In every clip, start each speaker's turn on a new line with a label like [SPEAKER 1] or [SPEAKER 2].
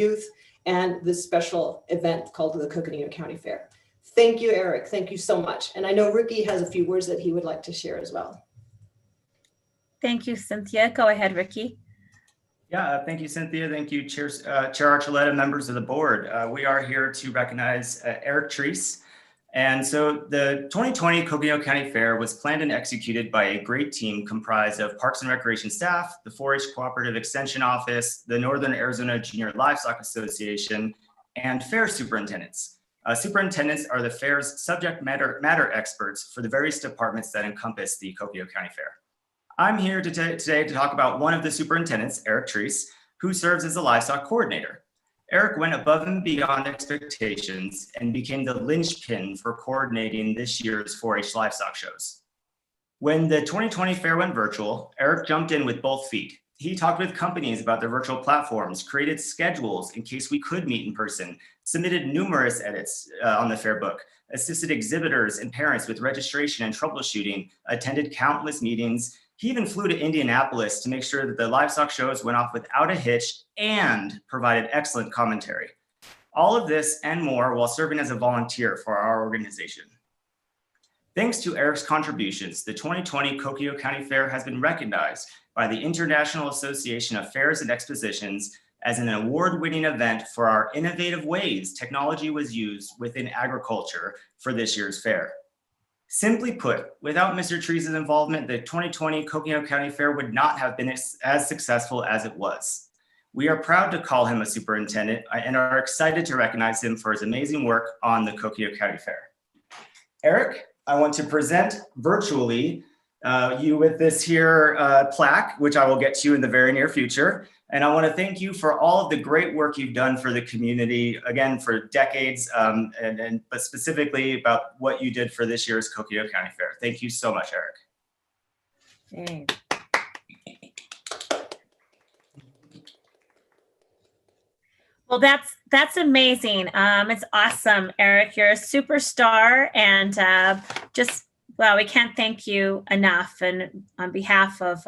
[SPEAKER 1] youth and this special event called the Coconino County Fair. Thank you, Eric. Thank you so much. And I know Ricky has a few words that he would like to share as well.
[SPEAKER 2] Thank you, Cynthia. Go ahead, Ricky.
[SPEAKER 3] Yeah, thank you, Cynthia. Thank you, Chair Archuleta, members of the board. We are here to recognize Eric Treese. And so the 2020 Coconino County Fair was planned and executed by a great team comprised of Parks and Recreation staff, the 4-H Cooperative Extension Office, the Northern Arizona Junior Livestock Association, and fair superintendents. Superintendents are the fair's subject matter experts for the various departments that encompass the Coconino County Fair. I'm here today to talk about one of the superintendents, Eric Treese, who serves as the livestock coordinator. Eric went above and beyond expectations and became the linchpin for coordinating this year's 4-H livestock shows. When the 2020 fair went virtual, Eric jumped in with both feet. He talked with companies about their virtual platforms, created schedules in case we could meet in person, submitted numerous edits on the fair book, assisted exhibitors and parents with registration and troubleshooting, attended countless meetings. He even flew to Indianapolis to make sure that the livestock shows went off without a hitch and provided excellent commentary. All of this and more while serving as a volunteer for our organization. Thanks to Eric's contributions, the 2020 Coconino County Fair has been recognized by the International Association of Fairs and Expositions as an award-winning event for our innovative ways technology was used within agriculture for this year's fair. Simply put, without Mr. Treese's involvement, the 2020 Coconino County Fair would not have been as successful as it was. We are proud to call him a superintendent and are excited to recognize him for his amazing work on the Coconino County Fair. Eric, I want to present virtually you with this here plaque, which I will get to you in the very near future. And I want to thank you for all of the great work you've done for the community, again, for decades, but specifically about what you did for this year's Coconino County Fair. Thank you so much, Eric.
[SPEAKER 2] Thanks. Well, that's amazing. It's awesome, Eric. You're a superstar, and well, we can't thank you enough. And on behalf of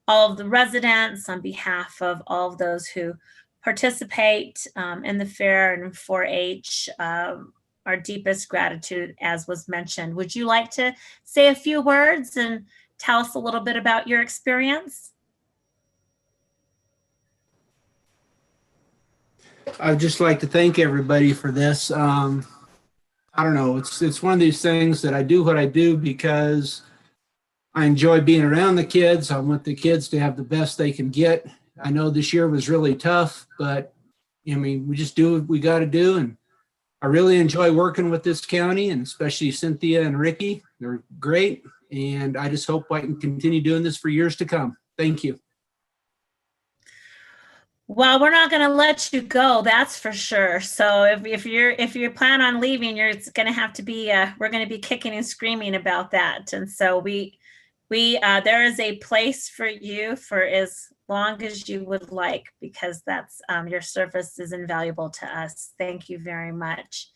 [SPEAKER 2] all of the residents, on behalf of all of those who participate in the fair and 4-H, our deepest gratitude, as was mentioned. Would you like to say a few words and tell us a little bit about your experience?
[SPEAKER 4] I'd just like to thank everybody for this. I don't know, it's one of these things that I do what I do because I enjoy being around the kids. I want the kids to have the best they can get. I know this year was really tough, but I mean, we just do what we got to do. And I really enjoy working with this county, and especially Cynthia and Ricky. They're great. And I just hope I can continue doing this for years to come. Thank you.
[SPEAKER 2] Well, we're not going to let you go, that's for sure. So if you plan on leaving, it's going to have to be we're going to be kicking and screaming about that. And so there is a place for you for as long as you would like, because that's your service is invaluable to us. Thank you very much.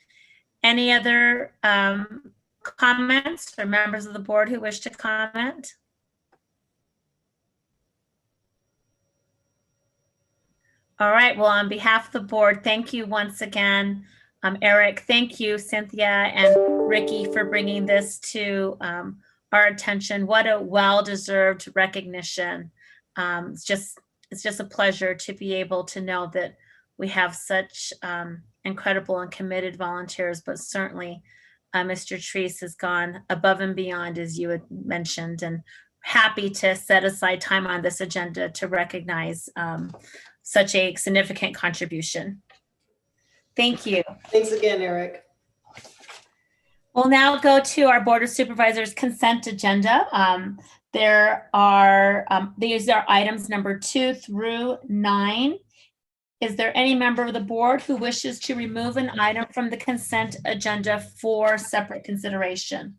[SPEAKER 2] Any other comments or members of the board who wish to comment? All right, well, on behalf of the board, thank you once again, Eric. Thank you, Cynthia and Ricky, for bringing this to our attention. What a well-deserved recognition. It's just a pleasure to be able to know that we have such incredible and committed volunteers, but certainly Mr. Treese has gone above and beyond, as you had mentioned, and happy to set aside time on this agenda to recognize such a significant contribution. Thank you.
[SPEAKER 1] Thanks again, Eric.
[SPEAKER 2] We'll now go to our Board of Supervisors consent agenda. These are items number 2 through 9. Is there any member of the board who wishes to remove an item from the consent agenda for separate consideration?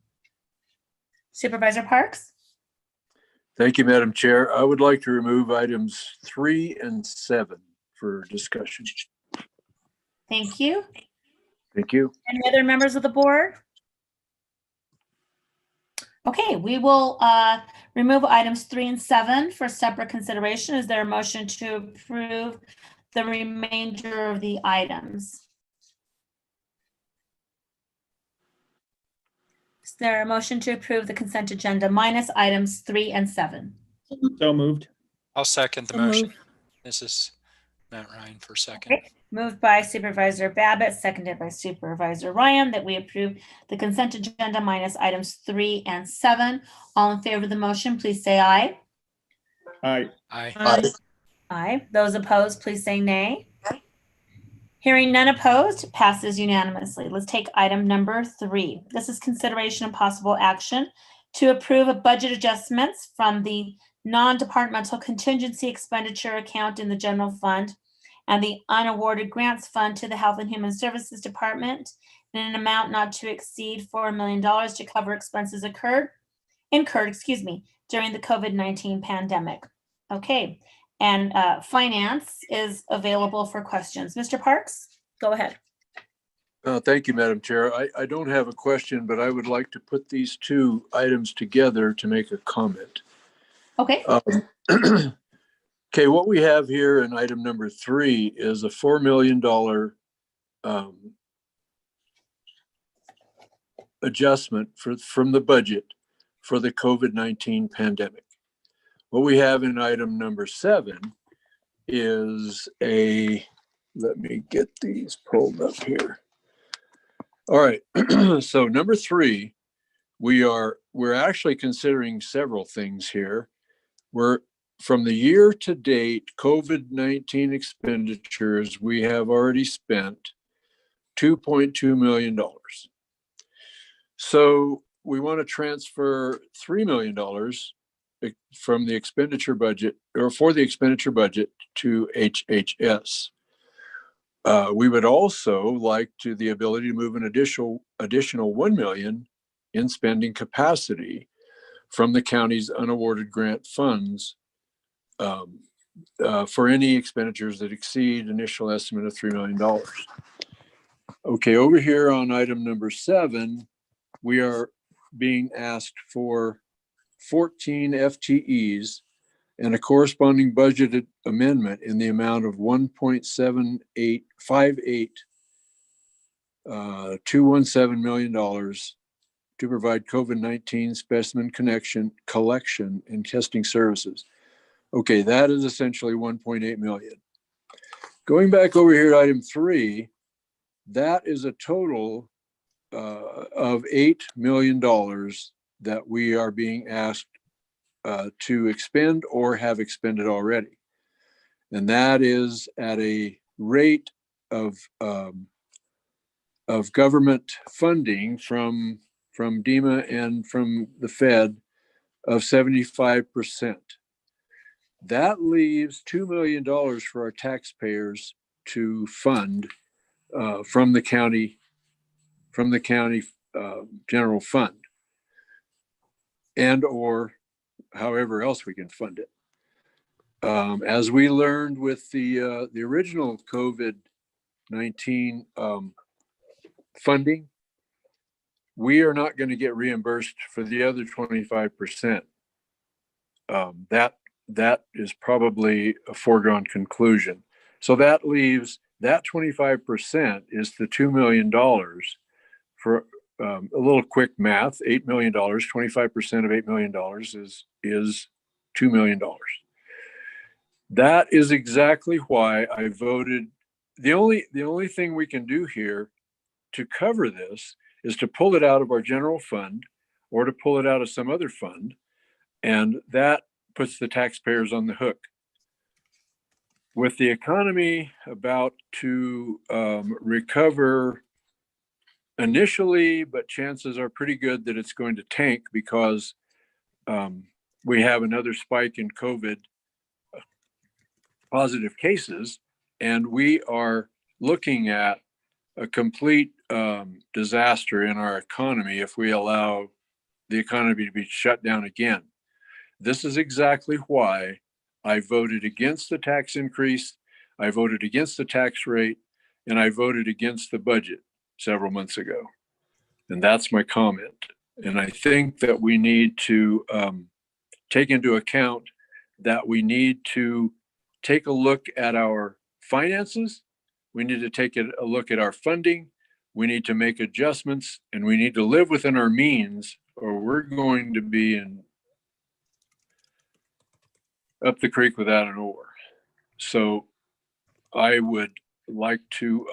[SPEAKER 2] Supervisor Parks?
[SPEAKER 5] Thank you, Madam Chair. I would like to remove items 3 and 7 for discussion.
[SPEAKER 2] Thank you.
[SPEAKER 5] Thank you.
[SPEAKER 2] Any other members of the board? Okay, we will remove items 3 and 7 for separate consideration. Is there a motion to approve the remainder of the items? Is there a motion to approve the consent agenda minus items 3 and 7?
[SPEAKER 6] So moved.
[SPEAKER 7] I'll second the
[SPEAKER 2] So
[SPEAKER 7] motion.
[SPEAKER 2] moved.
[SPEAKER 7] This is Matt Ryan for second.
[SPEAKER 2] Okay. Moved by Supervisor Babbitt, seconded by Supervisor Ryan, that we approve the consent agenda minus items 3 and 7. All in favor of the motion, please say aye.
[SPEAKER 6] Aye.
[SPEAKER 7] Aye.
[SPEAKER 2] Aye. Those opposed, please say nay. Hearing none opposed, passes unanimously. Let's take item number 3. This is consideration and possible action to approve a budget adjustments from the non-departmental contingency expenditure account in the general fund and the unawarded grants fund to the Health and Human Services Department in an amount not to exceed $4 million to cover expenses incurred during the COVID-19 pandemic. Okay, and finance is available for questions. Mr. Parks, go ahead.
[SPEAKER 5] Thank you, Madam Chair. I don't have a question, but I would like to put these two items together to make a comment.
[SPEAKER 2] Okay,
[SPEAKER 5] Okay, what we have here in item number 3 is a $4 million adjustment from the budget for the COVID-19 pandemic. What we have in item number 7 is let me get these pulled up here. All right, so number 3, we're actually considering several things here. From the year to date COVID-19 expenditures, we have already spent $2.2 million. So we want to transfer $3 million from the expenditure budget, or for the expenditure budget, to HHS. We would also like the ability to move an additional $1 million in spending capacity from the county's unawarded grant funds for any expenditures that exceed initial estimate of $3 million. Okay, over here on item number 7, we are being asked for 14 FTEs and a corresponding budgeted amendment in the amount of $1.7858 million to provide COVID-19 specimen collection and testing services. Okay, that is essentially 1.8 million. Going back over here to item 3, that is a total of $8 million that we are being asked to expend or have expended already. And that is at a rate of government funding from DEMA and from the Fed of 75%. That leaves $2 million for our taxpayers to fund from the county general fund, and or however else we can fund it. As we learned with the original COVID-19 funding, we are not going to get reimbursed for the other 25%. That is probably a foregone conclusion. So that leaves that 25% is the $2 million for a little quick math, $8 million, 25% of $8 million is $2 million. That is exactly why I voted. The only thing we can do here to cover this is to pull it out of our general fund or to pull it out of some other fund. And that puts the taxpayers on the hook. With the economy about to recover initially, but chances are pretty good that it's going to tank because we have another spike in COVID positive cases, and we are looking at a complete disaster in our economy if we allow the economy to be shut down again. This is exactly why I voted against the tax increase, I voted against the tax rate, and I voted against the budget several months ago. And that's my comment. And I think that we need to take into account that we need to take a look at our finances. We need to take a look at our funding. We need to make adjustments, and we need to live within our means, or we're going to be up the creek without an oar. So I would like to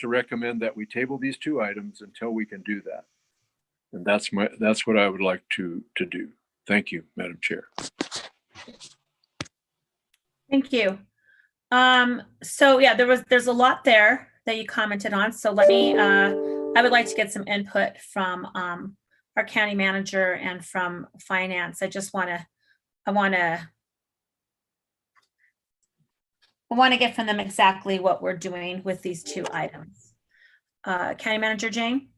[SPEAKER 5] recommend that we table these two items until we can do that. And that's what I would like to do. Thank you, Madam Chair.
[SPEAKER 2] Thank you. So yeah, there's a lot there that you commented on. So let me, I would like to get some input from our county manager and from finance. I want to get from them exactly what we're doing with these two items. County Manager Jane?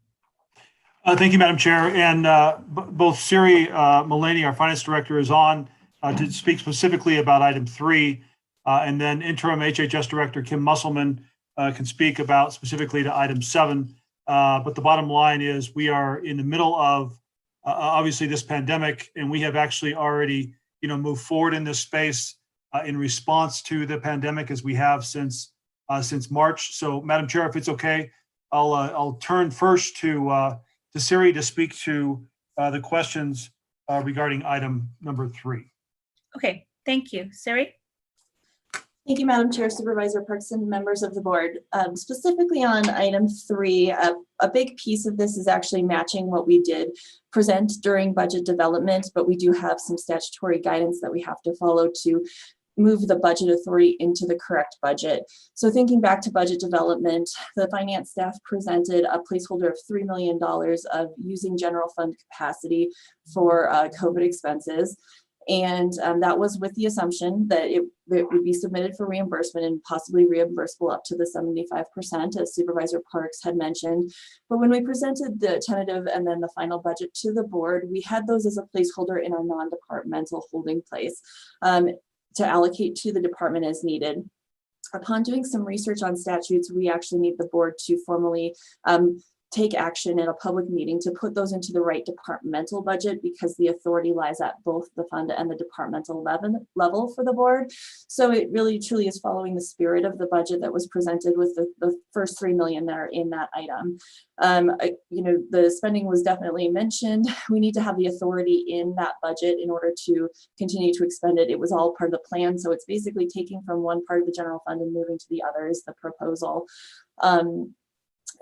[SPEAKER 8] Thank you, Madam Chair. And both Siri Mullaney, our finance director, is on to speak specifically about item 3. And then interim HHS director Kim Musselman can speak about specifically to item 7. But the bottom line is we are in the middle of obviously this pandemic, and we have actually already moved forward in this space in response to the pandemic as we have since March. So, Madam Chair, if it's okay, I'll turn first to Siri to speak to the questions regarding item number 3.
[SPEAKER 2] Okay, thank you. Siri?
[SPEAKER 9] Thank you, Madam Chair, Supervisor Parks, and members of the board. Specifically on item 3, a big piece of this is actually matching what we did present during budget development, but we do have some statutory guidance that we have to follow to move the budget authority into the correct budget. So thinking back to budget development, the finance staff presented a placeholder of $3 million of using general fund capacity for COVID expenses. And that was with the assumption that it would be submitted for reimbursement and possibly reimbursable up to the 75%, as Supervisor Parks had mentioned. But when we presented the tentative and then the final budget to the board, we had those as a placeholder in our non-departmental holding place to allocate to the department as needed. Upon doing some research on statutes, we actually need the board to formally take action in a public meeting to put those into the right departmental budget, because the authority lies at both the fund and the departmental level for the board. So it really truly is following the spirit of the budget that was presented with the first $3 million that are in that item. The spending was definitely mentioned. We need to have the authority in that budget in order to continue to expend it. It was all part of the plan. So it's basically taking from one part of the general fund and moving to the other is the proposal.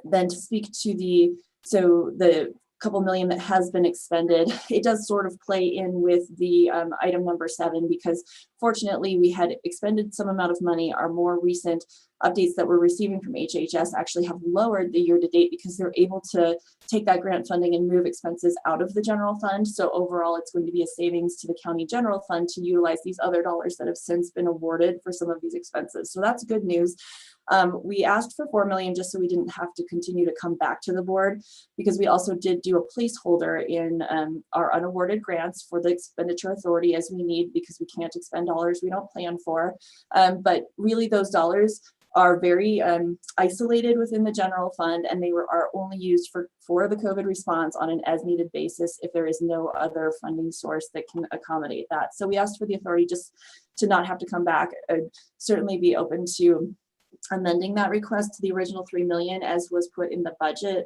[SPEAKER 9] Then to speak to the couple million that has been expended, it does sort of play in with the item number 7, because fortunately we had expended some amount of money. Our more recent updates that we're receiving from HHS actually have lowered the year to date because they're able to take that grant funding and move expenses out of the general fund. So overall, it's going to be a savings to the county general fund to utilize these other dollars that have since been awarded for some of these expenses. So that's good news. We asked for $4 million just so we didn't have to continue to come back to the board, because we also did do a placeholder in our unawarded grants for the expenditure authority as we need, because we can't expend dollars we don't plan for. But really those dollars are very isolated within the general fund, and they are only used for the COVID response on an as needed basis if there is no other funding source that can accommodate that. So we asked for the authority just to not have to come back. I'd certainly be open to amending that request to the original $3 million as was put in the budget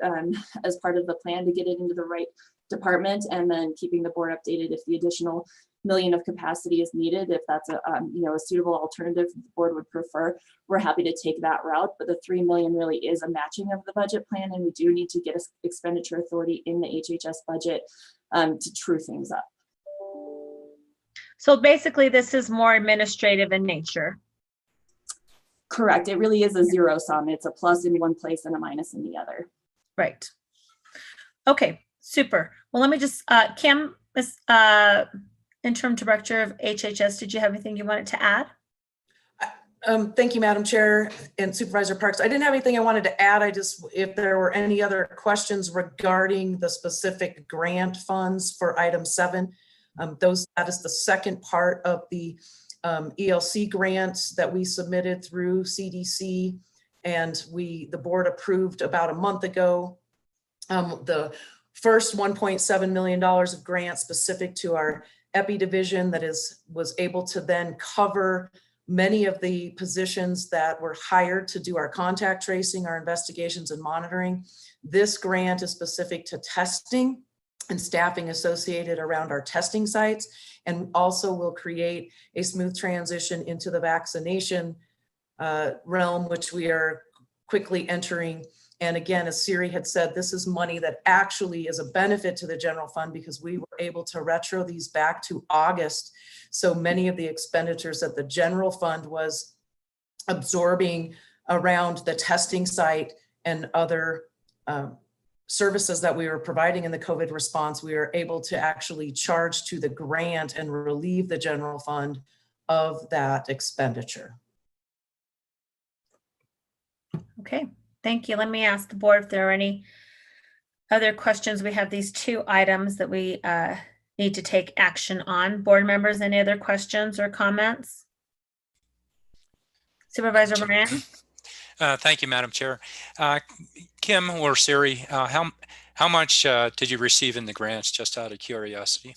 [SPEAKER 9] as part of the plan to get it into the right department, and then keeping the board updated if the additional $1 million of capacity is needed. If that's a suitable alternative the board would prefer, we're happy to take that route. But the $3 million really is a matching of the budget plan, and we do need to get an expenditure authority in the HHS budget to true things up.
[SPEAKER 2] So basically this is more administrative in nature.
[SPEAKER 9] Correct. It really is a zero sum. It's a plus in one place and a minus in the other.
[SPEAKER 2] Right. Okay, super. Well, let me just, Kim, Interim Director of HHS, did you have anything you wanted to add?
[SPEAKER 10] Thank you, Madam Chair and Supervisor Parks. I didn't have anything I wanted to add. If there were any other questions regarding the specific grant funds for item 7, that is the second part of the ELC grants that we submitted through CDC, and the board approved about a month ago. The first $1.7 million of grants specific to our EPI division that was able to then cover many of the positions that were hired to do our contact tracing, our investigations and monitoring. This grant is specific to testing and staffing associated around our testing sites, and also will create a smooth transition into the vaccination realm, which we are quickly entering. And again, as Siri had said, this is money that actually is a benefit to the general fund because we were able to retro these back to August. So many of the expenditures that the general fund was absorbing around the testing site and other services that we were providing in the COVID response, we were able to actually charge to the grant and relieve the general fund of that expenditure.
[SPEAKER 2] Okay, thank you. Let me ask the board if there are any other questions. We have these 2 items that we need to take action on. Board members, any other questions or comments? Supervisor Moran?
[SPEAKER 7] Thank you, Madam Chair. Kim or Siri, how much did you receive in the grants, just out of curiosity?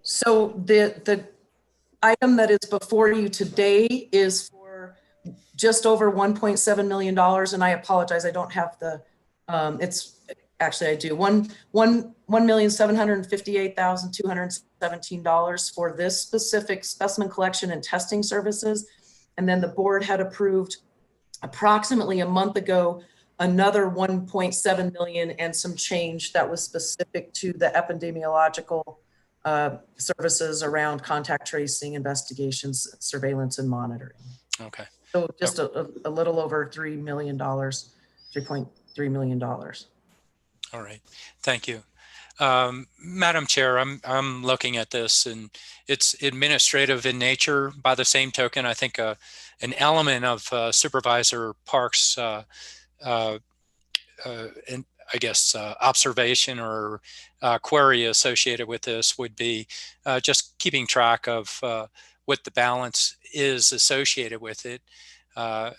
[SPEAKER 10] So the item that is before you today is for just over $1.7 million. And I apologize, I don't have the, it's actually I do, $1,758,217 for this specific specimen collection and testing services. And then the board had approved approximately a month ago another 1.7 million and some change that was specific to the epidemiological services around contact tracing, investigations, surveillance, and monitoring.
[SPEAKER 7] Okay.
[SPEAKER 10] So just a little over $3 million, $3.3 million.
[SPEAKER 7] All right. Thank you. Madam Chair, I'm looking at this and it's administrative in nature. By the same token, I think an element of Supervisor Parks' and I guess observation or query associated with this would be just keeping track of what the balance is associated with it,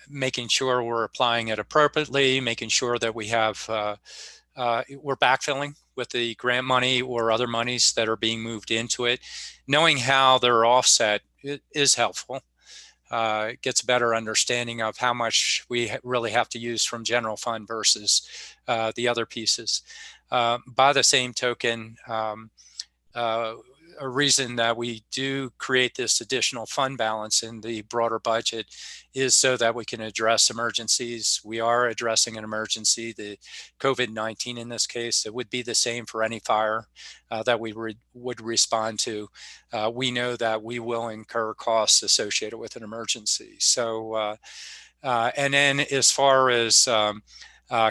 [SPEAKER 7] making sure we're applying it appropriately, making sure that we have we're backfilling with the grant money or other monies that are being moved into it. Knowing how they're offset is helpful. Gets a better understanding of how much we really have to use from general fund versus the other pieces. By the same token, a reason that we do create this additional fund balance in the broader budget is so that we can address emergencies. We are addressing an emergency, the COVID-19 in this case. It would be the same for any fire that we would respond to. We know that we will incur costs associated with an emergency. So, and then as far as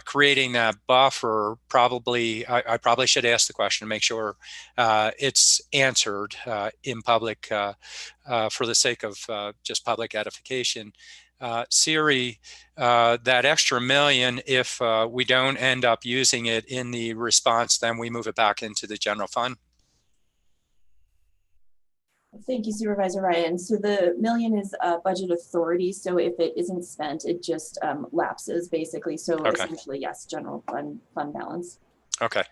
[SPEAKER 7] creating that buffer, I probably should ask the question to make sure it's answered in public for the sake of just public edification. Siri, that extra $1 million, if we don't end up using it in the response, then we move it back into the general fund.
[SPEAKER 9] Thank you, Supervisor Ryan. So the $1 million is budget authority. So if it isn't spent, it just lapses basically. So
[SPEAKER 7] okay.
[SPEAKER 9] Essentially, yes, general fund balance.
[SPEAKER 7] Okay.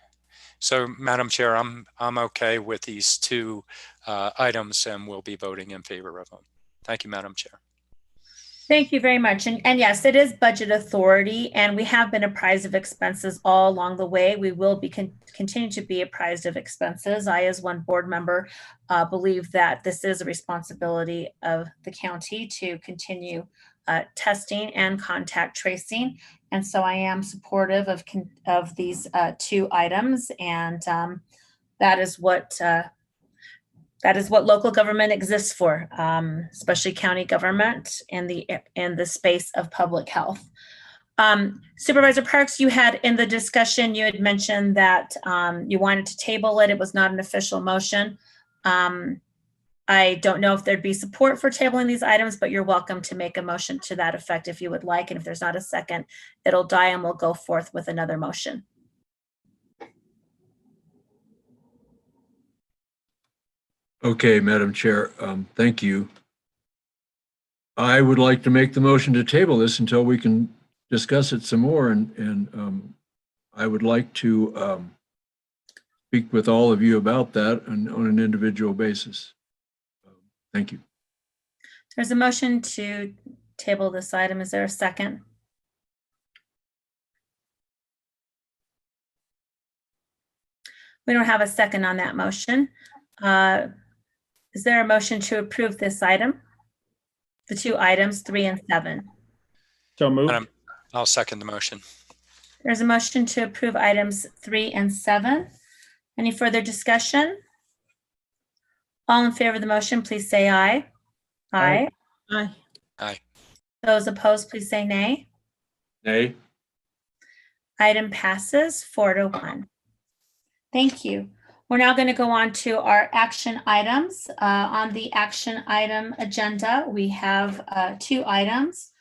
[SPEAKER 7] So Madam Chair, I'm okay with these 2 items and we'll be voting in favor of them. Thank you, Madam Chair.
[SPEAKER 2] Thank you very much. And yes, it is budget authority, and we have been apprised of expenses all along the way. We will be continue to be apprised of expenses. I, as one board member, believe that this is a responsibility of the county to continue testing and contact tracing. And so I am supportive of these 2 items, and that is what local government exists for, especially county government in the space of public health. Supervisor Parks, you had in the discussion, you had mentioned that you wanted to table it. It was not an official motion. I don't know if there'd be support for tabling these items, but you're welcome to make a motion to that effect if you would like. And if there's not a second, it'll die and we'll go forth with another motion.
[SPEAKER 5] Okay, Madam Chair, thank you. I would like to make the motion to table this until we can discuss it some more, and I would like to speak with all of you about that on an individual basis. Thank you.
[SPEAKER 2] There's a motion to table this item. Is there a second? We don't have a second on that motion. Is there a motion to approve this item? The two items, 3 and 7.
[SPEAKER 6] So moved.
[SPEAKER 7] I'll second the motion.
[SPEAKER 2] There's a motion to approve items 3 and 7. Any further discussion? All in favor of the motion, please say aye. Aye.
[SPEAKER 6] Aye.
[SPEAKER 7] Aye.
[SPEAKER 2] Those opposed, please say nay.
[SPEAKER 5] Nay.
[SPEAKER 2] Item passes 4-1. Thank you. We're now going to go on to our action items. On the action item agenda, we have 2 items.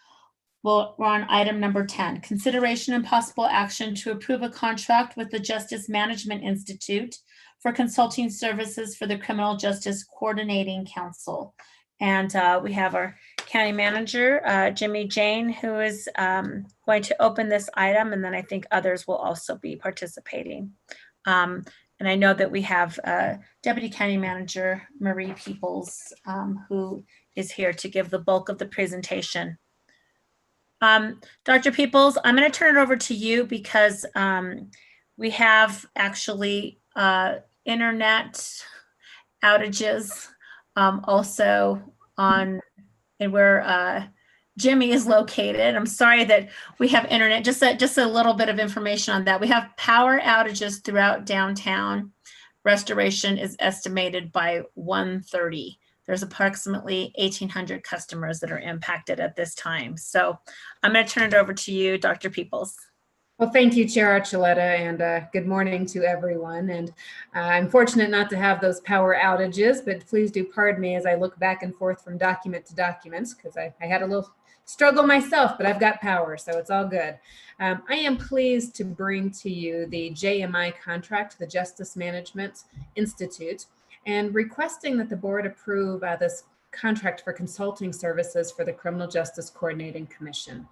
[SPEAKER 2] Well, we're on item number 10, consideration and possible action to approve a contract with the Justice Management Institute for consulting services for the Criminal Justice Coordinating Council. And we have our county manager, Jimmy Jane, who is going to open this item, and then I think others will also be participating. And I know that we have Deputy County Manager Marie Peoples, who is here to give the bulk of the presentation. Dr. Peoples, I'm going to turn it over to you because we have actually internet outages also on and where Jimmy is located. I'm sorry that we have internet, just a little bit of information on that. We have power outages throughout downtown. Restoration is estimated by 1:30. There's approximately 1,800 customers that are impacted at this time. So I'm going to turn it over to you, Dr. Peoples.
[SPEAKER 11] Well, thank you, Chair Archuleta, and good morning to everyone. And I'm fortunate not to have those power outages, but please do pardon me as I look back and forth from document to document, because I had a little struggle myself, but I've got power, so it's all good. I am pleased to bring to you the JMI contract, the Justice Management Institute, and requesting that the board approve this contract for consulting services for the Criminal Justice Coordinating Commission.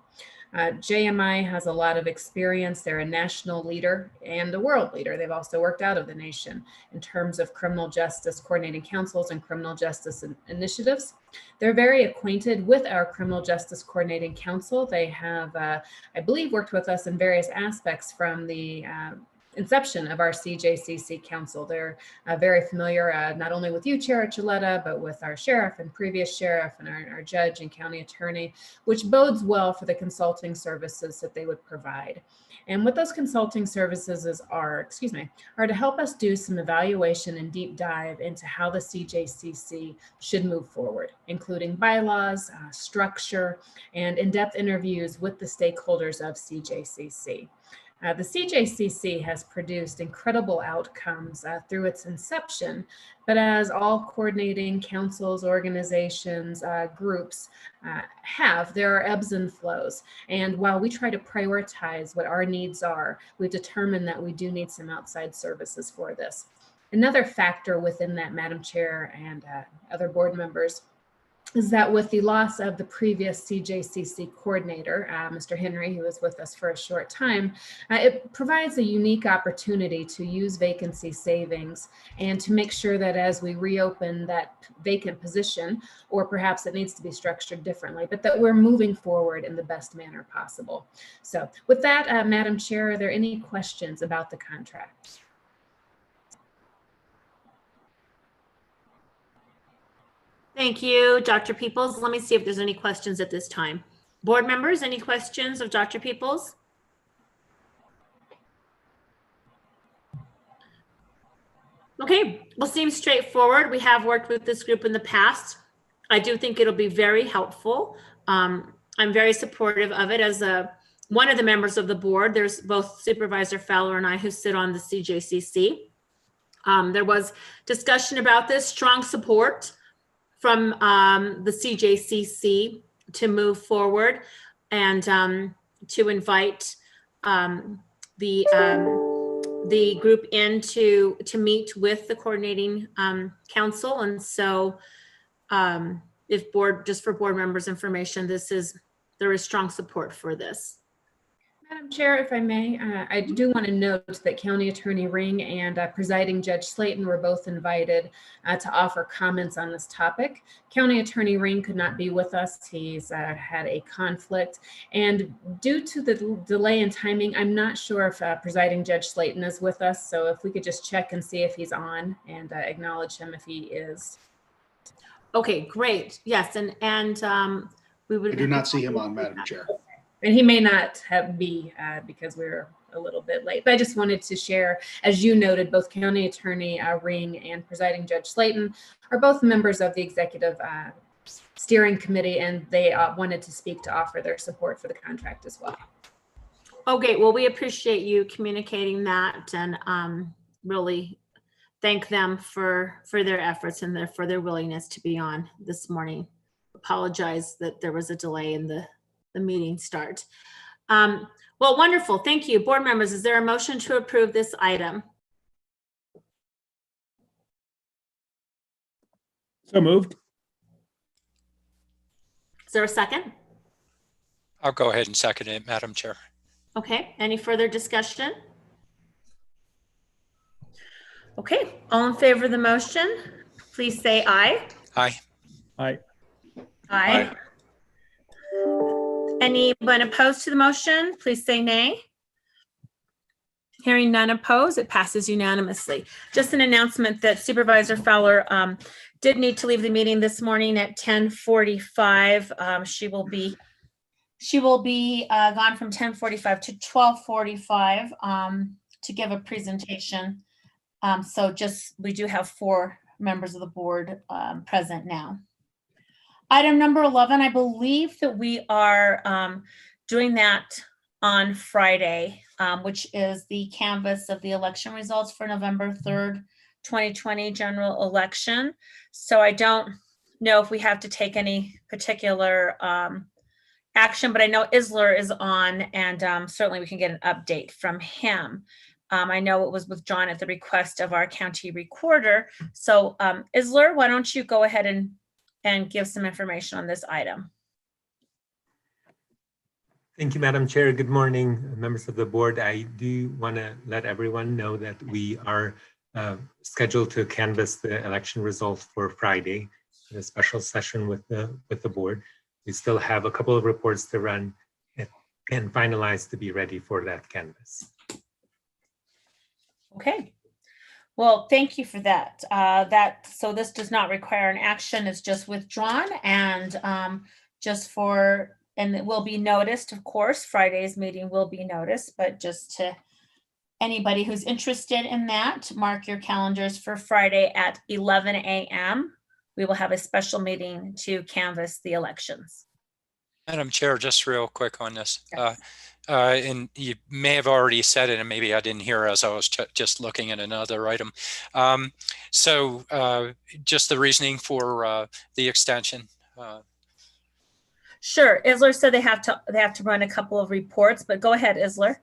[SPEAKER 11] JMI has a lot of experience. They're a national leader and a world leader. They've also worked out of the nation in terms of criminal justice coordinating councils and criminal justice initiatives. They're very acquainted with our Criminal Justice Coordinating Council. They have, I believe, worked with us in various aspects from the inception of our CJCC Council. They're very familiar not only with you, Chair Archuleta, but with our sheriff and previous sheriff and our judge and county attorney, which bodes well for the consulting services that they would provide. And what those consulting services are to help us do some evaluation and deep dive into how the CJCC should move forward, including bylaws, structure, and in-depth interviews with the stakeholders of CJCC. The CJCC has produced incredible outcomes through its inception, but as all coordinating councils, organizations, groups have, there are ebbs and flows. And while we try to prioritize what our needs are, we've determined that we do need some outside services for this. Another factor within that, Madam Chair and other board members, is that with the loss of the previous CJCC coordinator, Mr. Henry, who was with us for a short time, it provides a unique opportunity to use vacancy savings and to make sure that as we reopen that vacant position, or perhaps it needs to be structured differently, but that we're moving forward in the best manner possible. So with that, Madam Chair, are there any questions about the contract?
[SPEAKER 2] Thank you, Dr. Peoples. Let me see if there's any questions at this time. Board members, any questions of Dr. Peoples? Okay, well, seems straightforward. We have worked with this group in the past. I do think it'll be very helpful. I'm very supportive of it as one of the members of the board. There's both Supervisor Fowler and I who sit on the CJCC. There was discussion about this, strong support from the CJCC to move forward and to invite the group in to meet with the coordinating council. And so just for board members' information, there is strong support for this.
[SPEAKER 11] Madam Chair, if I may, I do want to note that County Attorney Ring and Presiding Judge Slayton were both invited to offer comments on this topic. County Attorney Ring could not be with us. He's had a conflict. And due to the delay in timing, I'm not sure if Presiding Judge Slayton is with us. So if we could just check and see if he's on and acknowledge him if he is.
[SPEAKER 2] Okay, great. Yes, and we would.
[SPEAKER 12] I do not see him on, Madam Chair.
[SPEAKER 11] And he may not be because we're a little bit late, but I just wanted to share, as you noted, both County Attorney Ring and Presiding Judge Slayton are both members of the Executive Steering Committee, and they wanted to speak to offer their support for the contract as well.
[SPEAKER 2] Okay, well, we appreciate you communicating that and really thank them for their efforts and for their willingness to be on this morning. Apologize that there was a delay in the meeting start. Well, wonderful. Thank you. Board members, is there a motion to approve this item?
[SPEAKER 6] So moved.
[SPEAKER 2] Is there a second?
[SPEAKER 7] I'll go ahead and second it, Madam Chair.
[SPEAKER 2] Okay, any further discussion? Okay, all in favor of the motion, please say aye.
[SPEAKER 7] Aye.
[SPEAKER 6] Aye.
[SPEAKER 2] Aye. Anyone opposed to the motion, please say nay. Hearing none opposed, it passes unanimously. Just an announcement that Supervisor Fowler did need to leave the meeting this morning at 10:45. She will be gone from 10:45 to 12:45 to give a presentation. So we do have 4 members of the board present now. Item number 11, I believe that we are doing that on Friday, which is the canvass of the election results for November 3rd, 2020 general election. So I don't know if we have to take any particular action, but I know Isler is on, and certainly we can get an update from him. I know it was withdrawn at the request of our county recorder. So Isler, why don't you go ahead and give some information on this item.
[SPEAKER 13] Thank you, Madam Chair. Good morning, members of the board. I do want to let everyone know that we are scheduled to canvass the election results for Friday in a special session with the board. We still have a couple of reports to run and finalize to be ready for that canvass.
[SPEAKER 2] Okay. Well, thank you for that. So this does not require an action, it's just withdrawn and and it will be noticed, of course, Friday's meeting will be noticed, but just to anybody who's interested in that, mark your calendars for Friday at 11 a.m. We will have a special meeting to canvass the elections.
[SPEAKER 7] Madam Chair, just real quick on this. And you may have already said it, and maybe I didn't hear as I was just looking at another item. So just the reasoning for the extension.
[SPEAKER 2] Sure, Isler said they have to run a couple of reports, but go ahead, Isler.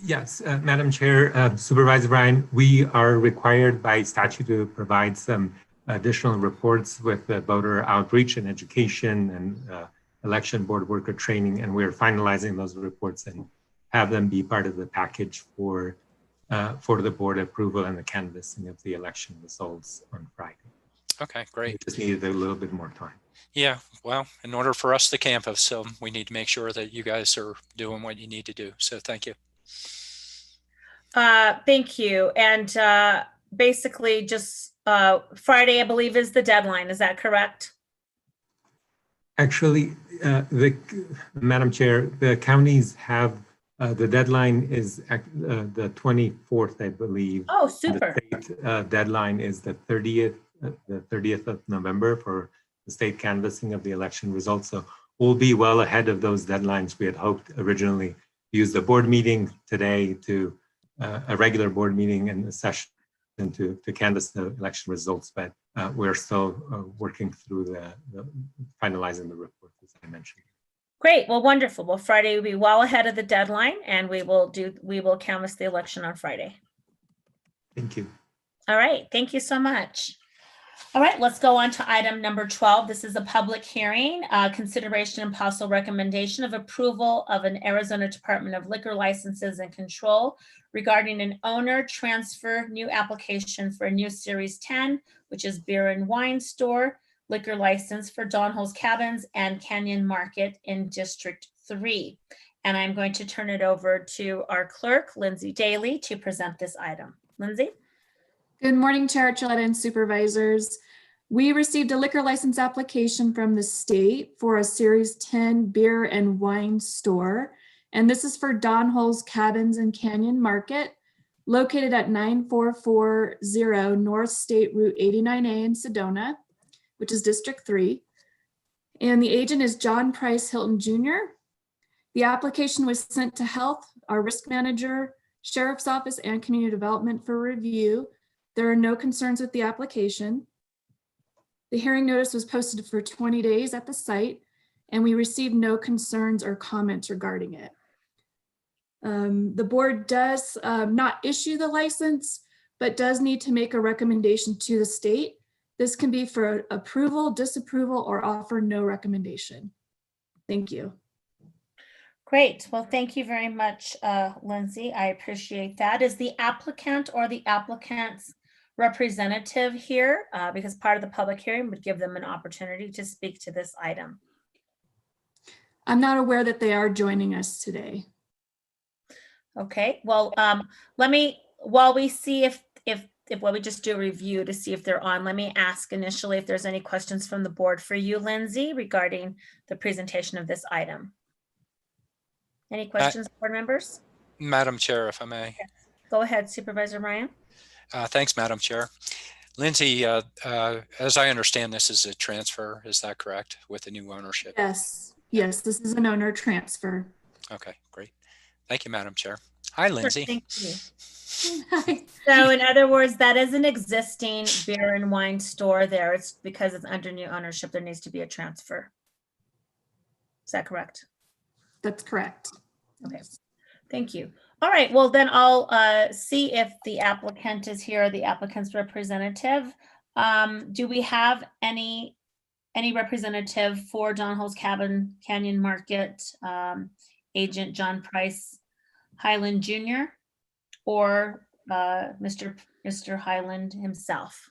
[SPEAKER 13] Yes, Madam Chair, Supervisor Bryan, we are required by statute to provide some additional reports with the voter outreach and education and election board worker training, and we're finalizing those reports and have them be part of the package for the board approval and the canvassing of the election results on Friday.
[SPEAKER 7] Okay, great.
[SPEAKER 13] We just needed a little bit more time.
[SPEAKER 7] Yeah, well, in order for us to canvass, so we need to make sure that you guys are doing what you need to do. So thank you.
[SPEAKER 2] Thank you. And basically just Friday, I believe, is the deadline. Is that correct?
[SPEAKER 13] Actually, Madam Chair, the counties have the deadline is the 24th, I believe.
[SPEAKER 2] Oh, super.
[SPEAKER 13] The state deadline is the 30th of November for the state canvassing of the election results. So we'll be well ahead of those deadlines. We had hoped originally to use the board meeting today to a regular board meeting and a session to canvass the election results, but we're still working through the finalizing the report, as I mentioned.
[SPEAKER 2] Great. Well, wonderful. Well, Friday will be well ahead of the deadline, and we will canvass the election on Friday.
[SPEAKER 13] Thank you.
[SPEAKER 2] All right. Thank you so much. All right, let's go on to item number 12. This is a public hearing, consideration and possible recommendation of approval of an Arizona Department of Liquor Licenses and Control regarding an owner transfer new application for a new Series 10, which is beer and wine store liquor license for Don Hole's Cabins and Canyon Market in District 3. And I'm going to turn it over to our clerk, Lindsay Daly, to present this item. Lindsay?
[SPEAKER 12] Good morning, Chair Archuleta and Supervisors. We received a liquor license application from the state for a Series 10 beer and wine store. And this is for Don Hole's Cabins and Canyon Market, located at 9440 North State Route 89A in Sedona, which is District 3. And the agent is John Price Hilton Jr. The application was sent to Health, our risk manager, Sheriff's Office, and Community Development for review. There are no concerns with the application. The hearing notice was posted for 20 days at the site, and we received no concerns or comments regarding it. The board does not issue the license, but does need to make a recommendation to the state. This can be for approval, disapproval, or offer no recommendation. Thank you.
[SPEAKER 2] Great. Well, thank you very much, Lindsay. I appreciate that. Is the applicant or the applicant's representative here? Because part of the public hearing would give them an opportunity to speak to this item.
[SPEAKER 12] I'm not aware that they are joining us today.
[SPEAKER 2] Okay. Well, while we see if we just do a review to see if they're on, let me ask initially if there's any questions from the board for you, Lindsay, regarding the presentation of this item. Any questions, board members?
[SPEAKER 7] Madam Chair, if I may.
[SPEAKER 2] Okay. Go ahead, Supervisor Ryan.
[SPEAKER 7] Thanks, Madam Chair. Lindsay, as I understand, this is a transfer. Is that correct, with the new ownership?
[SPEAKER 12] Yes, yes, this is an owner transfer.
[SPEAKER 7] Okay, great. Thank you, Madam Chair. Hi, Lindsay.
[SPEAKER 2] Thank you. So in other words, that is an existing beer and wine store there. It's because it's under new ownership, there needs to be a transfer. Is that correct?
[SPEAKER 12] That's correct.
[SPEAKER 2] Okay, thank you. All right, well then I'll see if the applicant is here, the applicant's representative. Do we have any representative for Don Hole's Cabin Canyon Market, Agent John Price Highland Jr. or Mr. Highland himself?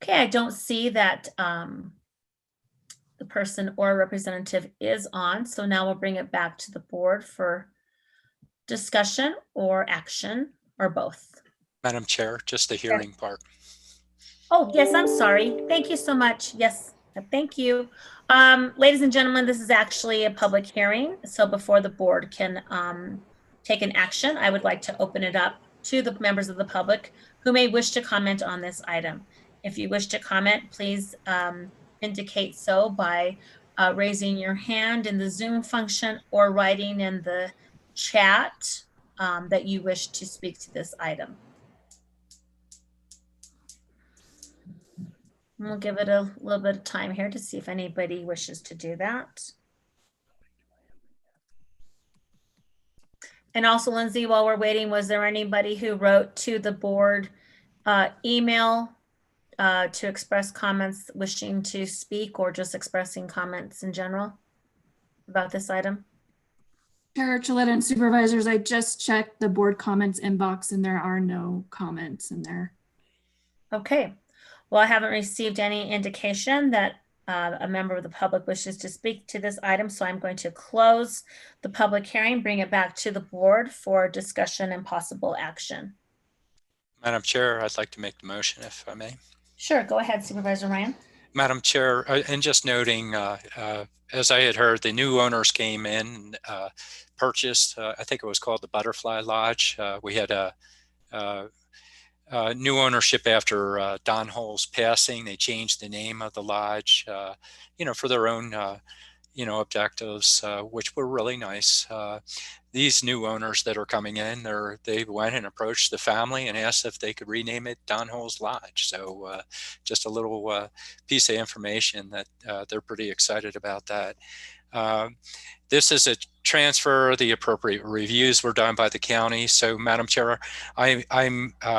[SPEAKER 2] Okay, I don't see that the person or representative is on. So now we'll bring it back to the board for discussion or action or both.
[SPEAKER 7] Madam Chair, just the hearing part.
[SPEAKER 2] Oh, yes, I'm sorry. Thank you so much. Yes, thank you. Ladies and gentlemen, this is actually a public hearing. So before the board can take an action, I would like to open it up to the members of the public who may wish to comment on this item. If you wish to comment, please indicate so by raising your hand in the Zoom function or writing in the chat that you wish to speak to this item. We'll give it a little bit of time here to see if anybody wishes to do that. And also, Lindsay, while we're waiting, was there anybody who wrote to the board email to express comments wishing to speak, or just expressing comments in general about this item?
[SPEAKER 12] Chair Archuleta and Supervisors, I just checked the board comments inbox and there are no comments in there.
[SPEAKER 2] Okay. Well, I haven't received any indication that a member of the public wishes to speak to this item, so I'm going to close the public hearing, bring it back to the board for discussion and possible action.
[SPEAKER 7] Madam Chair, I'd like to make the motion if I may.
[SPEAKER 2] Sure, go ahead, Supervisor Ryan.
[SPEAKER 7] Madam Chair, and just noting, as I had heard, the new owners came in, purchased, I think it was called the Butterfly Lodge. We had a new ownership after Don Hole's passing. They changed the name of the lodge, for their own, objectives, which were really nice. These new owners that are coming in, they went and approached the family and asked if they could rename it Don Hole's Lodge. So just a little piece of information that they're pretty excited about that. This is a transfer. The appropriate reviews were done by the county. So, Madam Chair, I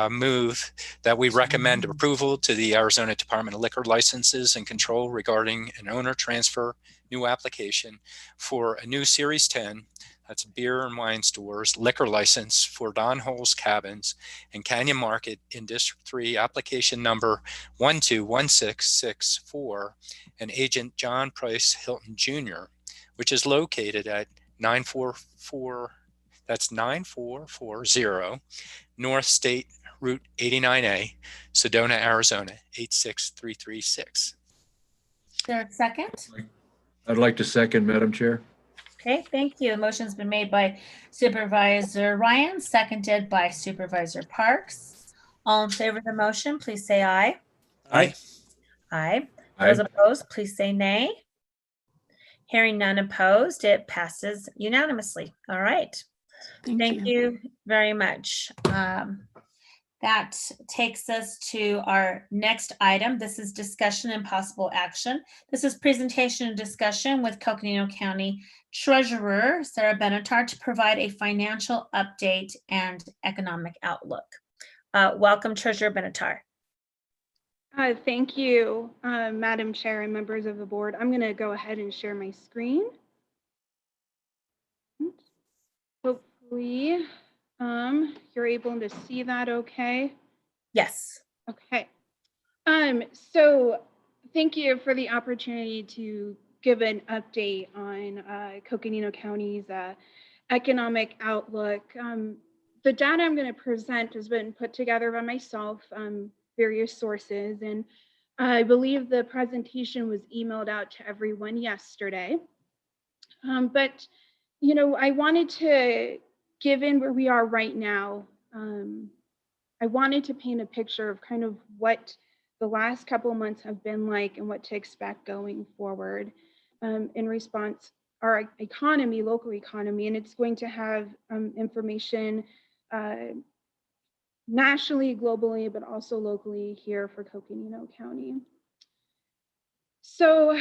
[SPEAKER 7] move that we recommend approval to the Arizona Department of Liquor Licenses and Control regarding an owner transfer new application for a new Series 10, that's beer and wine stores, liquor license for Don Hole's Cabins and Canyon Market in District 3, application number 121664, and agent John Price Hilton Jr., which is located at 9440 North State Route 89A, Sedona, Arizona, 86336.
[SPEAKER 2] Is there a second?
[SPEAKER 5] I'd like to second, Madam Chair.
[SPEAKER 2] Okay, thank you. The motion's been made by Supervisor Ryan, seconded by Supervisor Parks. All in favor of the motion, please say aye.
[SPEAKER 6] Aye.
[SPEAKER 2] Aye.
[SPEAKER 5] Aye.
[SPEAKER 2] Those opposed, please say nay. Hearing none opposed, it passes unanimously. All right. Thank you very much. That takes us to our next item. This is discussion and possible action. This is presentation and discussion with Coconino County Treasurer Sarah Benatar to provide a financial update and economic outlook. Welcome, Treasurer Benatar.
[SPEAKER 14] Thank you, Madam Chair and members of the board. I'm going to go ahead and share my screen. Hopefully, you're able to see that okay?
[SPEAKER 2] Yes.
[SPEAKER 14] Okay. So thank you for the opportunity to give an update on Coconino County's economic outlook. The data I'm going to present has been put together by myself, various sources, and I believe the presentation was emailed out to everyone yesterday. But, you know, I wanted to, given where we are right now, I wanted to paint a picture of kind of what the last couple of months have been like and what to expect going forward in response our economy, local economy, and it's going to have information nationally, globally, but also locally here for Coconino County. So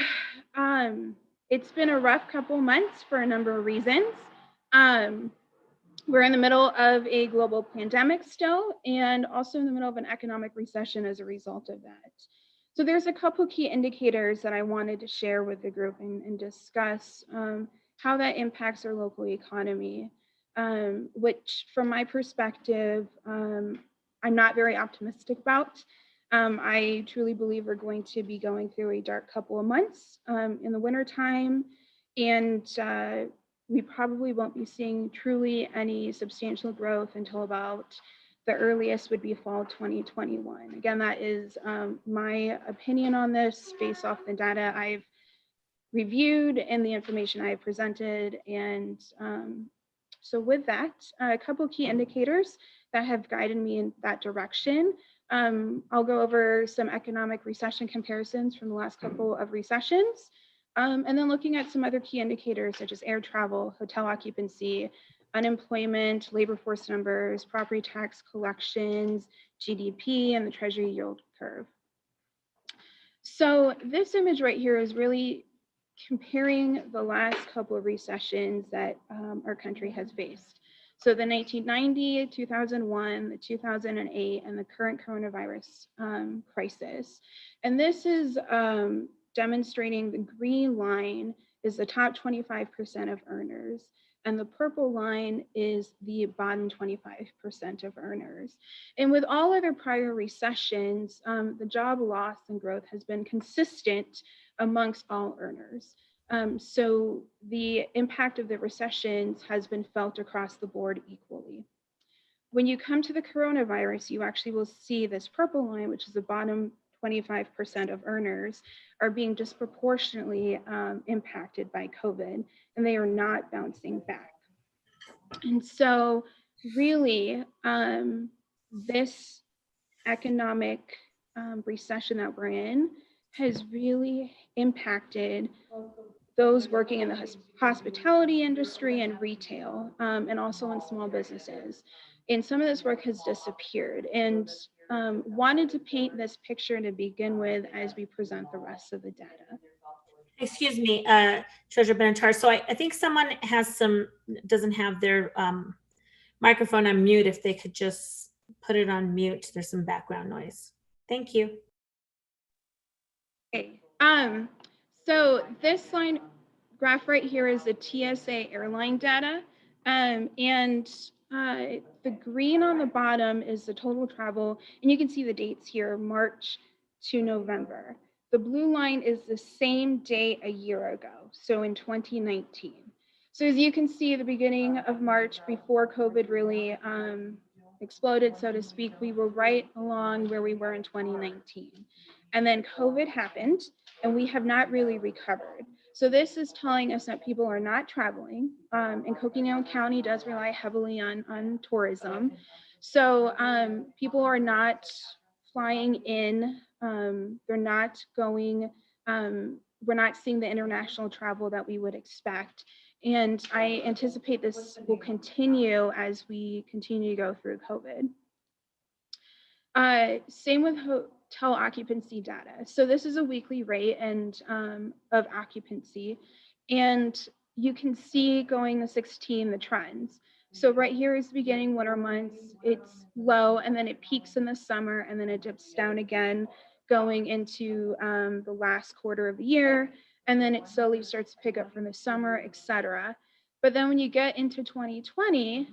[SPEAKER 14] it's been a rough couple months for a number of reasons. We're in the middle of a global pandemic still, and also in the middle of an economic recession as a result of that. So there's a couple key indicators that I wanted to share with the group and discuss how that impacts our local economy, which from my perspective, I'm not very optimistic about. I truly believe we're going to be going through a dark couple of months in the wintertime, and we probably won't be seeing truly any substantial growth until about the earliest would be fall 2021. Again, that is my opinion on this based off the data I've reviewed and the information I have presented. And so with that, a couple key indicators that have guided me in that direction. I'll go over some economic recession comparisons from the last couple of recessions, and then looking at some other key indicators such as air travel, hotel occupancy, unemployment, labor force numbers, property tax collections, GDP, and the Treasury yield curve. So this image right here is really comparing the last couple of recessions that our country has faced. So the 1990, 2001, the 2008, and the current coronavirus crisis. And this is demonstrating the green line is the top 25% of earners, and the purple line is the bottom 25% of earners. And with all other prior recessions, the job loss and growth has been consistent amongst all earners. So the impact of the recessions has been felt across the board equally. When you come to the coronavirus, you actually will see this purple line, which is the bottom 25% of earners, are being disproportionately impacted by COVID, and they are not bouncing back. And so really, this economic recession that we're in has really impacted those working in the hospitality industry and retail, and also in small businesses. And some of this work has disappeared, and wanted to paint this picture to begin with as we present the rest of the data.
[SPEAKER 2] Excuse me, Treasurer Benincharge. So I think someone doesn't have their microphone on mute. If they could just put it on mute, there's some background noise. Thank you.
[SPEAKER 14] Okay. So this graph right here is the TSA airline data. The green on the bottom is the total travel. And you can see the dates here, March to November. The blue line is the same date a year ago, so in 2019. So as you can see, the beginning of March, before COVID really exploded, so to speak, we were right along where we were in 2019. And then COVID happened, and we have not really recovered. So this is telling us that people are not traveling, and Coconino County does rely heavily on tourism. So people are not flying in, they're not going, we're not seeing the international travel that we would expect. And I anticipate this will continue as we continue to go through COVID. Same with hotel occupancy data. So this is a weekly rate and of occupancy, and you can see going to 16 the trends. So right here is the beginning winter months, it's low, and then it peaks in the summer, and then it dips down again going into the last quarter of the year, and then it slowly starts to pick up from the summer, etc. But then when you get into 2020,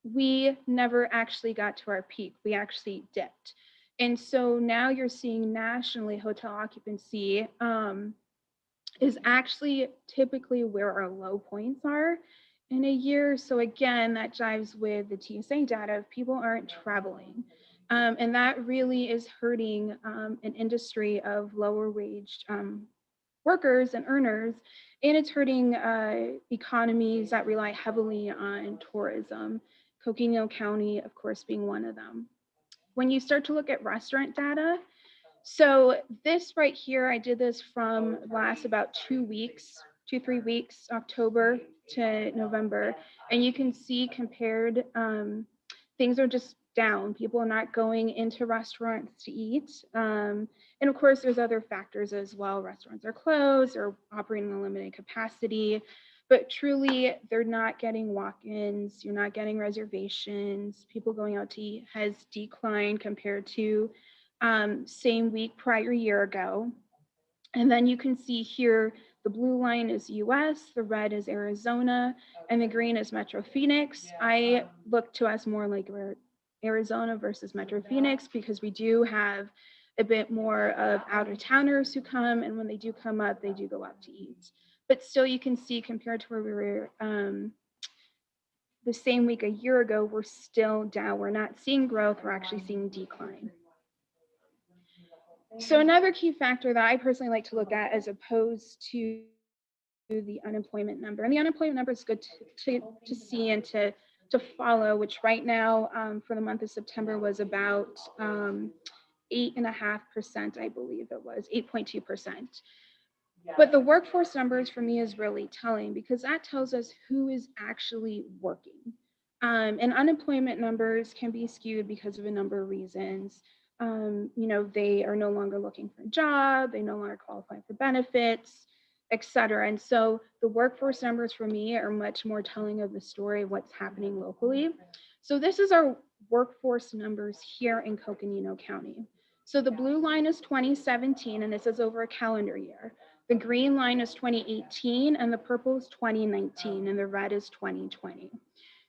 [SPEAKER 14] we never actually got to our peak. We actually dipped. And so now you're seeing nationally hotel occupancy is actually typically where our low points are in a year. So again, that jives with the TSA data if people aren't traveling. And that really is hurting an industry of lower waged workers and earners, and it's hurting economies that rely heavily on tourism. Coconino County, of course, being one of them. When you start to look at restaurant data, so this right here, I did this from last about 3 weeks, October to November, and you can see compared, things are just down. People are not going into restaurants to eat. And of course, there's other factors as well. Restaurants are closed or operating a limited capacity. But truly, they're not getting walk-ins, you're not getting reservations. People going out to eat has declined compared to same week prior year ago. And then you can see here, the blue line is US, the red is Arizona, and the green is Metro Phoenix. I look to us more like we're Arizona versus Metro Phoenix because we do have a bit more of out-of-towners who come, and when they do come up, they do go out to eat. But still, you can see compared to where we were the same week a year ago, we're still down. We're not seeing growth, we're actually seeing decline. So another key factor that I personally like to look at as opposed to the unemployment number, and the unemployment number is good to see and to follow, which right now for the month of September was about 8.5%, I believe it was 8.2%. But the workforce numbers for me is really telling because that tells us who is actually working. And unemployment numbers can be skewed because of a number of reasons. You know, they are no longer looking for a job, they no longer qualify for benefits, etc. And so the workforce numbers for me are much more telling of the story of what's happening locally. So this is our workforce numbers here in Coconino County. So the blue line is 2017, and this is over a calendar year. The green line is 2018, and the purple is 2019, and the red is 2020.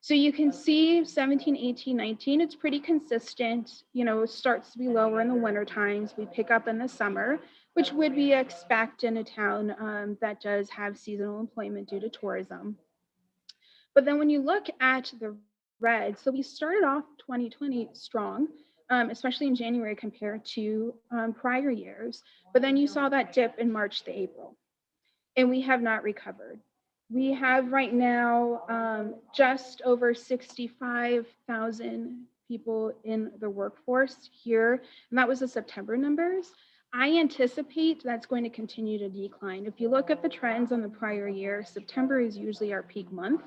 [SPEAKER 14] So you can see 17, 18, 19, it's pretty consistent. You know, it starts to be lower in the winter times. We pick up in the summer, which would be expect in a town that does have seasonal employment due to tourism. But then when you look at the red, so we started off 2020 strong, especially in January compared to prior years. But then you saw that dip in March to April, and we have not recovered. We have right now just over 65,000 people in the workforce here, and that was the September numbers. I anticipate that's going to continue to decline. If you look at the trends on the prior year, September is usually our peak month,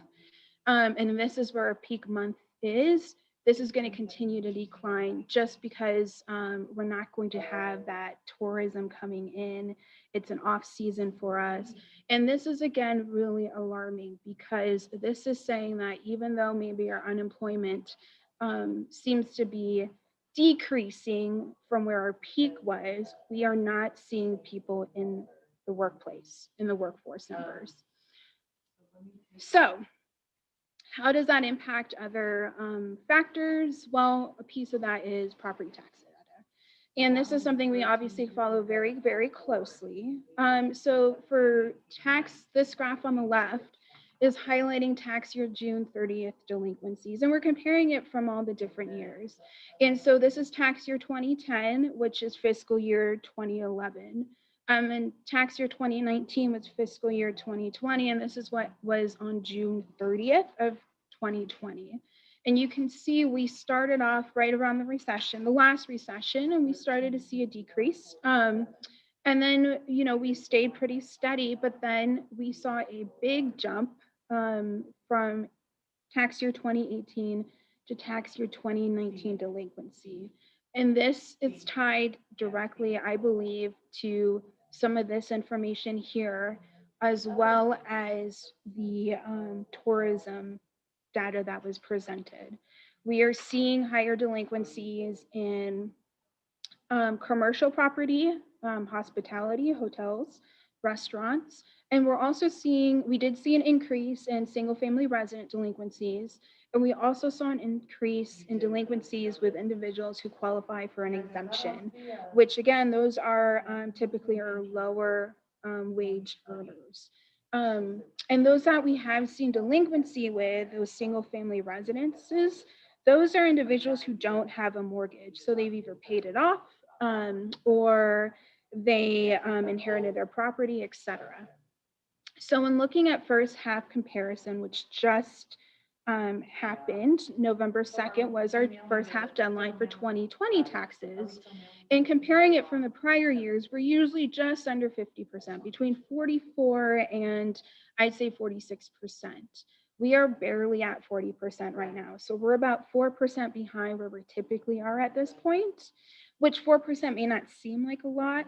[SPEAKER 14] and this is where our peak month is. This is going to continue to decline just because we're not going to have that tourism coming in It's an off season for us. And this is, again, really alarming, because this is saying that even though maybe our unemployment seems to be decreasing from where our peak was, we are not seeing people in the workplace, in the workforce numbers. So how does that impact other factors? Well, a piece of that is property tax data. And this is something we obviously follow very, very closely. So for tax, this graph on the left is highlighting tax year June 30th delinquencies, and we're comparing it from all the different years. And so this is tax year 2010, which is fiscal year 2011. And tax year 2019 was fiscal year 2020, and this is what was on June 30th of 2020. And you can see we started off right around the recession, the last recession, and we started to see a decrease. And then, we stayed pretty steady, but then we saw a big jump from tax year 2018 to tax year 2019 delinquency. And this is tied directly, I believe, to some of this information here, as well as the tourism data that was presented. We are seeing higher delinquencies in commercial property, hospitality, hotels, restaurants, and we're also we did see an increase in single-family resident delinquencies, and we also saw an increase in delinquencies with individuals who qualify for an exemption, which again, those are typically our lower wage earners. And those that we have seen delinquency with, those single-family residences, those are individuals who don't have a mortgage. So they've either paid it off or they inherited their property, etc. So when looking at first half comparison, which just happened, November 2nd was our first half deadline for 2020 taxes. And comparing it from the prior years, we're usually just under 50%, between 44 and I'd say 46%. We are barely at 40% right now. So we're about 4% behind where we typically are at this point, which 4% may not seem like a lot,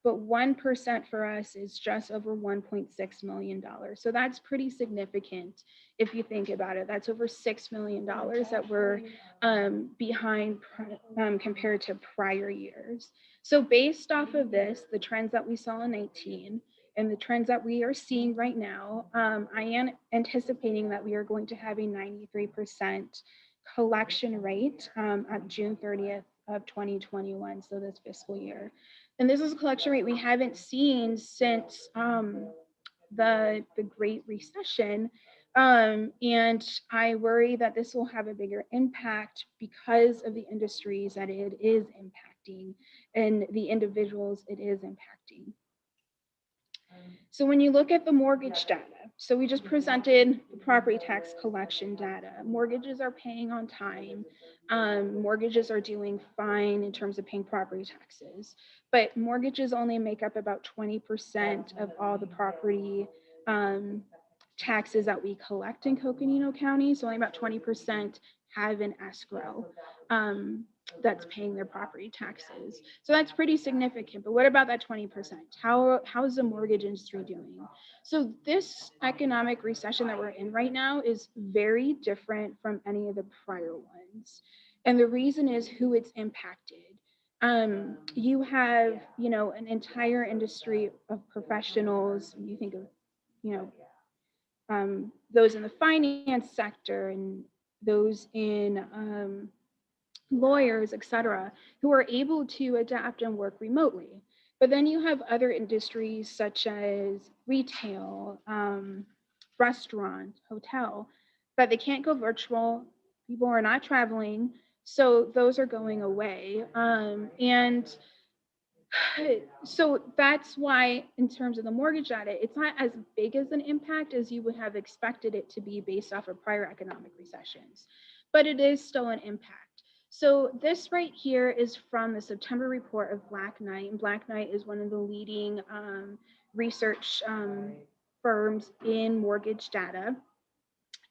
[SPEAKER 14] but 1% for us is just over $1.6 million. So that's pretty significant if you think about it. That's over $6 million that we're behind compared to prior years. So based off of this, the trends that we saw in 19 and the trends that we are seeing right now, I am anticipating that we are going to have a 93% collection rate at June 30th of 2021, so this fiscal year. And this is a collection rate we haven't seen since the Great Recession. And I worry that this will have a bigger impact because of the industries that it is impacting and the individuals it is impacting. So when you look at the mortgage data, so we just presented the property tax collection data. Mortgages are paying on time. Mortgages are doing fine in terms of paying property taxes, but mortgages only make up about 20% of all the property taxes that we collect in Coconino County. So only about 20% have an escrow that's paying their property taxes. So that's pretty significant. But what about that 20%? How's the mortgage industry doing? So this economic recession that we're in right now is very different from any of the prior ones. And the reason is who it's impacted. You have, an entire industry of professionals. You think of, those in the finance sector and those in lawyers, et cetera, who are able to adapt and work remotely. But then you have other industries such as retail, restaurant, hotel, that they can't go virtual. People are not traveling. So those are going away. And so that's why in terms of the mortgage data, it's not as big as an impact as you would have expected it to be based off of prior economic recessions, but it is still an impact. So this right here is from the September report of Black Knight, and Black Knight is one of the leading research firms in mortgage data.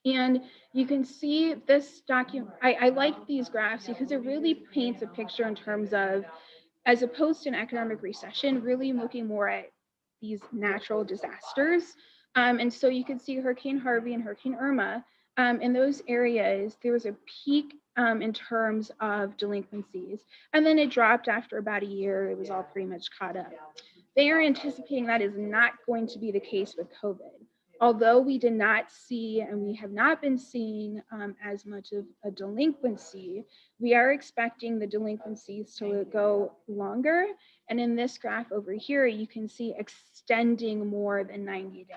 [SPEAKER 14] And you can see this document, I like these graphs because it really paints a picture in terms of, as opposed to an economic recession, really looking more at these natural disasters. And so you can see Hurricane Harvey and Hurricane Irma. In those areas, there was a peak in terms of delinquencies, and then it dropped after about a year. It was all pretty much caught up. They are anticipating that is not going to be the case with COVID. Although we did not see, and we have not been seeing as much of a delinquency, we are expecting the delinquencies to go longer. And in this graph over here, you can see extending more than 90 days.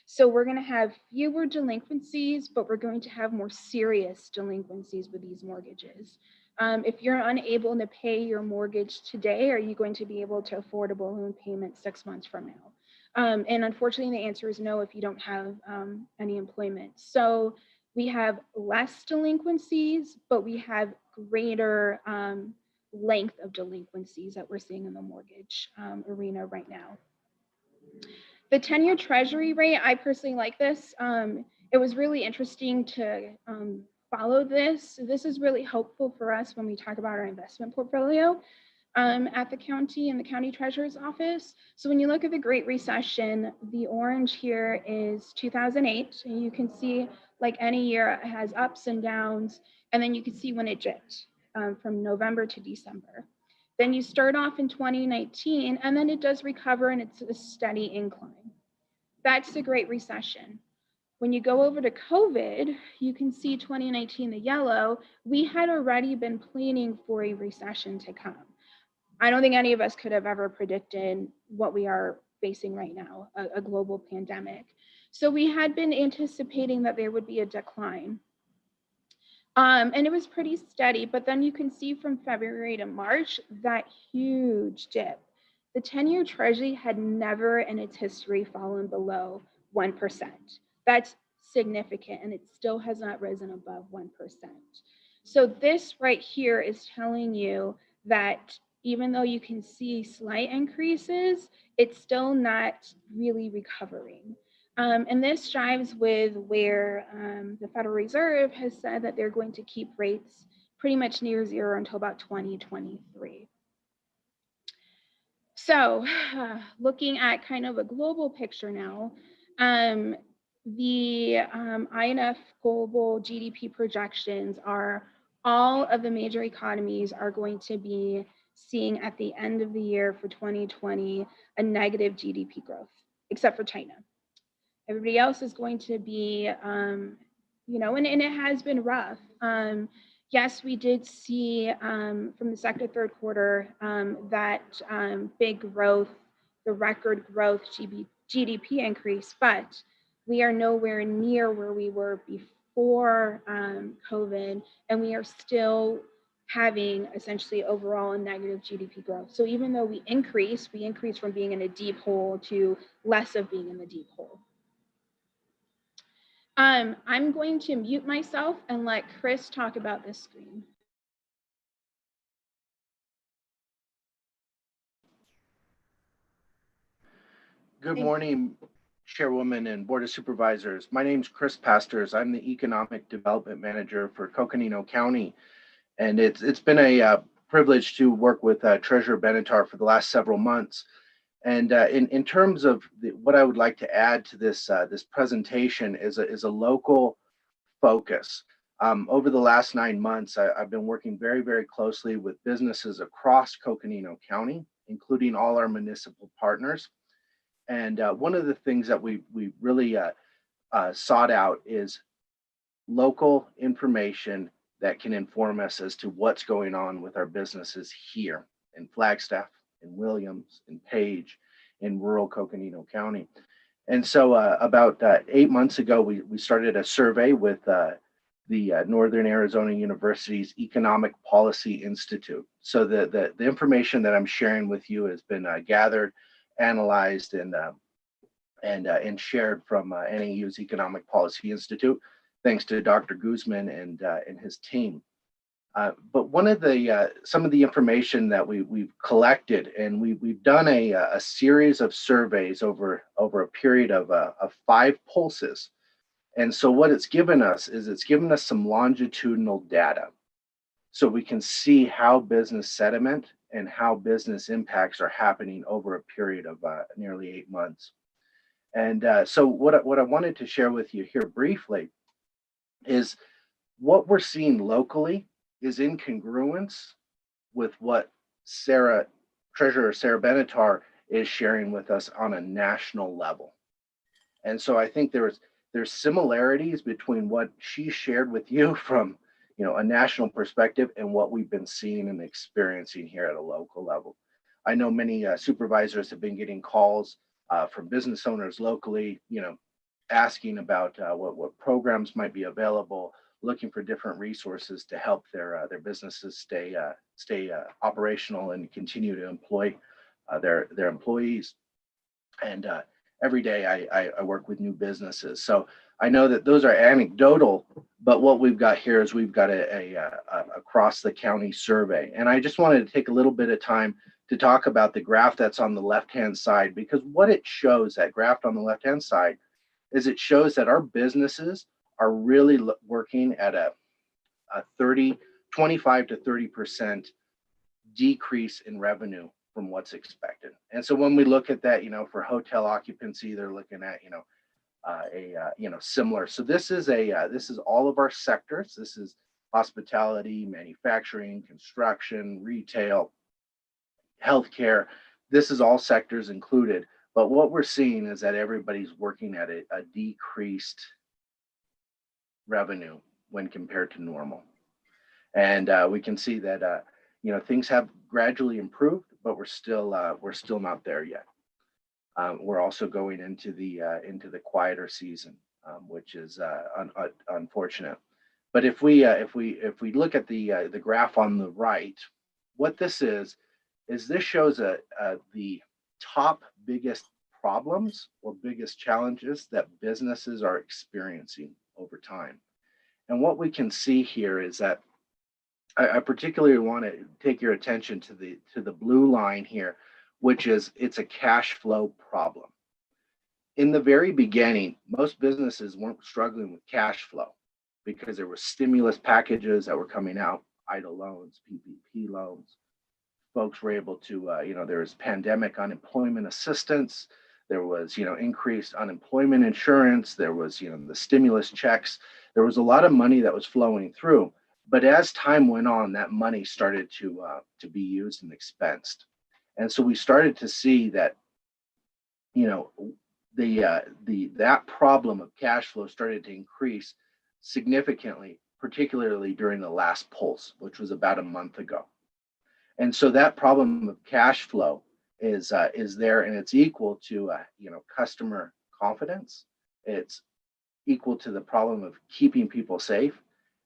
[SPEAKER 14] So we're going to have fewer delinquencies, but we're going to have more serious delinquencies with these mortgages. If you're unable to pay your mortgage today, are you going to be able to afford a balloon payment 6 months from now? And unfortunately, the answer is no if you don't have any employment. So we have less delinquencies, but we have greater length of delinquencies that we're seeing in the mortgage arena right now. The 10-year treasury rate, I personally like this. It was really interesting to follow this. This is really helpful for us when we talk about our investment portfolio at the county and the county treasurer's office. So when you look at the Great Recession, the orange here is 2008. And you can see, like any year, it has ups and downs. And then you can see when it dipped from November to December. Then you start off in 2019, and then it does recover, and it's a steady incline. That's the Great Recession. When you go over to COVID, you can see 2019, the yellow, we had already been planning for a recession to come. I don't think any of us could have ever predicted what we are facing right now, a global pandemic. So we had been anticipating that there would be a decline. And it was pretty steady, but then you can see from February to March, that huge dip. The 10-year treasury had never in its history fallen below 1%. That's significant, and it still has not risen above 1%. So this right here is telling you that even though you can see slight increases, it's still not really recovering. And this jives with where the Federal Reserve has said that they're going to keep rates pretty much near zero until about 2023. So looking at kind of a global picture now, the INF global GDP projections are all of the major economies are going to be seeing at the end of the year for 2020 a negative GDP growth, except for China. Everybody else is going to be, you know, and it has been rough. Yes, we did see from the second to third quarter that big growth, the record growth GDP increase, but we are nowhere near where we were before COVID, and we are still having essentially overall a negative GDP growth. So even though we increase from being in a deep hole to less of being in the deep hole. I'm going to mute myself and let Chris talk about this screen.
[SPEAKER 15] Good morning, Chairwoman and Board of Supervisors. My name is Chris Pastors. I'm the Economic Development Manager for Coconino County. And it's been a privilege to work with Treasurer Benatar for the last several months. And in terms of what I would like to add to this this presentation is a local focus. Over the last 9 months, I've been working very, very closely with businesses across Coconino County, including all our municipal partners. And one of the things that we really sought out is local information that can inform us as to what's going on with our businesses here in Flagstaff, in Williams, in Page, in rural Coconino County. And so about 8 months ago, we started a survey with the Northern Arizona University's Economic Policy Institute. So the information that I'm sharing with you has been gathered, analyzed, and shared from NAU's Economic Policy Institute, thanks to Dr. Guzman and his team. But one of the some of the information that we've collected, and we've done a series of surveys over a period of 5 pulses. And so what it's given us is it's given us some longitudinal data. so we can see how business sentiment and how business impacts are happening over a period of nearly 8 months. And so what I wanted to share with you here briefly is what we're seeing locally is in congruence with what Treasurer Sarah Benatar is sharing with us on a national level. And so I think there's similarities between what she shared with you from a national perspective and what we've been seeing and experiencing here at a local level. I know many supervisors have been getting calls from business owners locally, asking about what programs might be available, looking for different resources to help their businesses stay operational and continue to employ their employees. And every day I work with new businesses, so I know that those are anecdotal, but what we've got here is we've got a across the county survey. And I just wanted to take a little bit of time to talk about the graph that's on the left-hand side, because what it shows, that graph on the left-hand side, is it shows that our businesses are really working at a 25 to 30% decrease in revenue from what's expected. And so when we look at that, for hotel occupancy, they're looking at, similar. So this is all of our sectors. This is hospitality, manufacturing, construction, retail, healthcare. This is all sectors included. But what we're seeing is that everybody's working at a decreased revenue when compared to normal. And we can see that things have gradually improved, but we're still not there yet. We're also going into the quieter season, which is unfortunate. But if we look at the graph on the right, what this is this shows the top biggest problems or biggest challenges that businesses are experiencing over time. And what we can see here is that I particularly want to take your attention to the blue line here, which is it's a cash flow problem. In the very beginning, most businesses weren't struggling with cash flow because there were stimulus packages that were coming out, EIDL loans, PPP loans. Folks were able to, there was pandemic unemployment assistance. There was, increased unemployment insurance. There was, the stimulus checks. There was a lot of money that was flowing through. But as time went on, that money started to be used and expensed. And so we started to see that, that problem of cash flow started to increase significantly, particularly during the last pulse, which was about a month ago. And so that problem of cash flow is there, and it's equal to customer confidence. It's equal to the problem of keeping people safe,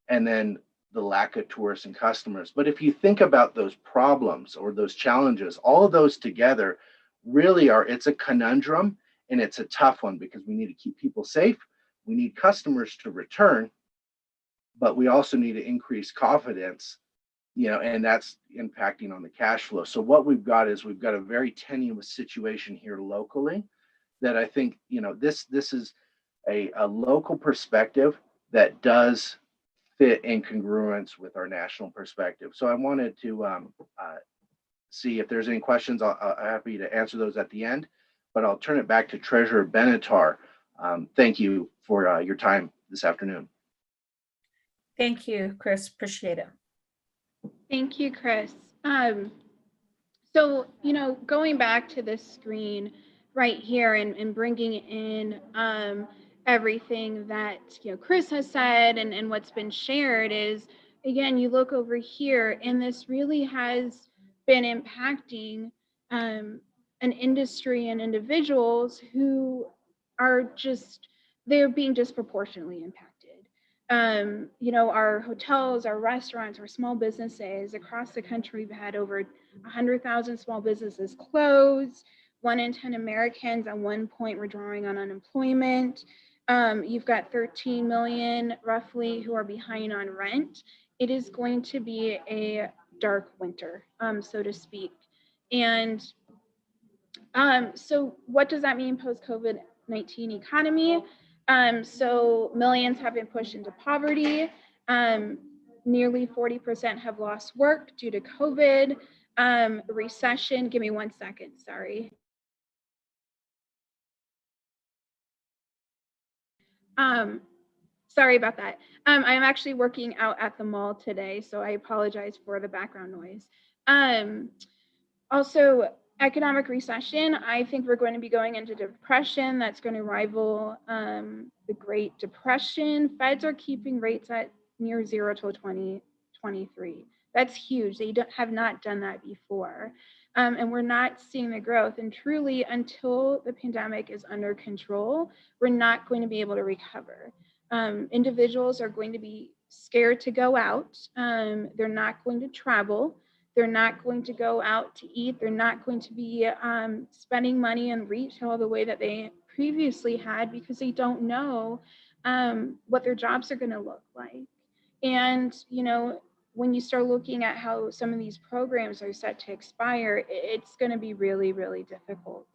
[SPEAKER 15] and then the lack of tourists and customers. But if you think about those problems or those challenges, all of those together really it's a conundrum, and it's a tough one because we need to keep people safe. We need customers to return, but we also need to increase confidence, and that's impacting on the cash flow. So what we've got a very tenuous situation here locally that I think, this is a local perspective that does fit in congruence with our national perspective. So I wanted to see if there's any questions. I'm happy to answer those at the end, but I'll turn it back to Treasurer Benatar. Thank you for your time this afternoon.
[SPEAKER 2] Thank you, Chris. Appreciate it.
[SPEAKER 14] Thank you, Chris. So, going back to this screen right here and bringing in everything that Chris has said and what's been shared is, again, you look over here, and this really has been impacting an industry and individuals who are they're being disproportionately impacted. Our hotels, our restaurants, our small businesses across the country, we've had over 100,000 small businesses close. 1 in 10 Americans at one point were drawing on unemployment. You've got 13 million roughly who are behind on rent. It is going to be a dark winter, so to speak. And so what does that mean post-COVID-19 economy? So millions have been pushed into poverty. nearly 40% have lost work due to COVID, recession. Give me 1 second, sorry. Sorry about that. I'm actually working out at the mall today, so I apologize for the background noise. Also, economic recession, I think we're going to be going into depression that's going to rival the Great Depression. Feds are keeping rates at near zero till 2023. That's huge. They have not done that before. And we're not seeing the growth. And truly, until the pandemic is under control, we're not going to be able to recover. Individuals are going to be scared to go out. They're not going to travel. They're not going to go out to eat. They're not going to be spending money in retail the way that they previously had, because they don't know what their jobs are going to look like. And, you know, when you start looking at how some of these programs are set to expire, it's going to be really, really difficult.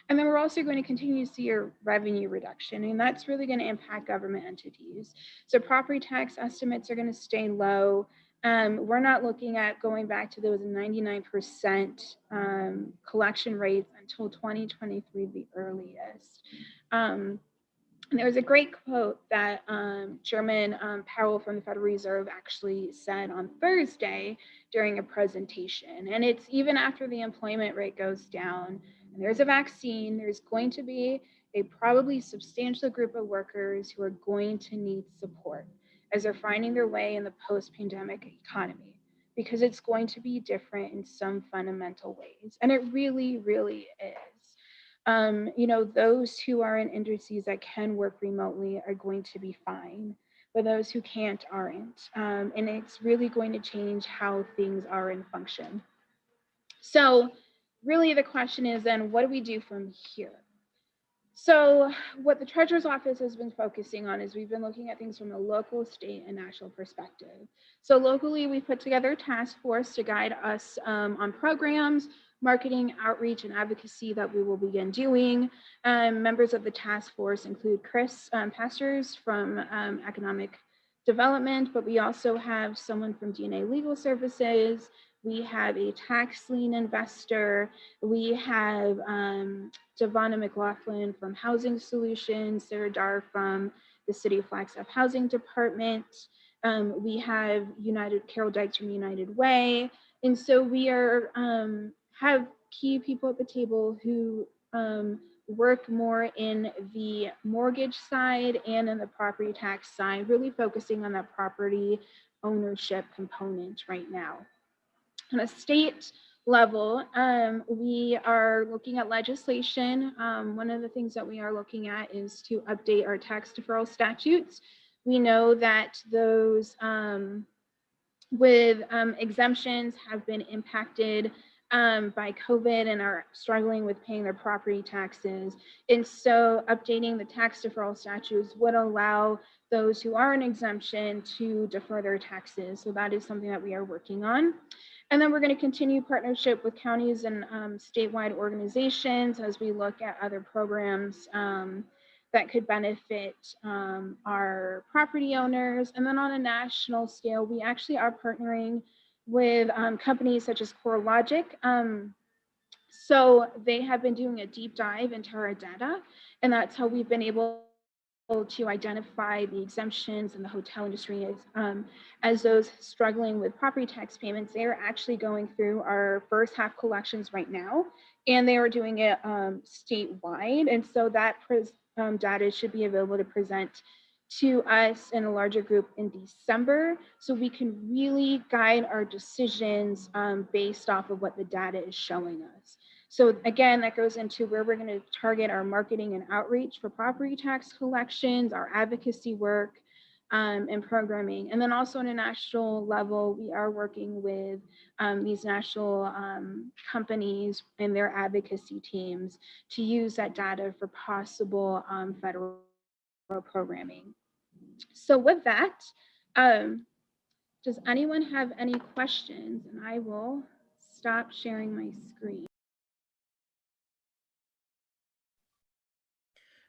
[SPEAKER 14] And then we're also going to continue to see a revenue reduction, and that's really going to impact government entities. So property tax estimates are going to stay low. We're not looking at going back to those 99% collection rates until 2023, the earliest. And there was a great quote that Chairman Powell from the Federal Reserve actually said on Thursday during a presentation. And it's even after the employment rate goes down and there's a vaccine, there's going to be a probably substantial group of workers who are going to need support as they're finding their way in the post-pandemic economy, because it's going to be different in some fundamental ways. And it really, really is. You know, those who are in industries that can work remotely are going to be fine, but those who can't aren't. And it's really going to change how things are and function. So really the question is then, what do we do from here? So what the Treasurer's Office has been focusing on is we've been looking at things from a local, state, and national perspective. So locally, we put together a task force to guide us on programs, marketing, outreach, and advocacy that we will begin doing. Members of the task force include Chris Pastors from Economic Development, but we also have someone from DNA Legal Services. We have a tax lien investor. We have Devonna McLaughlin from Housing Solutions, Sarah Dar from the City of Flagstaff Housing Department. We have Carol Dykes from United Way. And so we are have key people at the table who work more in the mortgage side and in the property tax side, really focusing on that property ownership component right now. On a state level, we are looking at legislation. One of the things that we are looking at is to update our tax deferral statutes. We know that those with exemptions have been impacted by COVID and are struggling with paying their property taxes. And so updating the tax deferral statutes would allow those who are in exemption to defer their taxes. So that is something that we are working on. And then we're going to continue partnership with counties and statewide organizations as we look at other programs that could benefit our property owners. And then on a national scale, we actually are partnering with companies such as CoreLogic. So they have been doing a deep dive into our data, and that's how we've been able to identify the exemptions in the hotel industry as those struggling with property tax payments. They are actually going through our first half collections right now, and they are doing it statewide. And so that data should be available to present to us in a larger group in December, so we can really guide our decisions based off of what the data is showing us. So again, that goes into where we're going to target our marketing and outreach for property tax collections, our advocacy work, and programming. And then also on a national level, we are working with these national companies and their advocacy teams to use that data for possible federal programming. So with that, does anyone have any questions? And I will stop sharing my screen.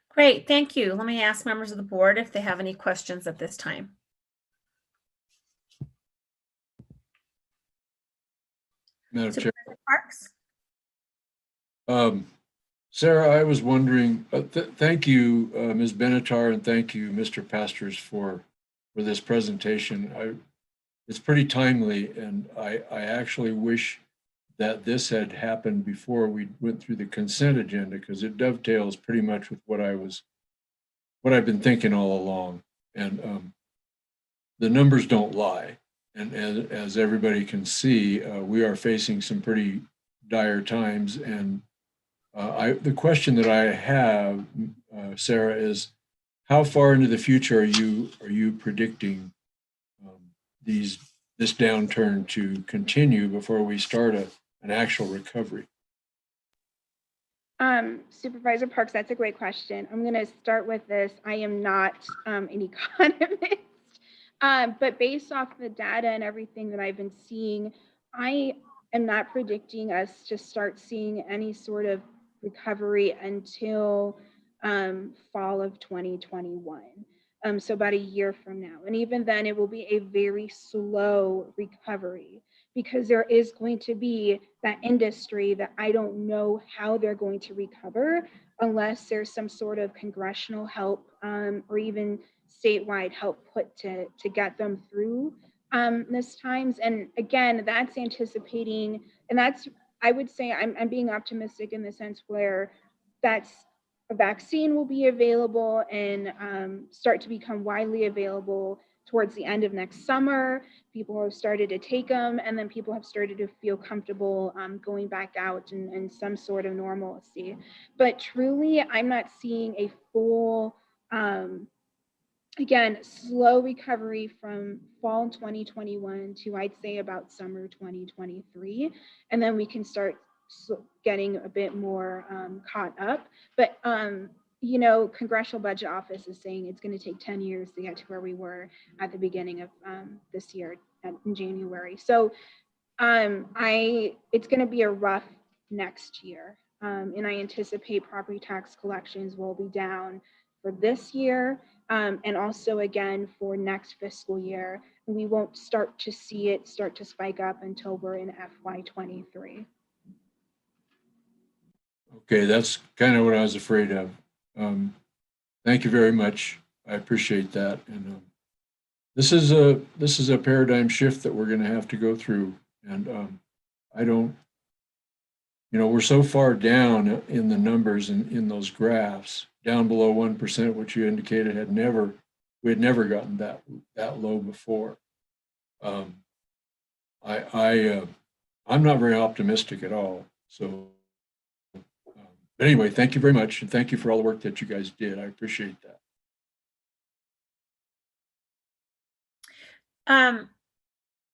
[SPEAKER 2] Great, thank you. Let me ask members of the board if they have any questions at this time.
[SPEAKER 5] Madam Chair.
[SPEAKER 2] Supervisor Parks?
[SPEAKER 5] Sarah, I was wondering, thank you, Ms. Benatar, and thank you, Mr. Pastors, for this presentation. It's pretty timely, and I actually wish that this had happened before we went through the consent agenda, because it dovetails pretty much with what I've been thinking all along. And the numbers don't lie. And as everybody can see, we are facing some pretty dire times. And the question that I have, Sarah, is how far into the future are you predicting this downturn to continue before we start an actual recovery?
[SPEAKER 14] Supervisor Parks, that's a great question. I'm going to start with this. I am not an economist, but based off the data and everything that I've been seeing, I am not predicting us to start seeing any sort of recovery until fall of 2021. So about a year from now. And even then, it will be a very slow recovery, because there is going to be that industry that I don't know how they're going to recover unless there's some sort of congressional help or even statewide help put to get them through this times. And again, that's anticipating, and that's, I would say I'm being optimistic in the sense where that's a vaccine will be available and start to become widely available towards the end of next summer. People have started to take them, and then people have started to feel comfortable going back out in some sort of normalcy. But truly, I'm not seeing a full, again, slow recovery from fall 2021 to, I'd say, about summer 2023. And then we can start getting a bit more caught up. But, you know, Congressional Budget Office is saying it's going to take 10 years to get to where we were at the beginning of this year in January. So it's going to be a rough next year. And I anticipate property tax collections will be down for this year and also again for next fiscal year. We won't start to see it start to spike up until we're in FY23.
[SPEAKER 5] Okay, that's kind of what I was afraid of. Thank you very much. I appreciate that. And this is a paradigm shift that we're going to have to go through. And I don't, you know, we're so far down in the numbers and in those graphs, down below 1%, which you indicated we had never gotten that low before. I'm not very optimistic at all. So. But anyway, thank you very much. And thank you for all the work that you guys did. I appreciate that.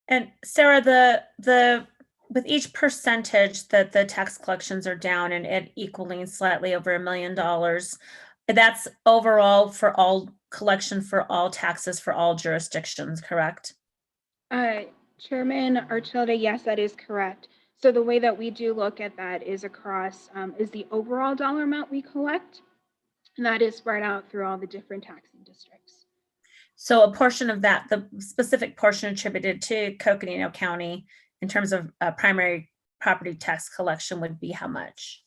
[SPEAKER 2] And Sarah, the with each percentage that the tax collections are down and it equaling slightly over $1 million, that's overall for all collection for all taxes for all jurisdictions, correct?
[SPEAKER 14] Chairman Archuleta, yes, that is correct. So the way that we do look at that is across, is the overall dollar amount we collect, and that is spread out through all the different taxing districts.
[SPEAKER 2] So a portion of that, the specific portion attributed to Coconino County in terms of primary property tax collection would be how much?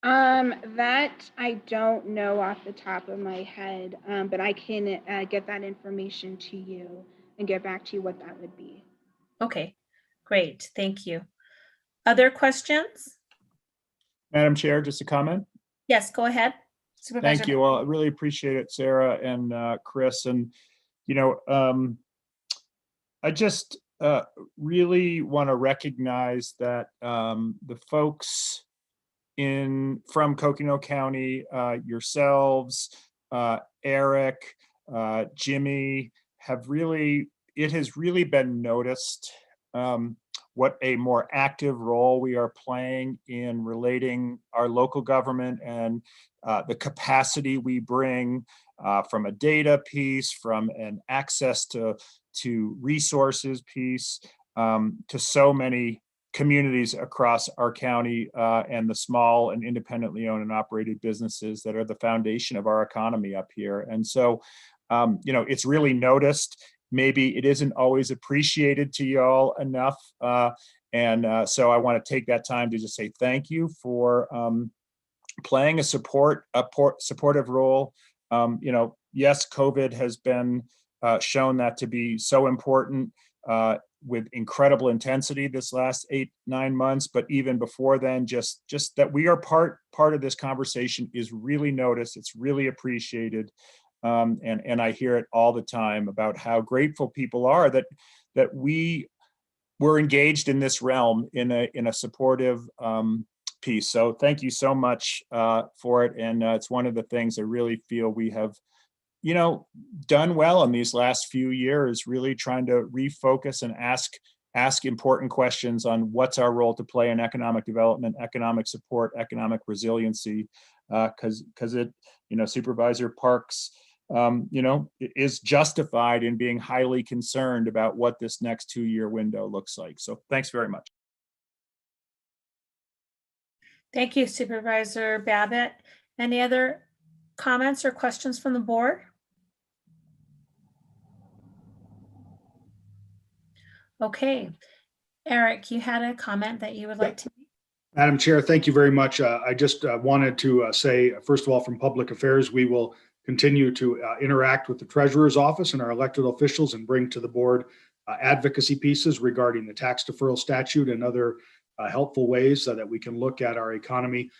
[SPEAKER 14] That I don't know off the top of my head, but I can get that information to you and get back to you what that would be.
[SPEAKER 2] Okay, great, thank you. Other questions?
[SPEAKER 6] Madam Chair, just a comment.
[SPEAKER 2] Yes, go ahead. Supervisor.
[SPEAKER 6] Thank you. Well, I really appreciate it, Sarah and Chris. And, you know, I just really want to recognize that the folks from Coconino County, yourselves, Eric, Jimmy, it has really been noticed what a more active role we are playing in relating our local government and the capacity we bring from a data piece, from an access to resources piece, to so many communities across our county and the small and independently owned and operated businesses that are the foundation of our economy up here. And so, you know, it's really noticed. Maybe it isn't always appreciated to y'all enough. And so I want to take that time to just say thank you for playing a supportive role. Yes, COVID has been shown that to be so important with incredible intensity this last 8-9 months, but even before then, just that we are part of this conversation is really noticed. It's really appreciated, and I hear it all the time about how grateful people are that we were engaged in this realm in a supportive piece. So thank you so much for it. And it's one of the things I really feel we have, done well in these last few years, really trying to refocus and ask important questions on what's our role to play in economic development, economic support, economic resiliency, because it, Supervisor Parks, is justified in being highly concerned about what this next 2-year window looks like. So thanks very much.
[SPEAKER 2] Thank you, Supervisor Babbitt. Any other comments or questions from the board? Okay. Eric, you had a comment that you would like to make?
[SPEAKER 8] Madam Chair, thank you very much. I just wanted to say, first of all, from Public Affairs, we will continue to interact with the Treasurer's Office and our elected officials and bring to the board advocacy pieces regarding the tax deferral statute and other helpful ways that we can look at our economy.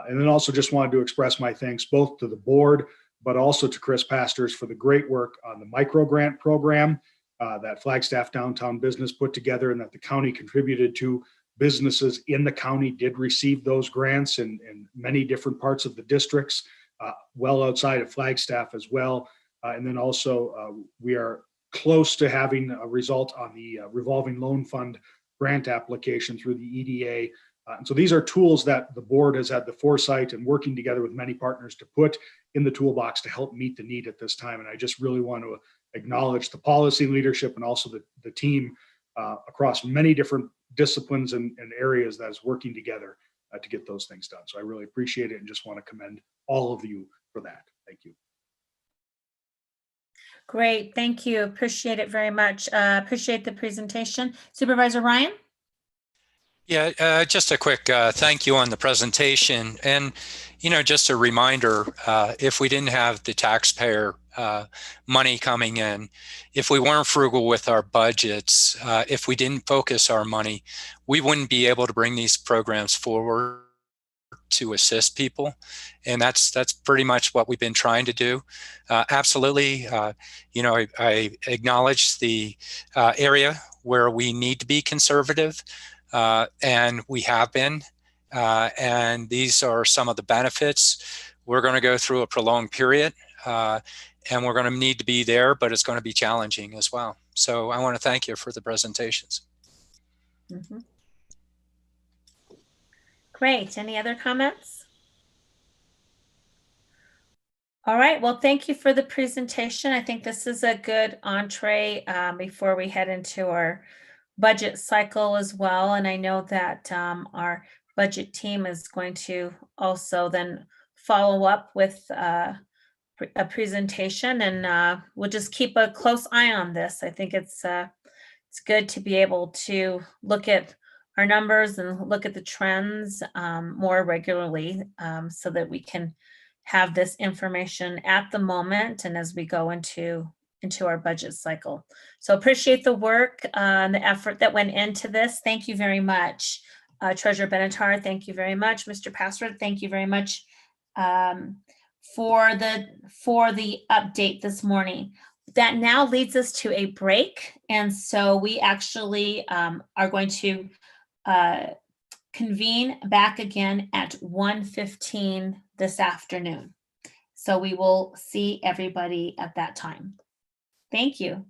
[SPEAKER 8] And then also just wanted to express my thanks both to the board, but also to Chris Pastors for the great work on the micro grant program that Flagstaff Downtown Business put together and that the county contributed to. Businesses in the county did receive those grants in many different parts of the districts, well outside of Flagstaff as well. And then also we are close to having a result on the revolving loan fund grant application through the EDA. And so these are tools that the board has had the foresight and working together with many partners to put in the toolbox to help meet the need at this time. And I just really want to acknowledge the policy leadership and also the team across many different disciplines and areas that is working together to get those things done. So I really appreciate it and just want to commend all of you for that. Thank you.
[SPEAKER 2] Great, thank you. Appreciate it very much. Appreciate the presentation. Supervisor Ryan?
[SPEAKER 7] Yeah, just a quick thank you on the presentation. And, just a reminder, if we didn't have the taxpayer money coming in, if we weren't frugal with our budgets, if we didn't focus our money, we wouldn't be able to bring these programs forward to assist people. And that's pretty much what we've been trying to do. Absolutely. I acknowledge the area where we need to be conservative. And we have been, and these are some of the benefits. We're going to go through a prolonged period, and we're going to need to be there, but it's going to be challenging as well. So I want to thank you for the presentations.
[SPEAKER 2] Mm-hmm. Great. Any other comments? All right. Well, thank you for the presentation. I think this is a good entree before we head into our budget cycle as well. And I know that our budget team is going to also then follow up with a presentation, and we'll just keep a close eye on this. I think it's good to be able to look at our numbers and look at the trends more regularly so that we can have this information at the moment and as we go into our budget cycle. So appreciate the work and the effort that went into this. Thank you very much. Treasurer Benatar, thank you very much. Mr. Password, thank you very much for the update this morning. That now leads us to a break. And so we actually are going to convene back again at 1:15 this afternoon. So we will see everybody at that time. Thank you.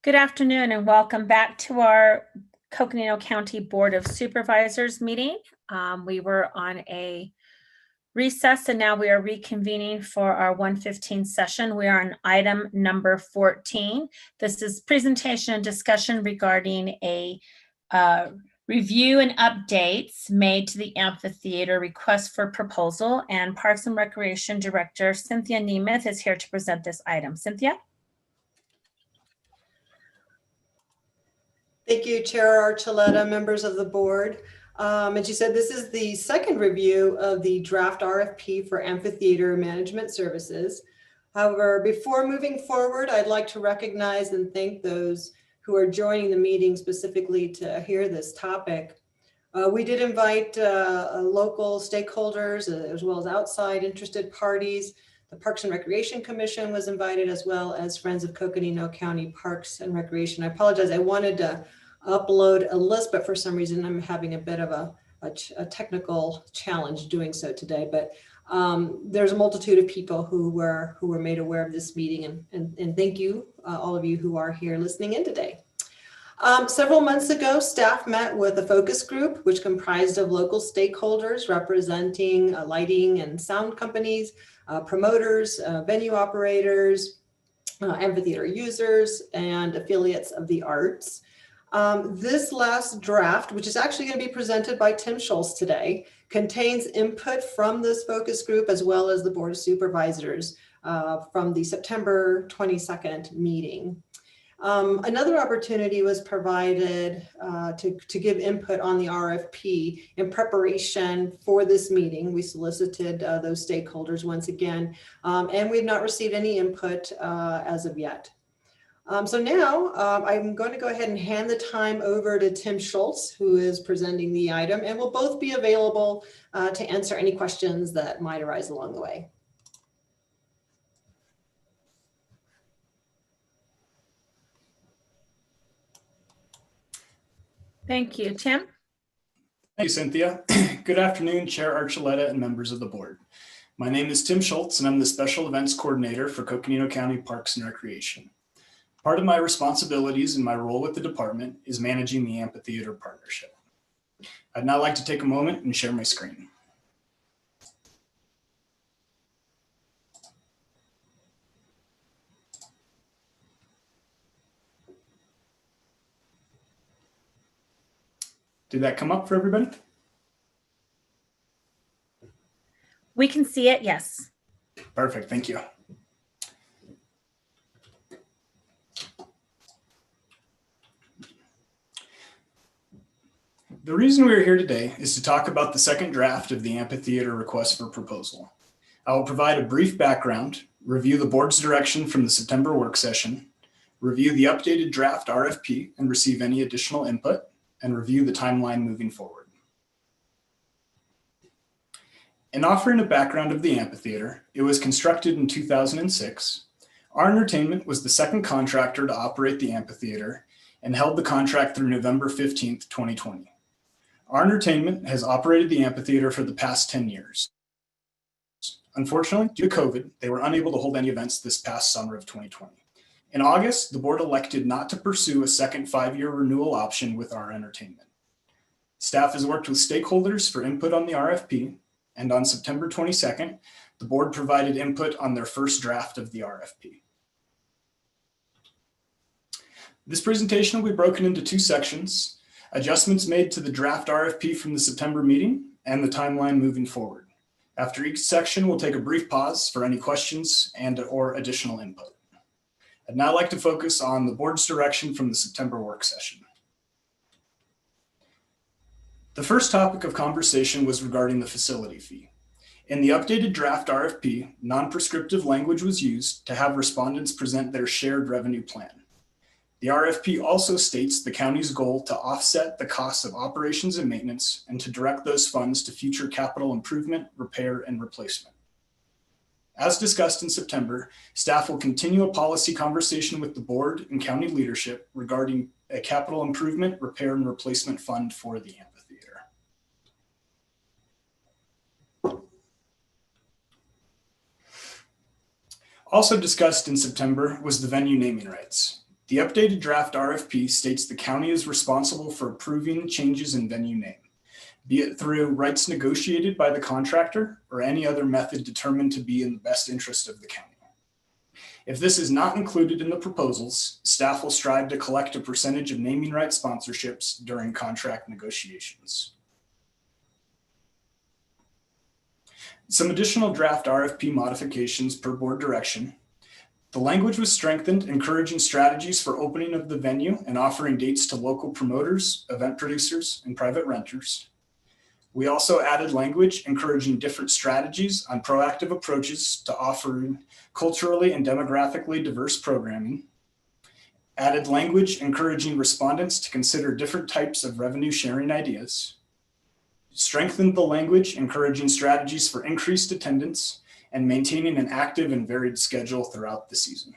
[SPEAKER 2] Good afternoon and welcome back to our Coconino County Board of Supervisors meeting. We were on a recess and now we are reconvening for our 1:15 session. We are on item number 14. This is presentation and discussion regarding a review and updates made to the amphitheater request for proposal, and Parks and Recreation Director Cynthia Nemeth is here to present this item. Cynthia?
[SPEAKER 1] Thank you, Chair Archuleta, members of the board. As you said, this is the second review of the draft RFP for amphitheater management services. However, before moving forward, I'd like to recognize and thank those who are joining the meeting specifically to hear this topic. We did invite local stakeholders as well as outside interested parties. The Parks and Recreation Commission was invited, as well as Friends of Coconino County Parks and Recreation. I apologize, I wanted to upload a list, but for some reason I'm having a bit of a technical challenge doing so today. But there's a multitude of people who were made aware of this meeting, and thank you, all of you who are here listening in today. Several months ago, staff met with a focus group, which comprised of local stakeholders representing lighting and sound companies, promoters, venue operators, amphitheater users, and affiliates of the arts. This last draft, which is actually going to be presented by Tim Schultz today, contains input from this focus group as well as the Board of Supervisors from the September 22nd meeting. Another opportunity was provided to give input on the RFP in preparation for this meeting. We solicited those stakeholders once again, and we have not received any input as of yet. So now I'm going to go ahead and hand the time over to Tim Schultz, who is presenting the item, and we'll both be available to answer any questions that might arise along the way.
[SPEAKER 2] Thank you. Tim?
[SPEAKER 16] Thank you, Cynthia. Good afternoon, Chair Archuleta and members of the board. My name is Tim Schultz, and I'm the Special Events Coordinator for Coconino County Parks and Recreation. Part of my responsibilities in my role with the department is managing the amphitheater partnership. I'd now like to take a moment and share my screen. Did that come up for everybody?
[SPEAKER 2] We can see it, yes.
[SPEAKER 16] Perfect, thank you. The reason we are here today is to talk about the second draft of the amphitheater request for proposal. I will provide a brief background, review the board's direction from the September work session, review the updated draft RFP and receive any additional input, and review the timeline moving forward. In offering a background of the amphitheater, it was constructed in 2006. Our Entertainment was the second contractor to operate the amphitheater and held the contract through November 15th, 2020. Our Entertainment has operated the amphitheater for the past 10 years. Unfortunately, due to COVID, they were unable to hold any events this past summer of 2020. In August, the board elected not to pursue a second 5-year renewal option with Our Entertainment. Staff has worked with stakeholders for input on the RFP, and on September 22nd, the board provided input on their first draft of the RFP. This presentation will be broken into 2 sections: adjustments made to the draft RFP from the September meeting and the timeline moving forward. After each section, we'll take a brief pause for any questions and/or additional input. I'd now like to focus on the board's direction from the September work session. The first topic of conversation was regarding the facility fee. In the updated draft RFP, non-prescriptive language was used to have respondents present their shared revenue plan. The RFP also states the county's goal to offset the costs of operations and maintenance and to direct those funds to future capital improvement, repair, and replacement. As discussed in September, staff will continue a policy conversation with the board and county leadership regarding a capital improvement, repair, and replacement fund for the amphitheater. Also discussed in September was the venue naming rights. The updated draft RFP states the county is responsible for approving changes in venue name, be it through rights negotiated by the contractor or any other method determined to be in the best interest of the county. If this is not included in the proposals, staff will strive to collect a percentage of naming right sponsorships during contract negotiations. Some additional draft RFP modifications per board direction. The language was strengthened, encouraging strategies for opening of the venue and offering dates to local promoters, event producers, and private renters. We also added language encouraging different strategies on proactive approaches to offering culturally and demographically diverse programming. Added language encouraging respondents to consider different types of revenue sharing ideas. Strengthened the language encouraging strategies for increased attendance and maintaining an active and varied schedule throughout the season.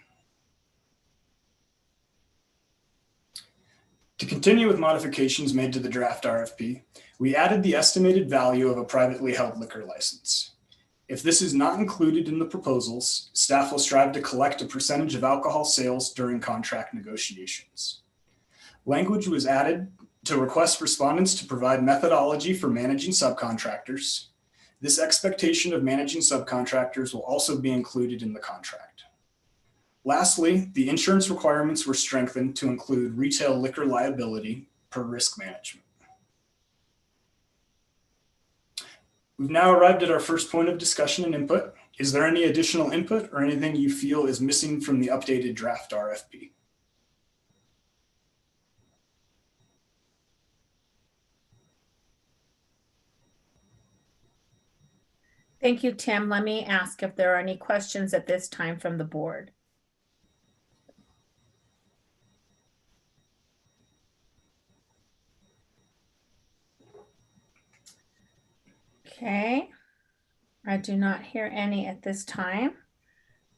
[SPEAKER 16] To continue with modifications made to the draft RFP, we added the estimated value of a privately held liquor license. If this is not included in the proposals, staff will strive to collect a percentage of alcohol sales during contract negotiations. Language was added to request respondents to provide methodology for managing subcontractors. This expectation of managing subcontractors will also be included in the contract. Lastly, the insurance requirements were strengthened to include retail liquor liability per risk management. We've now arrived at our first point of discussion and input. Is there any additional input or anything you feel is missing from the updated draft RFP?
[SPEAKER 2] Thank you, Tim. Let me ask if there are any questions at this time from the board. Okay, I do not hear any at this time.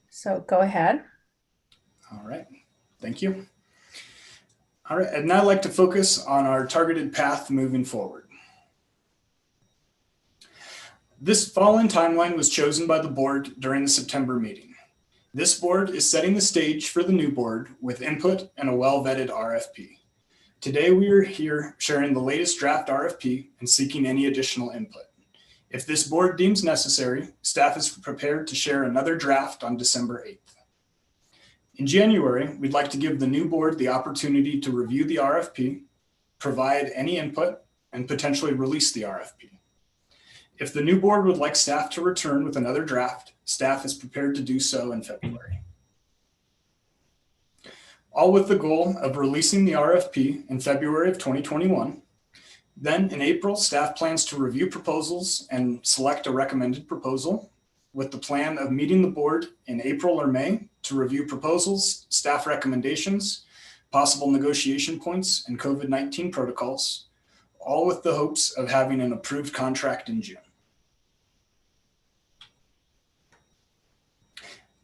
[SPEAKER 2] So go ahead.
[SPEAKER 16] All right, thank you. All right, I'd now like to focus on our targeted path moving forward. This fall-in timeline was chosen by the board during the September meeting. This board is setting the stage for the new board with input and a well-vetted RFP. Today, we are here sharing the latest draft RFP and seeking any additional input. If this board deems necessary, staff is prepared to share another draft on December 8th. In January, we'd like to give the new board the opportunity to review the RFP, provide any input, and potentially release the RFP. If the new board would like staff to return with another draft, staff is prepared to do so in February. All with the goal of releasing the RFP in February of 2021. Then in April, staff plans to review proposals and select a recommended proposal with the plan of meeting the board in April or May to review proposals, staff recommendations, possible negotiation points, and COVID-19 protocols, all with the hopes of having an approved contract in June.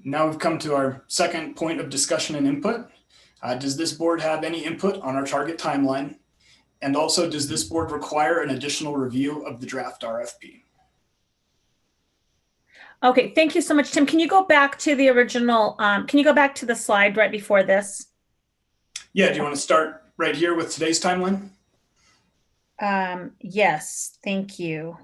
[SPEAKER 16] Now we've come to our second point of discussion and input. Does this board have any input on our target timeline? And also, does this board require an additional review of the draft RFP?
[SPEAKER 2] Okay, thank you so much, Tim. Can you go back to the original, can you go back to the slide right before this?
[SPEAKER 16] Yeah, do you want to start right here with today's timeline?
[SPEAKER 2] Yes, thank you.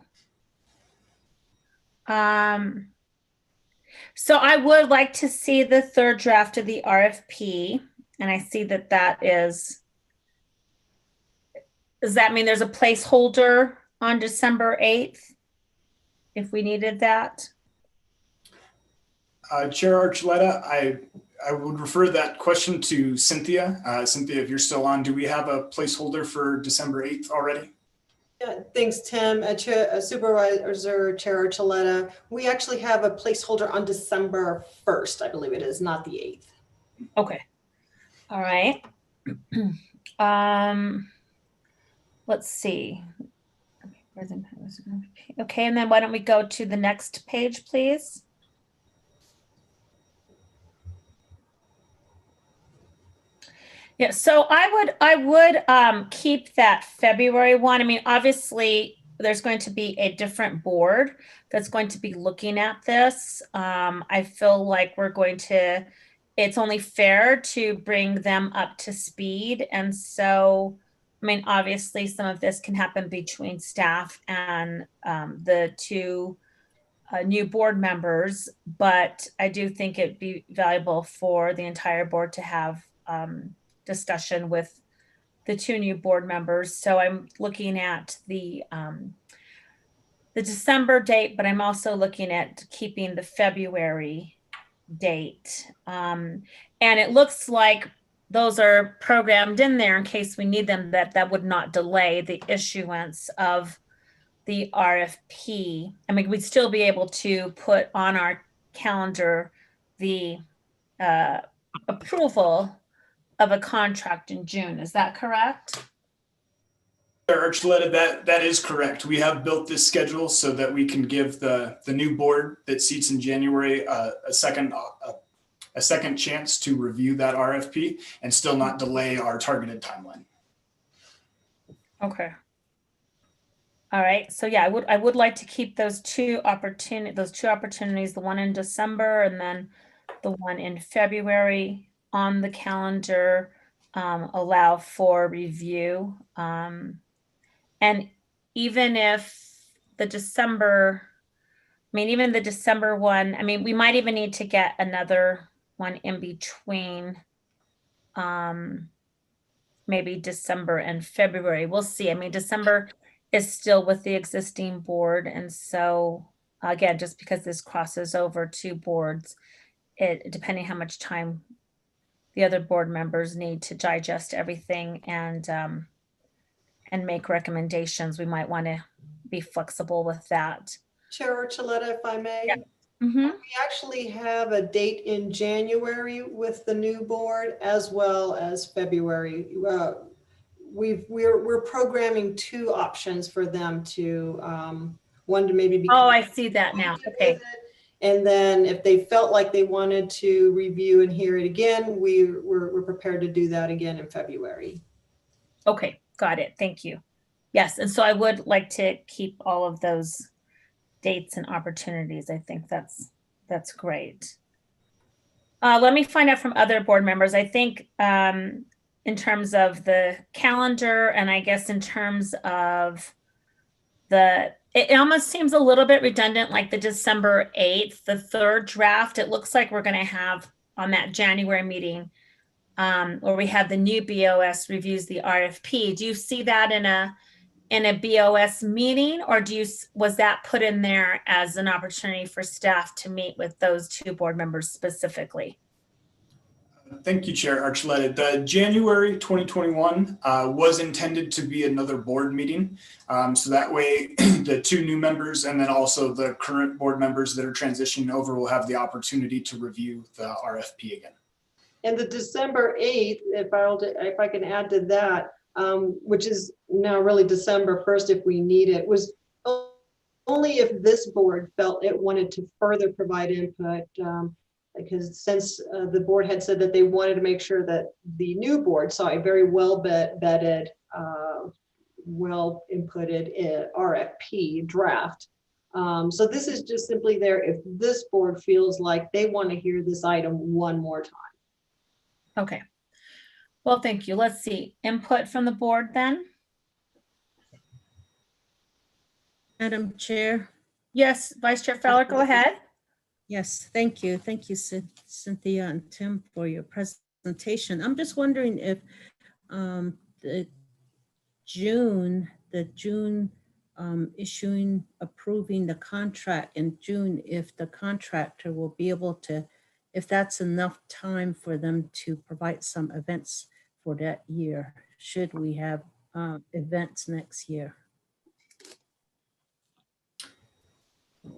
[SPEAKER 2] So I would like to see the third draft of the RFP, and I see that that is, does that mean there's a placeholder on December 8th if we needed that?
[SPEAKER 16] Chair Archuleta, I would refer that question to Cynthia. Cynthia, if you're still on, do we have a placeholder for December 8th already?
[SPEAKER 1] Yeah, thanks, Tim. Supervisor Chair Archuleta, we actually have a placeholder on December 1st, I believe it is, not the 8th.
[SPEAKER 2] Okay. All right. Let's see. Okay, and then why don't we go to the next page, please? Yeah, so I would keep that February one. I mean, obviously, there's going to be a different board that's going to be looking at this. I feel like we're going to it's only fair to bring them up to speed. And so, I mean, obviously some of this can happen between staff and the two new board members, but I do think it'd be valuable for the entire board to have discussion with the two new board members. So I'm looking at the December date, but I'm also looking at keeping the February date. And it looks like those are programmed in there in case we need them, that would not delay the issuance of the RFP. I mean, we'd still be able to put on our calendar the approval of a contract in June. Is that correct?
[SPEAKER 16] Archuleta, that is correct. We have built this schedule so that we can give the new board that seats in January a second chance to review that RFP and still not delay our targeted timeline.
[SPEAKER 2] Okay. All right. So yeah, I would like to keep those two opportunities, the one in December and then the one in February on the calendar, allow for review. And even if the December, even the December one, we might even need to get another one in between, maybe December and February. We'll see. December is still with the existing board. And so again, just because this crosses over two boards, depending how much time the other board members need to digest everything and make recommendations, we might want to be flexible with that.
[SPEAKER 1] Chair Archuleta, if I may.
[SPEAKER 2] Yeah. Mm-hmm.
[SPEAKER 1] We actually have a date in January with the new board as well as February. We're programming two options for them to one to maybe be.
[SPEAKER 2] Oh, I see that now. Okay.
[SPEAKER 1] And then if they felt like they wanted to review and hear it again, we're prepared to do that again in February.
[SPEAKER 2] Okay, got it. Thank you. Yes, and so I would like to keep all of those dates and opportunities. I think that's great. Let me find out from other board members. I think in terms of the calendar, and I guess in terms of it almost seems a little bit redundant, like the December 8th, the third draft. It looks like we're going to have on that January meeting where we have the new BOS reviews the RFP. Do you see that in a BOS meeting, or was that put in there as an opportunity for staff to meet with those two board members specifically?
[SPEAKER 16] Thank you, Chair Archuleta. The January 2021 was intended to be another board meeting. So that way the two new members and then also the current board members that are transitioning over will have the opportunity to review the RFP again.
[SPEAKER 1] And the December 8th, if I can add to that, which is now really December 1st if we need it, was only if this board felt it wanted to further provide input, because since the board had said that they wanted to make sure that the new board saw a very well vetted, well inputted RFP draft. So this is just simply there if this board feels like they want to hear this item one more time.
[SPEAKER 2] Okay. Well, thank you. Let's see. Input from the board then?
[SPEAKER 17] Madam Chair.
[SPEAKER 2] Yes, Vice Chair Fowler, go ahead.
[SPEAKER 17] Yes, thank you. Thank you, Cynthia and Tim, for your presentation. I'm just wondering if the June approving the contract in June, if the contractor will be able to, if that's enough time for them to provide some events for that year, should we have events next year?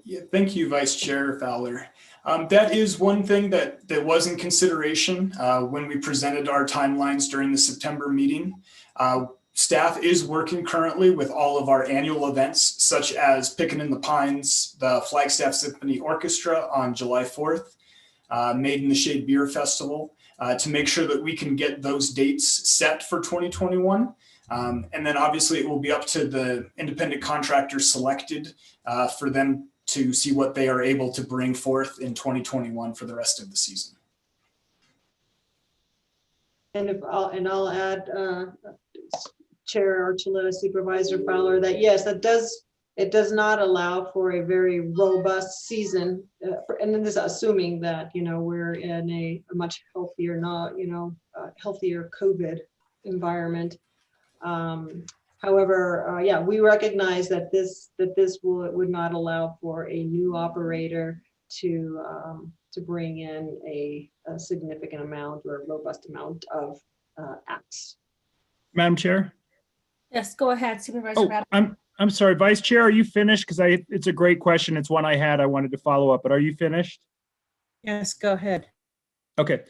[SPEAKER 16] Yeah, thank you, Vice Chair Fowler. That is one thing that was in consideration when we presented our timelines during the September meeting. Staff is working currently with all of our annual events, such as Pickin' in the Pines, the Flagstaff Symphony Orchestra on July 4th, Made in the Shade Beer Festival, to make sure that we can get those dates set for 2021. And then obviously it will be up to the independent contractor selected for them to see what they are able to bring forth in 2021 for the rest of the season.
[SPEAKER 1] I'll add, Chair Archuleta, Supervisor Fowler, that yes, it does not allow for a very robust season, and then this assuming that, you know, we're in a much healthier, healthier COVID environment. However, yeah, we recognize that this would not allow for a new operator to bring in a significant amount or a robust amount of acts.
[SPEAKER 6] Madam Chair?
[SPEAKER 2] Yes, go ahead, Supervisor.
[SPEAKER 6] Oh, I'm sorry, Vice Chair, are you finished? Because it's a great question. It's one I wanted to follow up, but are you finished?
[SPEAKER 17] Yes, go ahead.
[SPEAKER 6] Okay.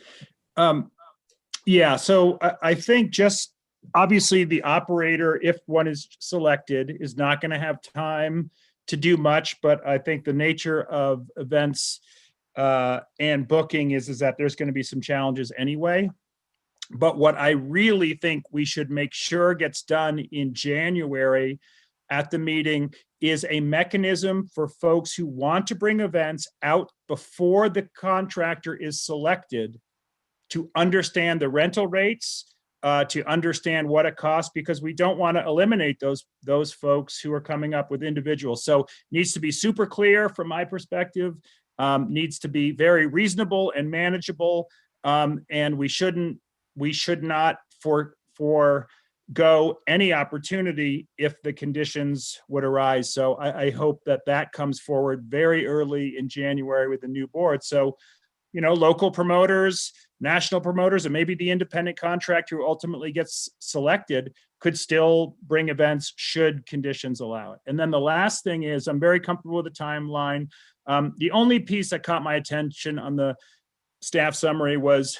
[SPEAKER 6] Yeah, so I think just obviously the operator, if one is selected, is not going to have time to do much, but I think the nature of events and booking is that there's going to be some challenges anyway. But what I really think we should make sure gets done in January at the meeting is a mechanism for folks who want to bring events out before the contractor is selected to understand the rental rates, to understand what it costs, because we don't want to eliminate those folks who are coming up with individuals. So it needs to be super clear from my perspective, needs to be very reasonable and manageable, and we should not forego any opportunity if the conditions would arise. So I hope that comes forward very early in January with the new board. So, you know, local promoters, national promoters, and maybe the independent contractor who ultimately gets selected could still bring events should conditions allow it. And then the last thing is, I'm very comfortable with the timeline. The only piece that caught my attention on the staff summary was,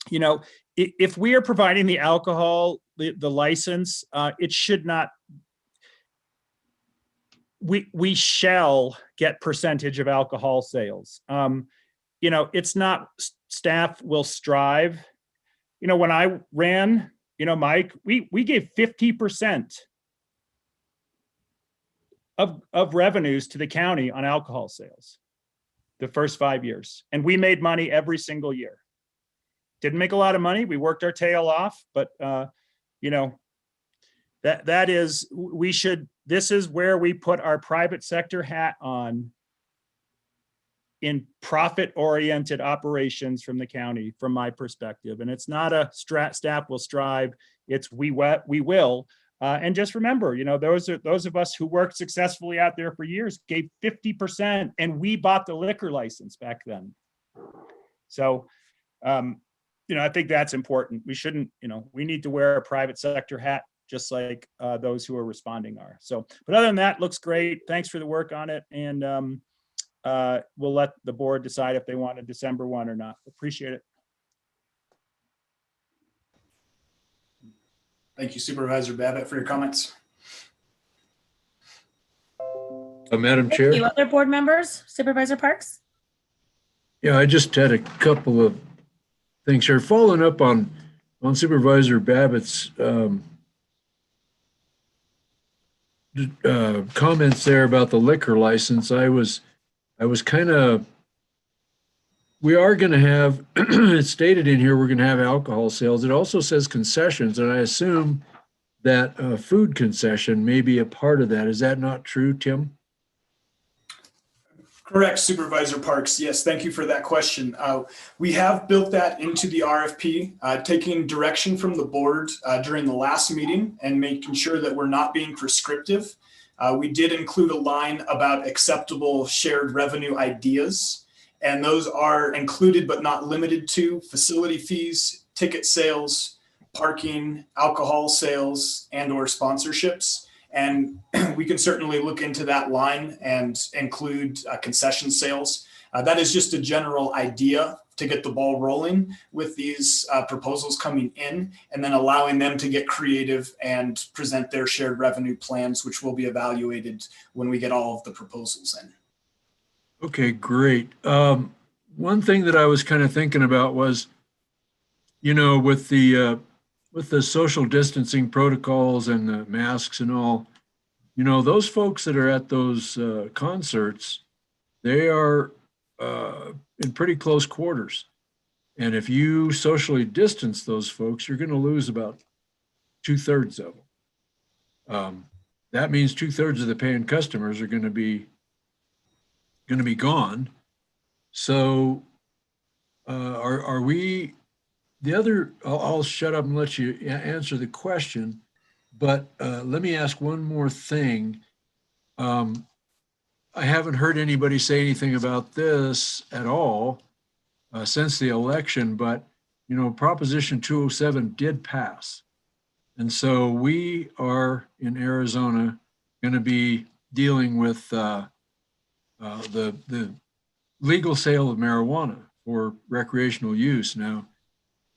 [SPEAKER 6] you know, if we are providing the alcohol, the license, it should not, we shall get percentage of alcohol sales. You know, it's not staff will strive. You know, when I ran, you know, Mike, we gave 50% of revenues to the county on alcohol sales the first 5 years. And we made money every single year. Didn't make a lot of money. We worked our tail off, but you know, that is, this is where we put our private sector hat on in profit-oriented operations from the county, from my perspective. And it's not a staff will strive, it's we will. And just remember, you know, those of us who worked successfully out there for years gave 50%, and we bought the liquor license back then. So, you know, I think that's important. We shouldn't, you know, we need to wear a private sector hat, just like those who are responding are. So, but other than that, looks great. Thanks for the work on it. And we'll let the board decide if they want a December one or not. Appreciate it.
[SPEAKER 16] Thank you, Supervisor Babbitt, for your comments.
[SPEAKER 5] Madam Chair.
[SPEAKER 2] Thank you. Other board members, Supervisor Parks?
[SPEAKER 5] Yeah, I just had a couple of things here. Following up on Supervisor Babbitt's comments there about the liquor license, I was kind of, we are going to have, it's stated in here, we're going to have alcohol sales. It also says concessions, and I assume that food concession may be a part of that. Is that not true, Tim?
[SPEAKER 16] Correct, Supervisor Parks. Yes, thank you for that question. We have built that into the RFP, taking direction from the board during the last meeting and making sure that we're not being prescriptive. We did include a line about acceptable shared revenue ideas, and those are included but not limited to facility fees, ticket sales, parking, alcohol sales, and/or sponsorships. And we can certainly look into that line and include concession sales. That is just a general idea to get the ball rolling with these proposals coming in, and then allowing them to get creative and present their shared revenue plans, which will be evaluated when we get all of the proposals in.
[SPEAKER 5] Okay, great. One thing that I was kind of thinking about was, you know, with the social distancing protocols and the masks and all, you know, those folks that are at those concerts, they are in pretty close quarters. And if you socially distance those folks, you're going to lose about 2/3 of them. That means 2/3 of the paying customers are going to be gone. So are we, the other, I'll shut up and let you answer the question, but let me ask one more thing. I haven't heard anybody say anything about this at all since the election, but you know, Proposition 207 did pass. And so we are in Arizona going to be dealing with the legal sale of marijuana for recreational use. Now,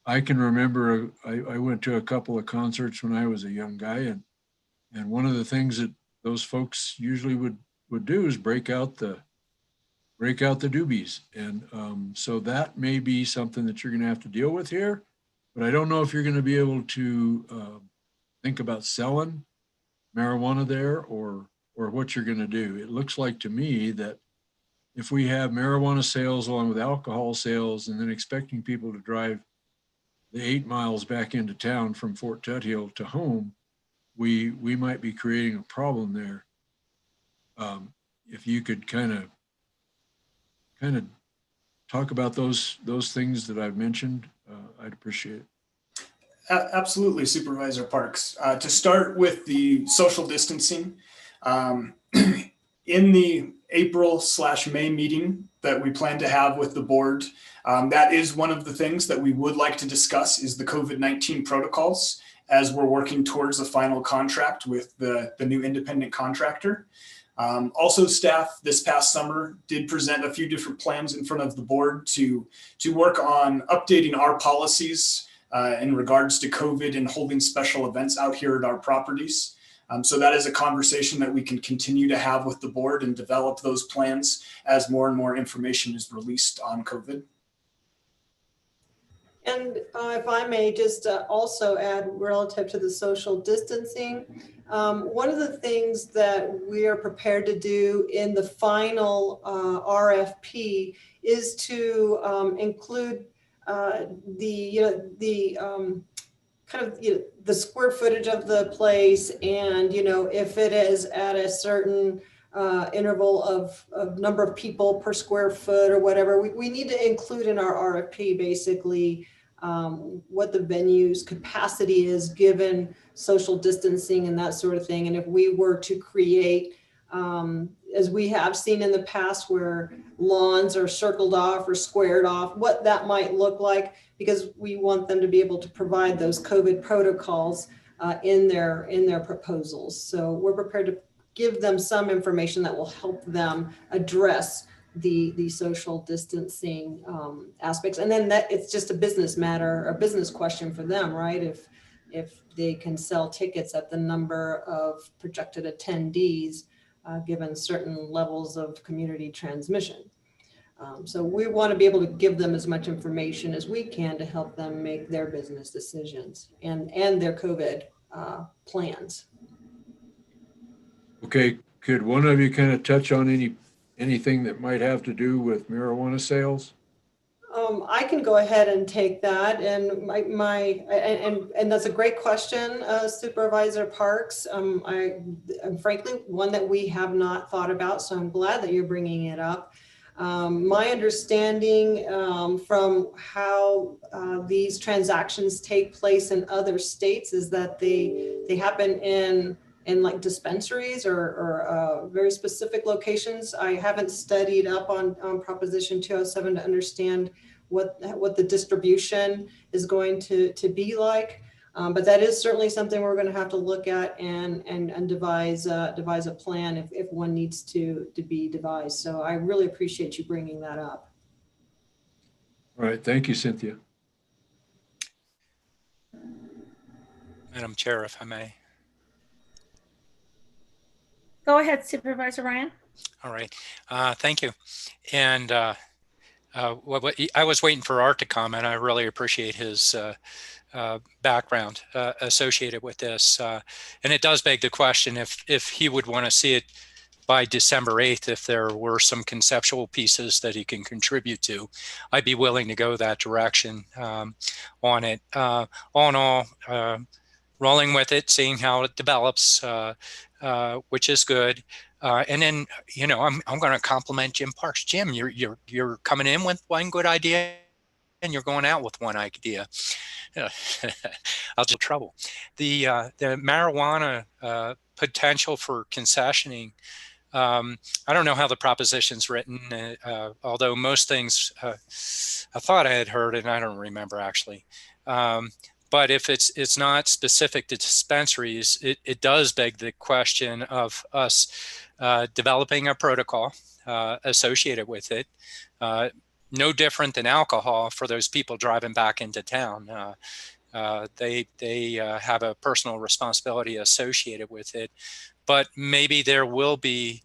[SPEAKER 5] I can remember I went to a couple of concerts when I was a young guy, and one of the things that those folks usually would do is break out the doobies. And so that may be something that you're going to have to deal with here, but I don't know if you're going to be able to think about selling marijuana there or what you're going to do. It looks like to me that if we have marijuana sales along with alcohol sales and then expecting people to drive the 8 miles back into town from Fort Tuthill to home, we might be creating a problem there. If you could kind of talk about those things that I've mentioned, I'd appreciate it.
[SPEAKER 16] Absolutely, Supervisor Parks. To start with the social distancing, in the April/May meeting that we plan to have with the board, that is one of the things that we would like to discuss is the COVID-19 protocols as we're working towards a final contract with the new independent contractor. Also, staff this past summer did present a few different plans in front of the board to work on updating our policies in regards to COVID and holding special events out here at our properties. So that is a conversation that we can continue to have with the board and develop those plans as more and more information is released on COVID.
[SPEAKER 1] And if I may just also add relative to the social distancing, one of the things that we are prepared to do in the final RFP is to include the square footage of the place, and if it is at a certain interval of number of people per square foot or whatever, we need to include in our RFP basically what the venue's capacity is given social distancing and that sort of thing. And if we were to create, as we have seen in the past, where lawns are circled off or squared off, what that might look like, because we want them to be able to provide those COVID protocols in their proposals. So we're prepared to give them some information that will help them address the social distancing aspects. And then that it's just a business matter, a business question for them, right? If they can sell tickets at the number of projected attendees, given certain levels of community transmission. So we want to be able to give them as much information as we can to help them make their business decisions and their COVID plans.
[SPEAKER 5] Okay, could one of you kind of touch on anything that might have to do with marijuana sales?
[SPEAKER 1] I can go ahead and take that, and and that's a great question, Supervisor Parks. Frankly, one that we have not thought about, so I'm glad that you're bringing it up. My understanding from how these transactions take place in other states is that they happen in like dispensaries or very specific locations. I haven't studied up on Proposition 207 to understand what the distribution is going to be like. But that is certainly something we're going to have to look at and devise a plan if one needs to be devised. So I really appreciate you bringing that up.
[SPEAKER 5] All right, thank you, Cynthia.
[SPEAKER 7] Madam Chair, if I may.
[SPEAKER 2] Go ahead, Supervisor Ryan.
[SPEAKER 7] All right, thank you. And I was waiting for Art to comment. I really appreciate his background associated with this. And it does beg the question if he would want to see it by December 8th, if there were some conceptual pieces that he can contribute to, I'd be willing to go that direction on it. All in all, rolling with it, seeing how it develops, which is good. And then, you know, I'm going to compliment Jim Parks. Jim, you're coming in with one good idea, and you're going out with one idea. I'll just trouble. The marijuana potential for concessioning. I don't know how the proposition's written, although most things I thought I had heard, and I don't remember actually. But if it's not specific to dispensaries, it does beg the question of us developing a protocol associated with it. No different than alcohol for those people driving back into town. They have a personal responsibility associated with it, but maybe there will be,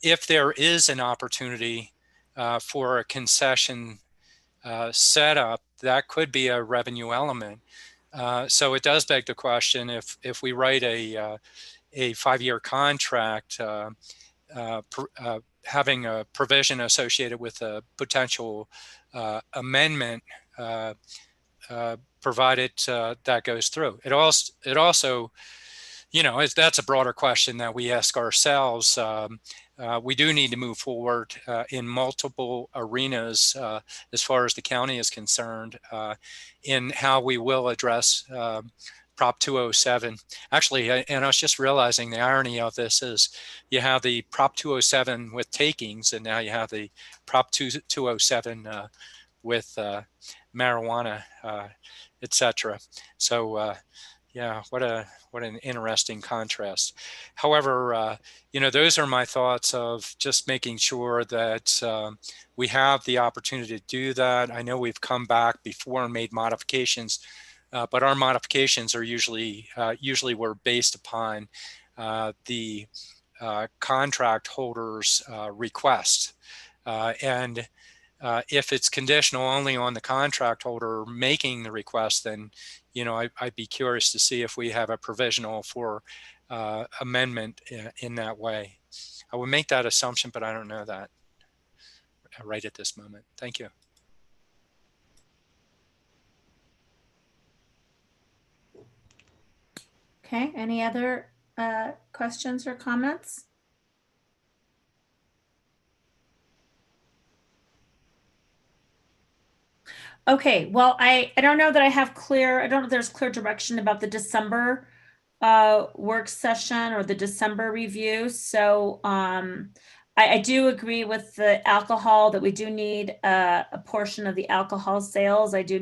[SPEAKER 7] if there is an opportunity for a concession setup, that could be a revenue element. So it does beg the question, if we write a 5-year contract, having a provision associated with a potential amendment, provided that goes through. It also, you know, that's a broader question that we ask ourselves. We do need to move forward in multiple arenas as far as the county is concerned in how we will address Prop 207. Actually, and I was just realizing the irony of this is you have the Prop 207 with takings, and now you have the Prop 207 with marijuana, etc. So yeah, what an interesting contrast. However, you know, those are my thoughts of just making sure that we have the opportunity to do that. I know we've come back before and made modifications, but our modifications are usually were based upon the contract holder's request. And if it's conditional only on the contract holder making the request, then, you know, I'd be curious to see if we have a provisional for amendment in that way. I would make that assumption, but I don't know that right at this moment. Thank you.
[SPEAKER 2] Okay, any other questions or comments? Okay, well, I don't know that I have clear, I don't know if there's clear direction about the December work session or the December review. So I do agree with the alcohol, that we do need a portion of the alcohol sales. I do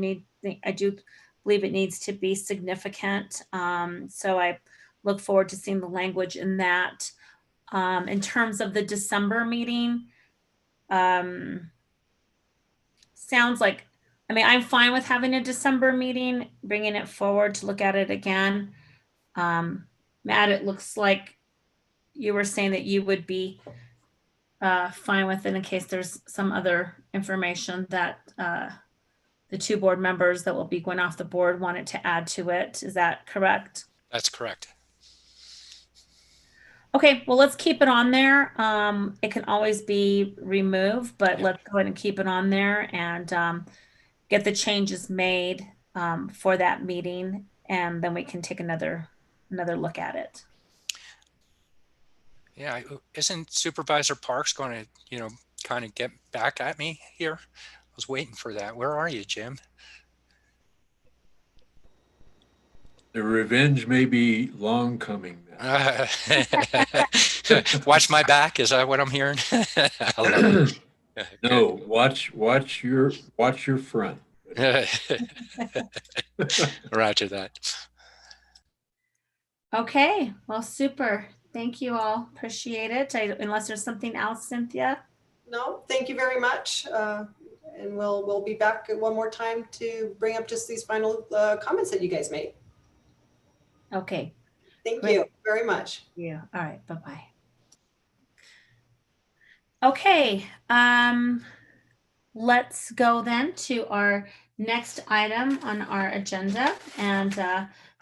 [SPEAKER 2] believe it needs to be significant. So I look forward to seeing the language in that. In terms of the December meeting, sounds like, I mean, I'm fine with having a December meeting, bringing it forward to look at it again. Matt, it looks like you were saying that you would be fine with it in case there's some other information that the 2 board members that will be going off the board wanted to add to it. Is that correct?
[SPEAKER 7] That's correct.
[SPEAKER 2] Okay, well, let's keep it on there. It can always be removed, but let's go ahead and keep it on there and get the changes made for that meeting, and then we can take another look at it.
[SPEAKER 7] Yeah, isn't Supervisor Parks going to, you know, kind of get back at me here? I was waiting for that. Where are you, Jim?
[SPEAKER 5] The revenge may be long coming now.
[SPEAKER 7] Watch my back. Is that what I'm hearing?
[SPEAKER 5] No, watch your front.
[SPEAKER 7] Roger that.
[SPEAKER 2] Okay, well, super. Thank you all. Appreciate it. Unless there's something else, Cynthia?
[SPEAKER 1] No, thank you very much. And we'll be back one more time to bring up just these final comments that you guys made.
[SPEAKER 2] Okay.
[SPEAKER 1] Thank you very much.
[SPEAKER 2] Yeah. All right. Bye-bye. Okay. Let's go then to our next item on our agenda. And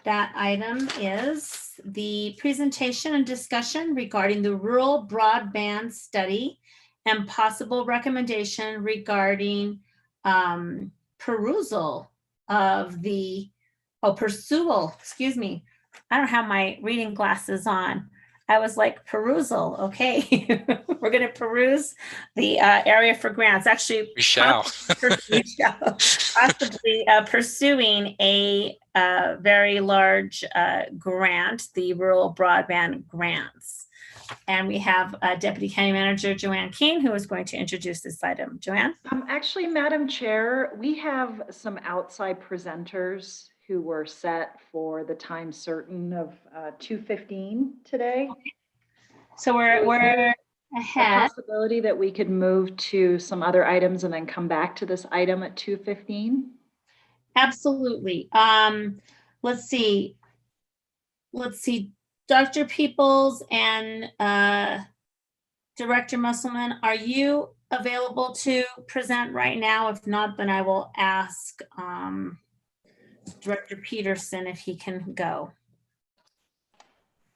[SPEAKER 2] That item is the presentation and discussion regarding the rural broadband study and possible recommendation regarding pursual, excuse me. I don't have my reading glasses on. I was like, perusal, okay. We're gonna peruse the area for grants. Actually,
[SPEAKER 7] We shall.
[SPEAKER 2] we shall possibly pursuing a very large grant, the rural broadband grants. And we have Deputy County Manager Joanne King, who is going to introduce this item. Joanne?
[SPEAKER 18] Actually, Madam Chair, we have some outside presenters who were set for the time certain of 2:15 today.
[SPEAKER 2] So we're ahead.
[SPEAKER 18] A possibility that we could move to some other items and then come back to this item at 2:15.
[SPEAKER 2] Absolutely. Let's see. Dr. Peoples and Director Musselman, are you available to present right now? If not, then I will ask Director Peterson if he can go.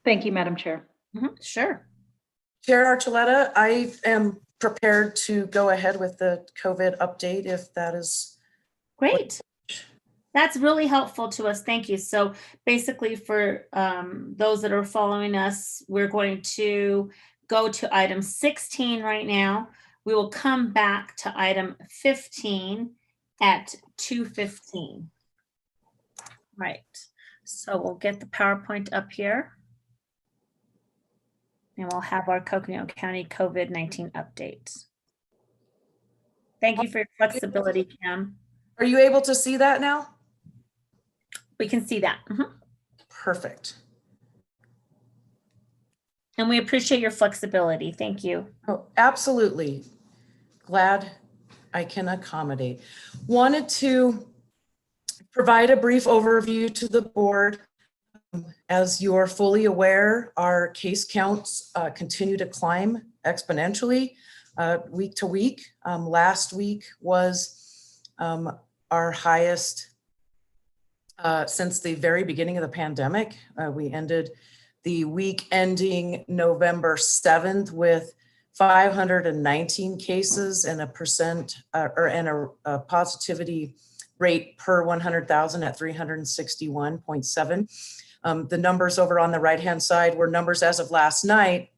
[SPEAKER 18] Thank you, Madam Chair.
[SPEAKER 2] Sure.
[SPEAKER 10] Chair Archuleta, I am prepared to go ahead with the COVID update if that is.
[SPEAKER 2] Great. That's really helpful to us. Thank you. So basically for those that are following us, we're going to go to item 16 right now. We will come back to item 15 at 2:15. Right. So we'll get the PowerPoint up here. And we'll have our Coconino County COVID-19 update. Thank you for your flexibility, Kim.
[SPEAKER 10] Are you able to see that now?
[SPEAKER 2] We can see that.
[SPEAKER 10] Perfect.
[SPEAKER 2] And we appreciate your flexibility. Thank you.
[SPEAKER 10] Oh, absolutely. Glad I can accommodate. Wanted to provide a brief overview to the board. As you're fully aware, our case counts continue to climb exponentially week to week. Last week was our highest since the very beginning of the pandemic. We ended the week ending November 7th with 519 cases and a positivity rate per 100,000 at 361.7. The numbers over on the right-hand side were numbers as of last night,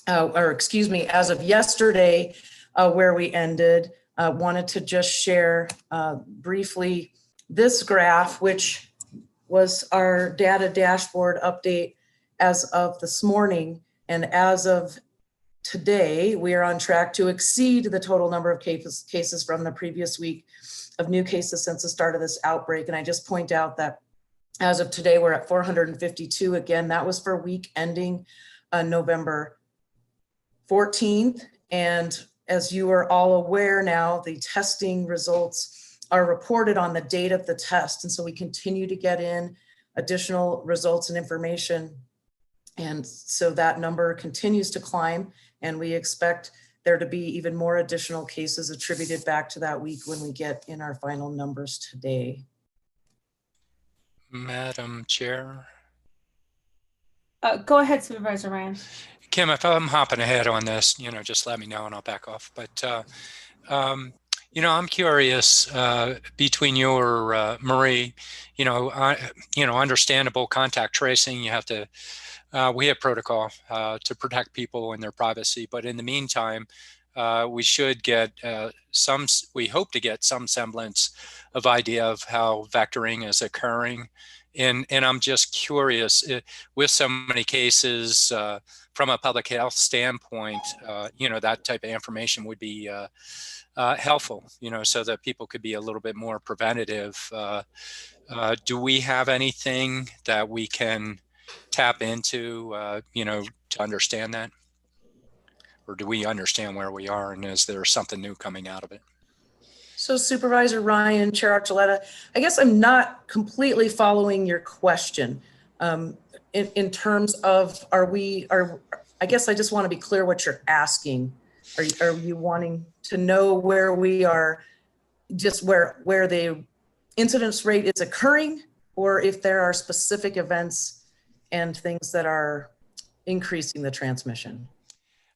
[SPEAKER 10] as of yesterday, where we ended. Wanted to just share briefly this graph, which was our data dashboard update as of this morning. And as of today, we are on track to exceed the total number of cases from the previous week of new cases since the start of this outbreak. And I just point out that as of today, we're at 452. Again, that was for week ending November 14th. And as you are all aware now, the testing results are reported on the date of the test. And so we continue to get in additional results and information. And so that number continues to climb, and we expect there to be even more additional cases attributed back to that week when we get in our final numbers today.
[SPEAKER 7] Madam Chair.
[SPEAKER 2] Go ahead, Supervisor Ryan.
[SPEAKER 7] Kim, if I'm hopping ahead on this, just let me know and I'll back off. But, I'm curious between you or Marie, understandable contact tracing, you have to, we have protocol to protect people and their privacy. But in the meantime, we should get we hope to get some semblance of idea of how vectoring is occurring. And I'm just curious, with so many cases from a public health standpoint, that type of information would be helpful, so that people could be a little bit more preventative. Do we have anything that we can tap into, to understand that? Or do we understand where we are, and is there something new coming out of it?
[SPEAKER 10] So Supervisor Ryan, Chair Archuleta, I guess I'm not completely following your question in terms of, I guess I just want to be clear what you're asking. Are you wanting to know where we are, just where the incidence rate is occurring, or if there are specific events and things that are increasing the transmission?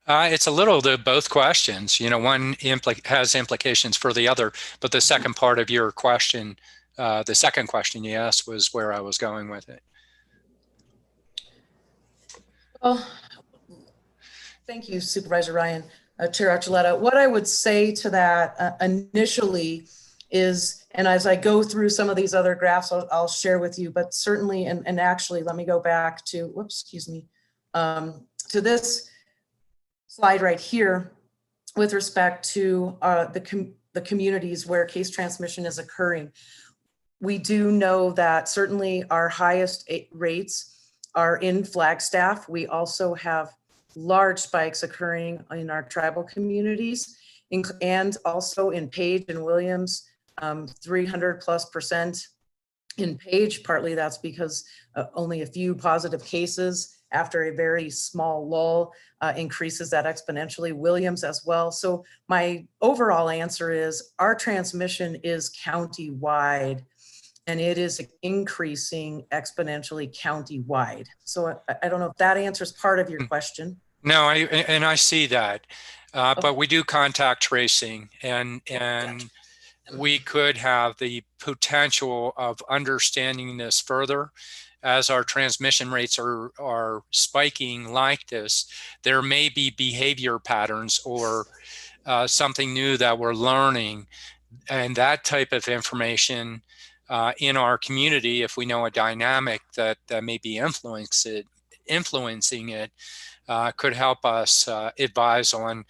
[SPEAKER 7] It's a little to both questions. You know, one has implications for the other, but the second part of your question, the second question you asked was where I was going with it.
[SPEAKER 10] Well, thank you, Supervisor Ryan. Chair Archuleta, what I would say to that initially is, and as I go through some of these other graphs, I'll share with you, but certainly, and actually, let me go back to, whoops, excuse me, to this slide right here with respect to the communities where case transmission is occurring. We do know that certainly our highest rates are in Flagstaff. We also have large spikes occurring in our tribal communities and also in Page and Williams, 300+% in Page. Partly that's because only a few positive cases after a very small lull increases that exponentially. Williams as well. So my overall answer is our transmission is county-wide, and it is increasing exponentially county-wide. So I don't know if that answers part of your question.
[SPEAKER 7] No, I see that, but we do contact tracing, and we could have the potential of understanding this further. As our transmission rates are spiking like this, there may be behavior patterns or something new that we're learning, and that type of information in our community, if we know a dynamic that may be influencing it, could help us advise on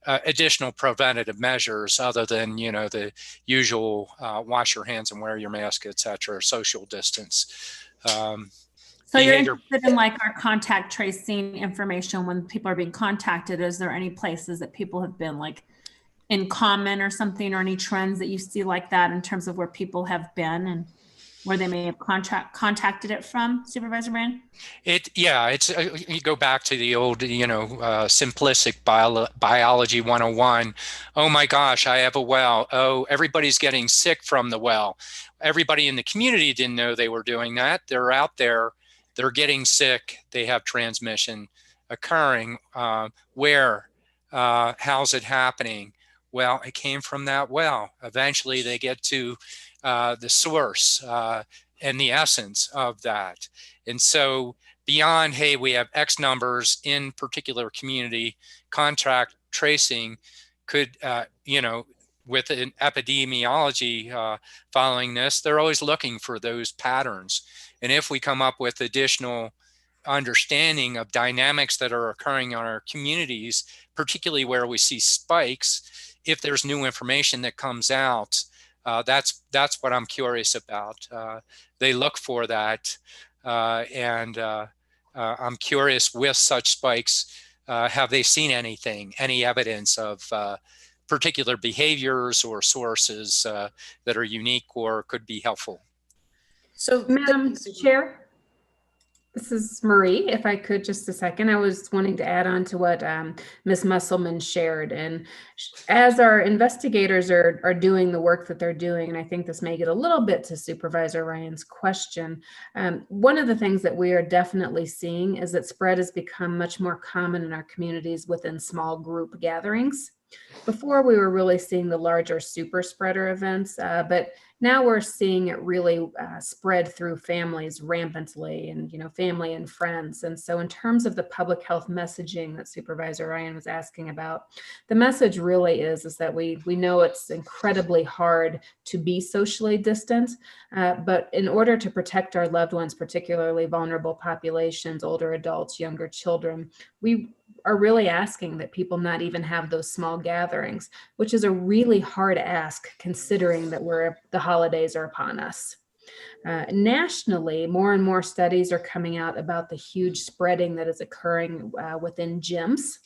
[SPEAKER 7] additional preventative measures other than, you know, the usual wash your hands and wear your mask, etc., social distance.
[SPEAKER 2] So you're interested in like our contact tracing information when people are being contacted. Is there any places that people have been like in common or something, or any trends that you see like that in terms of where people have been and where they may have contacted it from, Supervisor Brand?
[SPEAKER 7] Yeah, it's you go back to the old, you know, simplistic biology 101. Oh my gosh, I have a well. Oh, everybody's getting sick from the well. Everybody in the community didn't know they were doing that. They're out there, they're getting sick, they have transmission occurring. Where? How's it happening? Well, it came from that well. Eventually they get to the source and the essence of that. And so beyond, hey, we have X numbers in particular community, contact tracing could, you know, with an epidemiology following this, they're always looking for those patterns. And if we come up with additional understanding of dynamics that are occurring in our communities, particularly where we see spikes, if there's new information that comes out, that's what I'm curious about. They look for that, and I'm curious with such spikes, have they seen anything, any evidence of particular behaviors or sources that are unique or could be helpful?
[SPEAKER 10] So,
[SPEAKER 11] Madam Chair, this is Marie. If I could just a second, I was wanting to add on to what Ms. Musselman shared. And as our investigators are doing the work that they're doing, and I think this may get a little bit to Supervisor Ryan's question, one of the things that we are definitely seeing is that spread has become much more common in our communities within small group gatherings. Before, we were really seeing the larger super spreader events, but now we're seeing it really spread through families rampantly, and, you know, family and friends. And so in terms of the public health messaging that Supervisor Ryan was asking about, the message really is that we know it's incredibly hard to be socially distant, but in order to protect our loved ones, particularly vulnerable populations, older adults, younger children, we are really asking that people not even have those small gatherings, which is a really hard ask considering that the holidays are upon us. Nationally, more and more studies are coming out about the huge spreading that is occurring within gyms.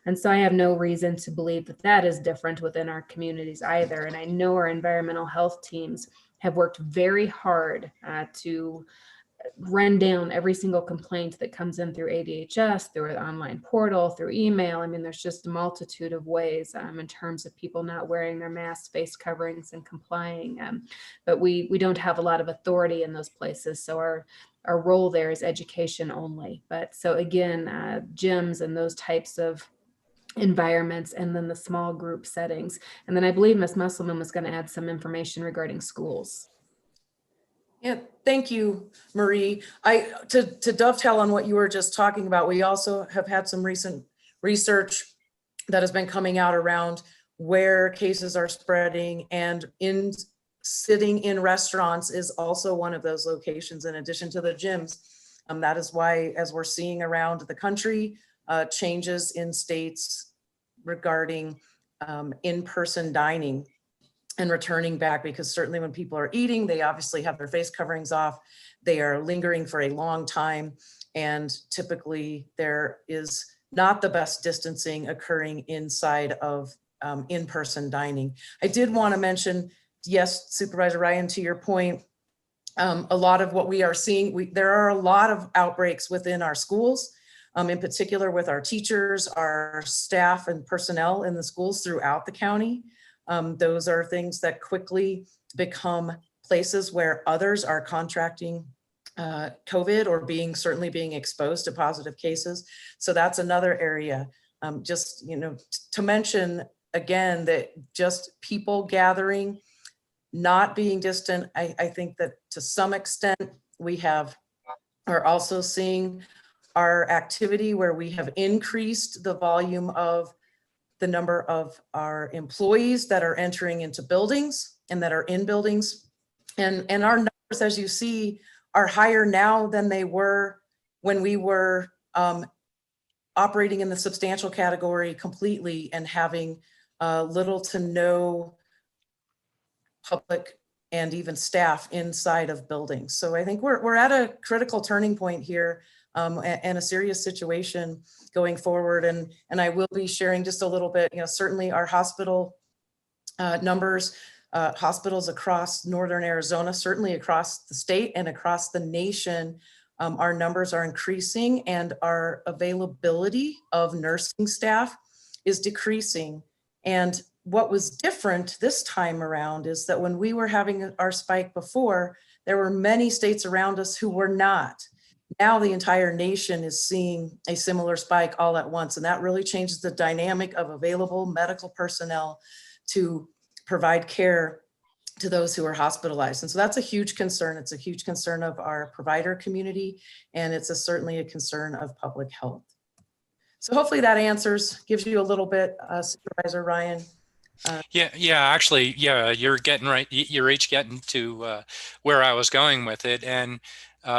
[SPEAKER 11] And so I have no reason to believe that that is different within our communities either. And I know our environmental health teams have worked very hard to run down every single complaint that comes in through ADHS, through an online portal, through email. I mean, there's just a multitude of ways in terms of people not wearing their masks, face coverings, and complying. But we don't have a lot of authority in those places. So our role there is education only. But so again, gyms and those types of environments, and then the small group settings. And then I believe Ms. Musselman was going to add some information regarding schools.
[SPEAKER 10] Yeah, thank you, Marie. To dovetail on what you were just talking about, we also have had some recent research that has been coming out around where cases are spreading, and sitting in restaurants is also one of those locations in addition to the gyms. That is why, as we're seeing around the country, changes in states regarding in-person dining and returning back, because certainly when people are eating, they obviously have their face coverings off. They are lingering for a long time, and typically there is not the best distancing occurring inside of in-person dining. I did want to mention, yes, Supervisor Ryan, to your point, a lot of what we are seeing, there are a lot of outbreaks within our schools, in particular with our teachers, our staff and personnel in the schools throughout the county. Those are things that quickly become places where others are contracting COVID or certainly being exposed to positive cases. So that's another area. Just, to mention again, that just people gathering, not being distant. I think that to some extent we are also seeing our activity where we have increased the volume of the number of our employees that are entering into buildings and that are in buildings. And our numbers, as you see, are higher now than they were when we were operating in the substantial category completely and having little to no public and even staff inside of buildings. So I think we're at a critical turning point here, and a serious situation going forward. And I will be sharing just a little bit, certainly our hospital numbers, hospitals across Northern Arizona, certainly across the state and across the nation, our numbers are increasing, and our availability of nursing staff is decreasing. And what was different this time around is that when we were having our spike before, there were many states around us who were not. Now the entire nation is seeing a similar spike all at once, and that really changes the dynamic of available medical personnel to provide care to those who are hospitalized. And so that's a huge concern. It's a huge concern of our provider community, and it's certainly a concern of public health. So hopefully that gives you a little bit, Supervisor Ryan.
[SPEAKER 7] Actually, you're each getting to where I was going with it. And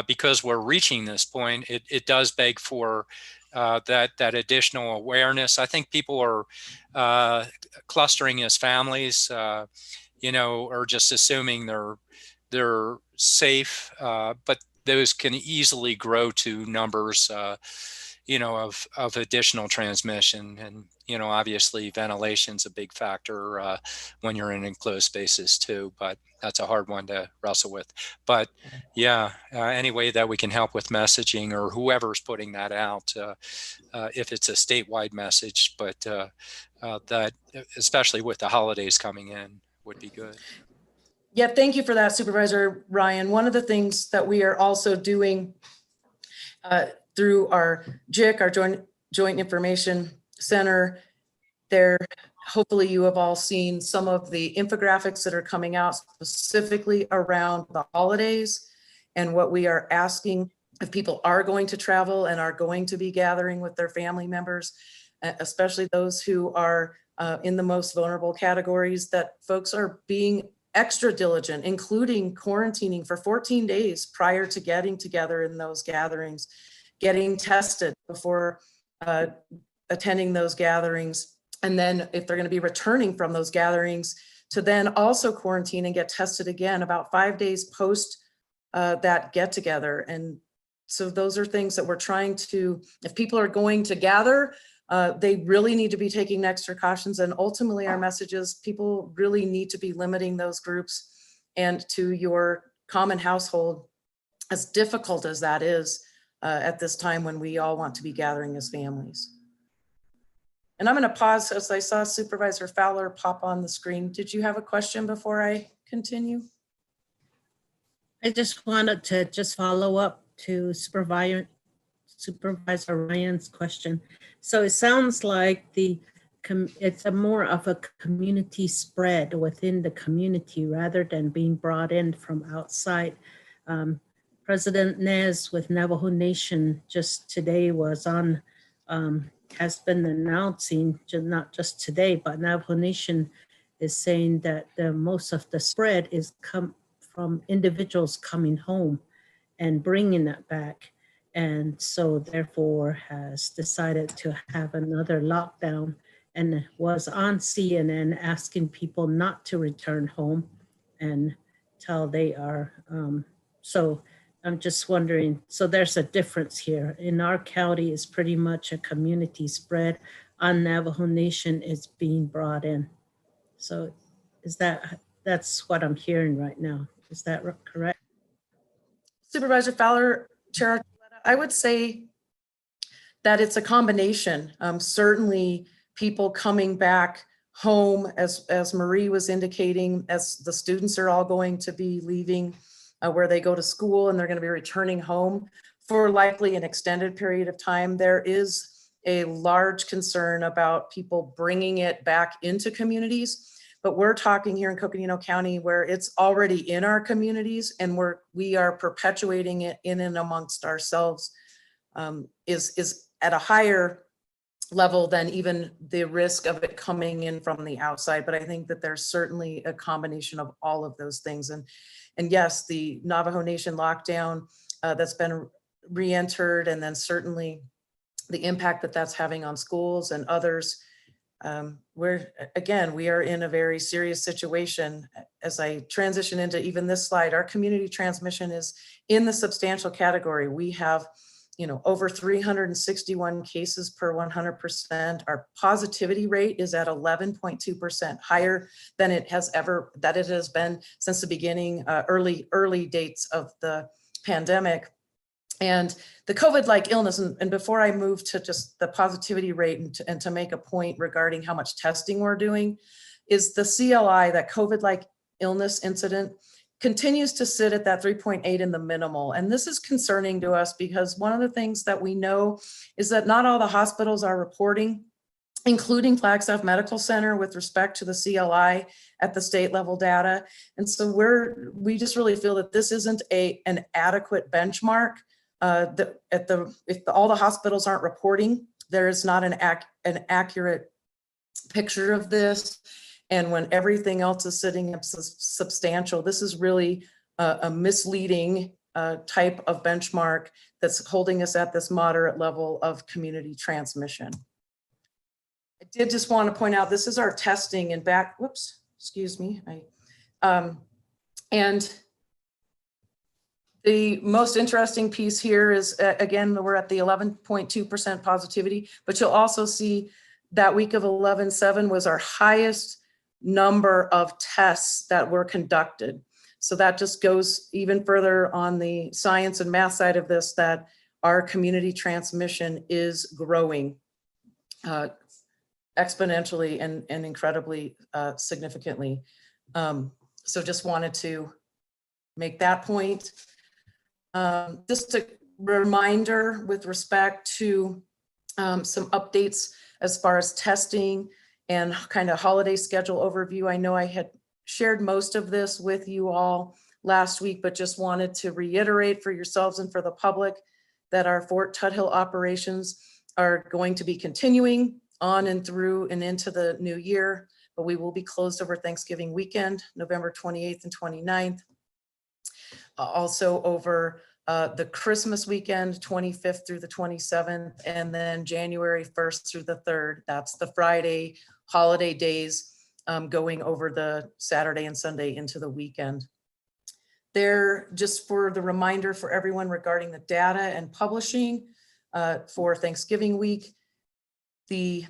[SPEAKER 7] because we're reaching this point, it does beg for that additional awareness. I think people are clustering as families, or just assuming they're safe, but those can easily grow to numbers, of additional transmission. And, obviously ventilation's a big factor when you're in enclosed spaces too, but that's a hard one to wrestle with. But any way that we can help with messaging, or whoever's putting that out, if it's a statewide message, but that, especially with the holidays coming in, would be good.
[SPEAKER 10] Yeah, thank you for that, Supervisor Ryan. One of the things that we are also doing through our JIC, our Joint Information Center, hopefully you have all seen some of the infographics that are coming out specifically around the holidays, and what we are asking if people are going to travel and are going to be gathering with their family members, especially those who are in the most vulnerable categories, that folks are being extra diligent, including quarantining for 14 days prior to getting together in those gatherings, getting tested before attending those gatherings. And then if they're going to be returning from those gatherings, to then also quarantine and get tested again about 5 days post that get together. And so those are things that we're trying to, if people are going to gather, they really need to be taking extra cautions. And ultimately our message is people really need to be limiting those groups and to your common household as difficult as that is at this time when we all want to be gathering as families. And I'm going to pause as I saw Supervisor Fowler pop on the screen. Did you have a question before I continue?
[SPEAKER 17] I just wanted to just follow up to Supervisor Ryan's question. So it sounds like it's a more of a community spread within the community rather than being brought in from outside. President Nez with Navajo Nation just today was on, has been announcing, not just today, but Navajo Nation is saying that most of the spread is come from individuals coming home and bringing that back. And so therefore has decided to have another lockdown, and was on CNN asking people not to return home until they are, so I'm just wondering, so there's a difference here. In our county is pretty much a community spread. On Navajo Nation is being brought in. So that's what I'm hearing right now. Is that correct?
[SPEAKER 10] Supervisor Fowler, Chair Archuleta, I would say that it's a combination. Certainly people coming back home, as Marie was indicating, as the students are all going to be leaving where they go to school, and they're going to be returning home for likely an extended period of time. There is a large concern about people bringing it back into communities. But we're talking here in Coconino County where it's already in our communities, and we are perpetuating it in and amongst ourselves, is at a higher level than even the risk of it coming in from the outside. But I think that there's certainly a combination of all of those things. And yes, the Navajo Nation lockdown that's been re-entered, and then certainly the impact that that's having on schools and others. We are in a very serious situation. As I transition into even this slide, our community transmission is in the substantial category. We have, over 361 cases per 100%. Our positivity rate is at 11.2%, higher than it has been since the beginning, early dates of the pandemic. And the COVID-like illness, and before I move to just the positivity rate and to make a point regarding how much testing we're doing, is the CLI, that COVID-like illness incident, continues to sit at that 3.8 in the minimal. And this is concerning to us because one of the things that we know is that not all the hospitals are reporting, including Flagstaff Medical Center, with respect to the CLI at the state level data. And so we just really feel that this isn't an adequate benchmark. If all the hospitals aren't reporting, there is not an accurate picture of this. And when everything else is sitting up substantial, this is really a misleading type of benchmark that's holding us at this moderate level of community transmission. I did just want to point out, this is our testing and and the most interesting piece here is, again, we're at the 11.2% positivity, but you'll also see that week of 11/7 was our highest number of tests that were conducted. So that just goes even further on the science and math side of this, that our community transmission is growing exponentially and incredibly significantly. So just wanted to make that point. Just a reminder with respect to some updates as far as testing and kind of holiday schedule overview. I know I had shared most of this with you all last week, but just wanted to reiterate for yourselves and for the public that our Fort Tuthill operations are going to be continuing on and through and into the new year, but we will be closed over Thanksgiving weekend, November 28th and 29th. Also over the Christmas weekend, 25th through the 27th, and then January 1st through the 3rd. That's the Friday holiday days, going over the Saturday and Sunday into the weekend. There, just for the reminder for everyone regarding the data and publishing for Thanksgiving week, the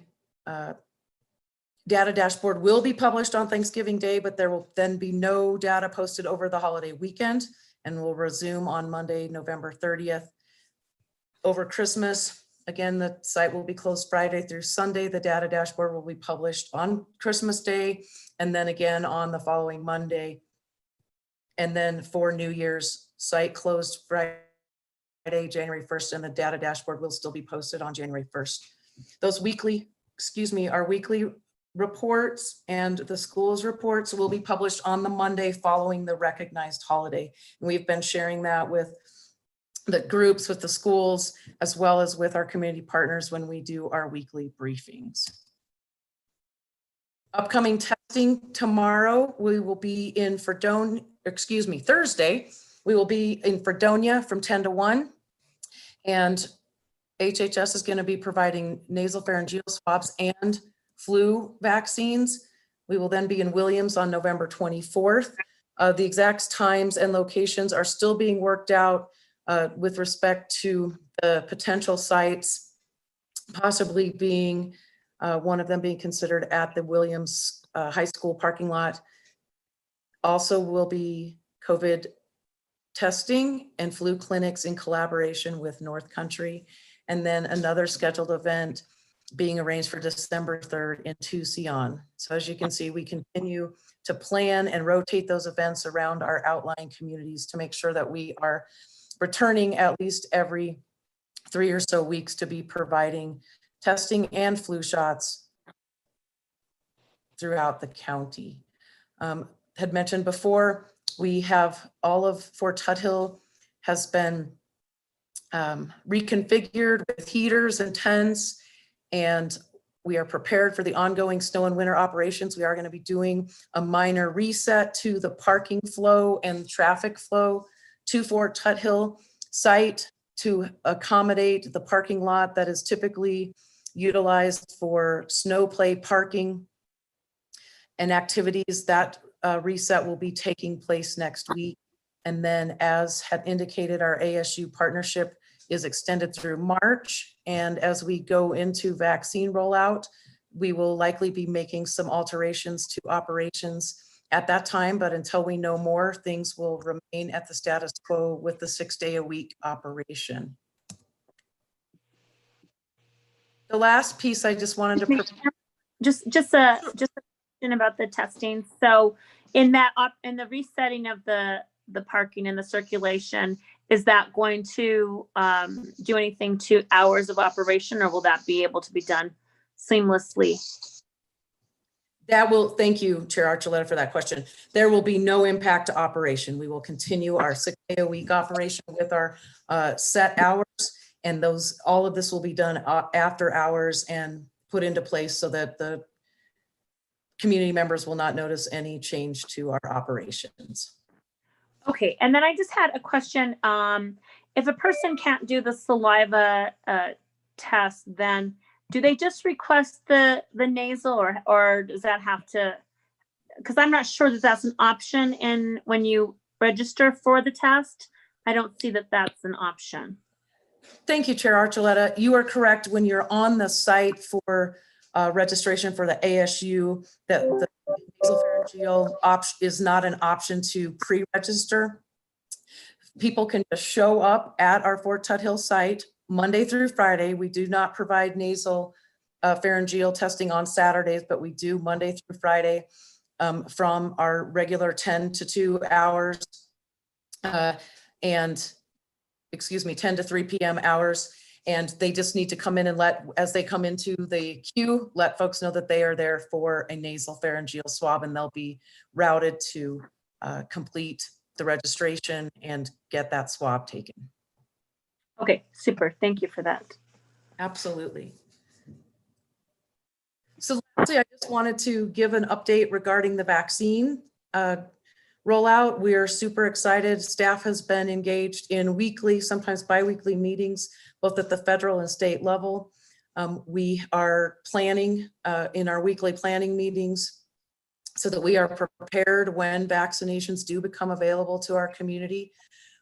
[SPEAKER 10] data dashboard will be published on Thanksgiving Day, but there will then be no data posted over the holiday weekend. and will resume on Monday, November 30th. Over Christmas, again, the site will be closed Friday through Sunday. The data dashboard will be published on Christmas Day and then again on the following Monday. And then for New Year's, site closed Friday, January 1st, and the data dashboard will still be posted on January 1st. Those weekly, our weekly reports and the school's reports will be published on the Monday following the recognized holiday. And we've been sharing that with the groups, with the schools, as well as with our community partners when we do our weekly briefings. Upcoming testing tomorrow, we will be in Fredonia, Thursday, we will be in Fredonia from 10 to 1. And HHS is going to be providing nasopharyngeal swabs and flu vaccines. We will then be in Williams on November 24th. The exact times and locations are still being worked out with respect to the potential sites, possibly being one of them being considered at the Williams High School parking lot. Also will be COVID testing and flu clinics in collaboration with North Country. And then another scheduled event being arranged for December 3rd in Tucson. So as you can see, we continue to plan and rotate those events around our outlying communities to make sure that we are returning at least every 3 or so weeks to be providing testing and flu shots throughout the county. Had mentioned before, we have all of Fort Tuthill has been reconfigured with heaters and tents, and we are prepared for the ongoing snow and winter operations. We are going to be doing a minor reset to the parking flow and traffic flow to Fort Tuthill site to accommodate the parking lot that is typically utilized for snow play parking and activities. That reset will be taking place next week. And then, as had indicated, our ASU partnership is extended through March. And as we go into vaccine rollout, we will likely be making some alterations to operations at that time. But until we know more, things will remain at the status quo with the 6-day-a-week operation. The last piece I just wanted to
[SPEAKER 2] just a question about the testing. So in the resetting of the parking and the circulation, is that going to do anything to hours of operation, or will that be able to be done seamlessly?
[SPEAKER 10] That will, thank you, Chair Archuleta, for that question. There will be no impact to operation. We will continue our 6-day-a-week operation with our set hours, and all of this will be done after hours and put into place so that the community members will not notice any change to our operations.
[SPEAKER 2] Okay, and then I just had a question. If a person can't do the saliva test, then do they just request the nasal, or does that have to, because I'm not sure that that's an option when you register for the test. I don't see that that's an option.
[SPEAKER 10] Thank you, Chair Archuleta. You are correct. When you're on the site for registration for the ASU, that the nasopharyngeal option is not an option to pre-register. People can just show up at our Fort Tuthill site Monday through Friday. We do not provide nasal pharyngeal testing on Saturdays, but we do Monday through Friday from our regular 10 to 2 hours and 10 to 3 p.m. hours. And they just need to come in and as they come into the queue, let folks know that they are there for a nasal pharyngeal swab, and they'll be routed to complete the registration and get that swab taken.
[SPEAKER 2] Okay, super. Thank you for that.
[SPEAKER 10] Absolutely. So lastly, I just wanted to give an update regarding the vaccine rollout. We are super excited. Staff has been engaged in weekly, sometimes bi-weekly meetings, both at the federal and state level. We are planning in our weekly planning meetings so that we are prepared when vaccinations do become available to our community.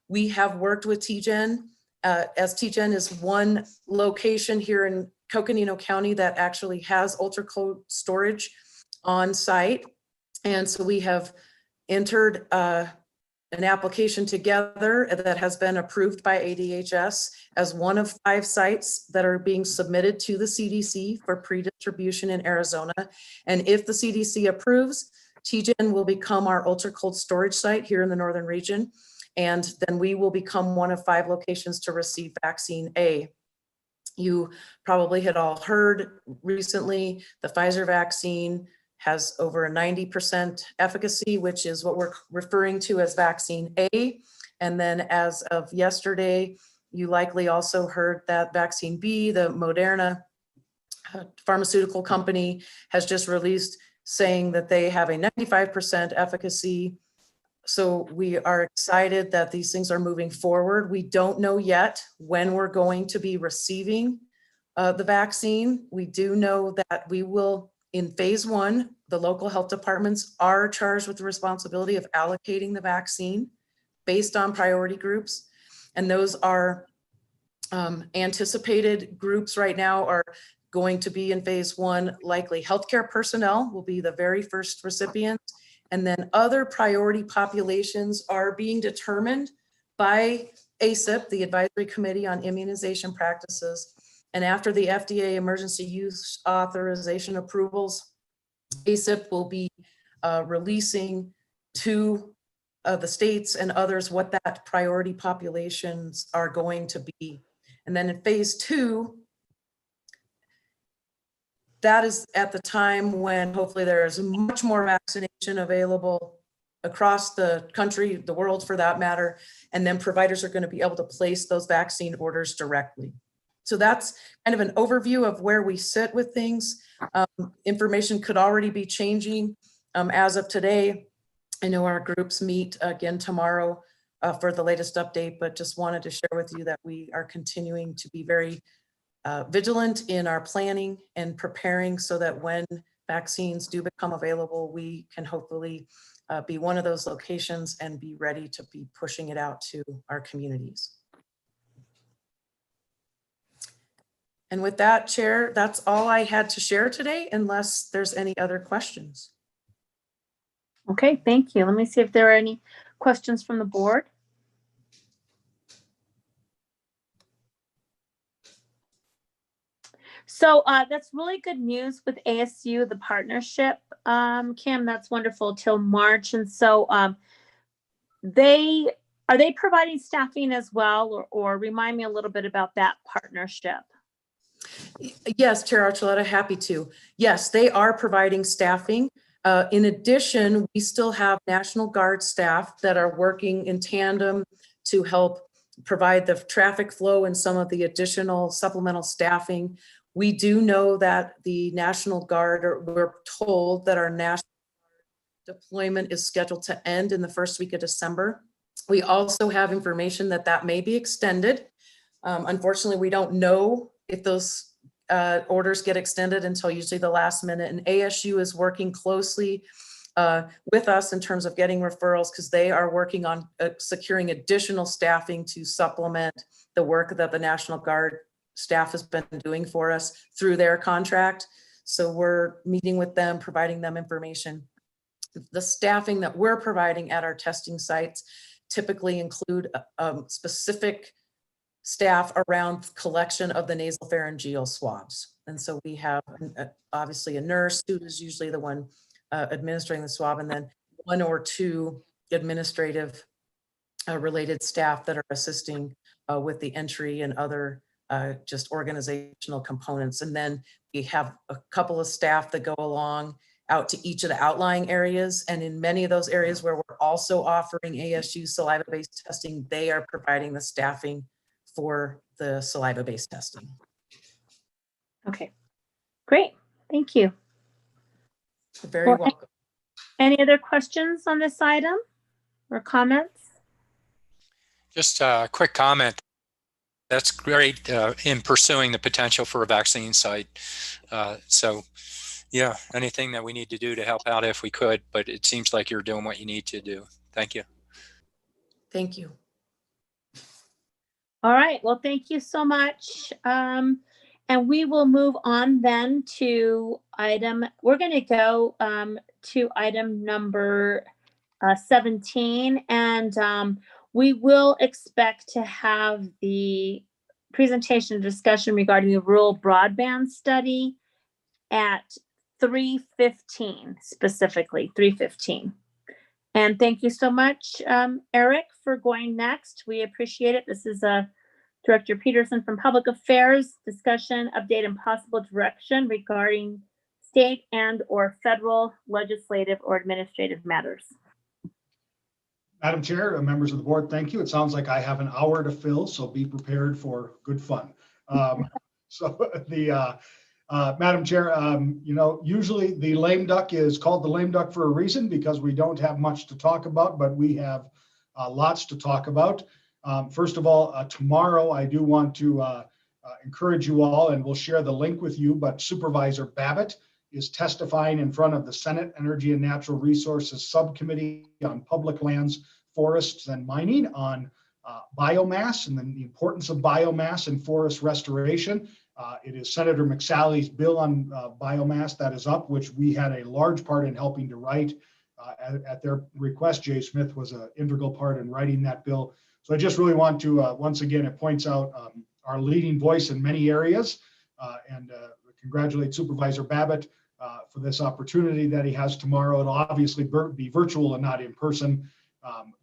[SPEAKER 10] We have worked with TGen, as TGen is one location here in Coconino County that actually has ultra cold storage on site. And so we have entered an application together that has been approved by ADHS as one of 5 sites that are being submitted to the CDC for pre-distribution in Arizona. And if the CDC approves, TGen will become our ultra cold storage site here in the northern region. And then we will become one of 5 locations to receive vaccine A. You probably had all heard recently, the Pfizer vaccine has over a 90% efficacy, which is what we're referring to as vaccine A. And then as of yesterday, you likely also heard that vaccine B, the Moderna pharmaceutical company, has just released saying that they have a 95% efficacy. So we are excited that these things are moving forward. We don't know yet when we're going to be receiving the vaccine. We do know that we will, in phase 1, the local health departments are charged with the responsibility of allocating the vaccine based on priority groups. And those are anticipated groups right now are going to be in phase 1, likely healthcare personnel will be the very first recipients. And then other priority populations are being determined by ACIP, the Advisory Committee on Immunization Practices. And after the FDA emergency use authorization approvals, ACIP will be releasing to the states and others what that priority populations are going to be. And then in phase 2, that is at the time when hopefully there is much more vaccination available across the country, the world for that matter, and then providers are going to be able to place those vaccine orders directly. So that's kind of an overview of where we sit with things. Information could already be changing as of today. I know our groups meet again tomorrow for the latest update, but just wanted to share with you that we are continuing to be very vigilant in our planning and preparing so that when vaccines do become available, we can hopefully be one of those locations and be ready to be pushing it out to our communities. And with that, Chair, that's all I had to share today, unless there's any other questions.
[SPEAKER 2] Okay, thank you. Let me see if there are any questions from the board. So that's really good news with ASU, the partnership, Kim, that's wonderful, till March. And so are they providing staffing as well, or remind me a little bit about that partnership?
[SPEAKER 10] Yes, Chair Archuleta, happy to. Yes, they are providing staffing. In addition, we still have National Guard staff that are working in tandem to help provide the traffic flow and some of the additional supplemental staffing. We do know that the National Guard, or we're told that our national deployment is scheduled to end in the first week of December. We also have information that that may be extended. Unfortunately, we don't know if those orders get extended until usually the last minute, and ASU is working closely with us in terms of getting referrals because they are working on securing additional staffing to supplement the work that the National Guard staff has been doing for us through their contract. So we're meeting with them, providing them information. The staffing that we're providing at our testing sites typically include specific staff around collection of the nasopharyngeal swabs. And so we have obviously a nurse who is usually the one administering the swab, and then 1 or 2 administrative related staff that are assisting with the entry and other just organizational components. And then we have a couple of staff that go along out to each of the outlying areas. And in many of those areas where we're also offering ASU saliva-based testing, they are providing the staffing for the saliva-based testing.
[SPEAKER 2] Okay, great. Thank you.
[SPEAKER 10] You're very welcome.
[SPEAKER 2] Any other questions on this item or comments?
[SPEAKER 7] Just a quick comment. That's great in pursuing the potential for a vaccine site. So yeah, anything that we need to do to help out if we could, but it seems like you're doing what you need to do. Thank you.
[SPEAKER 10] Thank you.
[SPEAKER 2] All right, well, thank you so much. And we will move on then to we're going to go to item number 17. And we will expect to have the presentation discussion regarding the rural broadband study at 3:15, specifically 3:15. And thank you so much, Eric, for going next. We appreciate it. This is Director Peterson from Public Affairs, discussion, update, and possible direction regarding state and or federal legislative or administrative matters.
[SPEAKER 19] Madam Chair, members of the board, thank you. It sounds like I have an hour to fill, so be prepared for good fun. Madam Chair, usually the lame duck is called the lame duck for a reason because we don't have much to talk about, but we have lots to talk about. First of all, tomorrow I do want to encourage you all, and we'll share the link with you, but Supervisor Babbitt is testifying in front of the Senate Energy and Natural Resources Subcommittee on Public Lands, Forests, and Mining on biomass and the importance of biomass in forest restoration. It is Senator McSally's bill on biomass that is up, which we had a large part in helping to write at their request. Jay Smith was an integral part in writing that bill. So I just really want to, once again, it points out our leading voice in many areas and congratulate Supervisor Babbitt for this opportunity that he has tomorrow. It'll obviously be virtual and not in person,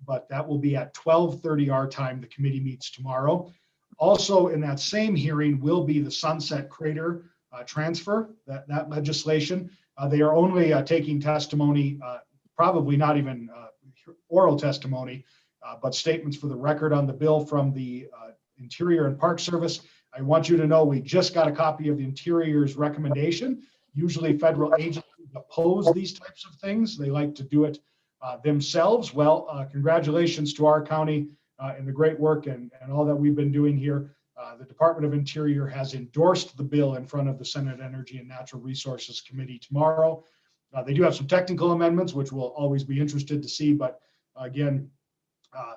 [SPEAKER 19] but that will be at 12:30 our time. The committee meets tomorrow. Also in that same hearing will be the Sunset Crater transfer, that legislation. They are only taking testimony, probably not even oral testimony, but statements for the record on the bill from the Interior and Park Service. I want you to know we just got a copy of the Interior's recommendation. Usually federal agencies oppose these types of things. They like to do it themselves. Well, congratulations to our county and the great work and all that we've been doing here. The Department of Interior has endorsed the bill in front of the Senate Energy and Natural Resources Committee tomorrow. They do have some technical amendments, which we'll always be interested to see, but again,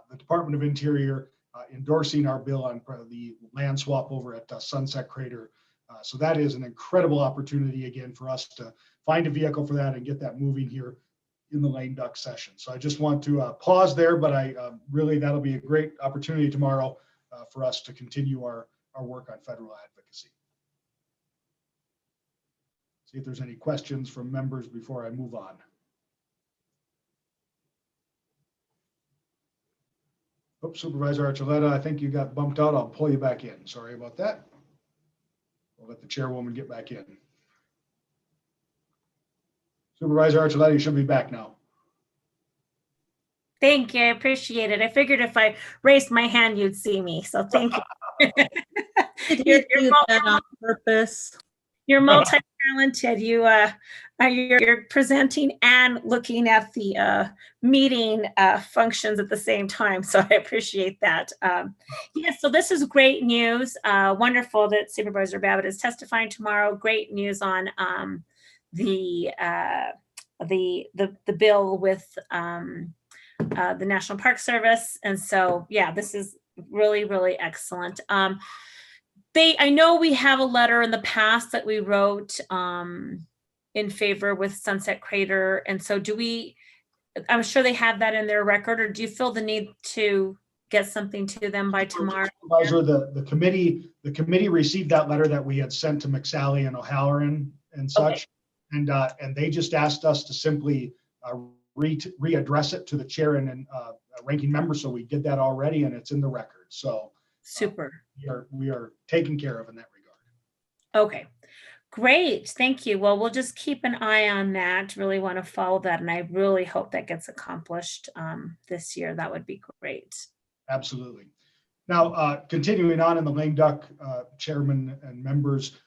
[SPEAKER 19] the Department of Interior endorsing our bill on the land swap over at Sunset Crater. So that is an incredible opportunity again for us to find a vehicle for that and get that moving here in the lame duck session. So I just want to pause there, but I really, that'll be a great opportunity tomorrow for us to continue our work on federal advocacy. See if there's any questions from members before I move on. Oops, Supervisor Archuleta, I think you got bumped out. I'll pull you back in. Sorry about that. We'll let the chairwoman get back in. Supervisor Archuleta, you should be back now.
[SPEAKER 2] Thank you. I appreciate it. I figured if I raised my hand, you'd see me. So thank you.
[SPEAKER 17] You're do that on purpose.
[SPEAKER 2] You're multi-talented. You're presenting and looking at the meeting functions at the same time. So I appreciate that. Yes, so this is great news. Wonderful that Supervisor Babbitt is testifying tomorrow. Great news on the bill with the National Park Service. And so, yeah, this is really, really excellent. I know we have a letter in the past that we wrote in favor with Sunset Crater. And so I'm sure they have that in their record, or do you feel the need to get something to them by tomorrow?
[SPEAKER 19] Supervisor, the committee received that letter that we had sent to McSally and O'Halloran and such. Okay. And they just asked us to simply readdress it to the chair and ranking member. So we did that already and it's in the record. So
[SPEAKER 2] super.
[SPEAKER 19] We are taken care of in that regard.
[SPEAKER 2] Okay, great. Thank you. Well, we'll just keep an eye on that. Really want to follow that. And I really hope that gets accomplished this year. That would be great.
[SPEAKER 19] Absolutely. Now, continuing on in the lame duck, chairman and members,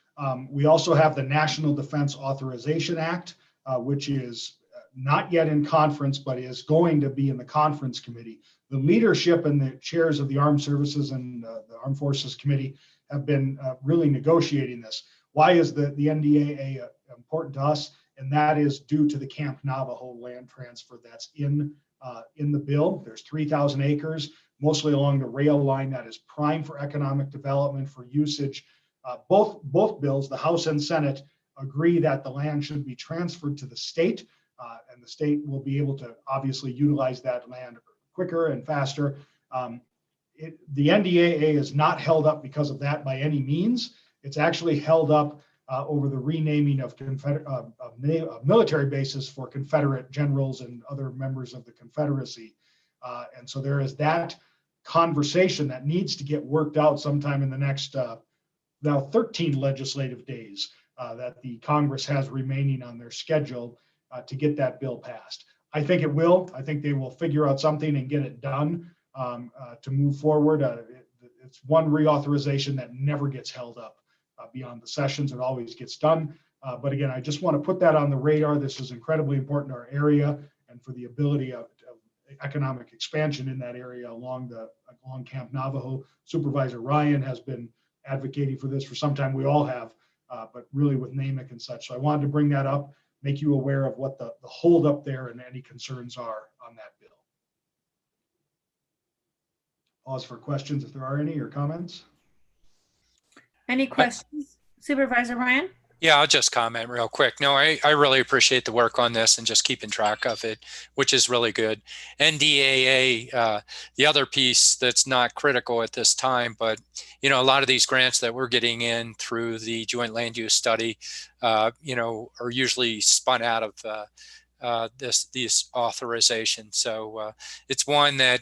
[SPEAKER 19] we also have the National Defense Authorization Act, which is not yet in conference, but is going to be in the conference committee. The leadership and the chairs of the Armed Services and the Armed Forces Committee have been really negotiating this. Why is the NDAA important to us? And that is due to the Camp Navajo land transfer that's in the bill. There's 3,000 acres, mostly along the rail line that is prime for economic development for usage. Both bills, the House and Senate, agree that the land should be transferred to the state. and the state will be able to obviously utilize that land quicker and faster. The NDAA is not held up because of that by any means. It's actually held up over the renaming of military bases for Confederate generals and other members of the Confederacy. And so there is that conversation that needs to get worked out sometime in the next now 13 legislative days that the Congress has remaining on their schedule to get that bill passed. I think it will. I think they will figure out something and get it done to move forward. It's one reauthorization that never gets held up beyond the sessions. It always gets done. But again, I just want to put that on the radar. This is incredibly important to our area and for the ability of economic expansion in that area along Camp Navajo. Supervisor Ryan has been advocating for this for some time. We all have, but really with NAMIC and such. So I wanted to bring that up, make you aware of what the hold up there and any concerns are on that bill. Pause for questions if there are any or comments.
[SPEAKER 2] Any questions, Supervisor Ryan?
[SPEAKER 7] Yeah, I'll just comment real quick. No, I really appreciate the work on this and just keeping track of it, which is really good. NDAA, the other piece that's not critical at this time, but a lot of these grants that we're getting in through the Joint Land Use Study, are usually spun out of these authorizations. So it's one that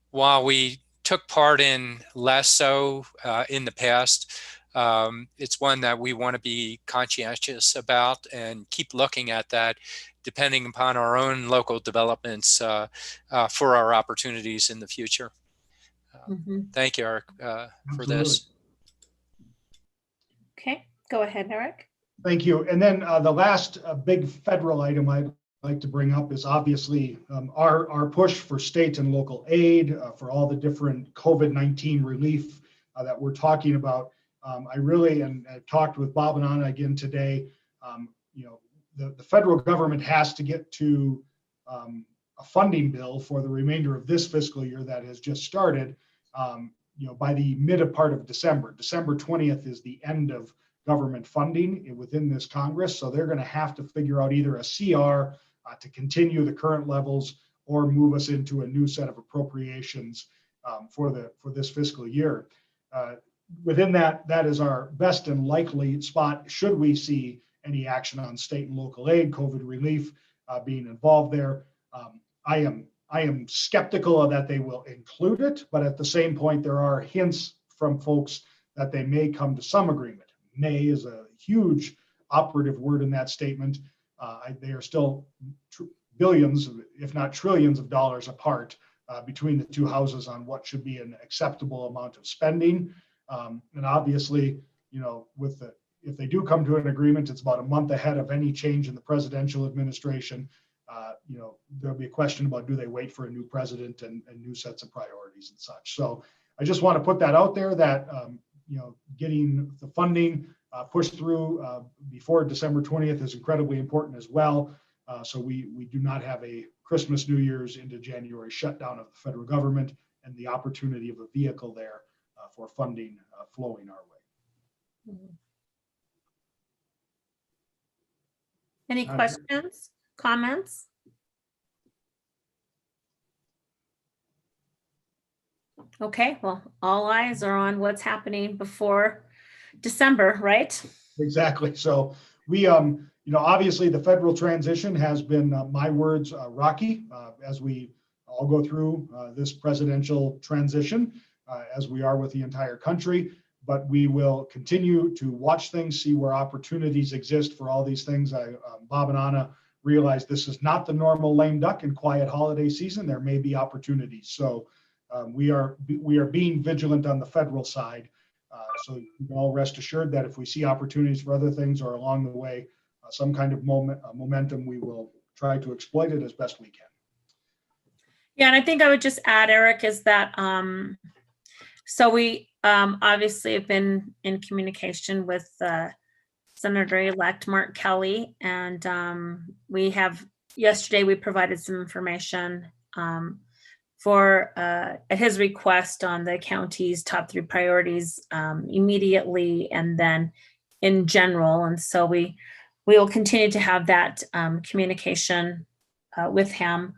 [SPEAKER 7] while we took part in less so in the past, it's one that we want to be conscientious about and keep looking at that depending upon our own local developments for our opportunities in the future. Thank you, Eric, for this.
[SPEAKER 2] Okay, go ahead, Eric.
[SPEAKER 19] Thank you. And then the last big federal item I'd like to bring up is obviously our push for state and local aid for all the different COVID-19 relief that we're talking about. I really, and I talked with Bob and Anna again today, the federal government has to get to a funding bill for the remainder of this fiscal year that has just started, by the mid part of December. December 20th is the end of government funding within this Congress. So they're going to have to figure out either a CR to continue the current levels or move us into a new set of appropriations for this fiscal year. Within that is our best and likely spot should we see any action on state and local aid, COVID relief being involved there. I am skeptical of that they will include it, but at the same point, there are hints from folks that they may come to some agreement. May is a huge operative word in that statement. They are still billions, if not trillions of dollars apart between the two houses on what should be an acceptable amount of spending. And obviously, if they do come to an agreement, it's about a month ahead of any change in the presidential administration. There'll be a question about do they wait for a new president and new sets of priorities and such. So I just want to put that out there that, getting the funding pushed through before December 20th is incredibly important as well. So we do not have a Christmas, New Year's into January shutdown of the federal government and the opportunity of a vehicle there for funding flowing our way.
[SPEAKER 2] Any questions, comments? Okay, well, all eyes are on what's happening before December, right?
[SPEAKER 19] Exactly. So we, obviously the federal transition has been, my words, rocky as we all go through this presidential transition, as we are with the entire country. But we will continue to watch things, see where opportunities exist for all these things. Bob and Anna realize this is not the normal lame duck and quiet holiday season. There may be opportunities. So we are being vigilant on the federal side. So you can all rest assured that if we see opportunities for other things or along the way, some kind of momentum, we will try to exploit it as best we can.
[SPEAKER 2] Yeah, and I think I would just add, Eric, is that so we obviously have been in communication with Senator-elect Mark Kelly, and yesterday we provided some information for at his request on the county's top 3 priorities immediately and then in general. And so we we will continue to have that communication with him.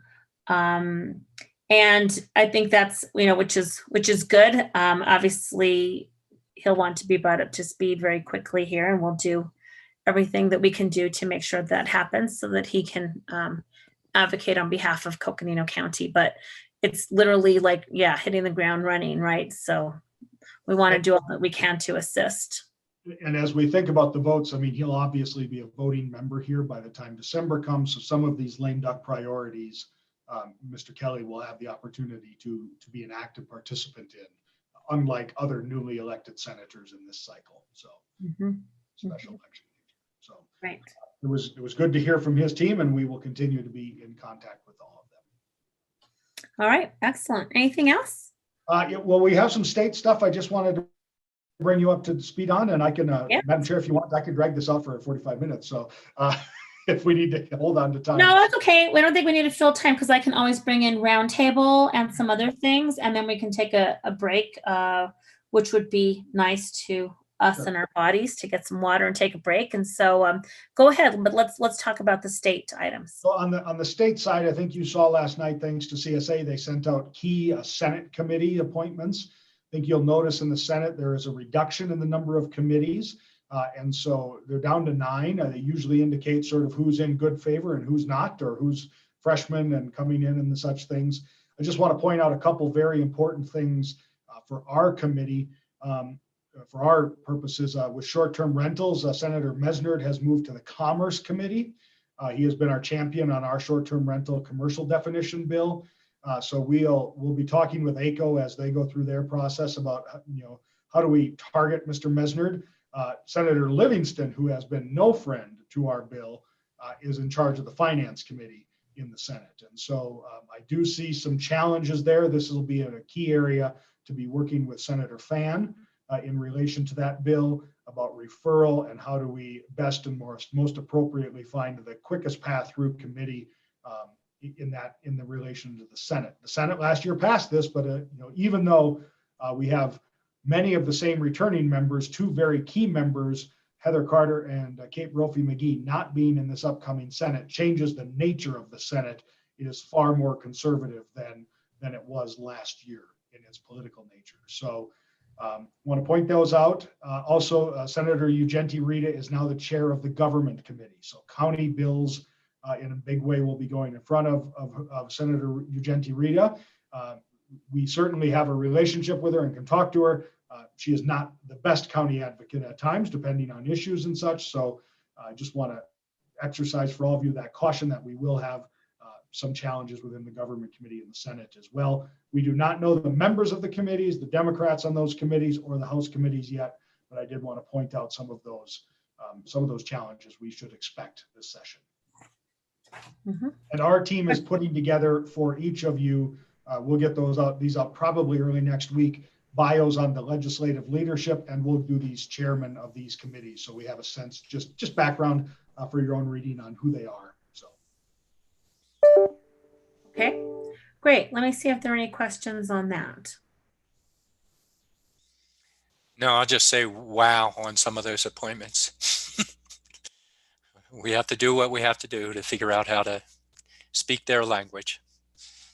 [SPEAKER 2] And I think that's, which is good. Obviously, he'll want to be brought up to speed very quickly here, and we'll do everything that we can do to make sure that happens so that he can advocate on behalf of Coconino County. But it's literally like, hitting the ground running, right? So we want to do all that we can to assist.
[SPEAKER 19] And as we think about the votes, I mean, he'll obviously be a voting member here by the time December comes. So some of these lame duck priorities, Mr. Kelly will have the opportunity to be an active participant in, unlike other newly elected senators in this cycle. So special election. So
[SPEAKER 2] right.
[SPEAKER 19] It was good to hear from his team, and we will continue to be in contact with all of them.
[SPEAKER 2] All right, excellent. Anything else?
[SPEAKER 19] Well, we have some state stuff I just wanted to bring you up to speed on, and I can, Madam Chair, if you want, I can drag this out for 45 minutes. So if we need to hold on to time.
[SPEAKER 2] No, that's okay. We don't think we need to fill time because I can always bring in roundtable and some other things, and then we can take a break, which would be nice to us and our bodies to get some water and take a break. And so go ahead, but let's talk about the state items.
[SPEAKER 19] So on the state side, I think you saw last night, thanks to CSA, they sent out key Senate committee appointments. I think you'll notice in the Senate, there is a reduction in the number of committees. And so they're down to 9. They usually indicate sort of who's in good favor and who's not, or who's freshmen and coming in and such things. I just want to point out a couple very important things for our committee. For our purposes, with short-term rentals, Senator Mesnard has moved to the Commerce Committee. He has been our champion on our short-term rental commercial definition bill. So we'll be talking with ACO as they go through their process about, how do we target Mr. Mesnard. Senator Livingston, who has been no friend to our bill, is in charge of the Finance Committee in the Senate. And so I do see some challenges there. This will be a key area to be working with Senator Fan in relation to that bill about referral and how do we best and most appropriately find the quickest path through committee in the relation to the Senate. The Senate last year passed this, but even though we have many of the same returning members, 2 very key members, Heather Carter and Kate Brophy-McGee, not being in this upcoming Senate changes the nature of the Senate. It is far more conservative than it was last year in its political nature. So want to point those out. Also, Senator Ugenti Rita is now the chair of the Government Committee. So county bills in a big way will be going in front of Senator Ugenti Rita. We certainly have a relationship with her and can talk to her. She is not the best county advocate at times, depending on issues and such. So I just want to exercise for all of you that caution that we will have some challenges within the Government Committee in the Senate as well. We do not know the members of the committees, the Democrats on those committees, or the House committees yet, but I did want to point out some of those challenges we should expect this session. And our team is putting together for each of you, we'll get these out probably early next week, bios on the legislative leadership, and we'll do these chairmen of these committees. So we have a sense, just background for your own reading on who they are.
[SPEAKER 2] Okay, great. Let me see if there are any questions on that.
[SPEAKER 7] No, I'll just say wow on some of those appointments. We have to do what we have to do to figure out how to speak their language.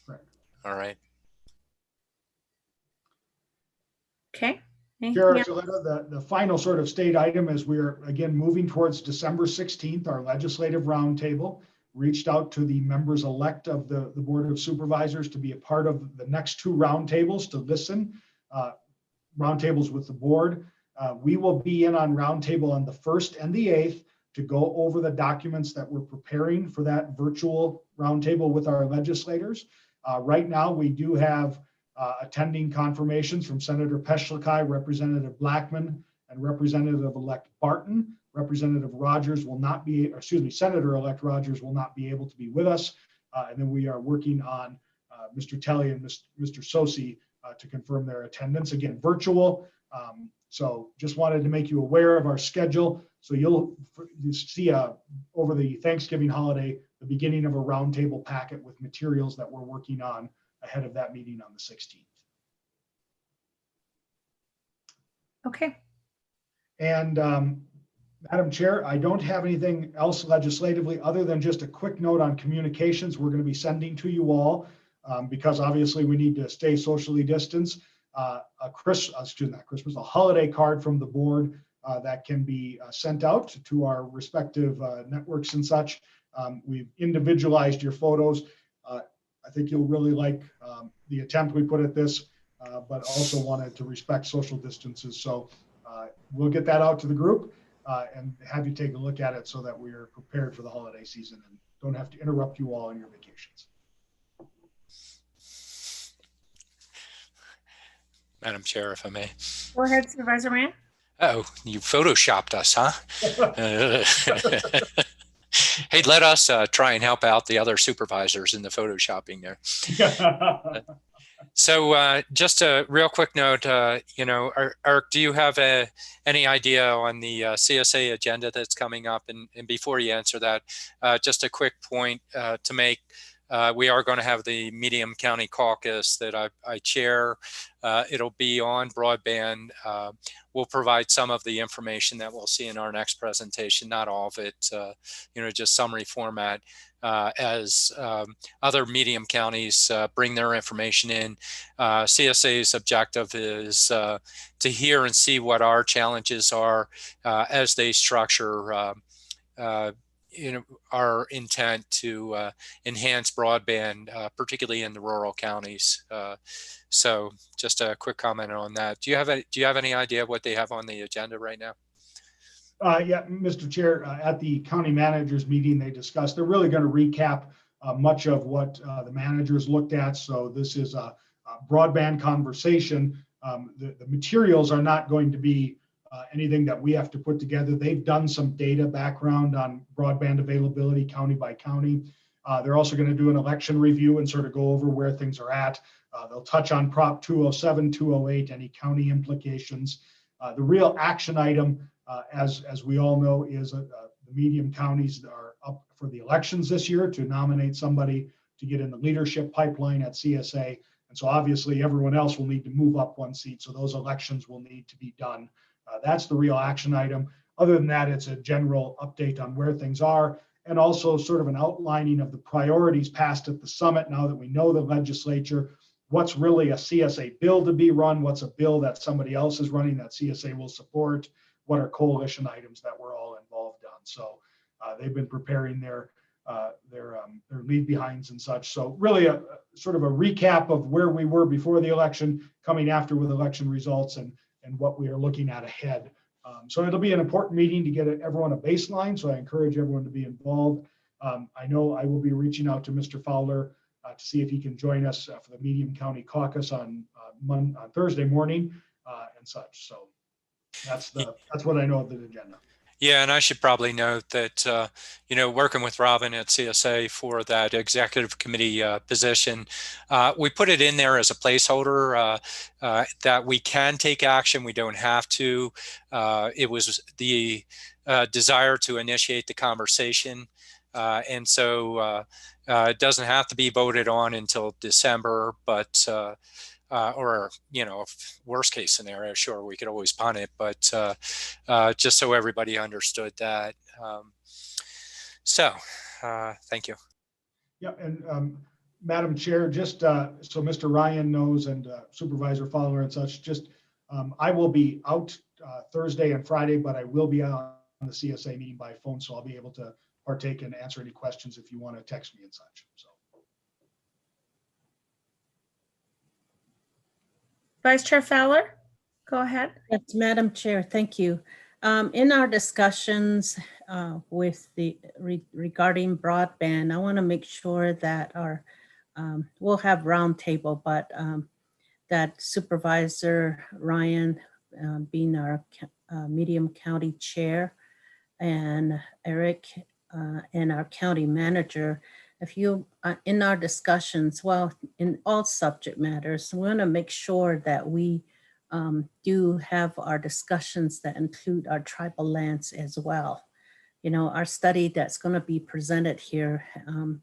[SPEAKER 19] Right.
[SPEAKER 7] All right.
[SPEAKER 2] Okay.
[SPEAKER 19] Chair Archuleta, the final sort of state item is we're again moving towards December 16th, our legislative roundtable. Reached out to the members elect of the Board of Supervisors to be a part of the next 2 roundtables to listen, roundtables with the board. We will be in on roundtable on the 1st and the 8th to go over the documents that we're preparing for that virtual roundtable with our legislators. Right now, we do have attending confirmations from Senator Peschlikai, Representative Blackman, and Representative-elect Barton. Representative Rogers will not be, Senator-elect Rogers will not be able to be with us. And then we are working on Mr. Telly and Mr. Sosi to confirm their attendance, again, virtual. So just wanted to make you aware of our schedule. So you'll see over the Thanksgiving holiday, the beginning of a roundtable packet with materials that we're working on ahead of that meeting on the 16th.
[SPEAKER 2] Okay.
[SPEAKER 19] And Madam Chair, I don't have anything else legislatively other than just a quick note on communications we're going to be sending to you all because obviously we need to stay socially distanced. A holiday card from the board that can be sent out to our respective networks and such. We've individualized your photos. I think you'll really like the attempt we put at this, but also wanted to respect social distances. So we'll get that out to the group and have you take a look at it so that we are prepared for the holiday season and don't have to interrupt you all on your vacations.
[SPEAKER 7] Madam Chair, if I may.
[SPEAKER 2] Go ahead, Supervisor Ryan.
[SPEAKER 7] Oh, you photoshopped us, huh? Hey, let us try and help out the other supervisors in the photoshopping there. So just a real quick note, Eric, do you have any idea on the CSA agenda that's coming up? And before you answer that, just a quick point to make. We are going to have the Medium County Caucus that I chair. It'll be on broadband. We'll provide some of the information that we'll see in our next presentation, not all of it, just summary format as other medium counties bring their information in. CSA's objective is to hear and see what our challenges are as they structure our intent to enhance broadband, particularly in the rural counties. So just a quick comment on that. Do you have any idea what they have on the agenda right now?
[SPEAKER 19] Yeah, Mr. Chair, at the county managers meeting, they discussed, they're really going to recap much of what the managers looked at. So this is a broadband conversation. The materials are not going to be anything that we have to put together. They've done some data background on broadband availability county by county. They're also going to do an election review and sort of go over where things are at. They'll touch on Prop 207, 208, any county implications. The real action item, as we all know, is the medium counties are up for the elections this year to nominate somebody to get in the leadership pipeline at CSA. And so obviously everyone else will need to move up one seat. So those elections will need to be done. That's the real action item. Other than that, it's a general update on where things are and also sort of an outlining of the priorities passed at the summit now that we know the legislature, what's really a CSA bill to be run, what's a bill that somebody else is running that CSA will support, what are coalition items that we're all involved on. So they've been preparing their leave behinds and such. So really a sort of a recap of where we were before the election, coming after with election results and what we are looking at ahead. So it'll be an important meeting to get everyone a baseline. So I encourage everyone to be involved. I know I will be reaching out to Mr. Fowler to see if he can join us for the Medium County Caucus on Thursday morning and such. So that's what I know of the agenda.
[SPEAKER 7] Yeah, and I should probably note that, working with Robin at CSA for that executive committee position, we put it in there as a placeholder that we can take action. We don't have to. It was the desire to initiate the conversation. And so it doesn't have to be voted on until December, but or, worst case scenario, sure, we could always punt it, but just so everybody understood that. Thank you.
[SPEAKER 19] Yeah, and Madam Chair, just so Mr. Ryan knows and Supervisor Fowler and such, just I will be out Thursday and Friday, but I will be out on the CSA meeting by phone, so I'll be able to partake and answer any questions if you want to text me and such. So.
[SPEAKER 2] Vice Chair Fowler, go ahead.
[SPEAKER 17] Yes, Madam Chair, thank you. In our discussions with regarding broadband, I want to make sure that we'll have roundtable, but that Supervisor Ryan being our Medium County Chair and Eric and our County Manager, if you, in our discussions, well, in all subject matters, we want to make sure that we do have our discussions that include our tribal lands as well. Our study that's going to be presented here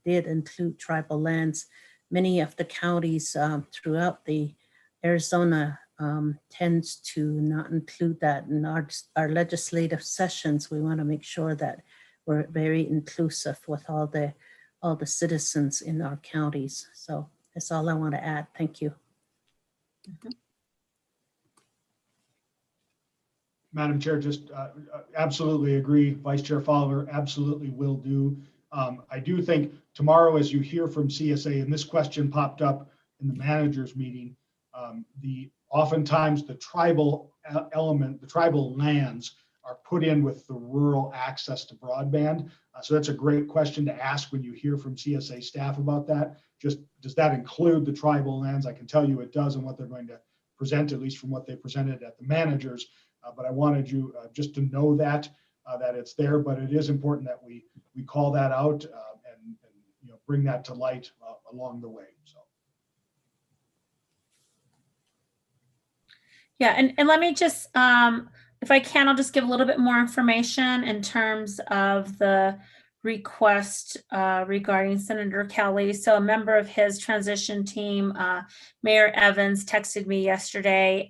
[SPEAKER 17] did include tribal lands. Many of the counties throughout the Arizona tends to not include that in our legislative sessions. We want to make sure that we're very inclusive with all the citizens in our counties. So that's all I want to add. Thank you.
[SPEAKER 19] Madam Chair, just absolutely agree. Vice Chair Fowler, absolutely will do. I do think tomorrow, as you hear from CSA, and this question popped up in the managers meeting, oftentimes the tribal element, the tribal lands are put in with the rural access to broadband. So that's a great question to ask when you hear from CSA staff about that. Just, does that include the tribal lands? I can tell you it does, and what they're going to present, at least from what they presented at the managers. But I wanted you just to know that it's there, but it is important that we call that out and bring that to light along the way. So.
[SPEAKER 2] Yeah, and let me just, if I can, I'll just give a little bit more information in terms of the request regarding Senator Kelly. So a member of his transition team, Mayor Evans, texted me yesterday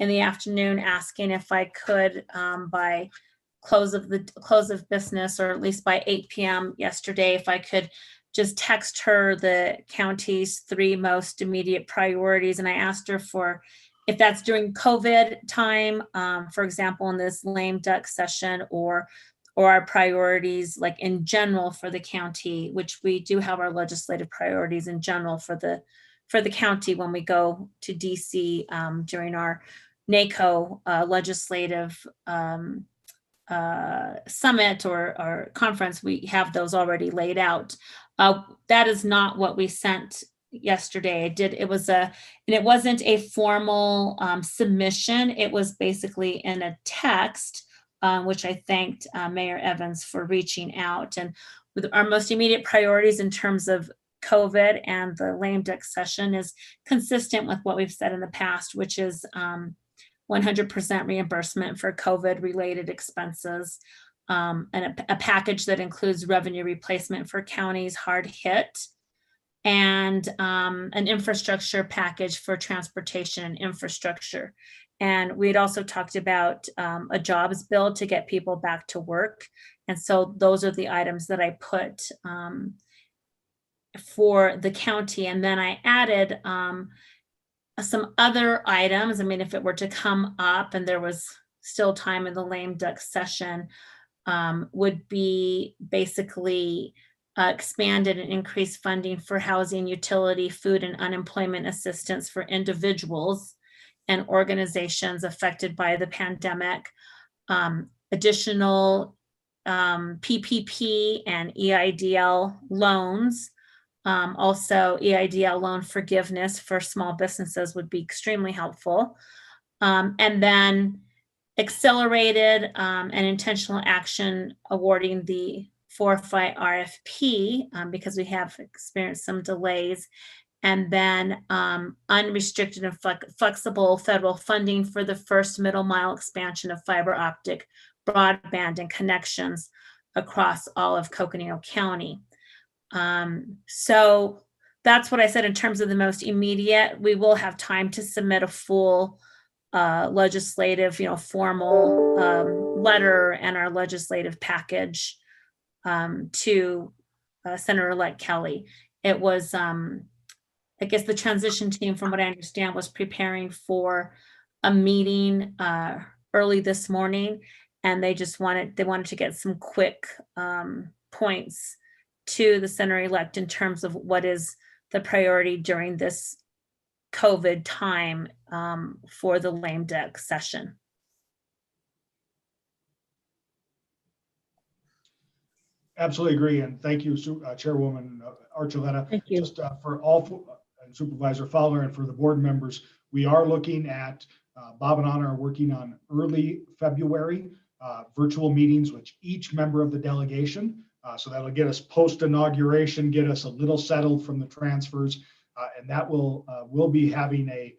[SPEAKER 2] in the afternoon asking if I could, by close of business, or at least by 8 p.m. yesterday, if I could just text her the county's 3 most immediate priorities. And I asked her for, if that's during COVID time, for example, in this lame duck session, or our priorities like in general for the county, which we do have our legislative priorities in general for the county when we go to DC during our NACO legislative summit or conference. We have those already laid out. That is not what we sent yesterday. It wasn't a formal submission. It was basically in a text, which I thanked Mayor Evans for reaching out. And with our most immediate priorities in terms of COVID and the lame duck session is consistent with what we've said in the past, which is 100% reimbursement for COVID related expenses, and a package that includes revenue replacement for counties hard hit, and an infrastructure package for transportation and infrastructure. And we had also talked about a jobs bill to get people back to work. And so those are the items that I put for the county. And then I added some other items. I mean, if it were to come up and there was still time in the lame duck session, would be basically expanded and increased funding for housing, utility, food, and unemployment assistance for individuals and organizations affected by the pandemic, additional PPP and EIDL loans. Also, EIDL loan forgiveness for small businesses would be extremely helpful. And then accelerated and intentional action awarding the forfeit RFP because we have experienced some delays. And then unrestricted and flexible federal funding for the first middle mile expansion of fiber optic broadband and connections across all of Coconino County. So that's what I said in terms of the most immediate. We will have time to submit a full legislative, formal letter and our legislative package to Senator-elect Kelly. It was, I guess the transition team, from what I understand, was preparing for a meeting early this morning, and they wanted to get some quick points to the Senator-elect in terms of what is the priority during this COVID time for the lame duck session.
[SPEAKER 19] Absolutely agree, and thank you, Chairwoman Archuleta.
[SPEAKER 17] Thank you.
[SPEAKER 19] Just for all, and Supervisor Fowler, and for the board members, we are looking at, Bob and Anna are working on early February virtual meetings with each member of the delegation. So that'll get us post-inauguration, get us a little settled from the transfers, and that we'll be having a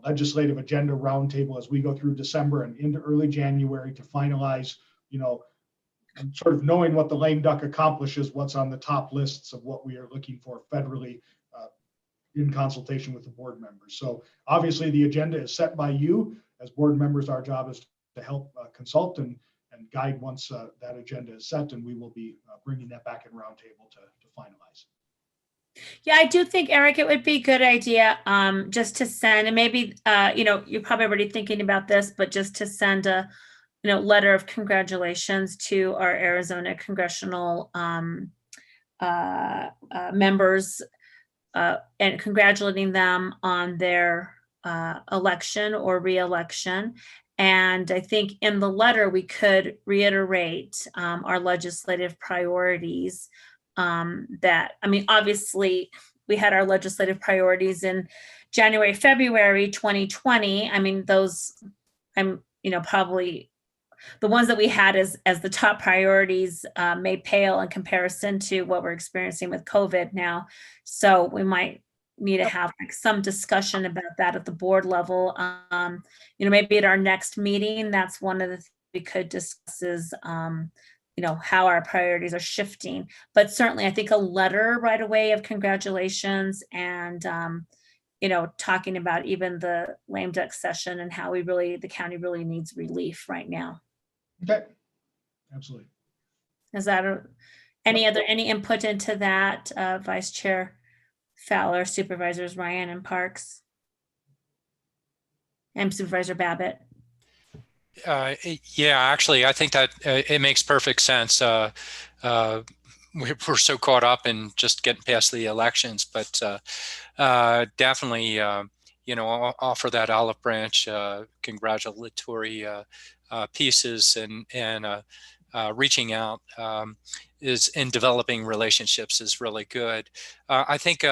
[SPEAKER 19] legislative agenda roundtable as we go through December and into early January to finalize, sort of knowing what the lame duck accomplishes, what's on the top lists of what we are looking for federally in consultation with the board members. So obviously the agenda is set by you. As board members, our job is to help consult and guide once that agenda is set, and we will be bringing that back in roundtable to finalize.
[SPEAKER 2] Yeah, I do think, Eric, it would be a good idea just to send, and maybe, you're probably already thinking about this, but just to send a, letter of congratulations to our Arizona congressional members and congratulating them on their election or re-election. And I think in the letter, we could reiterate our legislative priorities obviously we had our legislative priorities in January, February 2020. I mean, those, probably the ones that we had as the top priorities may pale in comparison to what we're experiencing with COVID now. So we might need to have some discussion about that at the board level. Maybe at our next meeting, that's one of the things we could discuss is, how our priorities are shifting. But certainly I think a letter right away of congratulations and, talking about even the lame duck session and how the county really needs relief right now.
[SPEAKER 19] Okay, absolutely.
[SPEAKER 2] Is that any input into that, Vice Chair Fowler, Supervisors Ryan and Parks? And Supervisor Babbitt?
[SPEAKER 7] Yeah, actually, I think that it makes perfect sense. We're so caught up in just getting past the elections, but definitely, offer that olive branch congratulatory pieces and reaching out is in developing relationships is really good. I think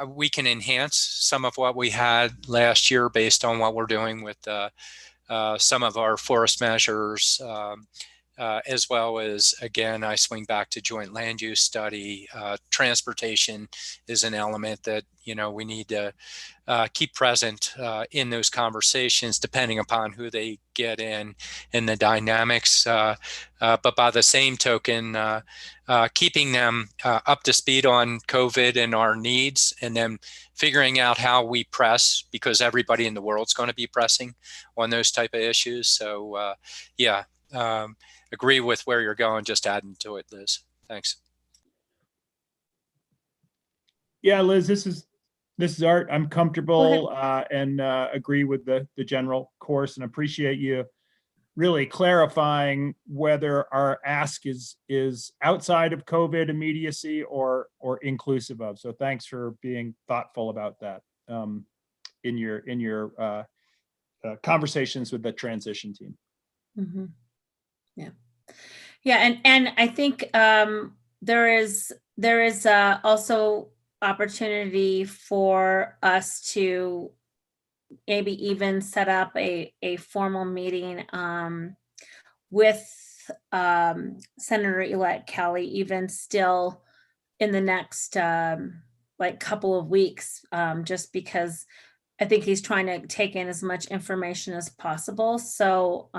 [SPEAKER 7] we can enhance some of what we had last year based on what we're doing with some of our forest measures, as well as, again, I swing back to joint land use study. Transportation is an element that, we need to keep present in those conversations, depending upon who they get in and the dynamics. But by the same token, keeping them up to speed on COVID and our needs, and then figuring out how we press, because everybody in the world's going to be pressing on those type of issues. So agree with where you're going, just adding to it, Liz. Thanks.
[SPEAKER 6] Yeah, Liz, this is Art. I'm comfortable and agree with the general course, and appreciate you really clarifying whether our ask is outside of COVID immediacy or inclusive of. So thanks for being thoughtful about that in your conversations with the transition team.
[SPEAKER 2] Mm-hmm. Yeah, and I think there is also opportunity for us to maybe even set up a formal meeting with Senator-elect Kelly, even still in the next couple of weeks, just because I think he's trying to take in as much information as possible. So,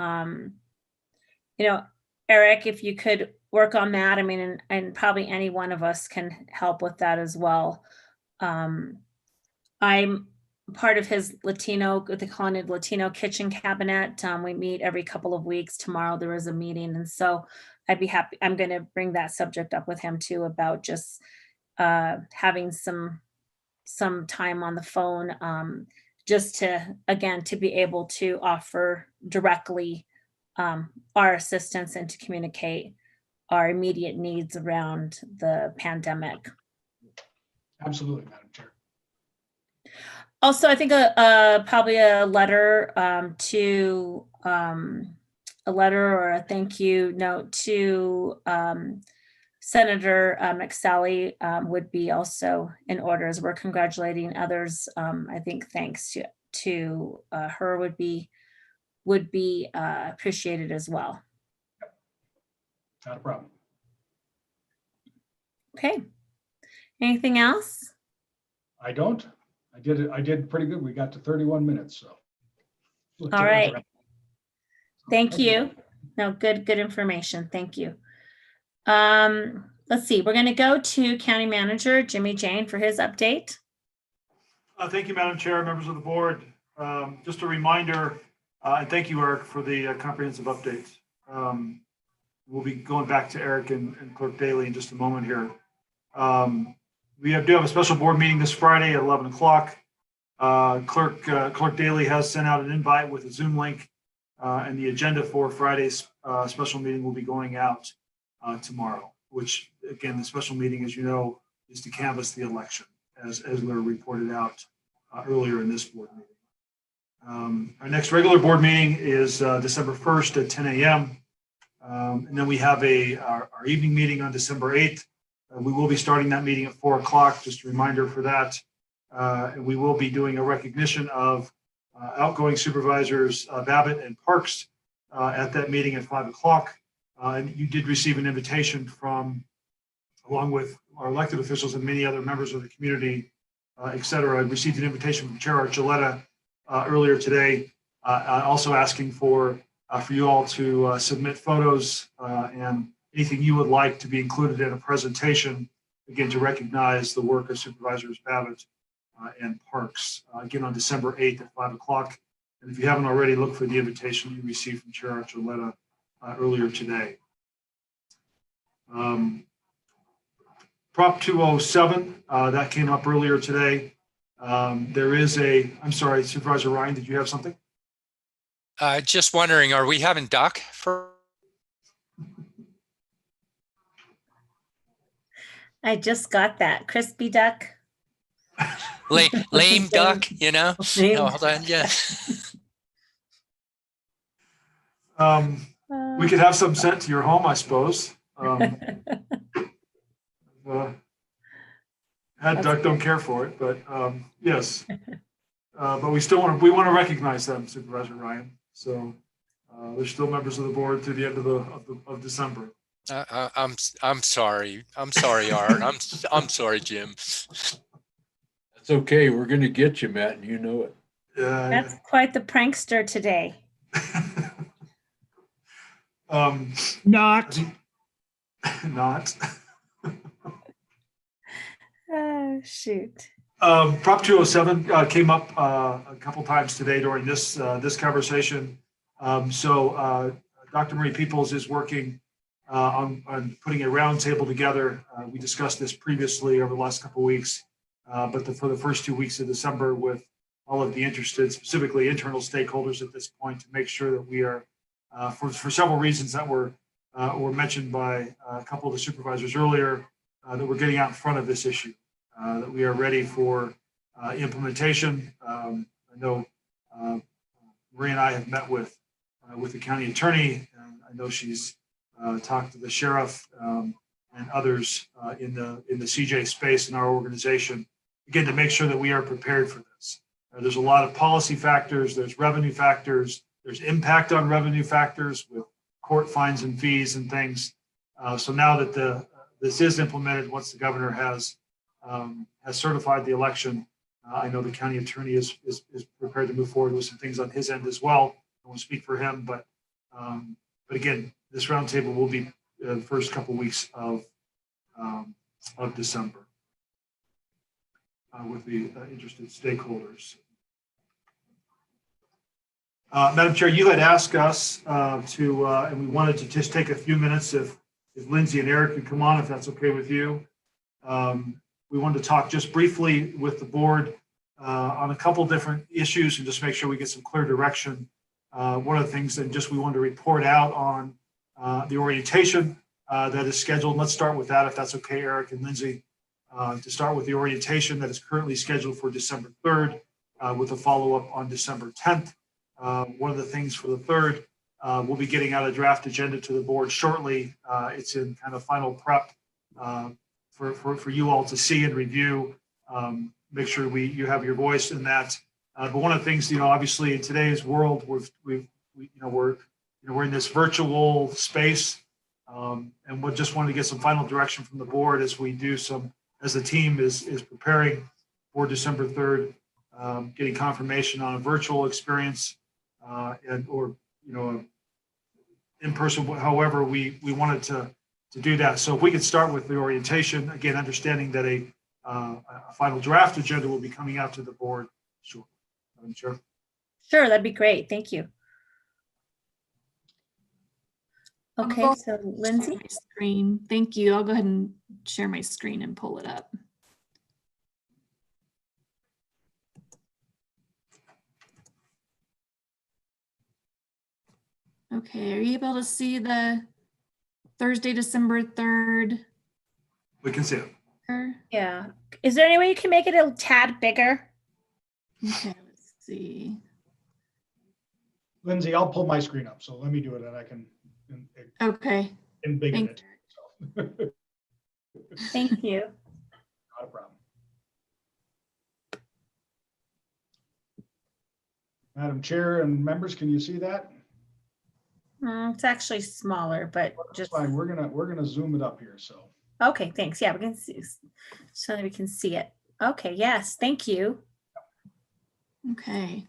[SPEAKER 2] Eric, if you could work on that, and probably any one of us can help with that as well. I'm part of his Latino kitchen cabinet. We meet every couple of weeks. Tomorrow there is a meeting. And so I'd be happy. I'm going to bring that subject up with him too, about just having some time on the phone, just to be able to offer directly our assistance and to communicate our immediate needs around the pandemic.
[SPEAKER 19] Absolutely, Madam Chair.
[SPEAKER 2] Also, I think probably a letter or a thank you note to Senator McSally would be also in order, as we're congratulating others. I think thanks to her would be appreciated as well.
[SPEAKER 19] Not a problem.
[SPEAKER 2] Okay. Anything else?
[SPEAKER 19] I don't. I did pretty good. We got to 31 minutes. So.
[SPEAKER 2] All right. Thank you. No, good information. Thank you. let's see, we're going to go to County Manager Jimmy Jane for his update.
[SPEAKER 8] Thank you, Madam Chair, members of the board. Just a reminder, and thank you, Eric, for the comprehensive updates. We'll be going back to Eric and Clerk Daly in just a moment here. We do have a special board meeting this Friday at 11 o'clock. Clerk Daly has sent out an invite with a Zoom link, and the agenda for Friday's special meeting will be going out tomorrow, which, again, the special meeting, as you know, is to canvass the election, as were reported out earlier in this board meeting. Our next regular board meeting is December 1st at 10 a.m. And then we have our evening meeting on December 8th. We will be starting that meeting at 4 o'clock, just a reminder for that. And we will be doing a recognition of outgoing supervisors Babbitt and Parks at that meeting at 5 o'clock. And you did receive an invitation from, along with our elected officials and many other members of the community, et cetera. I received an invitation from Chair Archuleta earlier today, also asking for you all to submit photos and anything you would like to be included in a presentation, again, to recognize the work of Supervisors Babbitt and Parks, again, on December 8th at 5 o'clock. And if you haven't already, look for the invitation you received from Chair Archuleta earlier today. Prop 207, that came up earlier today. There is I'm sorry, Supervisor Ryan, did you have something?
[SPEAKER 7] Just wondering, are we having duck for?
[SPEAKER 2] I just got that. Crispy duck.
[SPEAKER 7] Lame duck, you know?
[SPEAKER 2] Lame.
[SPEAKER 7] No, hold on, yeah.
[SPEAKER 8] We could have some sent to your home, I suppose. Had duck, don't care for it, but yes. But we still want to recognize them, Supervisor Ryan. So they're still members of the board through the end of December.
[SPEAKER 7] I'm sorry. I'm sorry, Art. I'm sorry, Jim.
[SPEAKER 5] That's okay. We're going to get you, Matt, and you know it.
[SPEAKER 2] That's quite the prankster today.
[SPEAKER 8] Not.
[SPEAKER 2] Oh, shoot.
[SPEAKER 8] Prop 207 came up a couple times today during this conversation. So Dr. Marie Peoples is working on putting a roundtable together. We discussed this previously over the last couple of weeks, but for the first 2 weeks of December with all of the interested, specifically internal stakeholders at this point, to make sure that we are, for several reasons that were mentioned by a couple of the supervisors earlier, that we're getting out in front of this issue, that we are ready for implementation. I know Marie and I have met with the county attorney, and I know she's talked to the sheriff and others in the CJ space in our organization, again, to make sure that we are prepared for this. There's a lot of policy factors, there's revenue factors, there's impact on revenue factors with court fines and fees and things. So now that this is implemented, once the governor has certified the election, I know the county attorney is prepared to move forward with some things on his end as well. I won't speak for him, but again, this roundtable will be the first couple of weeks of December with the interested stakeholders. Madam Chair, you had asked us and we wanted to just take a few minutes if Lindsay and Eric could come on, if that's okay with you. We wanted to talk just briefly with the board on a couple different issues and just make sure we get some clear direction. One of the things that just we wanted to report out on the orientation that is scheduled. Let's start with that, if that's okay, Eric and Lindsay, to start with the orientation that is currently scheduled for December 3rd with a follow-up on December 10th. One of the things for the 3rd, we'll be getting out a draft agenda to the board shortly. It's in kind of final prep for you all to see and review. Make sure you have your voice in that. But one of the things, obviously in today's world, we're in this virtual space, and we just wanted to get some final direction from the board as the team is preparing for December 3rd, getting confirmation on a virtual experience or in person. However, we wanted to do that. So if we could start with the orientation, again, understanding that a final draft agenda will be coming out to the board. Sure. Madam Chair.
[SPEAKER 2] Sure, that'd be great. Thank you. Okay,
[SPEAKER 12] I'll
[SPEAKER 2] so
[SPEAKER 12] share
[SPEAKER 2] Lindsay.
[SPEAKER 12] my screen. Thank you. I'll go ahead and share my screen and pull it up. Okay, are you able to see the Thursday, December 3rd?
[SPEAKER 8] We can see it.
[SPEAKER 2] Yeah. Is there any way you can make it a tad bigger?
[SPEAKER 12] Okay, let's see.
[SPEAKER 19] Lindsay, I'll pull my screen up. So let me do it and I can
[SPEAKER 12] Okay.
[SPEAKER 19] embiggen
[SPEAKER 12] Thank
[SPEAKER 19] it.
[SPEAKER 2] Thank you.
[SPEAKER 19] Not a problem. Madam Chair and members, can you see that?
[SPEAKER 2] It's actually smaller, but just
[SPEAKER 19] fine. We're gonna zoom it up here. So
[SPEAKER 2] okay. Thanks. Yeah, we can see so that we can see it. Okay. Yes. Thank you.
[SPEAKER 12] Okay.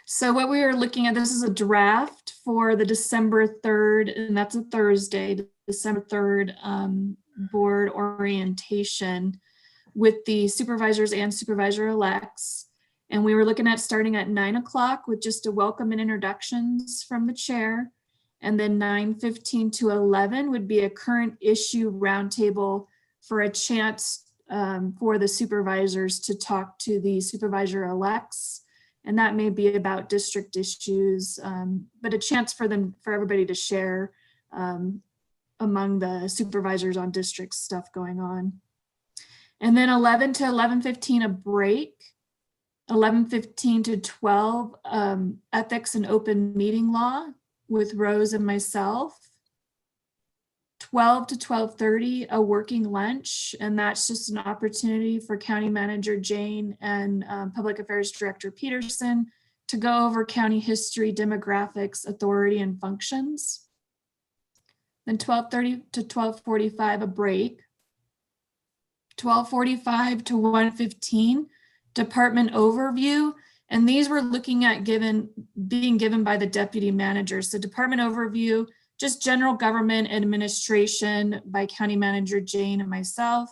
[SPEAKER 12] So what we are looking at, this is a draft for the December 3rd, and that's a Thursday, December 3rd board orientation with the supervisors and supervisor-elects. And we were looking at starting at 9 o'clock with just a welcome and introductions from the chair. And then 9:15 to 11 would be a current issue roundtable for a chance for the supervisors to talk to the supervisor-elects. And that may be about district issues, but a chance for everybody to share among the supervisors on district stuff going on. And then 11 to 11:15, a break. 11:15 to 12, ethics and open meeting law with Rose and myself. 12 to 12:30, a working lunch, and that's just an opportunity for County Manager Jane and Public Affairs Director Peterson to go over county history, demographics, authority, and functions. Then 12:30 to 12:45, a break. 12:45 to 1:15, department overview. And these were looking at being given by the deputy manager. So department overview, just general government administration by County Manager Jane and myself.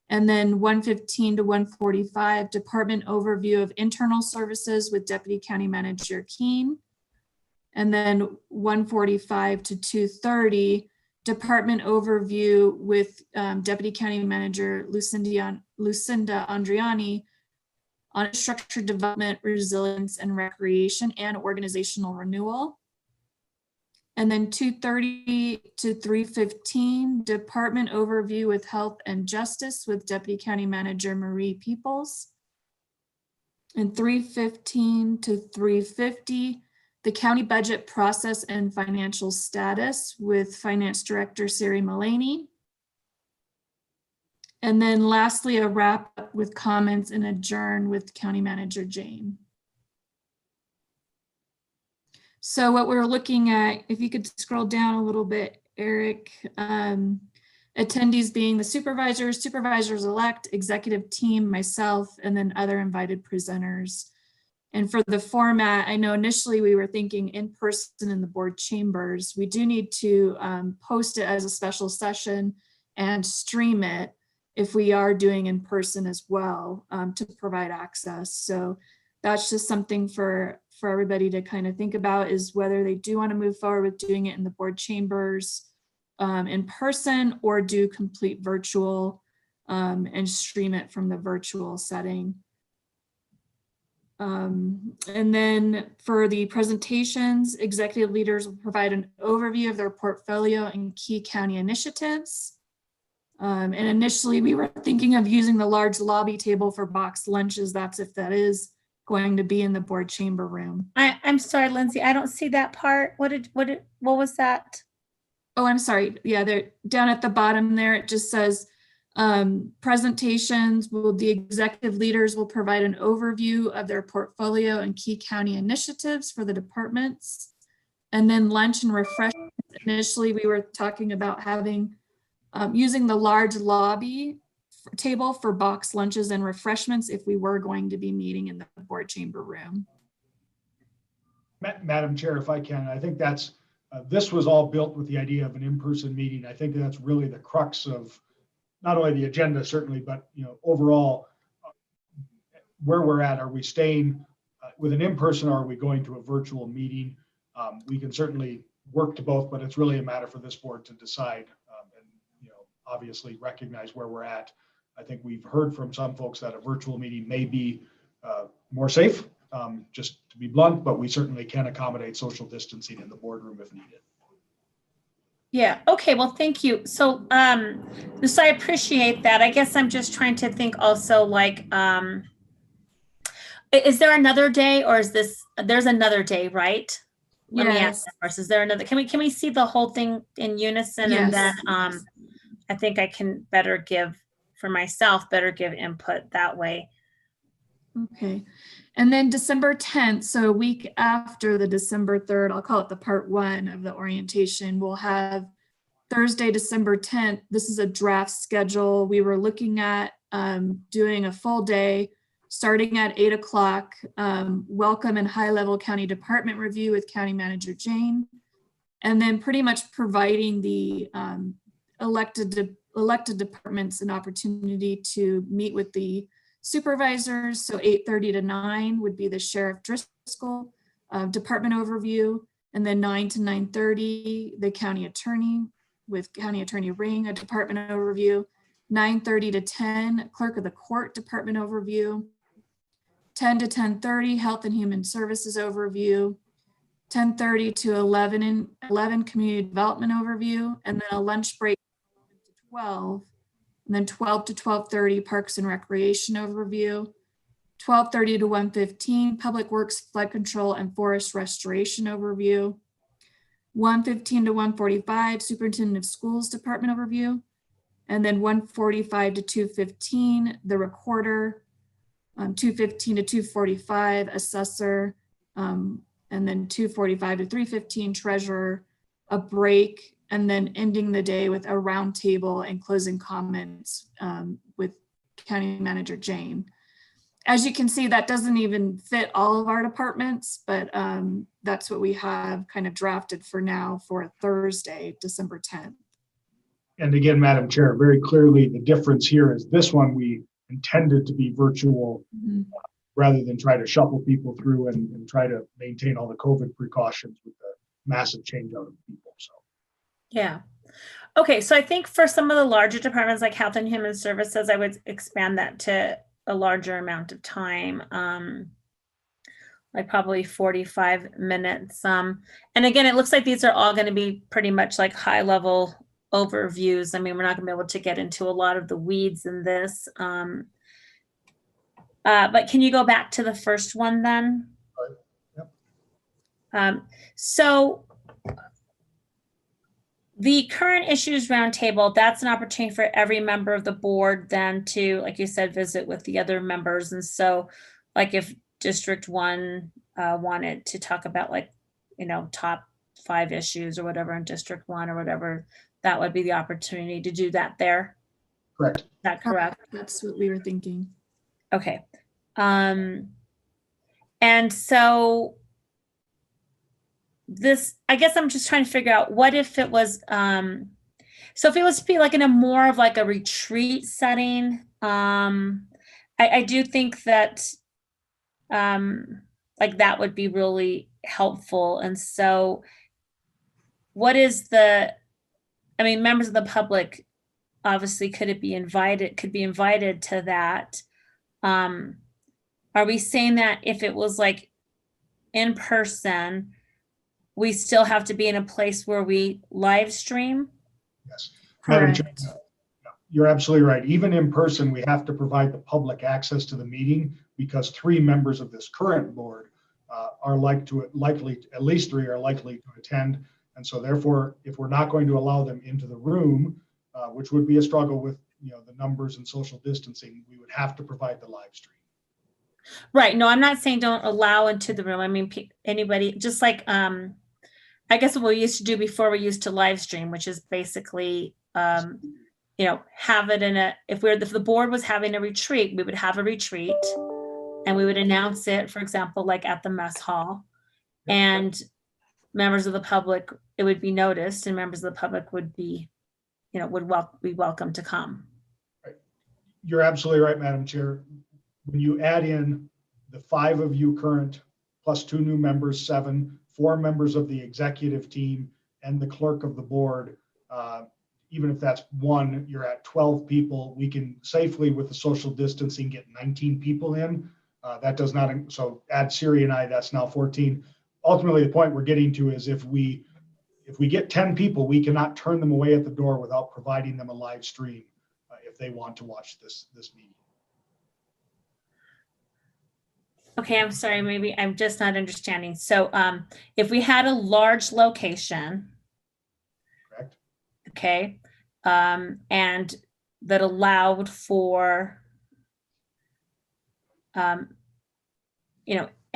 [SPEAKER 12] And then 1:15 to 1:45, department overview of internal services with Deputy County Manager Keene. And then 1:45 to 2:30, department overview with Deputy County Manager Lucinda Andriani on structured development, resilience, and recreation and organizational renewal. And then 2:30 to 3:15, department overview with health and justice with Deputy County Manager Marie Peoples. And 3:15 to 3:50, the county budget process and financial status with Finance Director Siri Mullaney. And then lastly, a wrap up with comments and adjourn with County Manager Jane. So what we're looking at, if you could scroll down a little bit, Eric, attendees being the supervisors, supervisors-elect, executive team, myself, and then other invited presenters. And for the format, I know initially we were thinking in person in the board chambers. We do need to post it as a special session and stream it if we are doing in person as well to provide access. So that's just something for everybody to kind of think about, is whether they do want to move forward with doing it in the board chambers in person or do complete virtual and stream it from the virtual setting. And then for the presentations, executive leaders will provide an overview of their portfolio and key county initiatives. And initially we were thinking of using the large lobby table for boxed lunches. That's if that is going to be in the board chamber room.
[SPEAKER 2] I'm sorry, Lindsay, I don't see that part. What was that?
[SPEAKER 12] Oh, I'm sorry. Yeah, they're down at the bottom there. It just says presentations the executive leaders will provide an overview of their portfolio and key county initiatives for the departments. And then lunch and refreshments. Initially, we were talking about having using the large lobby table for box lunches and refreshments if we were going to be meeting in the board chamber room.
[SPEAKER 19] Madam Chair, if I can, I think that's this was all built with the idea of an in-person meeting. I think that's really the crux of not only the agenda, certainly, but overall where we're at. Are we staying with an in-person, or are we going to a virtual meeting? We can certainly work to both, but it's really a matter for this board to decide and obviously recognize where we're at. I think we've heard from some folks that a virtual meeting may be more safe, just to be blunt, but we certainly can accommodate social distancing in the boardroom if needed.
[SPEAKER 2] Yeah. Okay. Well, thank you. So, so I appreciate that. I guess I'm just trying to think also, like, is there another day, or is this, there's another day, right? Let me ask that first. Is there another, can we see the whole thing in unison?
[SPEAKER 12] Yes.
[SPEAKER 2] And then, I think I can better give input that way.
[SPEAKER 12] Okay. And then December 10th, so a week after the December 3rd, I'll call it the part 1 of the orientation, we'll have Thursday, December 10th. This is a draft schedule. We were looking at doing a full day starting at 8 o'clock, welcome and high-level county department review with County Manager Jane, and then pretty much providing the elected departments an opportunity to meet with the supervisors. So 8:30 to 9 would be the Sheriff Driscoll department overview, and then 9 to 9:30 the county attorney with County Attorney Ring, a department overview. 9:30 to 10 clerk of the court department overview. 10 to 10:30 health and human services overview. 10:30 to 11 community development overview, and then a lunch break to 12. And then 12 to 12:30 Parks and Recreation overview, 12:30 to 1:15 Public Works, Flood Control and Forest Restoration overview, 1:15 to 1:45 Superintendent of Schools Department overview, and then 1:45 to 2:15 the Recorder, 2:15 to 2:45 Assessor, and then 2:45 to 3:15 Treasurer, a break, and then ending the day with a roundtable and closing comments with County Manager Jane. As you can see, that doesn't even fit all of our departments, but that's what we have kind of drafted for now for Thursday, December 10th.
[SPEAKER 19] And again, Madam Chair, very clearly the difference here is this one we intended to be virtual rather than try to shuffle people through and try to maintain all the COVID precautions with the massive change out of people. So.
[SPEAKER 2] Yeah. Okay. So I think for some of the larger departments like Health and Human Services, I would expand that to a larger amount of time, like probably 45 minutes. And again, it looks like these are all going to be pretty much like high level overviews. I mean, we're not going to be able to get into a lot of the weeds in this. But can you go back to the first one then?
[SPEAKER 19] Yep.
[SPEAKER 2] So the current issues roundtable, that's an opportunity for every member of the board then to, like you said, visit with the other members. And so like if District 1 wanted to talk about like, top 5 issues or whatever in District 1 or whatever, that would be the opportunity to do that there.
[SPEAKER 19] Correct.
[SPEAKER 2] Is that correct?
[SPEAKER 12] That's what we were thinking.
[SPEAKER 2] Okay. And so this, I guess I'm just trying to figure out what if it was, so if it was to be like in a more of like a retreat setting, I do think that like that would be really helpful. And so what is members of the public obviously could be invited to that. Are we saying that if it was like in person, we still have to be in a place where we live stream?
[SPEAKER 19] Yes.
[SPEAKER 12] Correct.
[SPEAKER 19] Madam Chair, you're absolutely right. Even in person, we have to provide the public access to the meeting because 3 members of this current board are at least 3 are likely to attend. And so therefore, if we're not going to allow them into the room, which would be a struggle with the numbers and social distancing, we would have to provide the live stream.
[SPEAKER 2] Right. No, I'm not saying don't allow into the room. I mean, anybody, just like, I guess what we used to do before, we used to live stream, which is basically, have it if the board was having a retreat, we would have a retreat and we would announce it, for example, like at the mess hall. And members of the public, it would be noticed and members of the public would be, would be welcome to come.
[SPEAKER 19] You're absolutely right, Madam Chair. When you add in the 5 of you current, plus 2 new members, 7, 4 members of the executive team, and the clerk of the board, even if that's 1, you're at 12 people. We can safely, with the social distancing, get 19 people in. That does not, so add Siri and I, that's now 14. Ultimately, the point we're getting to is if we get 10 people, we cannot turn them away at the door without providing them a live stream if they want to watch this meeting.
[SPEAKER 2] Okay, I'm sorry, maybe I'm just not understanding. So if we had a large location,
[SPEAKER 19] correct?
[SPEAKER 2] Okay, and that allowed for,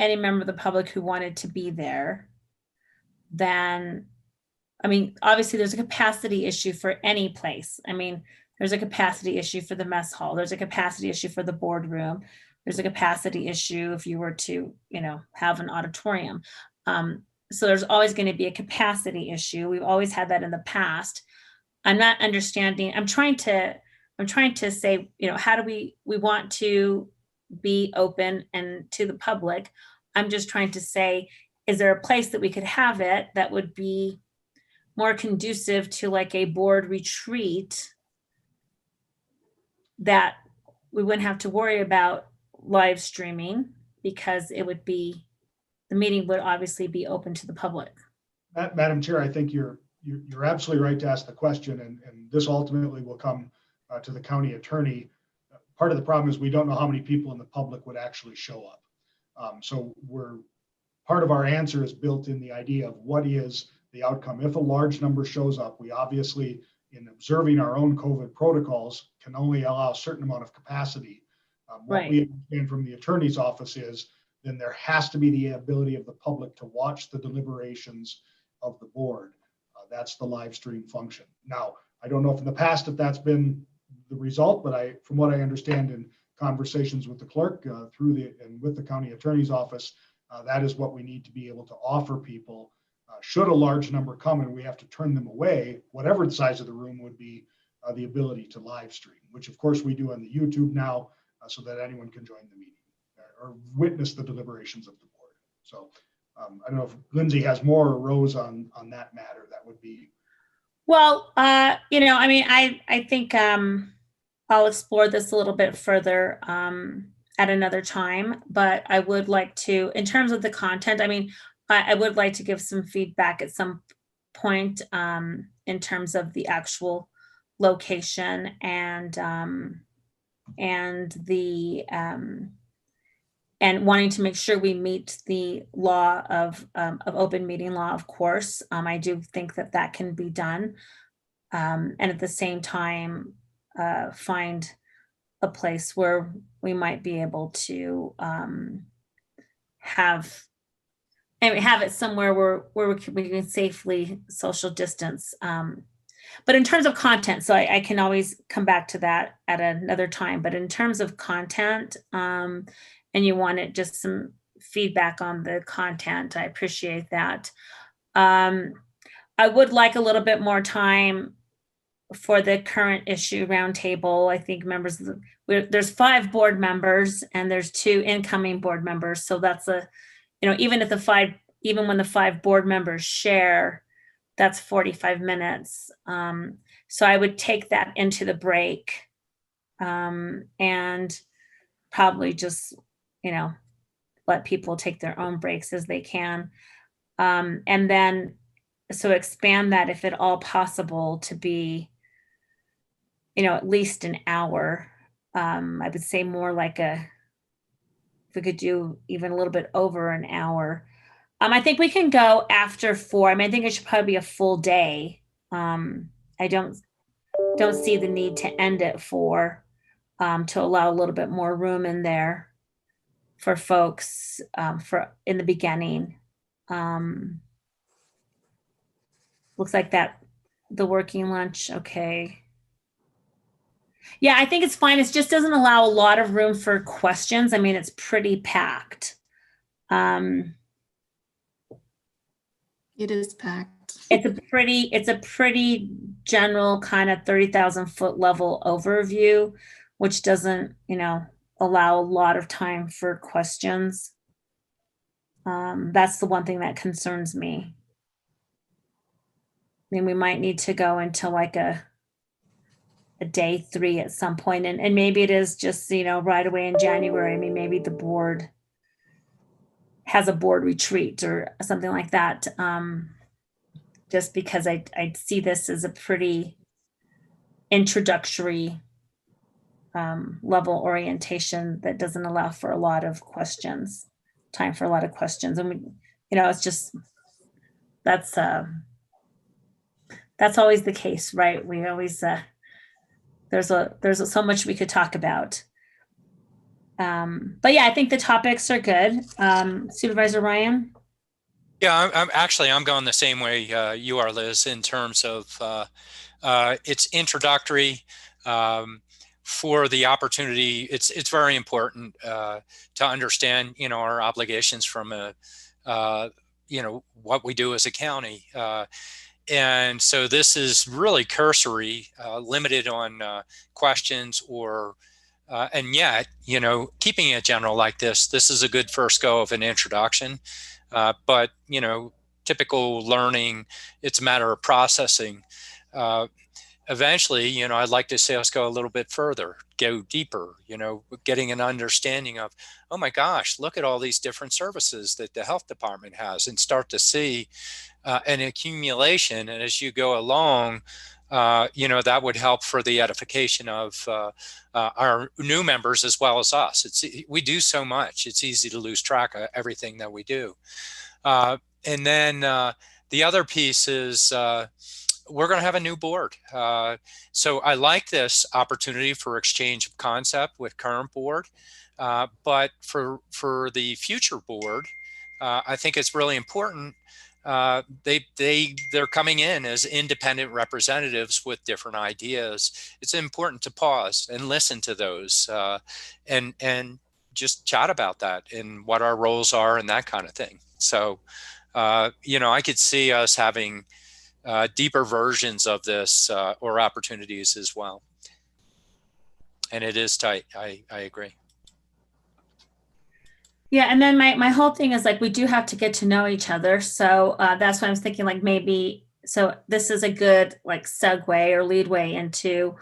[SPEAKER 2] any member of the public who wanted to be there, then, obviously there's a capacity issue for any place. There's a capacity issue for the mess hall. There's a capacity issue for the boardroom. There's a capacity issue if you were to, have an auditorium. So there's always going to be a capacity issue. We've always had that in the past. I'm not understanding. I'm trying to say, how do we want to be open and to the public? I'm just trying to say, is there a place that we could have it that would be more conducive to like a board retreat that we wouldn't have to worry about live streaming because it would be, the meeting would obviously be open to the public.
[SPEAKER 19] Madam Chair, I think you're absolutely right to ask the question, and this ultimately will come to the county attorney. Part of the problem is we don't know how many people in the public would actually show up. So part of our answer is built in the idea of what is the outcome. If a large number shows up, we obviously, in observing our own COVID protocols, can only allow a certain amount of capacity. What we understand from the attorney's office is then there has to be the ability of the public to watch the deliberations of the board. That's the live stream function. Now, I don't know if in the past if that's been the result, but from what I understand in conversations with the clerk and with the county attorney's office, that is what we need to be able to offer people. Should a large number come and we have to turn them away, whatever the size of the room would be, the ability to live stream, which of course we do on the YouTube now, so that anyone can join the meeting or witness the deliberations of the board. So I don't know if Lindsay has more, or Rose on that matter. That would be.
[SPEAKER 2] Well, I think I'll explore this a little bit further at another time, but I would like to, in terms of the content, I would like to give some feedback at some point in terms of the actual location and wanting to make sure we meet the law of open meeting law, of course. I do think that can be done. And at the same time, find a place where we might be able to have it somewhere where we can safely social distance. But in terms of content, so I can always come back to that at another time. But in terms of content, and you wanted just some feedback on the content, I appreciate that. I would like a little bit more time for the current issue roundtable. I think there's 5 board members and there's 2 incoming board members. So that's even when the 5 board members share, that's 45 minutes. So I would take that into the break and probably just, let people take their own breaks as they can. And then, so expand that if at all possible to be, at least an hour. I would say more like if we could do even a little bit over an hour. I think we can go after 4. I think it should probably be a full day. I don't see the need to end at 4 to allow a little bit more room in there for folks for in the beginning. Looks like the working lunch. Okay. Yeah, I think it's fine. It just doesn't allow a lot of room for questions. It's pretty packed.
[SPEAKER 12] It is packed.
[SPEAKER 2] It's a pretty general kind of 30,000 foot level overview, which doesn't, allow a lot of time for questions. That's the one thing that concerns me. I mean, we might need to go into like a day 3 at some point, and maybe it is just, right away in January. I mean, maybe the board has a board retreat or something like that. Just because I see this as a pretty introductory level orientation that doesn't allow for a lot of questions, time for a lot of questions. And it's just, that's always the case, right? We always, there's so much we could talk about. But yeah, I think the topics are good. Supervisor Ryan?
[SPEAKER 7] Yeah, I'm going the same way you are, Liz, in terms of it's introductory for the opportunity. It's very important to understand, our obligations from what we do as a county. And so this is really cursory, limited on questions or and yet, keeping it general like this is a good first go of an introduction. But, typical learning, it's a matter of processing. Eventually, I'd like to see us go a little bit further, go deeper, getting an understanding of, oh my gosh, look at all these different services that the health department has, and start to see an accumulation. And as you go along, that would help for the edification of our new members as well as us. We do so much, it's easy to lose track of everything that we do. And then the other piece is we're going to have a new board. So I like this opportunity for exchange of concept with current board. But for the future board, I think it's really important. They're coming in as independent representatives with different ideas. It's important to pause and listen to those and just chat about that and what our roles are and that kind of thing. So, I could see us having deeper versions of this or opportunities as well. And it is tight. I agree.
[SPEAKER 2] Yeah, and then my whole thing is like, we do have to get to know each other. So that's why I was thinking like maybe, so this is a good like segue or leadway into,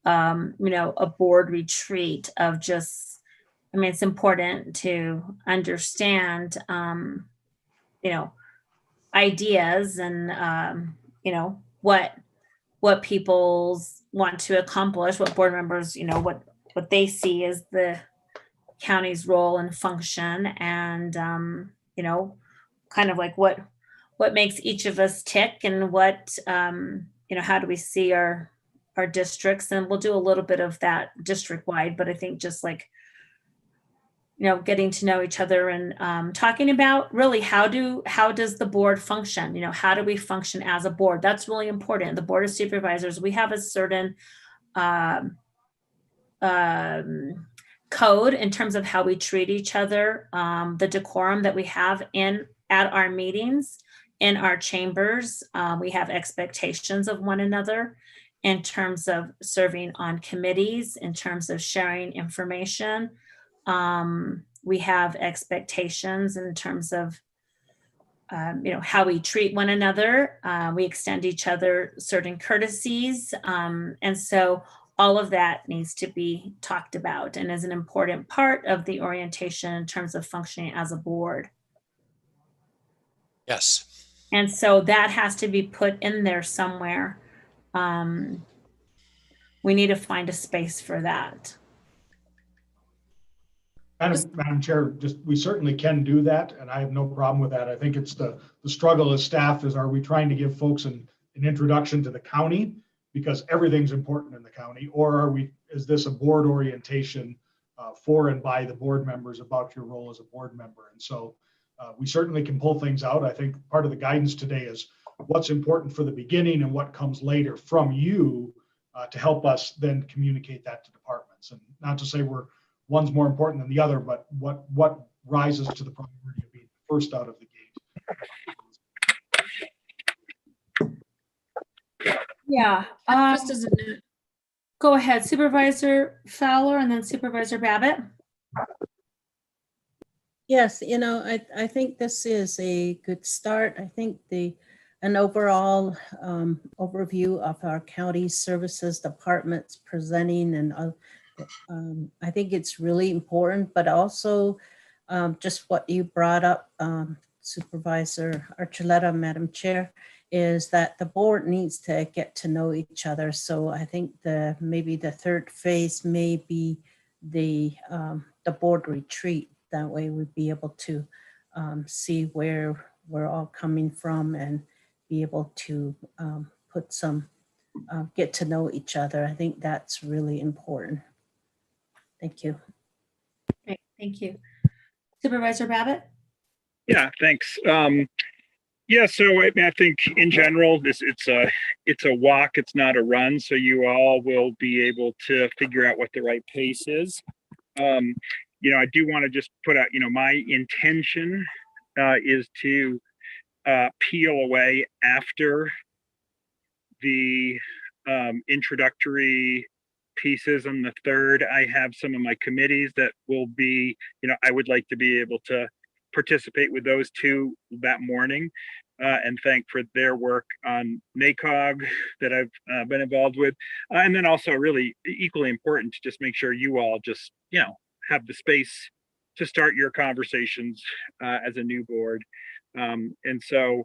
[SPEAKER 2] a board retreat of just, it's important to understand, ideas and, what people want to accomplish, what board members, what they see as the county's role and function, and kind of like what makes each of us tick, and what how do we see our districts. And we'll do a little bit of that district wide, but I think just like getting to know each other and talking about really how does the board function, how do we function as a board. That's really important. The Board of Supervisors, we have a certain code in terms of how we treat each other, the decorum that we have at our meetings, in our chambers. We have expectations of one another in terms of serving on committees, in terms of sharing information. We have expectations in terms of how we treat one another. We extend each other certain courtesies, and so all of that needs to be talked about and is an important part of the orientation in terms of functioning as a board.
[SPEAKER 7] Yes.
[SPEAKER 2] And so that has to be put in there somewhere. We need to find a space for that.
[SPEAKER 19] Madam Chair, we certainly can do that, and I have no problem with that. I think it's the struggle as staff is, are we trying to give folks an introduction to the county because everything's important in the county, or is this a board orientation for and by the board members about your role as a board member? And so we certainly can pull things out. I think part of the guidance today is what's important for the beginning and what comes later from you to help us then communicate that to departments. And not to say one's more important than the other, but what rises to the priority of being first out of the gate.
[SPEAKER 2] Yeah.
[SPEAKER 11] Just as a note.
[SPEAKER 2] Go ahead, Supervisor Fowler and then Supervisor Babbitt.
[SPEAKER 17] Yes, I think this is a good start. I think an overall overview of our county services departments presenting, and I think it's really important, but also just what you brought up, Supervisor Archuleta, Madam Chair, is that the board needs to get to know each other. So I think maybe the third phase may be the board retreat. That way we'd be able to see where we're all coming from and be able to get to know each other. I think that's really important. Thank you.
[SPEAKER 2] Great, thank you. Supervisor Babbitt?
[SPEAKER 6] Yeah, thanks. Yeah, so I mean, I think in general, it's a walk, it's not a run. So you all will be able to figure out what the right pace is. I do want to just put out, my intention is to peel away after the introductory pieces on the 3rd. I have some of my committees that will be, I would like to be able to participate with those two that morning and thank for their work on NACOG that I've been involved with. And then also really equally important to just make sure you all just, have the space to start your conversations as a new board. And so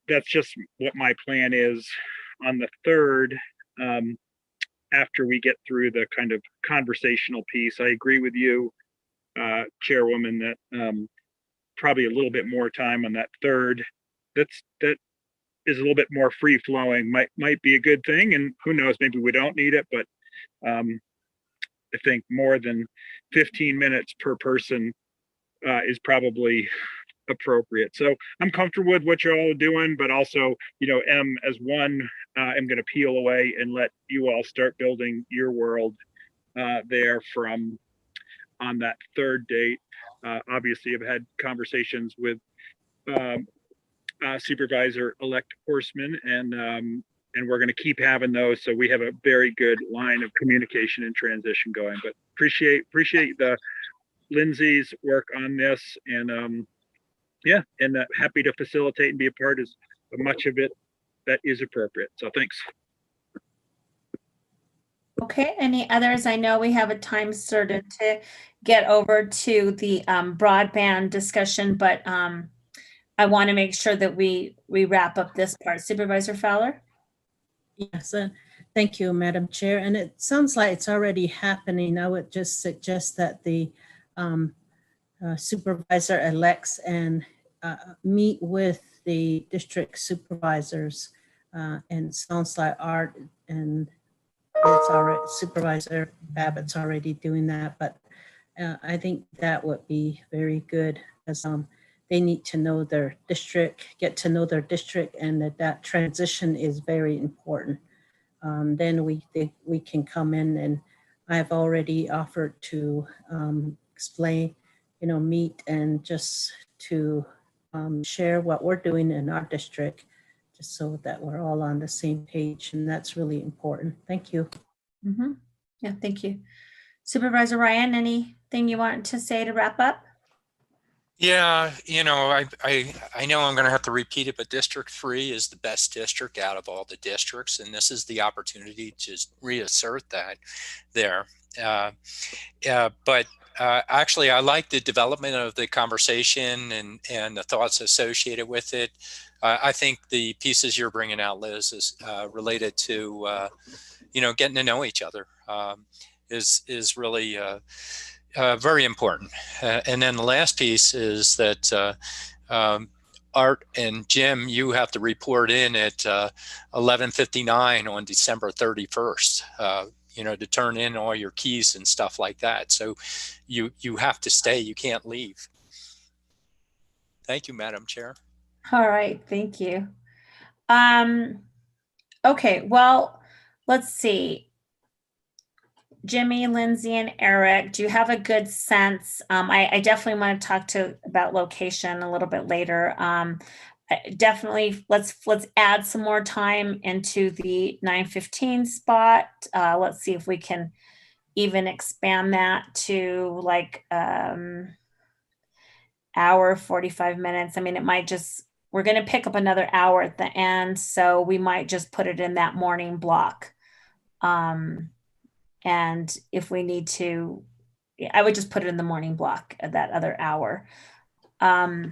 [SPEAKER 6] that's just what my plan is on the 3rd. After we get through the kind of conversational piece, I agree with you, Chairwoman, that probably a little bit more time on that 3rd. That is a little bit more free flowing. Might be a good thing, and who knows? Maybe we don't need it, but I think more than 15 minutes per person is probably appropriate. So I'm comfortable with what you're all doing, but also, as one, I'm going to peel away and let you all start building your world there from on that 3rd date. Obviously, I've had conversations with Supervisor-elect Horseman, and we're going to keep having those. So we have a very good line of communication and transition going. But appreciate the Lindsay's work on this, and happy to facilitate and be a part of much of it that is appropriate. So thanks.
[SPEAKER 2] Okay, any others? I know we have a time certain to get over to the broadband discussion, but I want to make sure that we wrap up this part. Supervisor Fowler?
[SPEAKER 17] Yes, thank you, Madam Chair. And it sounds like it's already happening. I would just suggest that the supervisor-elects and meet with the district supervisors. And it sounds like Art and it's already, Supervisor Babbitt's already doing that, but I think that would be very good as they need to know their district, get to know their district, and that transition is very important. Then we can come in, and I've already offered to explain, meet and just to share what we're doing in our district, just so that we're all on the same page, and that's really important. Thank you.
[SPEAKER 2] Mm-hmm. Yeah, thank you. Supervisor Ryan, anything you want to say to wrap up?
[SPEAKER 7] Yeah, I know I'm going to have to repeat it, but District 3 is the best district out of all the districts, and this is the opportunity to just reassert that there. But actually, I like the development of the conversation and the thoughts associated with it. I think the pieces you're bringing out, Liz, is related to getting to know each other is really very important. And then the last piece is that Art and Jim, you have to report in at 11:59 on December 31st. To turn in all your keys and stuff like that. So you have to stay. You can't leave. Thank you, Madam Chair.
[SPEAKER 2] All right, thank you. Okay, well, let's see. Jimmy, Lindsay, and Eric, do you have a good sense? I definitely want to talk about location a little bit later. definitely let's add some more time into the 9:15 spot. Let's see if we can even expand that to like hour 45 minutes. I mean, it might just, we're going to pick up another hour at the end, so we might just put it in that morning block. And if we need to, I would just put it in the morning block at that other hour. I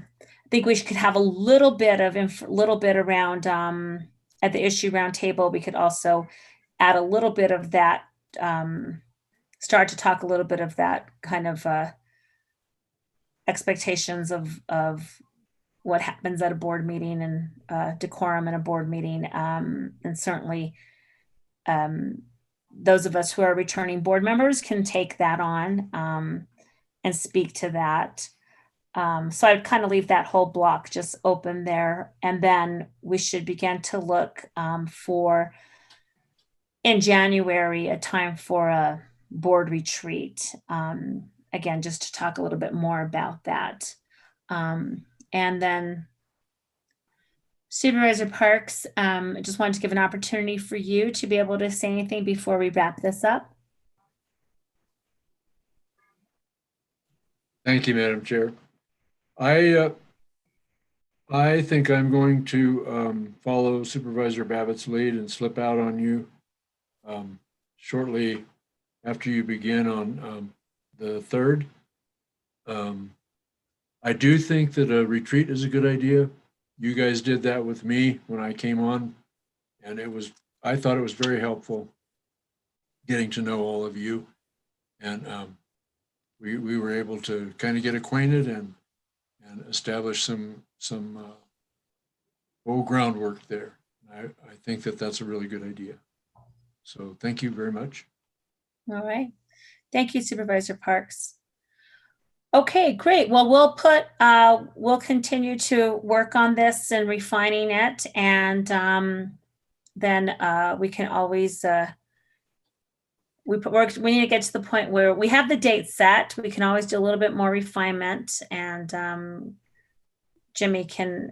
[SPEAKER 2] think we could have a little bit around at the issue roundtable. We could also add a little bit of that, start to talk a little bit of that kind of expectations of what happens at a board meeting and decorum in a board meeting, and certainly those of us who are returning board members can take that on and speak to that. So I'd kind of leave that whole block just open there, and then we should begin to look for, in January, a time for a board retreat. Again, just to talk a little bit more about that. And then Supervisor Parks, I just wanted to give an opportunity for you to be able to say anything before we wrap this up.
[SPEAKER 5] Thank you, Madam Chair. I think I'm going to follow Supervisor Babbitt's lead and slip out on you shortly after you begin on the 3rd. I do think that a retreat is a good idea. You guys did that with me when I came on, and I thought it was very helpful getting to know all of you. And we were able to kind of get acquainted and establish some whole groundwork there. I think that that's a really good idea. So thank you very much.
[SPEAKER 2] All right. Thank you, Supervisor Parks. Okay, great. Well, we'll continue to work on this and refining it. And then we can always, we need to get to the point where we have the date set. We can always do a little bit more refinement, and Jimmy can,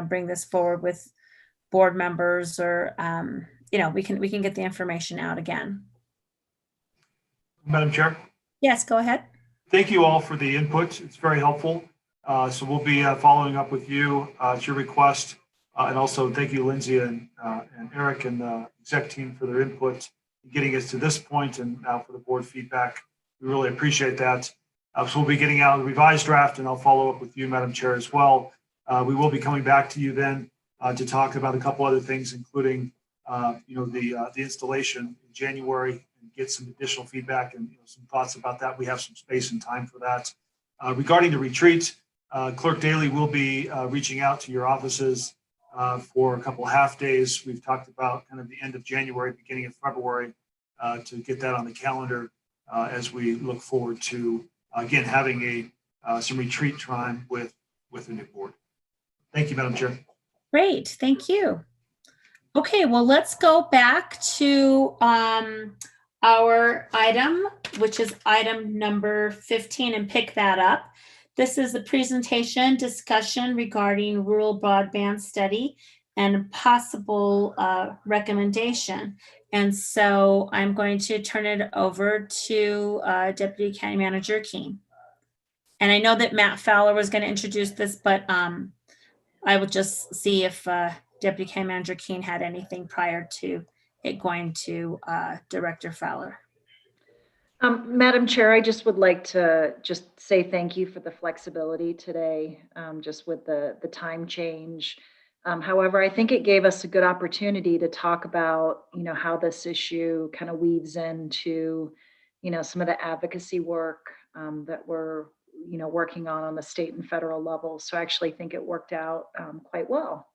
[SPEAKER 2] bring this forward with board members, or, we can get the information out again.
[SPEAKER 8] Madam Chair.
[SPEAKER 2] Yes, go ahead.
[SPEAKER 8] Thank you all for the input. It's very helpful. So we'll be following up with you at your request. And also thank you, Lindsay and Eric and the exec team for their input, getting us to this point, and now for the board feedback. We really appreciate that. So we'll be getting out a revised draft, and I'll follow up with you, Madam Chair, as well. We will be coming back to you then to talk about a couple other things, including the installation in January, and get some additional feedback and some thoughts about that. We have some space and time for that. Regarding the retreat, Clerk Daly will be reaching out to your offices for a couple half days. We've talked about kind of the end of January, beginning of February, to get that on the calendar as we look forward to, again, having some retreat time with the new board. Thank you, Madam Chair.
[SPEAKER 2] Great, thank you. Okay, well, let's go back to our item, which is item number 15, and pick that up. This is the presentation discussion regarding rural broadband study and possible recommendation. And so I'm going to turn it over to Deputy County Manager Keene. And I know that Matt Fowler was going to introduce this, but I will just see if Deputy County Manager Keene had anything prior to it going to Director Fowler.
[SPEAKER 18] Madam Chair, I just would like to just say thank you for the flexibility today, just with the time change. However, I think it gave us a good opportunity to talk about, how this issue kind of weaves into, some of the advocacy work that we're, working on the state and federal level. So I actually think it worked out quite well.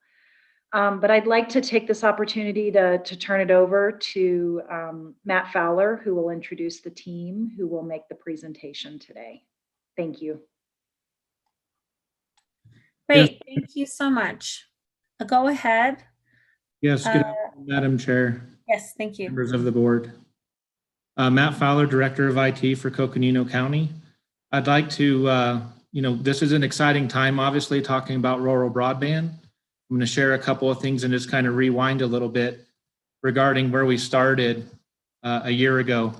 [SPEAKER 18] But I'd like to take this opportunity to turn it over to Matt Fowler, who will introduce the team who will make the presentation today. Thank you.
[SPEAKER 2] Great, thank you so much. Go ahead.
[SPEAKER 20] Yes, good afternoon, Madam Chair.
[SPEAKER 2] Yes, thank you.
[SPEAKER 20] Members of the board. Matt Fowler, Director of IT for Coconino County. I'd like to this is an exciting time, obviously, talking about rural broadband. I'm going to share a couple of things and just kind of rewind a little bit regarding where we started a year ago.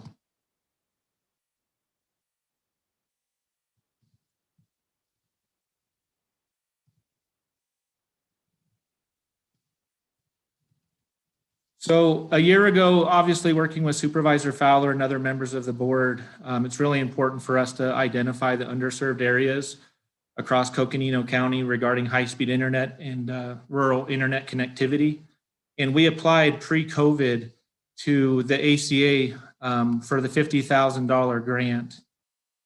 [SPEAKER 20] So a year ago, obviously working with Supervisor Fowler and other members of the board, it's really important for us to identify the underserved areas across Coconino County regarding high-speed internet and rural internet connectivity. And we applied pre-COVID to the ACA for the $50,000 grant.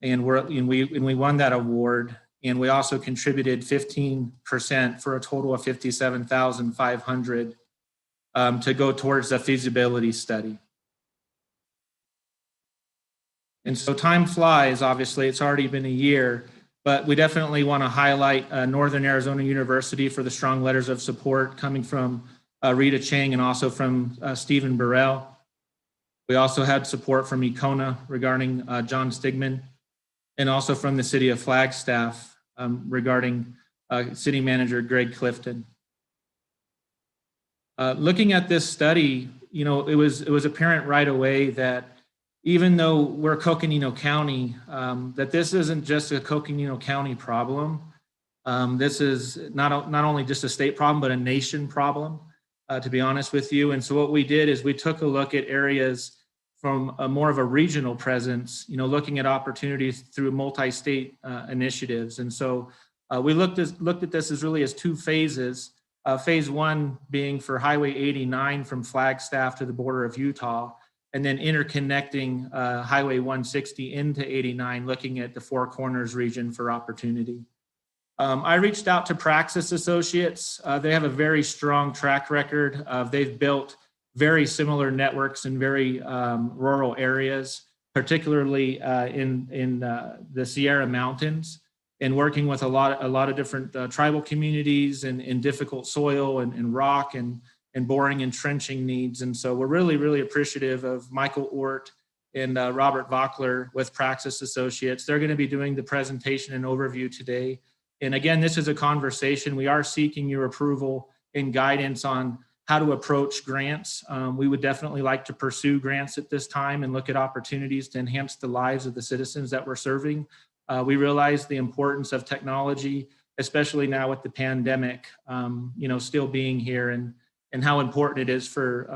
[SPEAKER 20] And we won that award. And we also contributed 15% for a total of $57,500 to go towards the feasibility study. And so time flies, obviously, it's already been a year, but we definitely want to highlight Northern Arizona University for the strong letters of support coming from Rita Chang and also from Stephen Burrell. We also had support from Econa regarding John Stigman, and also from the city of Flagstaff regarding city manager Greg Clifton. Looking at this study, it was apparent right away that even though we're Coconino County, that this isn't just a Coconino County problem. This is not only just a state problem, but a nation problem, to be honest with you. And so what we did is we took a look at areas from a more of a regional presence, looking at opportunities through multi-state initiatives. And so we looked at this as really as two phases. Phase one being for Highway 89 from Flagstaff to the border of Utah, and then interconnecting Highway 160 into 89, looking at the Four Corners region for opportunity. I reached out to Praxis Associates. They have a very strong track record. They've built very similar networks in very rural areas, particularly in the Sierra Mountains, and working with a lot of different tribal communities and in difficult soil and rock and boring and trenching needs. And so we're really, really appreciative of Michael Ort and Robert Vockler with Praxis Associates. They're going to be doing the presentation and overview today. And again, this is a conversation. We are seeking your approval and guidance on how to approach grants. We would definitely like to pursue grants at this time and look at opportunities to enhance the lives of the citizens that we're serving. We realize the importance of technology, especially now with the pandemic, still being here, and how important it is for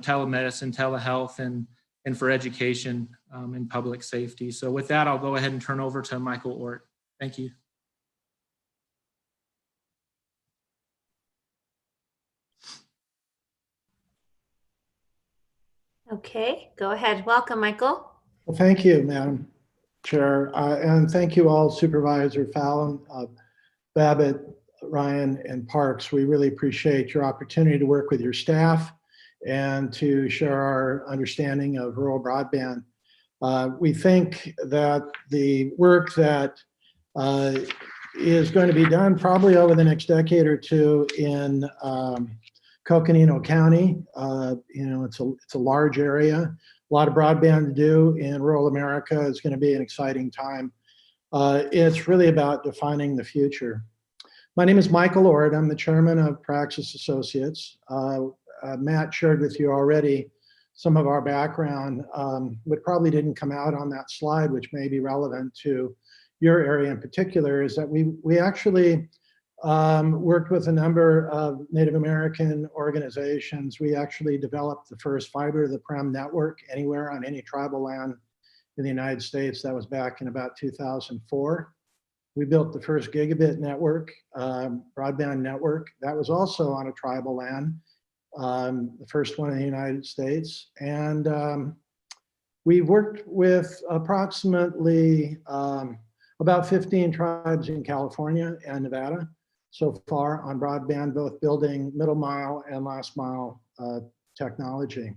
[SPEAKER 20] telemedicine, telehealth, and for education and public safety. So with that, I'll go ahead and turn over to Michael Ort. Thank you.
[SPEAKER 2] Okay, go ahead. Welcome, Michael.
[SPEAKER 21] Well, thank you, Madam Chair, and thank you all, Supervisor Fallon, Babbitt, Ryan, and Parks. We really appreciate your opportunity to work with your staff and to share our understanding of rural broadband. We think that the work that is going to be done probably over the next decade or two in Coconino County, it's a large area, a lot of broadband to do in rural America. Is going to be an exciting time. It's really about defining the future. My name is Michael Ort. I'm the chairman of Praxis Associates. Matt shared with you already some of our background. What probably didn't come out on that slide, which may be relevant to your area in particular, is that we actually worked with a number of Native American organizations. We actually developed the first fiber to the prem network anywhere on any tribal land in the United States. That was back in about 2004. We built the first gigabit network, broadband network. That was also on a tribal land, the first one in the United States. And we worked with approximately about 15 tribes in California and Nevada so far on broadband, both building middle mile and last mile technology.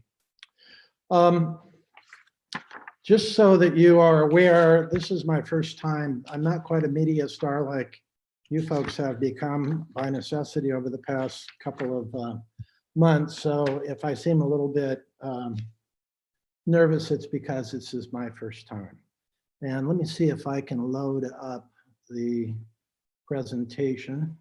[SPEAKER 21] Just so that you are aware, this is my first time. I'm not quite a media star like you folks have become by necessity over the past couple of months. So if I seem a little bit nervous, it's because this is my first time. And let me see if I can load up the presentation.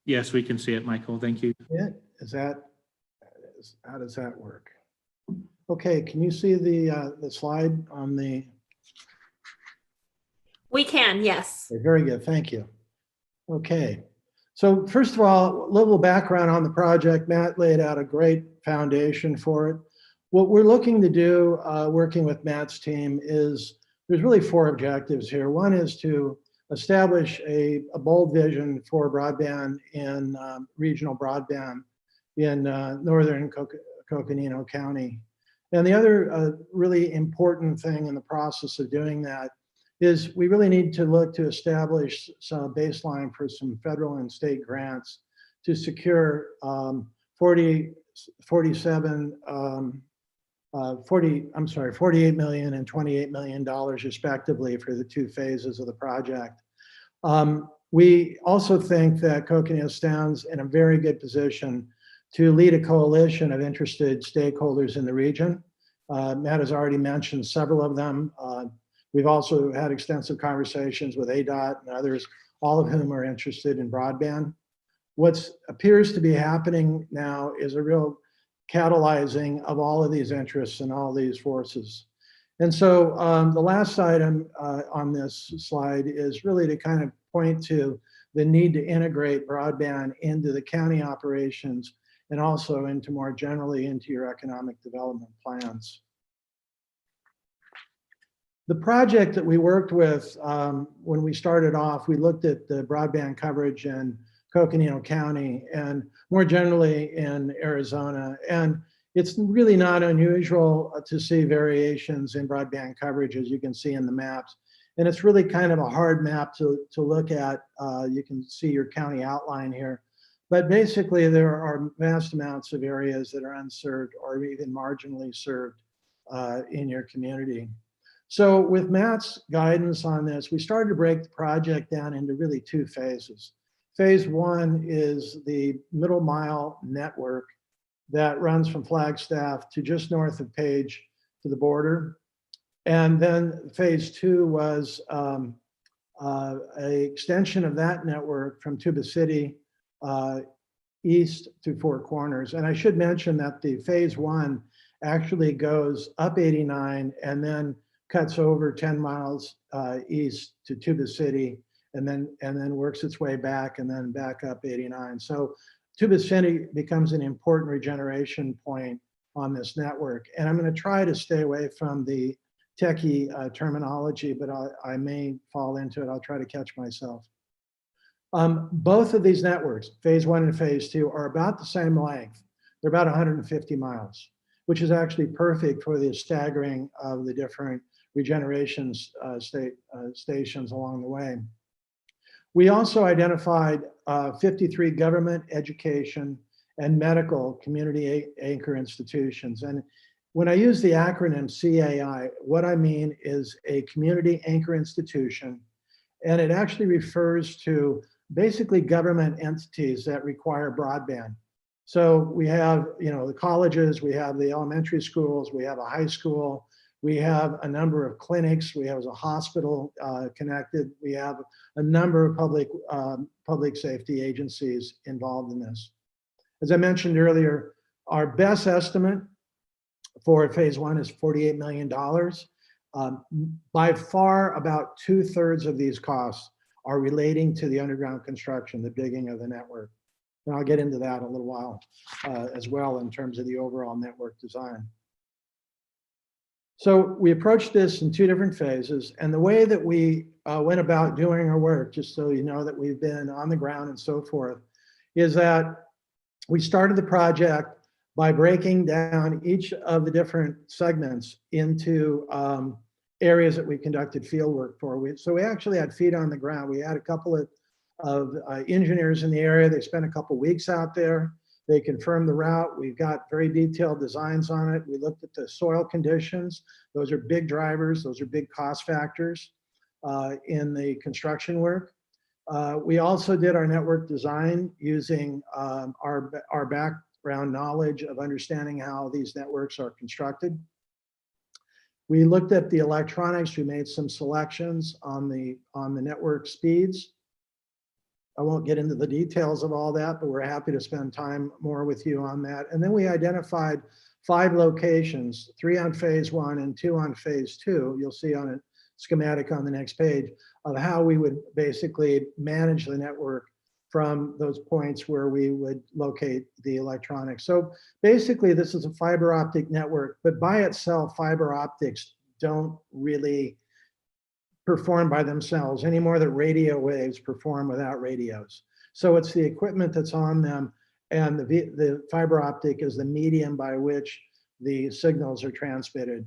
[SPEAKER 20] Yes, we can see it, Michael. Thank you.
[SPEAKER 21] Yeah, how does that work? Okay, can you see the slide on the?
[SPEAKER 2] We can, yes.
[SPEAKER 21] Okay, very good, thank you. Okay, so first of all, a little background on the project. Matt laid out a great foundation for it. What we're looking to do, working with Matt's team, is there's really 4 objectives here. One is to establish a bold vision for broadband in regional broadband in northern Coconino County. And the other really important thing in the process of doing that is we really need to look to establish some baseline for some federal and state grants to secure 48 million and $28 million respectively for the 2 phases of the project. We also think that Coconino stands in a very good position to lead a coalition of interested stakeholders in the region. Matt has already mentioned several of them. We've also had extensive conversations with ADOT and others, all of whom are interested in broadband. What appears to be happening now is a real catalyzing of all of these interests and all these forces. And so the last item on this slide is really to kind of point to the need to integrate broadband into the county operations and also into more generally into your economic development plans. The project that we worked with when we started off, we looked at the broadband coverage in Coconino County and more generally in Arizona. And it's really not unusual to see variations in broadband coverage, as you can see in the maps. And it's really kind of a hard map to look at. You can see your county outline here. But basically, there are vast amounts of areas that are unserved or even marginally served in your community. So with Matt's guidance on this, we started to break the project down into really 2 phases. Phase 1 is the middle mile network that runs from Flagstaff to just north of Page to the border. And then phase 2 was an extension of that network from Tuba City east to Four Corners. And I should mention that the phase 1 actually goes up 89 and then cuts over 10 miles east to Tuba City and then works its way back and then back up 89. So Tuba City becomes an important regeneration point on this network. And I'm going to try to stay away from the techie terminology, but I may fall into it. I'll try to catch myself. Both of these networks, phase 1 and phase 2, are about the same length. They're about 150 miles, which is actually perfect for the staggering of the different regeneration stations along the way. We also identified 53 government, education, and medical community anchor institutions. And when I use the acronym CAI, what I mean is a community anchor institution, and it actually refers to basically government entities that require broadband. So we have, the colleges, we have the elementary schools, we have a high school, we have a number of clinics, we have a hospital connected, we have a number of public safety agencies involved in this. As I mentioned earlier, our best estimate for phase 1 is $48 million. By far, about 2/3 of these costs are relating to the underground construction, the digging of the network. And I'll get into that in a little while as well in terms of the overall network design. So we approached this in 2 different phases, and the way that we went about doing our work, just so you know that we've been on the ground and so forth, is that we started the project by breaking down each of the different segments into areas that we conducted field work for. So we actually had feet on the ground. We had a couple of engineers in the area. They spent a couple weeks out there. They confirmed the route. We've got very detailed designs on it. We looked at the soil conditions. Those are big drivers. Those are big cost factors in the construction work. We also did our network design using our background knowledge of understanding how these networks are constructed. We looked at the electronics. We made some selections on the network speeds. I won't get into the details of all that, but we're happy to spend time more with you on that. And then we identified 5 locations, 3 on phase 1 and 2 on phase 2. You'll see on a schematic on the next page of how we would basically manage the network from those points where we would locate the electronics. So basically this is a fiber optic network, but by itself, fiber optics don't really perform by themselves any more than radio waves perform without radios. So it's the equipment that's on them, and the fiber optic is the medium by which the signals are transmitted.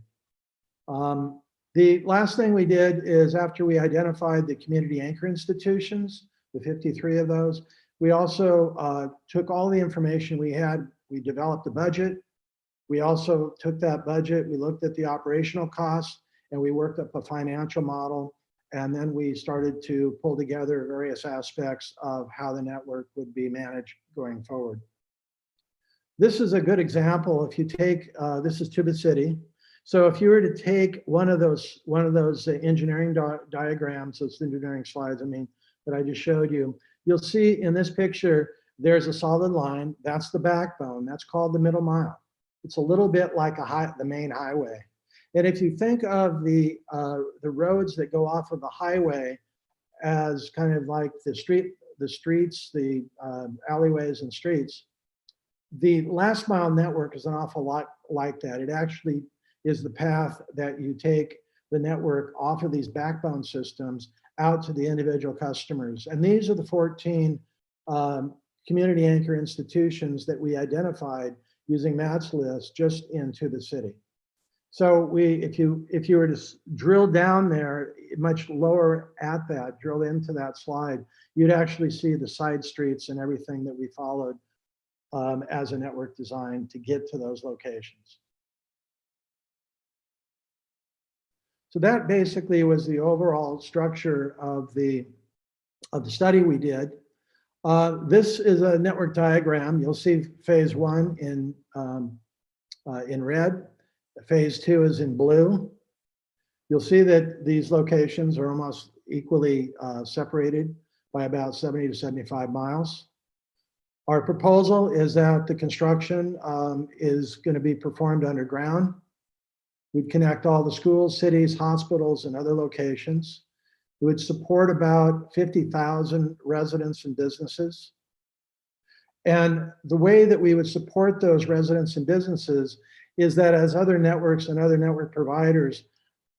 [SPEAKER 21] The last thing we did is, after we identified the community anchor institutions, the 53 of those, we also took all the information we had. We developed a budget. We also took that budget, we looked at the operational costs, and we worked up a financial model. And then we started to pull together various aspects of how the network would be managed going forward. This is a good example. If you take, this is Tuba City. So if you were to take one of those engineering diagrams, those engineering slides, I mean, that I just showed you, you'll see in this picture, there's a solid line. That's the backbone. That's called the middle mile. It's a little bit like the main highway. And if you think of the roads that go off of the highway as kind of like the streets, the alleyways and streets, the last mile network is an awful lot like that. It actually is the path that you take the network off of these backbone systems out to the individual customers. And these are the 14 community anchor institutions that we identified using Matt's list just into the city. So if you were to drill down there much lower at that, drill into that slide, you'd actually see the side streets and everything that we followed as a network design to get to those locations. So that basically was the overall structure of the study we did. This is a network diagram. You'll see phase 1 in red. Phase 2 is in blue. You'll see that these locations are almost equally separated by about 70 to 75 miles. Our proposal is that the construction is going to be performed underground. We'd connect all the schools, cities, hospitals, and other locations. It would support about 50,000 residents and businesses. And the way that we would support those residents and businesses is that as other networks and other network providers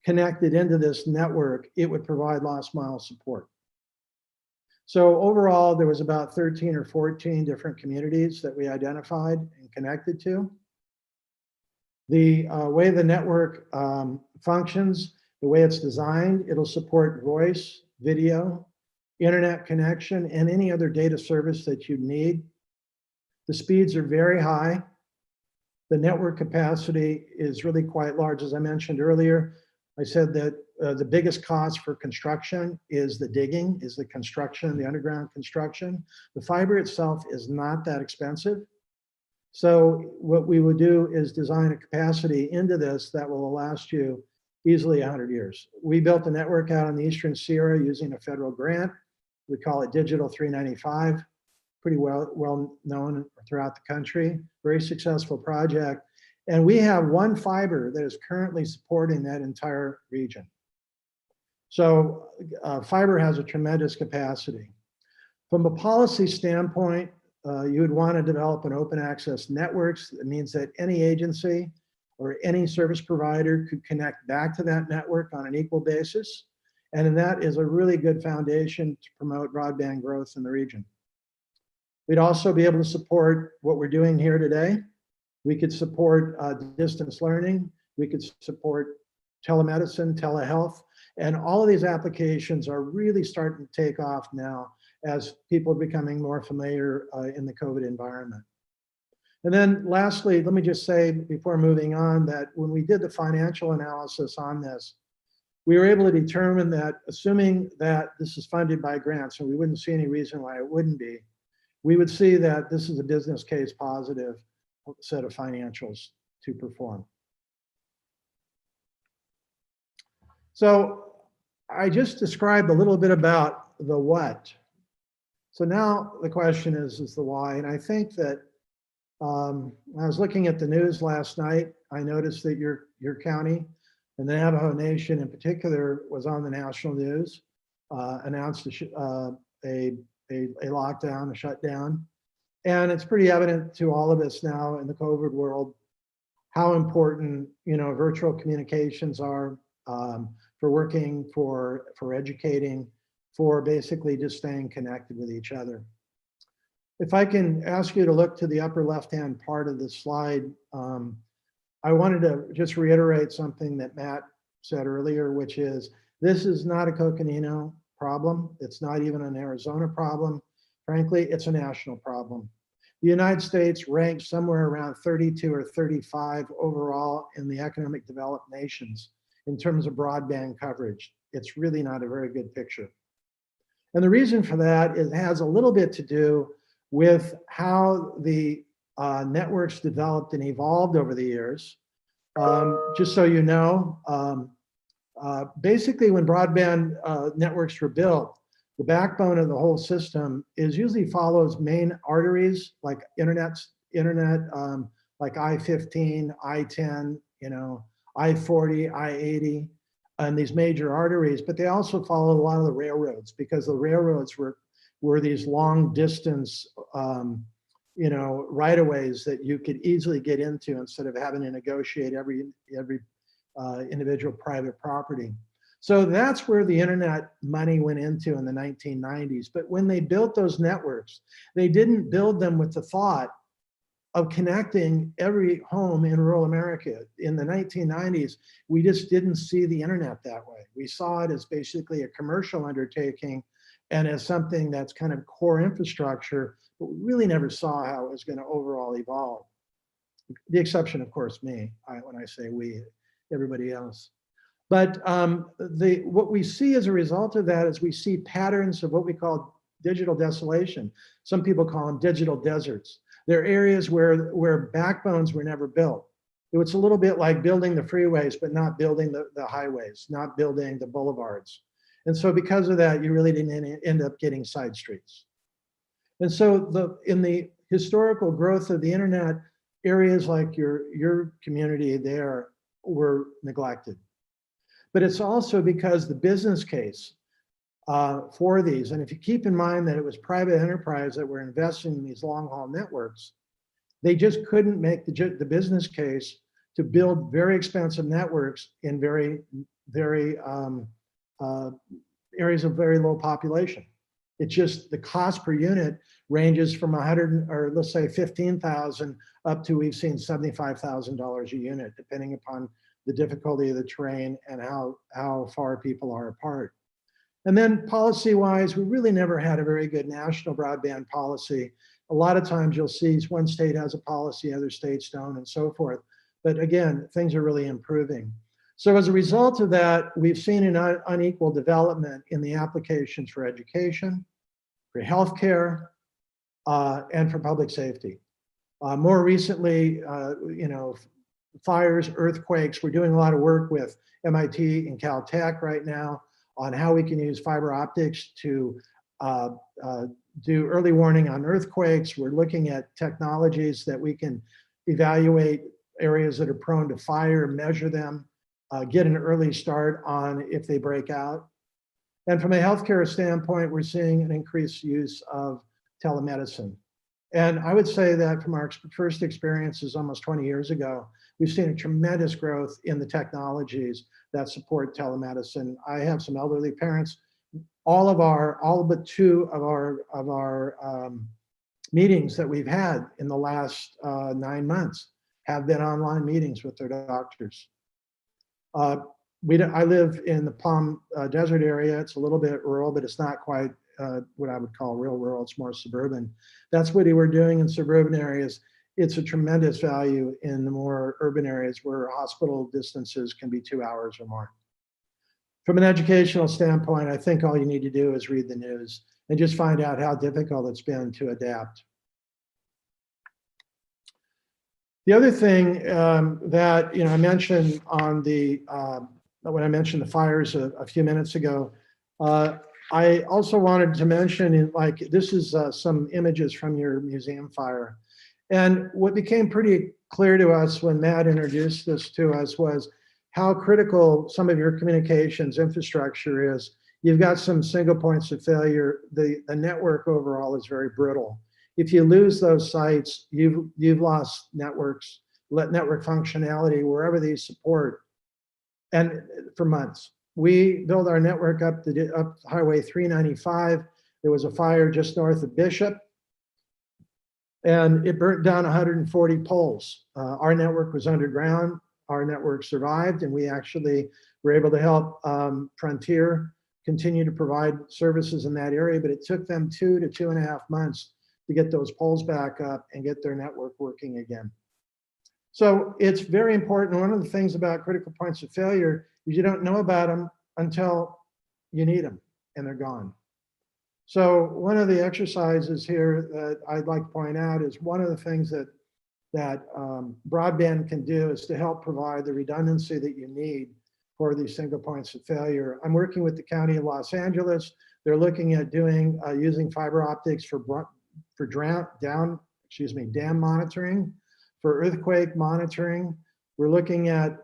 [SPEAKER 21] connected into this network, it would provide last mile support. So overall, there was about 13 or 14 different communities that we identified and connected to. The way the network functions, the way it's designed, it'll support voice, video, internet connection, and any other data service that you need. The speeds are very high. The network capacity is really quite large. As I mentioned earlier, I said that the biggest cost for construction is the digging, is the construction, the underground construction. The fiber itself is not that expensive. So what we would do is design a capacity into this that will last you easily 100 years. We built a network out in the Eastern Sierra using a federal grant. We call it Digital 395, pretty well known throughout the country, very successful project. And we have one fiber that is currently supporting that entire region. So fiber has a tremendous capacity. From a policy standpoint, you would want to develop an open access networks. That means that any agency or any service provider could connect back to that network on an equal basis. And that is a really good foundation to promote broadband growth in the region. We'd also be able to support what we're doing here today. We could support distance learning. We could support telemedicine, telehealth, and all of these applications are really starting to take off now as people are becoming more familiar in the COVID environment. And then lastly, let me just say before moving on that when we did the financial analysis on this, we were able to determine that assuming that this is funded by grants, and we wouldn't see any reason why it wouldn't be, we would see that this is a business case positive set of financials to perform. So I just described a little bit about the what. So now the question is the why. And I think that when I was looking at the news last night, I noticed that your county and the Navajo Nation in particular was on the national news, announced a lockdown, a shutdown. And it's pretty evident to all of us now in the COVID world how important, virtual communications are for working, for educating, for basically just staying connected with each other. If I can ask you to look to the upper left-hand part of the slide, I wanted to just reiterate something that Matt said earlier, which is this is not a Coconino problem. It's not even an Arizona problem. Frankly, it's a national problem. The United States ranks somewhere around 32 or 35 overall in the economic developed nations in terms of broadband coverage. It's really not a very good picture. And the reason for that is it has a little bit to do with how the networks developed and evolved over the years. Just so you know, basically when broadband networks were built, the backbone of the whole system usually follows main arteries like internet like I-15, I-10, I-40, I-80, and these major arteries, but they also follow a lot of the railroads because the railroads were these long distance, right-of-ways that you could easily get into instead of having to negotiate every individual private property. So that's where the internet money went into in the 1990s. But when they built those networks, they didn't build them with the thought of connecting every home in rural America. In the 1990s, we just didn't see the internet that way. We saw it as basically a commercial undertaking and as something that's kind of core infrastructure, but we really never saw how it was going to overall evolve. The exception, of course, me, when I say we, everybody else. But what we see as a result of that is we see patterns of what we call digital desolation. Some people call them digital deserts. They're areas where backbones were never built. It's a little bit like building the freeways, but not building the highways, not building the boulevards. And so because of that, you really didn't end up getting side streets. And so in the historical growth of the internet, areas like your community there were neglected. But it's also because the business case for these, and if you keep in mind that it was private enterprise that were investing in these long haul networks, they just couldn't make the business case to build very expensive networks in very areas of very low population. It's just the cost per unit ranges from 100 or let's say 15,000 up to we've seen $75,000 a unit, depending upon the difficulty of the terrain and how far people are apart. And then policy-wise, we really never had a very good national broadband policy. A lot of times you'll see one state has a policy, other states don't, and so forth. But again, things are really improving. So as a result of that, we've seen an unequal development in the applications for education, for healthcare, and for public safety. More recently, fires, earthquakes. We're doing a lot of work with MIT and Caltech right now on how we can use fiber optics to do early warning on earthquakes. We're looking at technologies that we can evaluate areas that are prone to fire, measure them, get an early start on if they break out. And from a healthcare standpoint, we're seeing an increased use of telemedicine. And I would say that from our first experiences almost 20 years ago, we've seen a tremendous growth in the technologies that support telemedicine. I have some elderly parents. All but two of our meetings that we've had in the last 9 months have been online meetings with their doctors. I live in the Palm Desert area. It's a little bit rural, but it's not quite what I would call real rural. It's more suburban. That's what we're doing in suburban areas. It's a tremendous value in the more urban areas where hospital distances can be 2 hours or more. From an educational standpoint, I think all you need to do is read the news and just find out how difficult it's been to adapt. The other thing that I mentioned on the when I mentioned the fires a few minutes ago, I also wanted to mention, like, this is some images from your museum fire. And what became pretty clear to us when Matt introduced this to us was how critical some of your communications infrastructure is. You've got some single points of failure. The network overall is very brittle. If you lose those sites, you've lost network functionality wherever these support, and for months. We built our network up Highway 395. There was a fire just north of Bishop, and it burnt down 140 poles. Our network was underground. Our network survived, and we actually were able to help Frontier continue to provide services in that area, but it took them 2 to 2.5 months to get those poles back up and get their network working again. So it's very important. One of the things about critical points of failure is you don't know about them until you need them and they're gone. So one of the exercises here that I'd like to point out is one of the things that broadband can do is to help provide the redundancy that you need for these single points of failure. I'm working with the County of Los Angeles. They're looking at doing using fiber optics for dam monitoring, for earthquake monitoring. We're looking at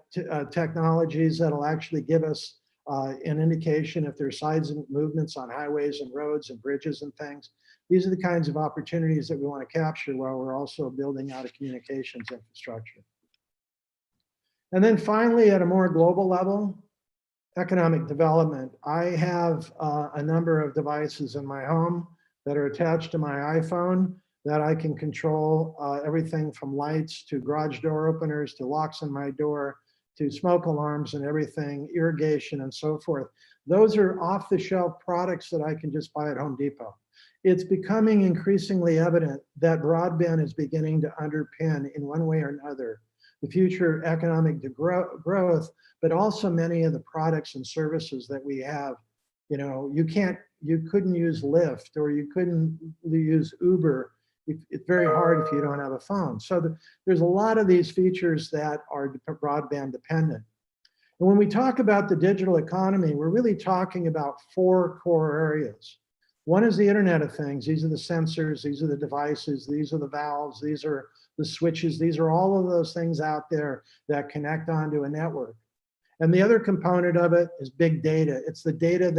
[SPEAKER 21] technologies that'll actually give us an indication if there's seismic movements on highways and roads and bridges and things. These are the kinds of opportunities that we want to capture while we're also building out a communications infrastructure. And then finally, at a more global level, economic development. I have a number of devices in my home that are attached to my iPhone that I can control everything from lights to garage door openers to locks on my door to smoke alarms and everything, irrigation and so forth. Those are off-the-shelf products that I can just buy at Home Depot. It's becoming increasingly evident that broadband is beginning to underpin in one way or another the future economic growth, but also many of the products and services that we have. You know, you couldn't use Lyft or you couldn't use Uber. It's very hard if you don't have a phone. So there's a lot of these features that are broadband dependent. And when we talk about the digital economy, we're really talking about 4 core areas. One is the Internet of Things. These are the sensors, these are the devices, these are the valves, these are the switches. These are all of those things out there that connect onto a network. And the other component of it is big data. It's the data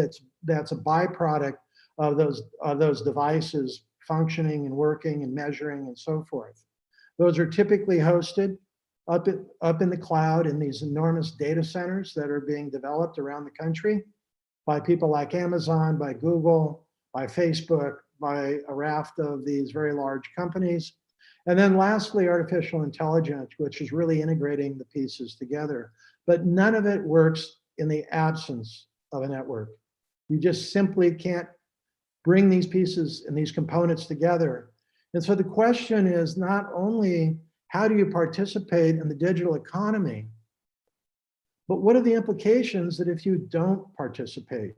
[SPEAKER 21] that's a byproduct of those devices functioning and working and measuring and so forth. Those are typically hosted up in the cloud in these enormous data centers that are being developed around the country by people like Amazon, by Google, by Facebook, by a raft of these very large companies. And then lastly, artificial intelligence, which is really integrating the pieces together. But none of it works in the absence of a network. You just simply can't bring these pieces and these components together. And so the question is not only how do you participate in the digital economy, but what are the implications that if you don't participate?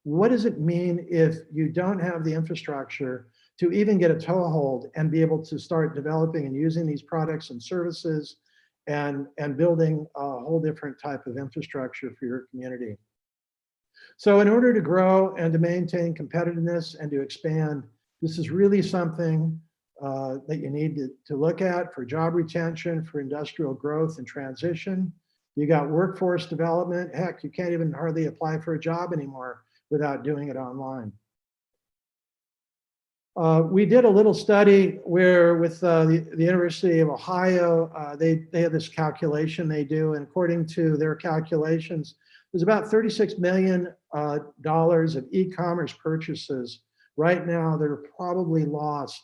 [SPEAKER 21] What does it mean if you don't have the infrastructure to even get a toehold and be able to start developing and using these products and services and building a whole different type of infrastructure for your community? So in order to grow and to maintain competitiveness and to expand, this is really something that you need to look at for job retention, for industrial growth and transition. You got workforce development. Heck, you can't even hardly apply for a job anymore without doing it online. We did a little study where with the University of Ohio, they have this calculation they do, and according to their calculations, there's about $36 million of e-commerce purchases right now that are probably lost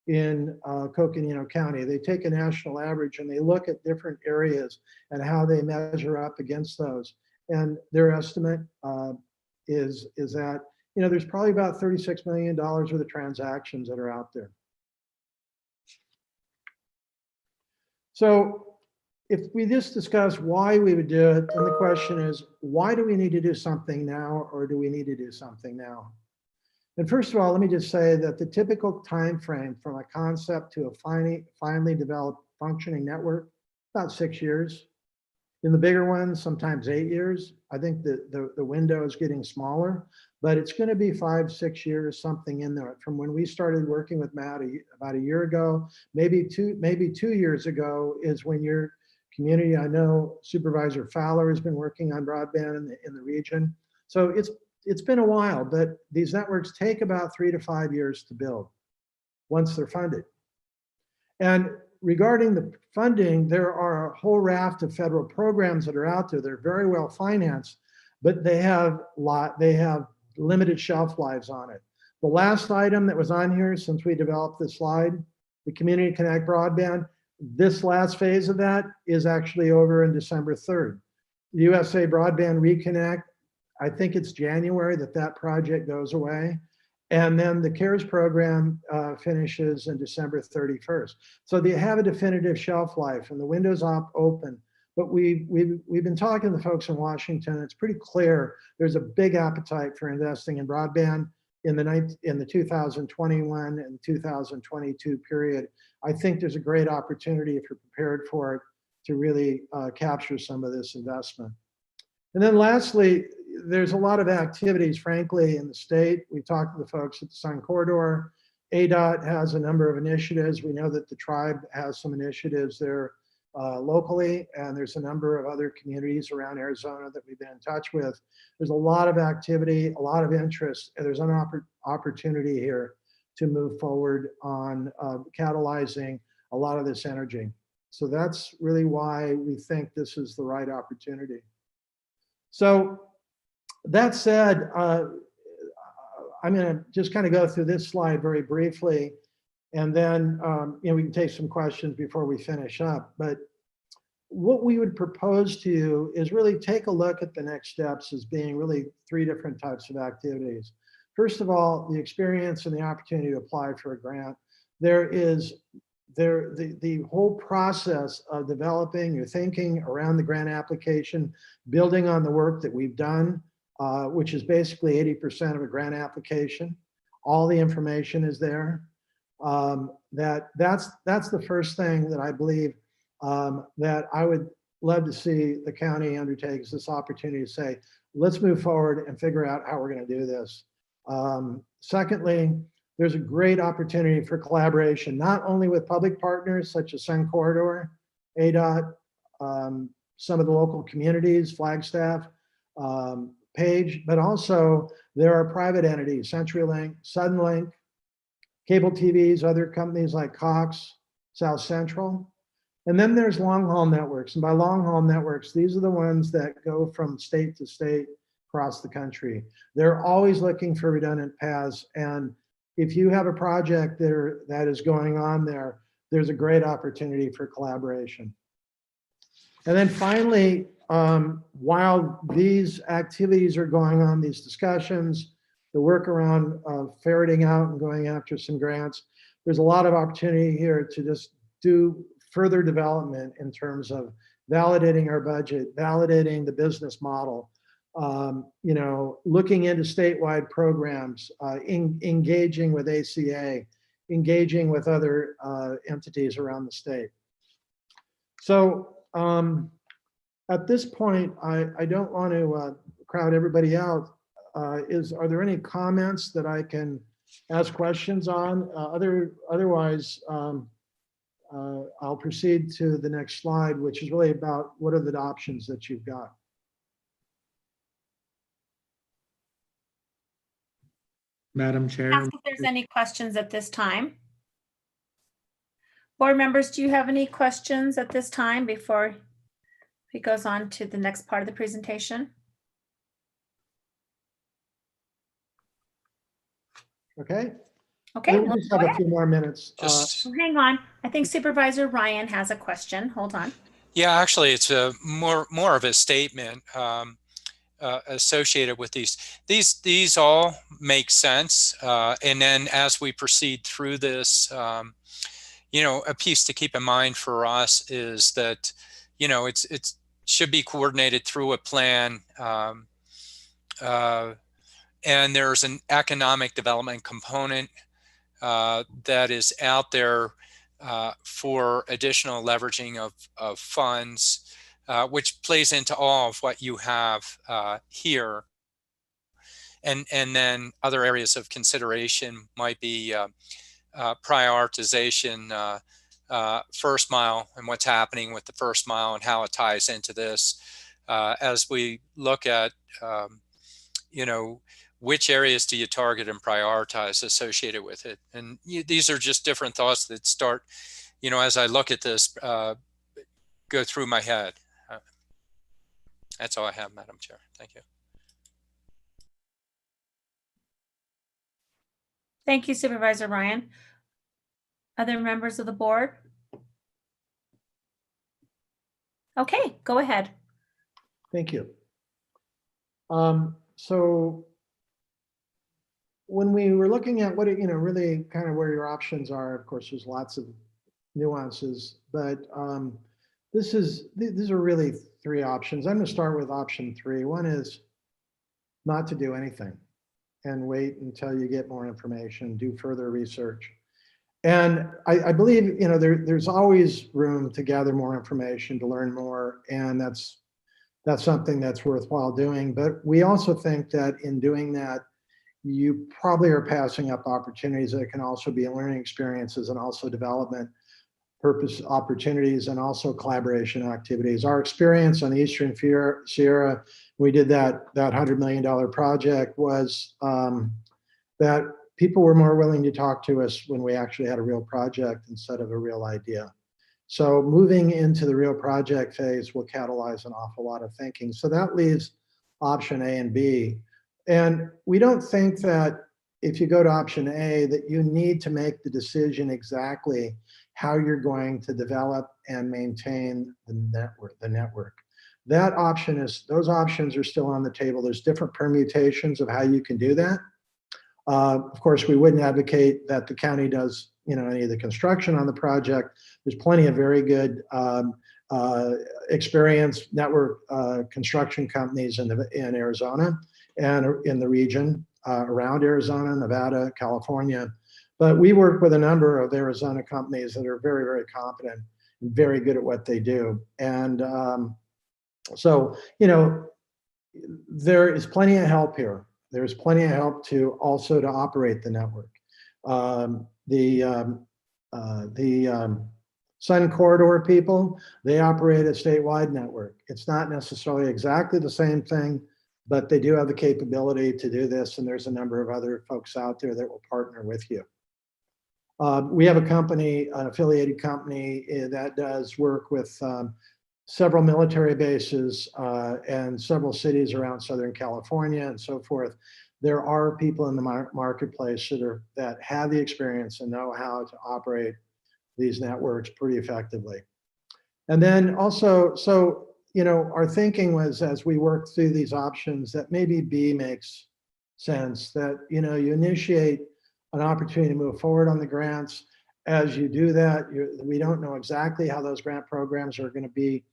[SPEAKER 21] in Coconino County. They take a national average and they look at different areas and how they measure up against those. And their estimate is that, you know, there's probably about $36 million worth of transactions that are out there. So if we just discuss why we would do it, then the question is, why do we need to do something now, or do we need to do something now? And first of all, let me just say that the typical time frame from a concept to a finally developed functioning network, about 6 years. In the bigger ones, sometimes 8 years. I think that the window is getting smaller, but it's going to be 5, 6 years, something in there. From when we started working with Matt about a year ago, maybe 2 years ago is when your community, I know Supervisor Fowler has been working on broadband in the region. So it's been a while, but these networks take about 3 to 5 years to build once they're funded. And regarding the funding, there are a whole raft of federal programs that are out there. They're very well financed, but they have limited shelf lives on it. The last item that was on here since we developed this slide, the Community Connect broadband, this last phase of that is actually over in December 3rd. The USA Broadband Reconnect, I think it's January that project goes away. And then the CARES program finishes in December 31st. So they have a definitive shelf life and the window's open. But we've been talking to folks in Washington. It's pretty clear there's a big appetite for investing in broadband in the 2021 and 2022 period. I think there's a great opportunity if you're prepared for it to really capture some of this investment. And then lastly, there's a lot of activities, frankly, in the state. We talked to the folks at the Sun Corridor. ADOT has a number of initiatives. We know that the tribe has some initiatives there locally, and there's a number of other communities around Arizona that we've been in touch with. There's a lot of activity, a lot of interest, and there's an opportunity here to move forward on catalyzing a lot of this energy. So that's really why we think this is the right opportunity. So that said, I'm going to just kind of go through this slide very briefly, and then we can take some questions before we finish up. But what we would propose to you is really take a look at the next steps as being really 3 different types of activities. First of all, the experience and the opportunity to apply for a grant. There is the whole process of developing your thinking around the grant application, building on the work that we've done, which is basically 80% of a grant application. All the information is there. That's the first thing that I believe that I would love to see the county undertake, is this opportunity to say, let's move forward and figure out how we're going to do this. Secondly, there's a great opportunity for collaboration, not only with public partners such as Sun Corridor, ADOT, some of the local communities, Flagstaff, Page, but also there are private entities, CenturyLink, Suddenlink, cable TVs, other companies like Cox, South Central. And then there's long haul networks. And by long haul networks, these are the ones that go from state to state across the country. They're always looking for redundant paths. And if you have a project that is going on there, there's a great opportunity for collaboration. And then finally, while these activities are going on, these discussions, the work around ferreting out and going after some grants, there's a lot of opportunity here to just do further development in terms of validating our budget, validating the business model, looking into statewide programs, engaging with ACA, engaging with other entities around the state. So at this point, I don't want to crowd everybody out. Are there any comments that I can ask questions on? Otherwise, I'll proceed to the next slide, which is really about what are the options that you've got.
[SPEAKER 20] Madam Chair.
[SPEAKER 2] Ask if there's any questions at this time. Board members, do you have any questions at this time before he goes on to the next part of the presentation?
[SPEAKER 21] Okay.
[SPEAKER 2] Okay.
[SPEAKER 21] We'll just have a few more minutes.
[SPEAKER 2] Hang on. I think Supervisor Ryan has a question. Hold on.
[SPEAKER 7] Yeah, actually, it's a more of a statement associated with these. These all make sense, and then as we proceed through this, a piece to keep in mind for us is that it should be coordinated through a plan, and there's an economic development component that is out there for additional leveraging of funds, which plays into all of what you have here. And then other areas of consideration might be prioritization, first mile, and what's happening with the first mile and how it ties into this. As we look at, you know, which areas do you target and prioritize associated with it? And these are just different thoughts that start, you know, as I look at this, go through my head. That's all I have, Madam Chair. Thank you.
[SPEAKER 2] Thank you, Supervisor Ryan. Other members of the board? Okay, go ahead.
[SPEAKER 21] Thank you. So when we were looking at what, you know, really kind of where your options are, of course, there's lots of nuances, but these are really three options. I'm going to start with option 3. One is not to do anything and wait until you get more information, do further research. And I believe, you know, there's always room to gather more information, to learn more, and that's something that's worthwhile doing. But we also think that in doing that, you probably are passing up opportunities that can also be learning experiences and also development purpose opportunities and also collaboration activities. Our experience on the Eastern Sierra, we did that $100 million project, was that people were more willing to talk to us when we actually had a real project instead of a real idea. So moving into the real project phase will catalyze an awful lot of thinking. So that leaves option A and B. And we don't think that if you go to option A, that you need to make the decision exactly how you're going to develop and maintain the network. That option is, those options are still on the table. There's different permutations of how you can do that. Of course, we wouldn't advocate that the county does, you know, any of the construction on the project. There's plenty of very good experienced network construction companies in Arizona and in the region around Arizona, Nevada, California. But we work with a number of Arizona companies that are very, very competent and very good at what they do. And so, you know, there is plenty of help here. There's plenty of help to also to operate the network. The Sun Corridor people, they operate a statewide network. It's not necessarily exactly the same thing, but they do have the capability to do this. And there's a number of other folks out there that will partner with you. We have a company, an affiliated company that does work with several military bases and several cities around Southern California and so forth. There are people in the marketplace that have the experience and know how to operate these networks pretty effectively. And then also, so, you know, our thinking was, as we work through these options, that maybe B makes sense, that, you know, you initiate an opportunity to move forward on the grants. As you do that, we don't know exactly how those grant programs are going to be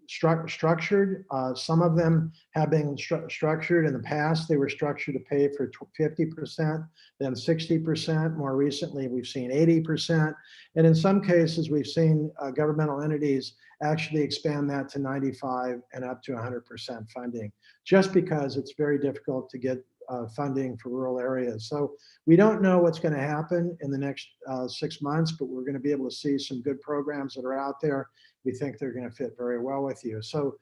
[SPEAKER 21] structured. Some of them have been structured in the past. They were structured to pay for 50%, then 60%. More recently, we've seen 80%. And in some cases, we've seen governmental entities actually expand that to 95 and up to 100% funding, just because it's very difficult to get funding for rural areas. So we don't know what's going to happen in the next 6 months, but we're going to be able to see some good programs that are out there. We think they're going to fit very well with you. So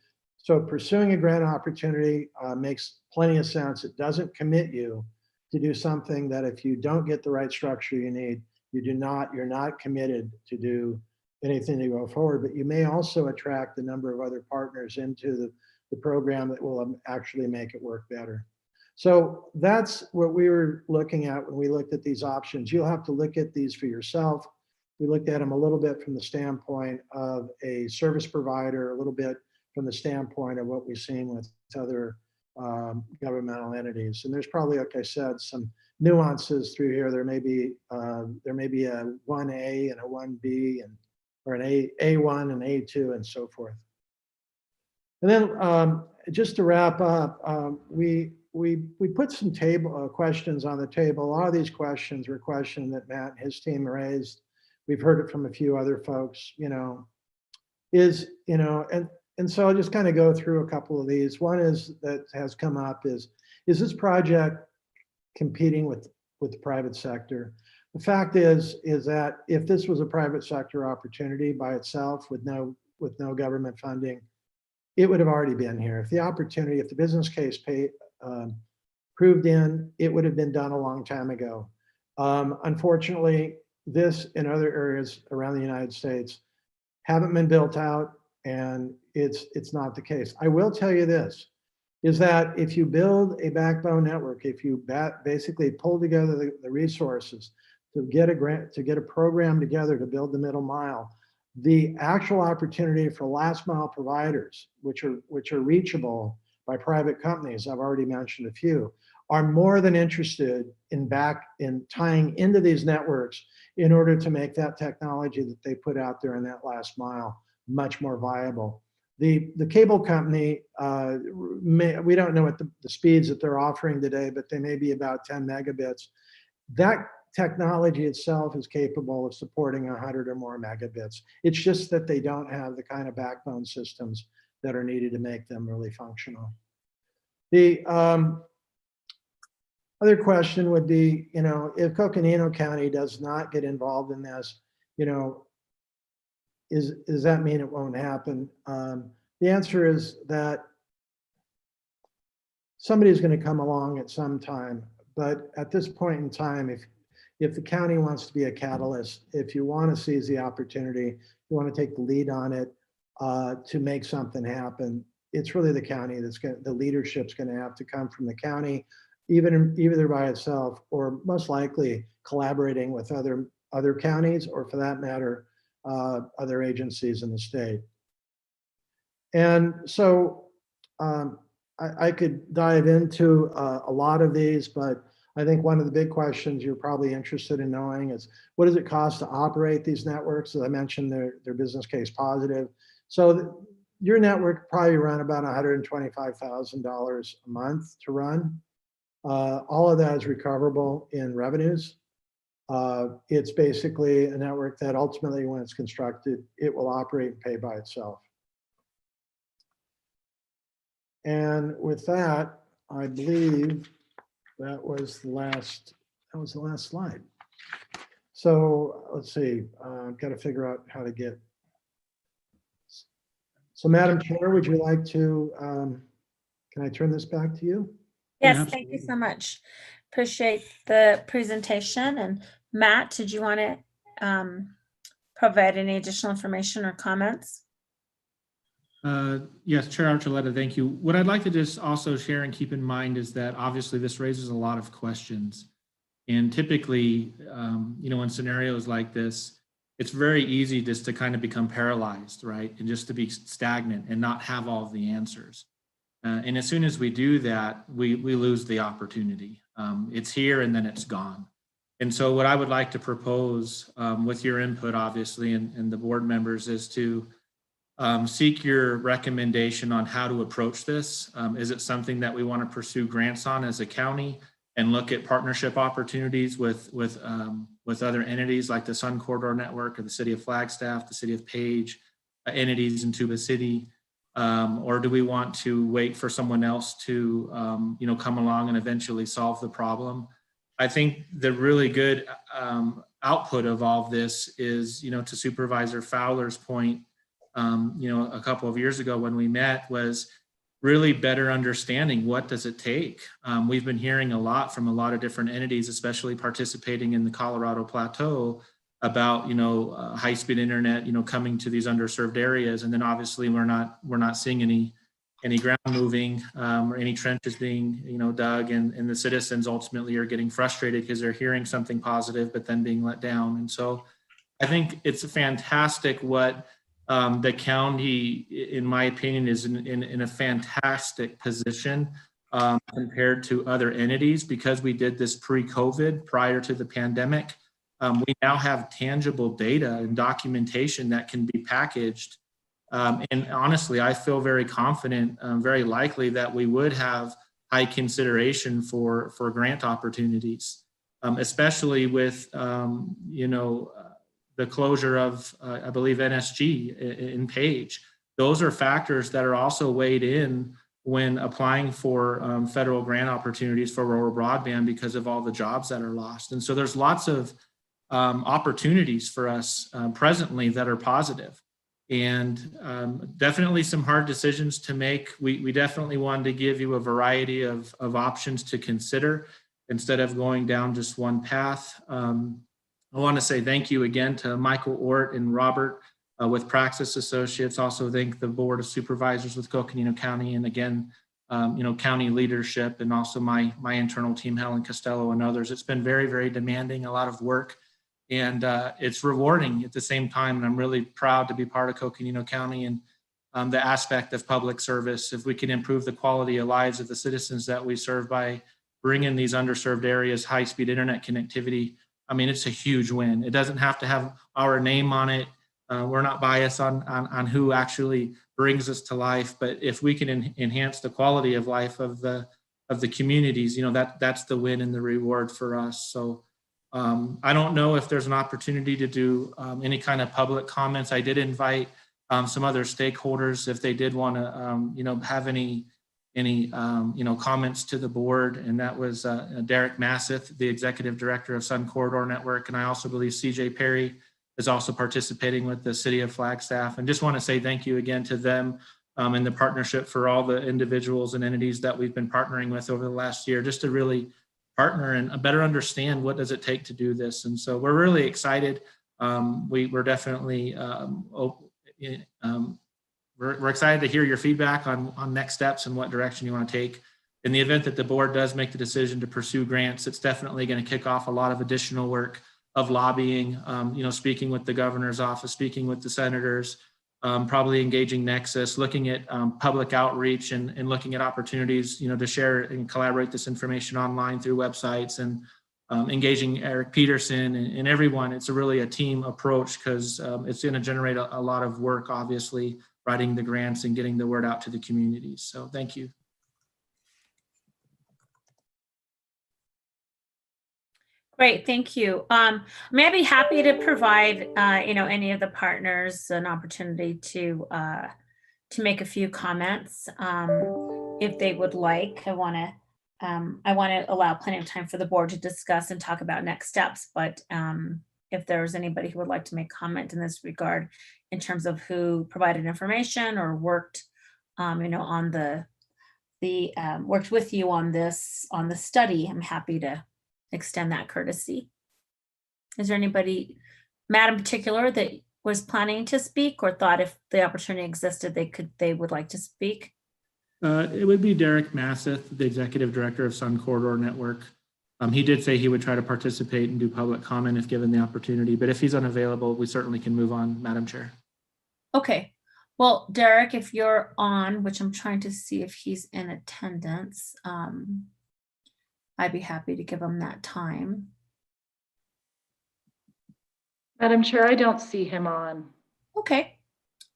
[SPEAKER 21] pursuing a grant opportunity makes plenty of sense. It doesn't commit you to do something that if you don't get the right structure you need, you're not committed to do anything to go forward, but you may also attract a number of other partners into the program that will actually make it work better. So that's what we were looking at when we looked at these options. You'll have to look at these for yourself. We looked at them a little bit from the standpoint of a service provider, a little bit from the standpoint of what we've seen with other governmental entities. And there's probably, like I said, some nuances through here. There may be a 1A and a 1B, or an A1 and A2 and so forth. And then just to wrap up, we put some questions on the table. A lot of these questions were questions that Matt and his team raised we've heard it from a few other folks, is, and so I'll just kind of go through a couple of these. One is that has come up is this project competing with the private sector? The fact is that if this was a private sector opportunity by itself with no government funding, it would have already been here. If the opportunity, if the business case proved in, it would have been done a long time ago. Unfortunately, this and other areas around the United States haven't been built out, and it's not the case. I will tell you this, is that if you build a backbone network, if you basically pull together the resources to get a grant, to get a program together to build the middle mile, the actual opportunity for last mile providers, which are reachable by private companies, I've already mentioned a few, are more than interested in tying into these networks in order to make that technology that they put out there in that last mile much more viable. The cable company, we don't know what the speeds that they're offering today, but they may be about 10 megabits. That technology itself is capable of supporting 100 or more megabits. It's just that they don't have the kind of backbone systems that are needed to make them really functional. The other question would be, if Coconino County does not get involved in this, does that mean it won't happen? The answer is that somebody's going to come along at some time, but at this point in time, if the county wants to be a catalyst, if you want to seize the opportunity, you want to take the lead on it to make something happen, it's really the county the leadership's going to have to come from the county, either by itself or most likely collaborating with other counties, or for that matter, other agencies in the state. And so I could dive into a lot of these, but I think one of the big questions you're probably interested in knowing is, what does it cost to operate these networks? As I mentioned, they're business case positive. So your network probably run about $125,000 a month to run. All of that is recoverable in revenues. It's basically a network that ultimately, when it's constructed, it will operate and pay by itself. And with that, I believe that was the last slide. So let's see, I've got to figure out how to get. So Madam Chair, would you like to, can I turn this back to you?
[SPEAKER 2] Yes, thank you so much. Appreciate the presentation. And Matt, did you want to provide any additional information or comments?
[SPEAKER 20] Yes, Chair Archuleta, thank you. What I'd like to just also share and keep in mind is that obviously this raises a lot of questions. And typically, in scenarios like this, it's very easy just to kind of become paralyzed, right? And just to be stagnant and not have all of the answers. And as soon as we do that, we lose the opportunity. It's here and then it's gone. And so what I would like to propose with your input, obviously, and the board members, is to seek your recommendation on how to approach this. Is it something that we want to pursue grants on as a county and look at partnership opportunities with other entities like the Sun Corridor Network or the City of Flagstaff, the City of Page, entities in Tuba City? Or do we want to wait for someone else to come along and eventually solve the problem? I think the really good output of all of this is, to Supervisor Fowler's point, a couple of years ago when we met, was really better understanding what does it take. We've been hearing a lot from a lot of different entities, especially participating in the Colorado Plateau, about high-speed internet coming to these underserved areas, and then obviously we're not seeing any ground moving or any trenches being dug, and the citizens ultimately are getting frustrated because they're hearing something positive but then being let down. And so I think it's fantastic what the county, in my opinion, is in a fantastic position compared to other entities, because we did this pre-COVID, prior to the pandemic. We now have tangible data and documentation that can be packaged. And honestly, I feel very confident, very likely, that we would have high consideration for grant opportunities, especially with the closure of, I believe, NSG in Page. Those are factors that are also weighed in when applying for federal grant opportunities for rural broadband because of all the jobs that are lost. And so there's lots of opportunities for us presently that are positive. And definitely some hard decisions to make. We definitely wanted to give you a variety of options to consider instead of going down just one path. I want to say thank you again to Michael Ort and Robert with Praxis Associates. Also thank the Board of Supervisors with Coconino County, and again, county leadership, and also my internal team, Helen Costello and others. It's been very, very demanding, a lot of work, and it's rewarding at the same time. And I'm really proud to be part of Coconino County and the aspect of public service. If we can improve the quality of lives of the citizens that we serve by bringing these underserved areas high-speed internet connectivity, I mean, it's a huge win. It doesn't have to have our name on it. We're not biased on who actually brings us to life, but if we can enhance the quality of life of the communities, that's the win and the reward for us. So I don't know if there's an opportunity to do any kind of public comments. I did invite some other stakeholders if they did want to, have any comments to the board, and that was Derek Masseth, the executive director of Sun Corridor Network, and I also believe CJ Perry is also participating with the City of Flagstaff. And just want to say thank you again to them and the partnership for all the individuals and entities that we've been partnering with over the last year, just to really partner and better understand what does it take to do this. And so we're really excited. We're definitely we're excited to hear your feedback on next steps and what direction you want to take. In the event that the board does make the decision to pursue grants, it's definitely going to kick off a lot of additional work of lobbying, speaking with the governor's office, speaking with the senators, probably engaging Nexus, looking at public outreach and looking at opportunities, to share and collaborate this information online through websites, and engaging Eric Peterson and everyone. It's really a team approach because it's going to generate a lot of work, obviously, writing the grants and getting the word out to the communities. So thank you.
[SPEAKER 2] Great, thank you. May I be happy to provide, any of the partners an opportunity to make a few comments if they would like. I want to allow plenty of time for the board to discuss and talk about next steps. But if there's anybody who would like to make comment in this regard, in terms of who provided information or worked, on worked with you on the study, I'm happy to extend that courtesy. Is there anybody, Madam Particular, that was planning to speak or thought if the opportunity existed, they would like to speak?
[SPEAKER 20] It would be Derek Masseth, the executive director of Sun Corridor Network. He did say he would try to participate and do public comment if given the opportunity, but if he's unavailable, we certainly can move on, Madam Chair.
[SPEAKER 2] Okay. Well, Derek, if you're on, which I'm trying to see if he's in attendance, I'd be happy to give him that time.
[SPEAKER 18] Madam Chair, I don't see him on.
[SPEAKER 2] Okay.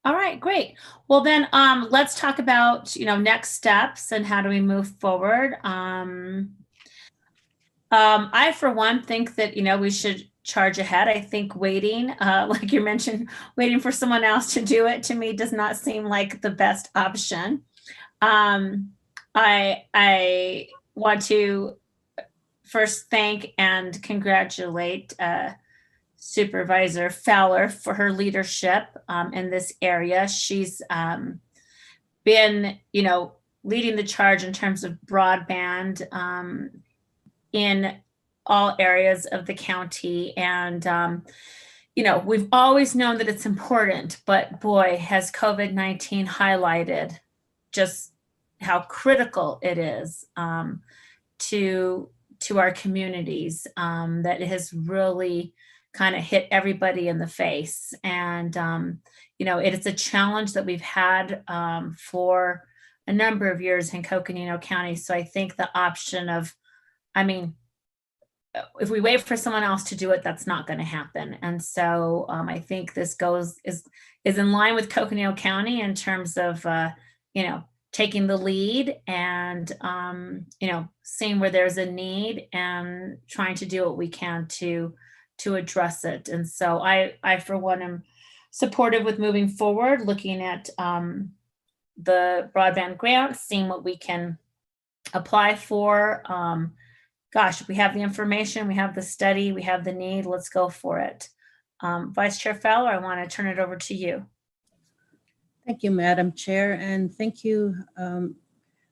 [SPEAKER 2] All right, great. Well then, let's talk about, next steps and how do we move forward. I, for one, think that, we should charge ahead. I think waiting, like you mentioned, waiting for someone else to do it, to me does not seem like the best option. I want to first thank and congratulate Supervisor Fowler for her leadership in this area. She's been, leading the charge in terms of broadband in all areas of the county. And, we've always known that it's important, but boy, has COVID-19 highlighted just how critical it is to our communities, that it has really kind of hit everybody in the face. And, it is a challenge that we've had for a number of years in Coconino County. So I think the option of, if we wait for someone else to do it, that's not going to happen. And so I think this is in line with Coconino County in terms of, taking the lead and, seeing where there's a need and trying to do what we can to address it. And so I for one am supportive with moving forward, looking at the broadband grants, seeing what we can apply for. Gosh, we have the information, we have the study, we have the need, let's go for it. Vice Chair Fowler, I want to turn it over to you.
[SPEAKER 17] Thank you, Madam Chair, and thank you,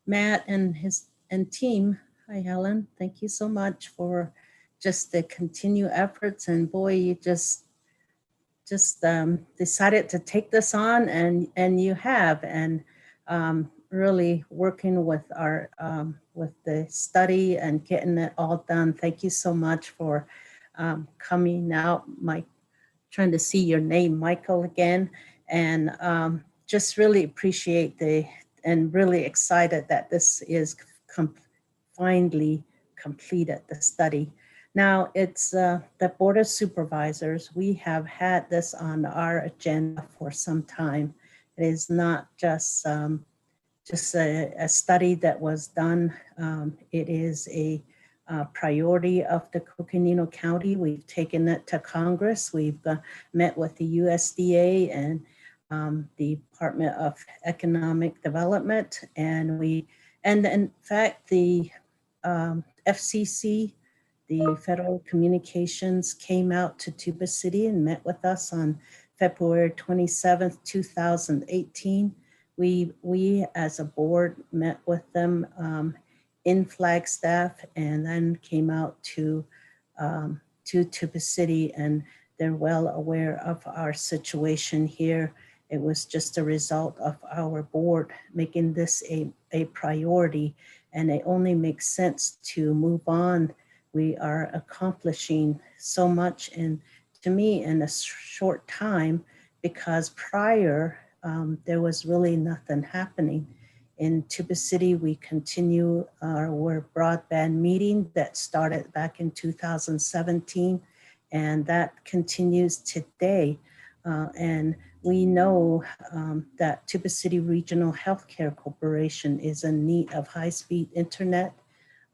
[SPEAKER 17] Matt and his team. Hi, Helen. Thank you so much for just the continued efforts. And boy, you just decided to take this on, and you have, and really working with our with the study and getting it all done. Thank you so much for coming out. Trying to see your name, Michael, again, and just really appreciate and really excited that this is finally completed, the study. Now it's the Board of Supervisors. We have had this on our agenda for some time. It is not just a study that was done. It is a priority of the Coconino County. We've taken it to Congress. We've met with the USDA and the Department of Economic Development, and in fact the FCC, the Federal Communications, came out to Tuba City and met with us on February 27th, 2018. We as a board met with them in Flagstaff, and then came out to Tuba City, and they're well aware of our situation here. It was just a result of our board making this a priority, and it only makes sense to move on. We are accomplishing so much, and to me, in a short time, because prior there was really nothing happening. In Tuba City, we continue our broadband meeting that started back in 2017, and that continues today. And we know that Tuba City Regional Healthcare Corporation is in need of high-speed internet.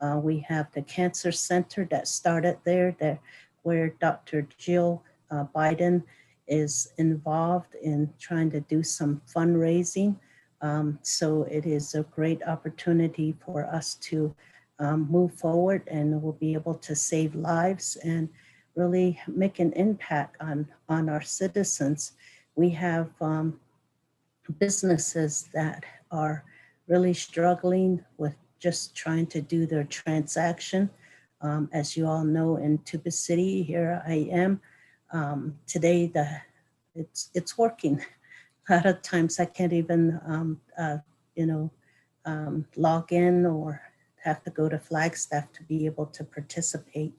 [SPEAKER 17] We have the Cancer Center that started there, where Dr. Jill Biden is involved in trying to do some fundraising. So it is a great opportunity for us to move forward, and we'll be able to save lives and really make an impact on our citizens. We have businesses that are really struggling with just trying to do their transaction. As you all know, in Tuba City, here I am. Today, it's working. A lot of times I can't even, log in or have to go to Flagstaff to be able to participate.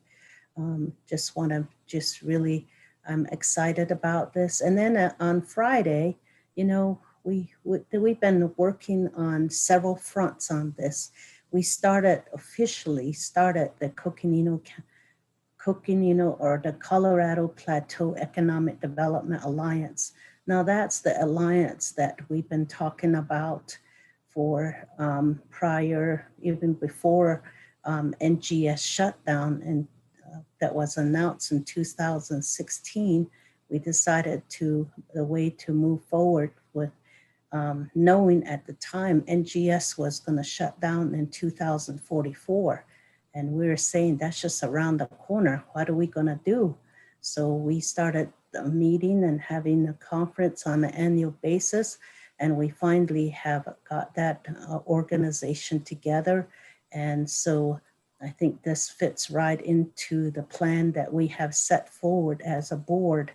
[SPEAKER 17] I'm excited about this. And then on Friday, we've been working on several fronts on this. We officially started the Coconino, or the Colorado Plateau Economic Development Alliance. Now that's the alliance that we've been talking about for prior, even before NGS shutdown, and that was announced in 2016. We decided the way to move forward with knowing at the time NGS was going to shut down in 2044. And we were saying that's just around the corner. What are we going to do? So we started a meeting and having a conference on an annual basis. And we finally have got that organization together. And so I think this fits right into the plan that we have set forward as a board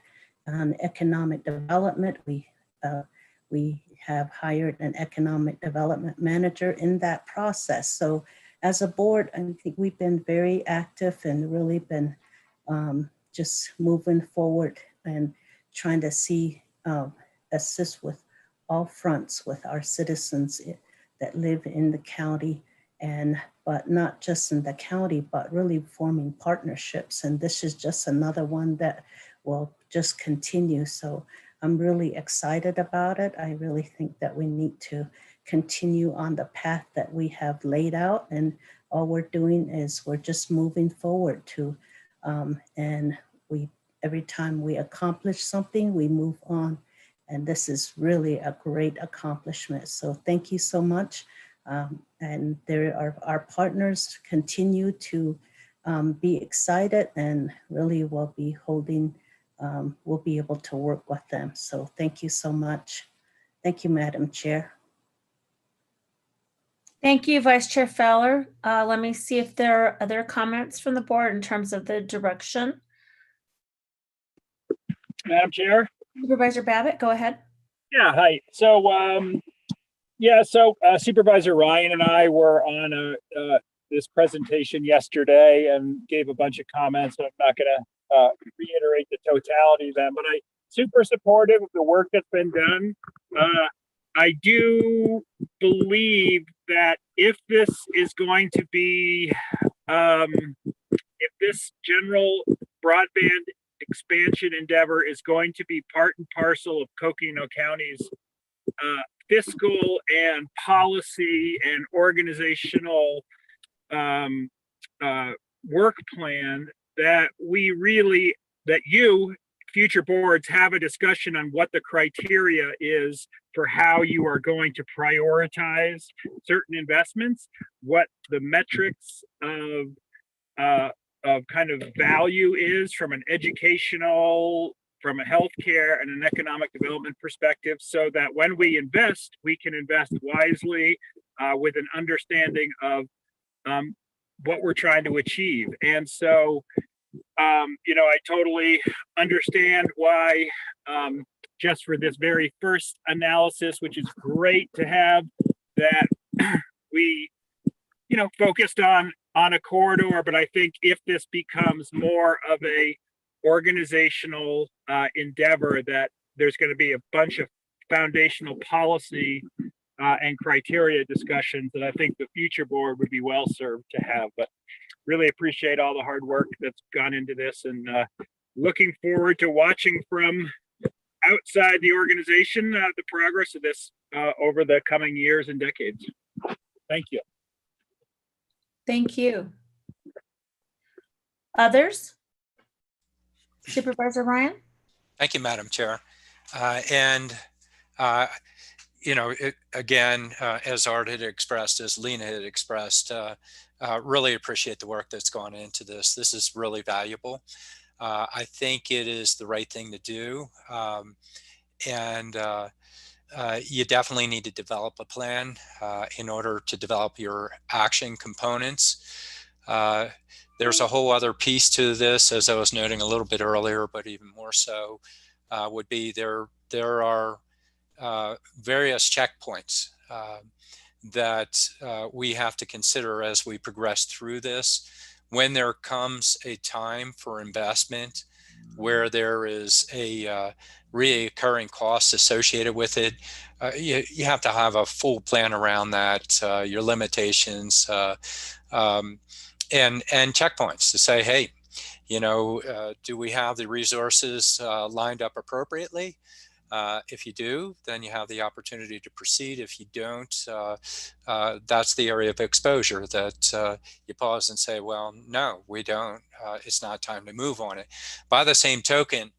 [SPEAKER 17] on economic development. We have hired an economic development manager in that process. So as a board, I think we've been very active and really been just moving forward and trying to assist with all fronts with our citizens that live in the county, but not just in the county, but really forming partnerships. And this is just another one that will just continue. So I'm really excited about it. I really think that we need to continue on the path that we have laid out. And all we're doing is we're just moving forward and every time we accomplish something, we move on. And this is really a great accomplishment. So thank you so much. And there are our partners continue to be excited, and really will be holding, we'll be able to work with them. So thank you so much. Thank you, Madam Chair.
[SPEAKER 2] Thank you, Vice Chair Fowler. Let me see if there are other comments from the board in terms of the direction.
[SPEAKER 3] Madam Chair?
[SPEAKER 2] Supervisor Babbitt, go ahead.
[SPEAKER 3] Yeah, hi. So, Supervisor Ryan and I were on this presentation yesterday and gave a bunch of comments. So I'm not going to reiterate the totality of them, but I'm super supportive of the work that's been done. I do believe that if this is going to be, if this general broadband expansion endeavor is going to be part and parcel of Coconino County's fiscal and policy and organizational work plan, that we really, that you, future boards, have a discussion on what the criteria is for how you are going to prioritize certain investments, what the metrics of kind of value is from an educational, from a healthcare and an economic development perspective, so that when we invest, we can invest wisely with an understanding of what we're trying to achieve. And so, I totally understand why, just for this very first analysis, which is great to have, that we, focused on a corridor, but I think if this becomes more of a organizational endeavor, that there's going to be a bunch of foundational policy and criteria discussions that I think the future board would be well served to have. But really appreciate all the hard work that's gone into this, and looking forward to watching from outside the organization the progress of this over the coming years and decades. Thank you.
[SPEAKER 2] Thank you. Others? Supervisor Ryan?
[SPEAKER 7] Thank you, Madam Chair. Again, as Art had expressed, as Lena had expressed, really appreciate the work that's gone into this. This is really valuable. I think it is the right thing to do. You definitely need to develop a plan in order to develop your action components. There's a whole other piece to this, as I was noting a little bit earlier, but even more so, would be there are various checkpoints that we have to consider as we progress through this. When there comes a time for investment where there is a reoccurring cost associated with it, you have to have a full plan around that, your limitations, and checkpoints to say, hey, do we have the resources lined up appropriately? If you do, then you have the opportunity to proceed. If you don't, that's the area of exposure that you pause and say, well, no, we don't. It's not time to move on it. By the same token,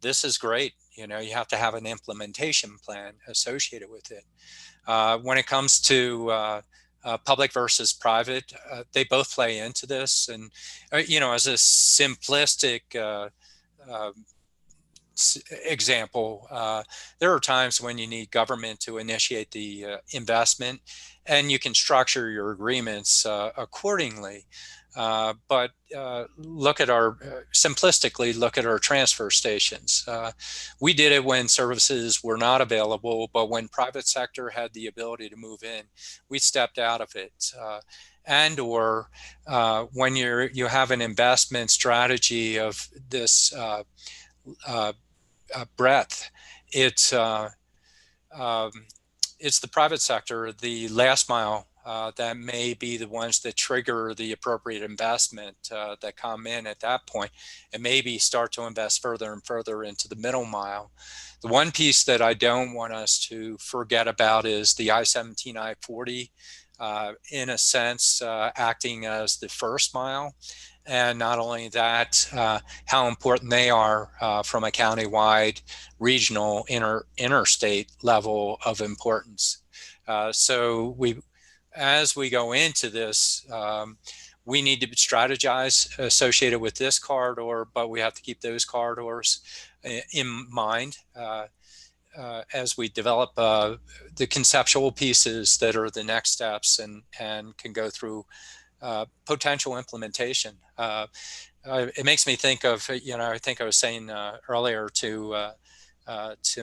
[SPEAKER 7] this is great. You have to have an implementation plan associated with it. When it comes to public versus private, they both play into this. And, as a simplistic example, there are times when you need government to initiate the investment, and you can structure your agreements accordingly. But simplistically look at our transfer stations. We did it when services were not available, but when private sector had the ability to move in, we stepped out of it. Or when you have an investment strategy of this breadth, it's the private sector, the last mile, that may be the ones that trigger the appropriate investment that come in at that point, and maybe start to invest further and further into the middle mile. The one piece that I don't want us to forget about is the I-17, I-40, in a sense, acting as the first mile. And not only that, how important they are from a countywide, regional, interstate level of importance. So as we go into this, we need to strategize associated with this corridor, but we have to keep those corridors in mind as we develop the conceptual pieces that are the next steps and can go through potential implementation. It makes me think of, I think I was saying earlier to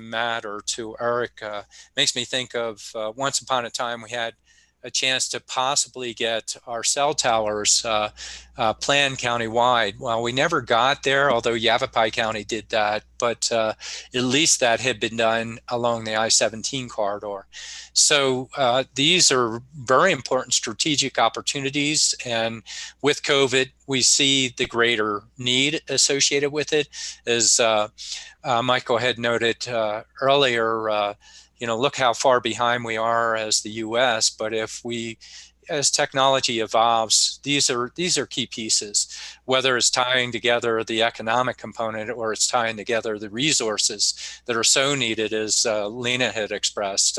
[SPEAKER 7] Matt or to Eric, makes me think of once upon a time we had a chance to possibly get our cell towers planned countywide. Well, we never got there, although Yavapai County did that, but at least that had been done along the I-17 corridor. So these are very important strategic opportunities, and with COVID, we see the greater need associated with it. As Michael had noted earlier, look how far behind we are as the U.S. But as technology evolves, these are key pieces, whether it's tying together the economic component or it's tying together the resources that are so needed, as Lena had expressed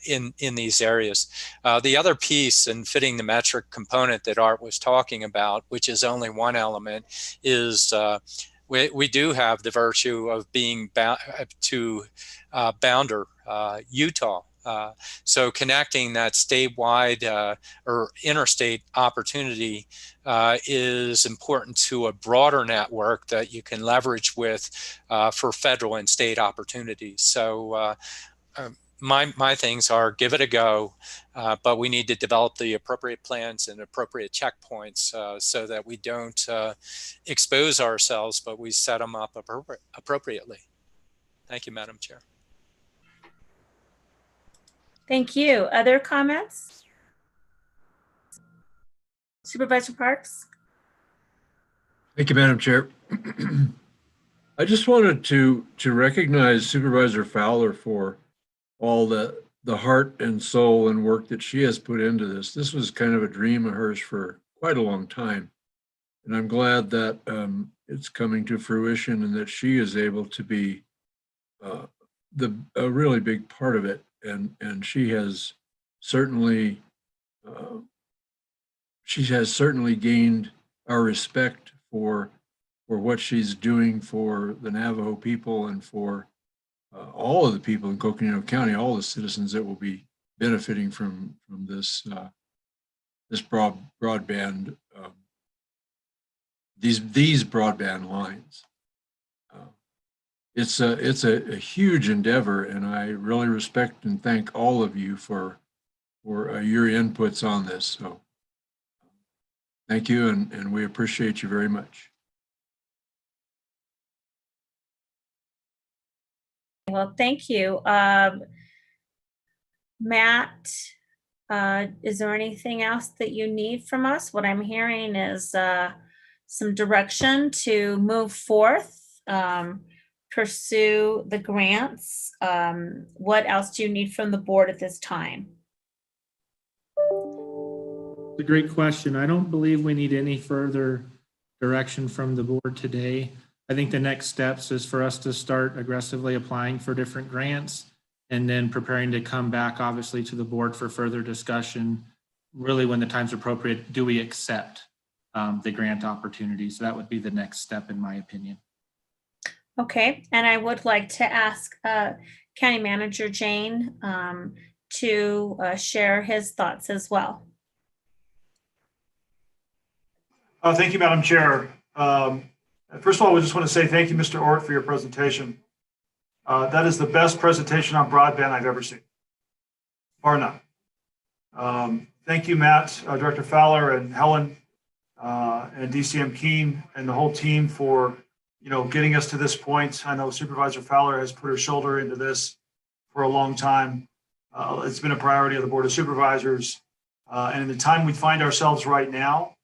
[SPEAKER 7] in these areas. The other piece, and fitting the metric component that Art was talking about, which is only one element, is we do have the virtue of being Bounder, Utah. So connecting that statewide or interstate opportunity is important to a broader network that you can leverage with for federal and state opportunities. So my things are give it a go, but we need to develop the appropriate plans and appropriate checkpoints so that we don't expose ourselves, but we set them up appropriately. Thank you, Madam Chair.
[SPEAKER 2] Thank you. Other comments? Supervisor Parks?
[SPEAKER 5] Thank you, Madam Chair. I just wanted to recognize Supervisor Fowler for all the heart and soul and work that she has put into this. This was kind of a dream of hers for quite a long time. And I'm glad that it's coming to fruition and that she is able to be a really big part of it. And she has certainly gained our respect for what she's doing for the Navajo people and for all of the people in Coconino County, all the citizens that will be benefiting from this broadband these broadband lines. It's a huge endeavor, and I really respect and thank all of you for your inputs on this. So thank you, and we appreciate you very much.
[SPEAKER 2] Well, thank you. Matt, is there anything else that you need from us? What I'm hearing is some direction to move forth, pursue the grants. What else do you need from the board at this time?
[SPEAKER 20] It's a great question. I don't believe we need any further direction from the board today. I think the next steps is for us to start aggressively applying for different grants and then preparing to come back, obviously, to the board for further discussion. Really, when the time's appropriate, do we accept the grant opportunity? So that would be the next step, in my opinion.
[SPEAKER 2] Okay, and I would like to ask County Manager Jane to share his thoughts as well.
[SPEAKER 8] Thank you, Madam Chair. First of all, we just want to say thank you, Mr. Ort, for your presentation. That is the best presentation on broadband I've ever seen, bar none. Thank you, Matt, Director Fowler, and Helen, and DCM Keene, and the whole team for getting us to this point. I know Supervisor Fowler has put her shoulder into this for a long time. It's been a priority of the Board of Supervisors, and in the time we find ourselves right now,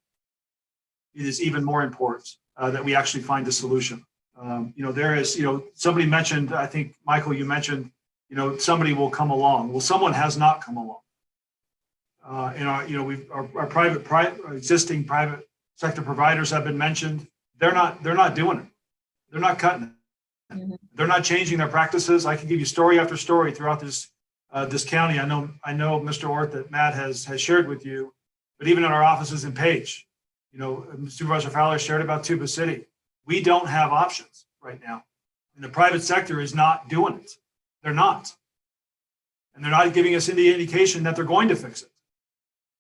[SPEAKER 8] it is even more important that we actually find a solution. There is, somebody mentioned, I think, Michael, you mentioned, somebody will come along. Well, someone has not come along. Our existing private sector providers have been mentioned. They're not doing it. They're not cutting it.
[SPEAKER 2] Mhm.
[SPEAKER 8] They're not changing their practices. I can give you story after story throughout this county. I know, Mr. Ort, that Matt has shared with you, but even in our offices in Page, Supervisor Fowler shared about Tuba City. We don't have options right now. And the private sector is not doing it. They're not. And they're not giving us any indication that they're going to fix it.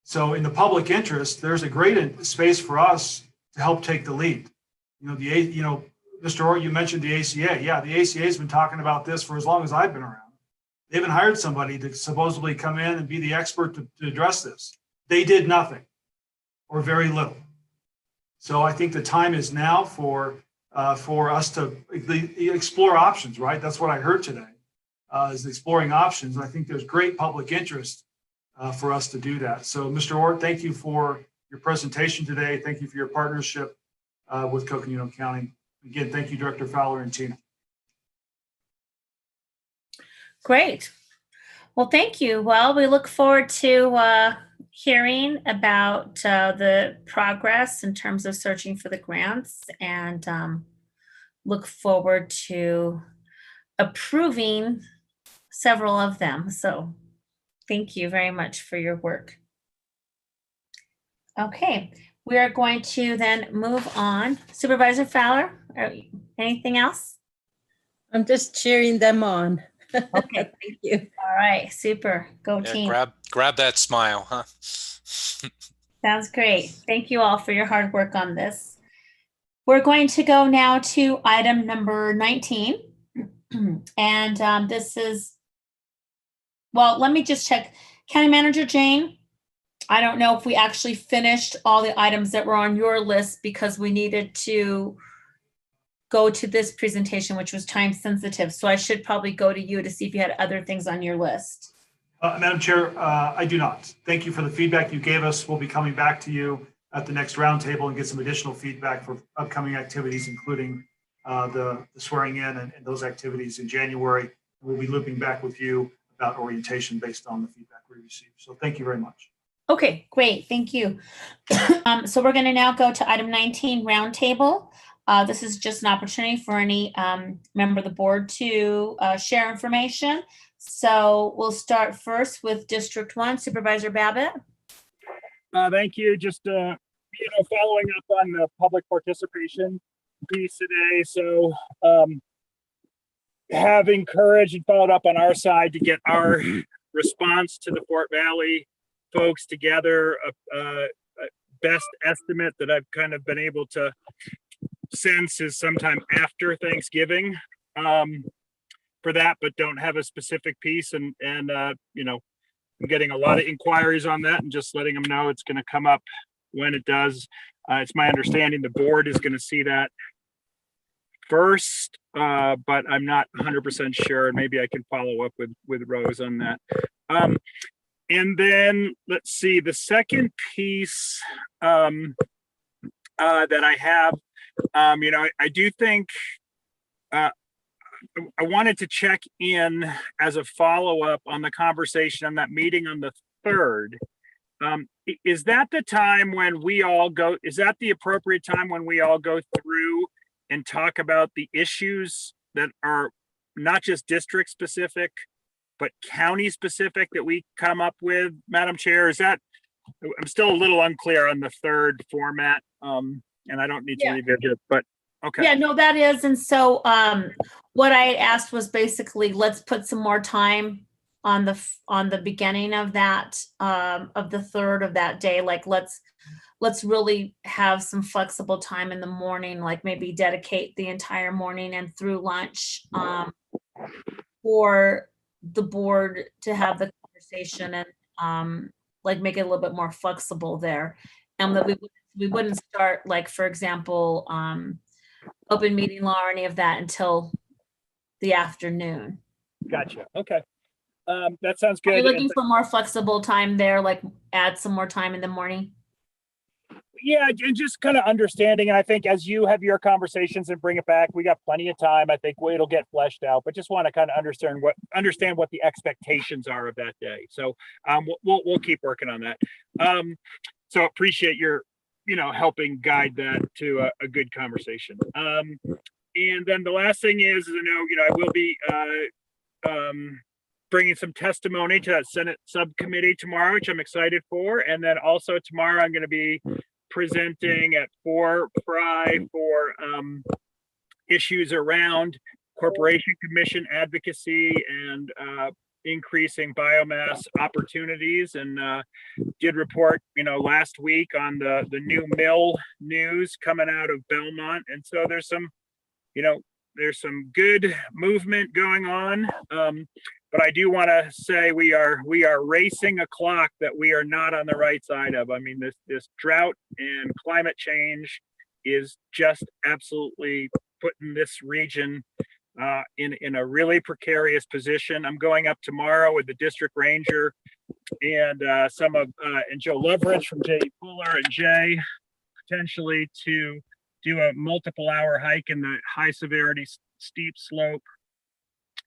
[SPEAKER 8] So in the public interest, there's a great space for us to help take the lead. Mr. Ort, you mentioned the ACA. Yeah, the ACA has been talking about this for as long as I've been around. They haven't hired somebody to supposedly come in and be the expert to address this. They did nothing or very little. So I think the time is now for us to explore options, right? That's what I heard today, is exploring options. And I think there's great public interest for us to do that. So Mr. Ort, thank you for your presentation today. Thank you for your partnership with Coconino County. Again, thank you, Director Fowler and Tina.
[SPEAKER 2] Great. Well, thank you. Well, we look forward to hearing about the progress in terms of searching for the grants, and look forward to approving several of them. So thank you very much for your work. Okay, we are going to then move on. Supervisor Fowler, anything else?
[SPEAKER 17] I'm just cheering them on.
[SPEAKER 2] Okay,
[SPEAKER 17] thank you.
[SPEAKER 2] All right, super. Go team.
[SPEAKER 7] Grab that smile, huh?
[SPEAKER 2] Sounds great. Thank you all for your hard work on this. We're going to go now to item number 19. And this is, well, let me just check. County Manager Jane, I don't know if we actually finished all the items that were on your list because we needed to go to this presentation, which was time sensitive. So I should probably go to you to see if you had other things on your list.
[SPEAKER 8] Madam Chair, I do not. Thank you for the feedback you gave us. We'll be coming back to you at the next roundtable and get some additional feedback for upcoming activities, including the swearing in and those activities in January. We'll be looping back with you about orientation based on the feedback we received. So thank you very much.
[SPEAKER 2] Okay, great. Thank you. So we're going to now go to item 19, roundtable. This is just an opportunity for any member of the board to share information. So we'll start first with District 1, Supervisor Babbitt.
[SPEAKER 3] Thank you. Just following up on the public participation piece today. So have encouraged and followed up on our side to get our response to the Fort Valley folks together. A best estimate that I've kind of been able to sense is sometime after Thanksgiving for that, but don't have a specific piece. And I'm getting a lot of inquiries on that and just letting them know it's going to come up when it does. It's my understanding the board is going to see that first, but I'm not 100% sure. And maybe I can follow up with Rose on that. And then let's see, the second piece that I have, I do think I wanted to check in as a follow-up on the conversation on that meeting on the 3rd. Is that the time when we all go, is that the appropriate time when we all go through and talk about the issues that are not just district specific, but county specific that we come up with, Madam Chair? Is that, I'm still a little unclear on the 3rd format, and I don't need to revisit it, but okay.
[SPEAKER 2] Yeah, no, that is. And so what I asked was basically, let's put some more time on the beginning of that, of the 3rd of that day. Like, let's really have some flexible time in the morning, like maybe dedicate the entire morning and through lunch for the board to have the conversation and like make it a little bit more flexible there. And that we wouldn't start, like, for example, open meeting law or any of that until the afternoon.
[SPEAKER 3] Gotcha. Okay. That sounds good.
[SPEAKER 2] Are you looking for more flexible time there, like add some more time in the morning?
[SPEAKER 3] Yeah, and just kind of understanding. And I think as you have your conversations and bring it back, we got plenty of time. I think it'll get fleshed out, but just want to kind of understand what the expectations are of that day. So we'll keep working on that. So appreciate your helping guide that to a good conversation. And then the last thing is, I will be bringing some testimony to that Senate subcommittee tomorrow, which I'm excited for. And then also tomorrow, I'm going to be presenting at 4 Fry for issues around corporation commission advocacy and increasing biomass opportunities, and did report last week on the new mill news coming out of Belmont. And so there's some good movement going on, but I do want to say we are racing a clock that we are not on the right side of. I mean, this drought and climate change is just absolutely putting this region in a really precarious position. I'm going up tomorrow with the district ranger and and Joe Loveridge from J.E. Fuller and Jay, potentially to do a multiple hour hike in the high severity steep slope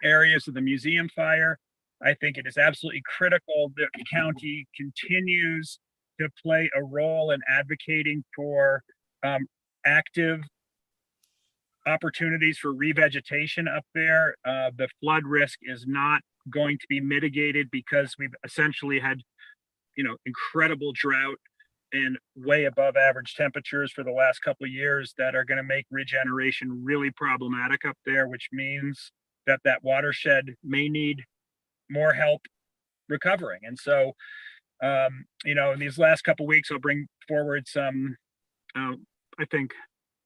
[SPEAKER 3] areas of the museum fire. I think it is absolutely critical that the county continues to play a role in advocating for active opportunities for revegetation up there. The flood risk is not going to be mitigated because we've essentially had, incredible drought and way above average temperatures for the last couple of years that are going to make regeneration really problematic up there, which means that watershed may need more help recovering. And so, in these last couple of weeks, I'll bring forward some, I think,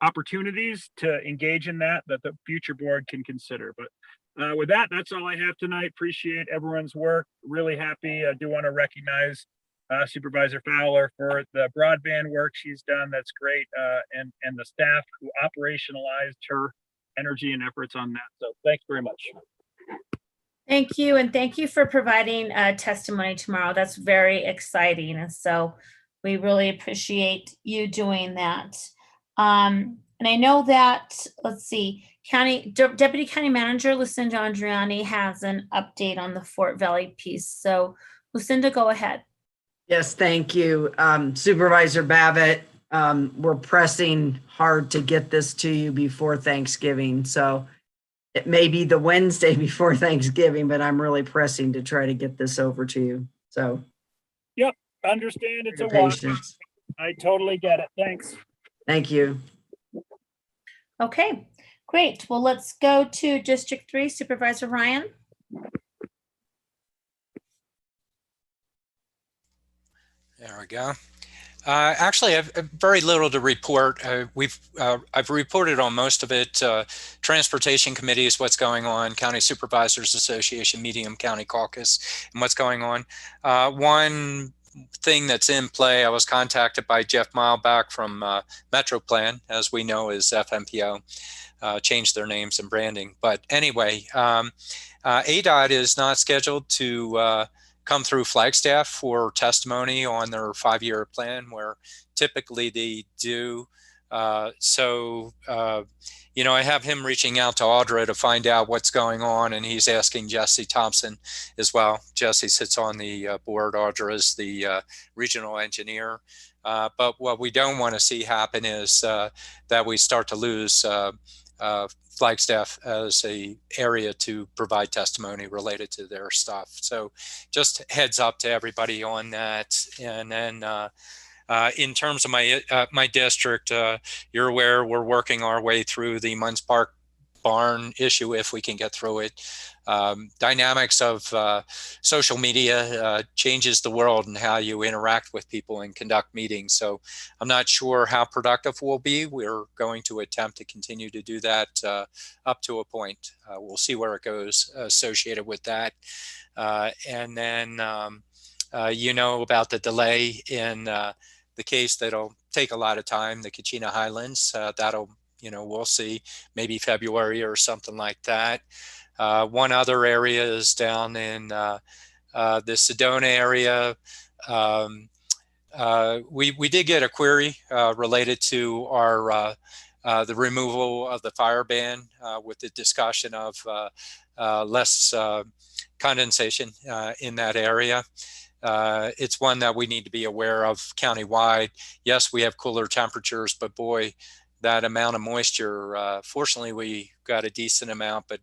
[SPEAKER 3] opportunities to engage in that the future board can consider. But with that, that's all I have tonight. Appreciate everyone's work. Really happy. I do want to recognize Supervisor Fowler for the broadband work she's done. That's great. And the staff who operationalized her energy and efforts on that. So thanks very much.
[SPEAKER 2] Thank you. And thank you for providing testimony tomorrow. That's very exciting. And so we really appreciate you doing that. And I know that, let's see, Deputy County Manager Lucinda Andriani has an update on the Fort Valley piece. So Lucinda, go ahead.
[SPEAKER 4] Yes, thank you. Supervisor Babbitt, we're pressing hard to get this to you before Thanksgiving. So it may be the Wednesday before Thanksgiving, but I'm really pressing to try to get this over to you. So.
[SPEAKER 3] Yep, understand it's a lot. I totally get it. Thanks.
[SPEAKER 4] Thank you.
[SPEAKER 2] Okay, great. Well, let's go to District 3, Supervisor Ryan.
[SPEAKER 7] There we go. Actually, I've very little to report. I've reported on most of it. Transportation Committee is what's going on. County Supervisors Association, Medium County Caucus, and what's going on. One thing that's in play, I was contacted by Jeff Milback from MetroPlan, as we know is FMPO, changed their names and branding. But anyway, ADOT is not scheduled to come through Flagstaff for testimony on their 5-year plan, where typically they do. I have him reaching out to Audra to find out what's going on, and he's asking Jesse Thompson as well. Jesse sits on the board. Audra is the regional engineer. But what we don't want to see happen is that we start to lose Flagstaff as a area to provide testimony related to their stuff. So just heads up to everybody on that. And then in terms of my district, you're aware we're working our way through the Munns Park barn issue if we can get through it. Dynamics of social media changes the world and how you interact with people and conduct meetings. So I'm not sure how productive we'll be. We're going to attempt to continue to do that up to a point. We'll see where it goes associated with that. And then about the delay in the case that'll take a lot of time, the Kachina Highlands. That'll, we'll see, maybe February or something like that. One other area is down in the Sedona area. We did get a query related to our the removal of the fire ban with the discussion of less condensation in that area. it's one that we need to be aware of countywide. Yes, we have cooler temperatures, but boy, that amount of moisture, fortunately, we got a decent amount, but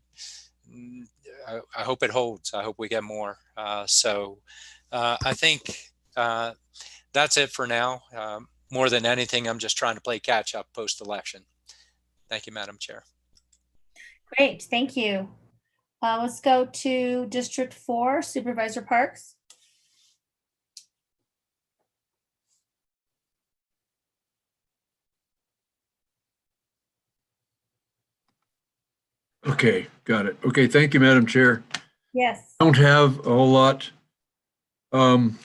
[SPEAKER 7] I hope it holds. I hope we get more. I think that's it for now. More than anything, I'm just trying to play catch up post-election. Thank you, Madam Chair.
[SPEAKER 2] Great, thank you. Let's go to District 4, Supervisor Parks.
[SPEAKER 5] Okay, got it. Okay, thank you, Madam Chair.
[SPEAKER 2] Yes.
[SPEAKER 5] Don't have a whole lot. One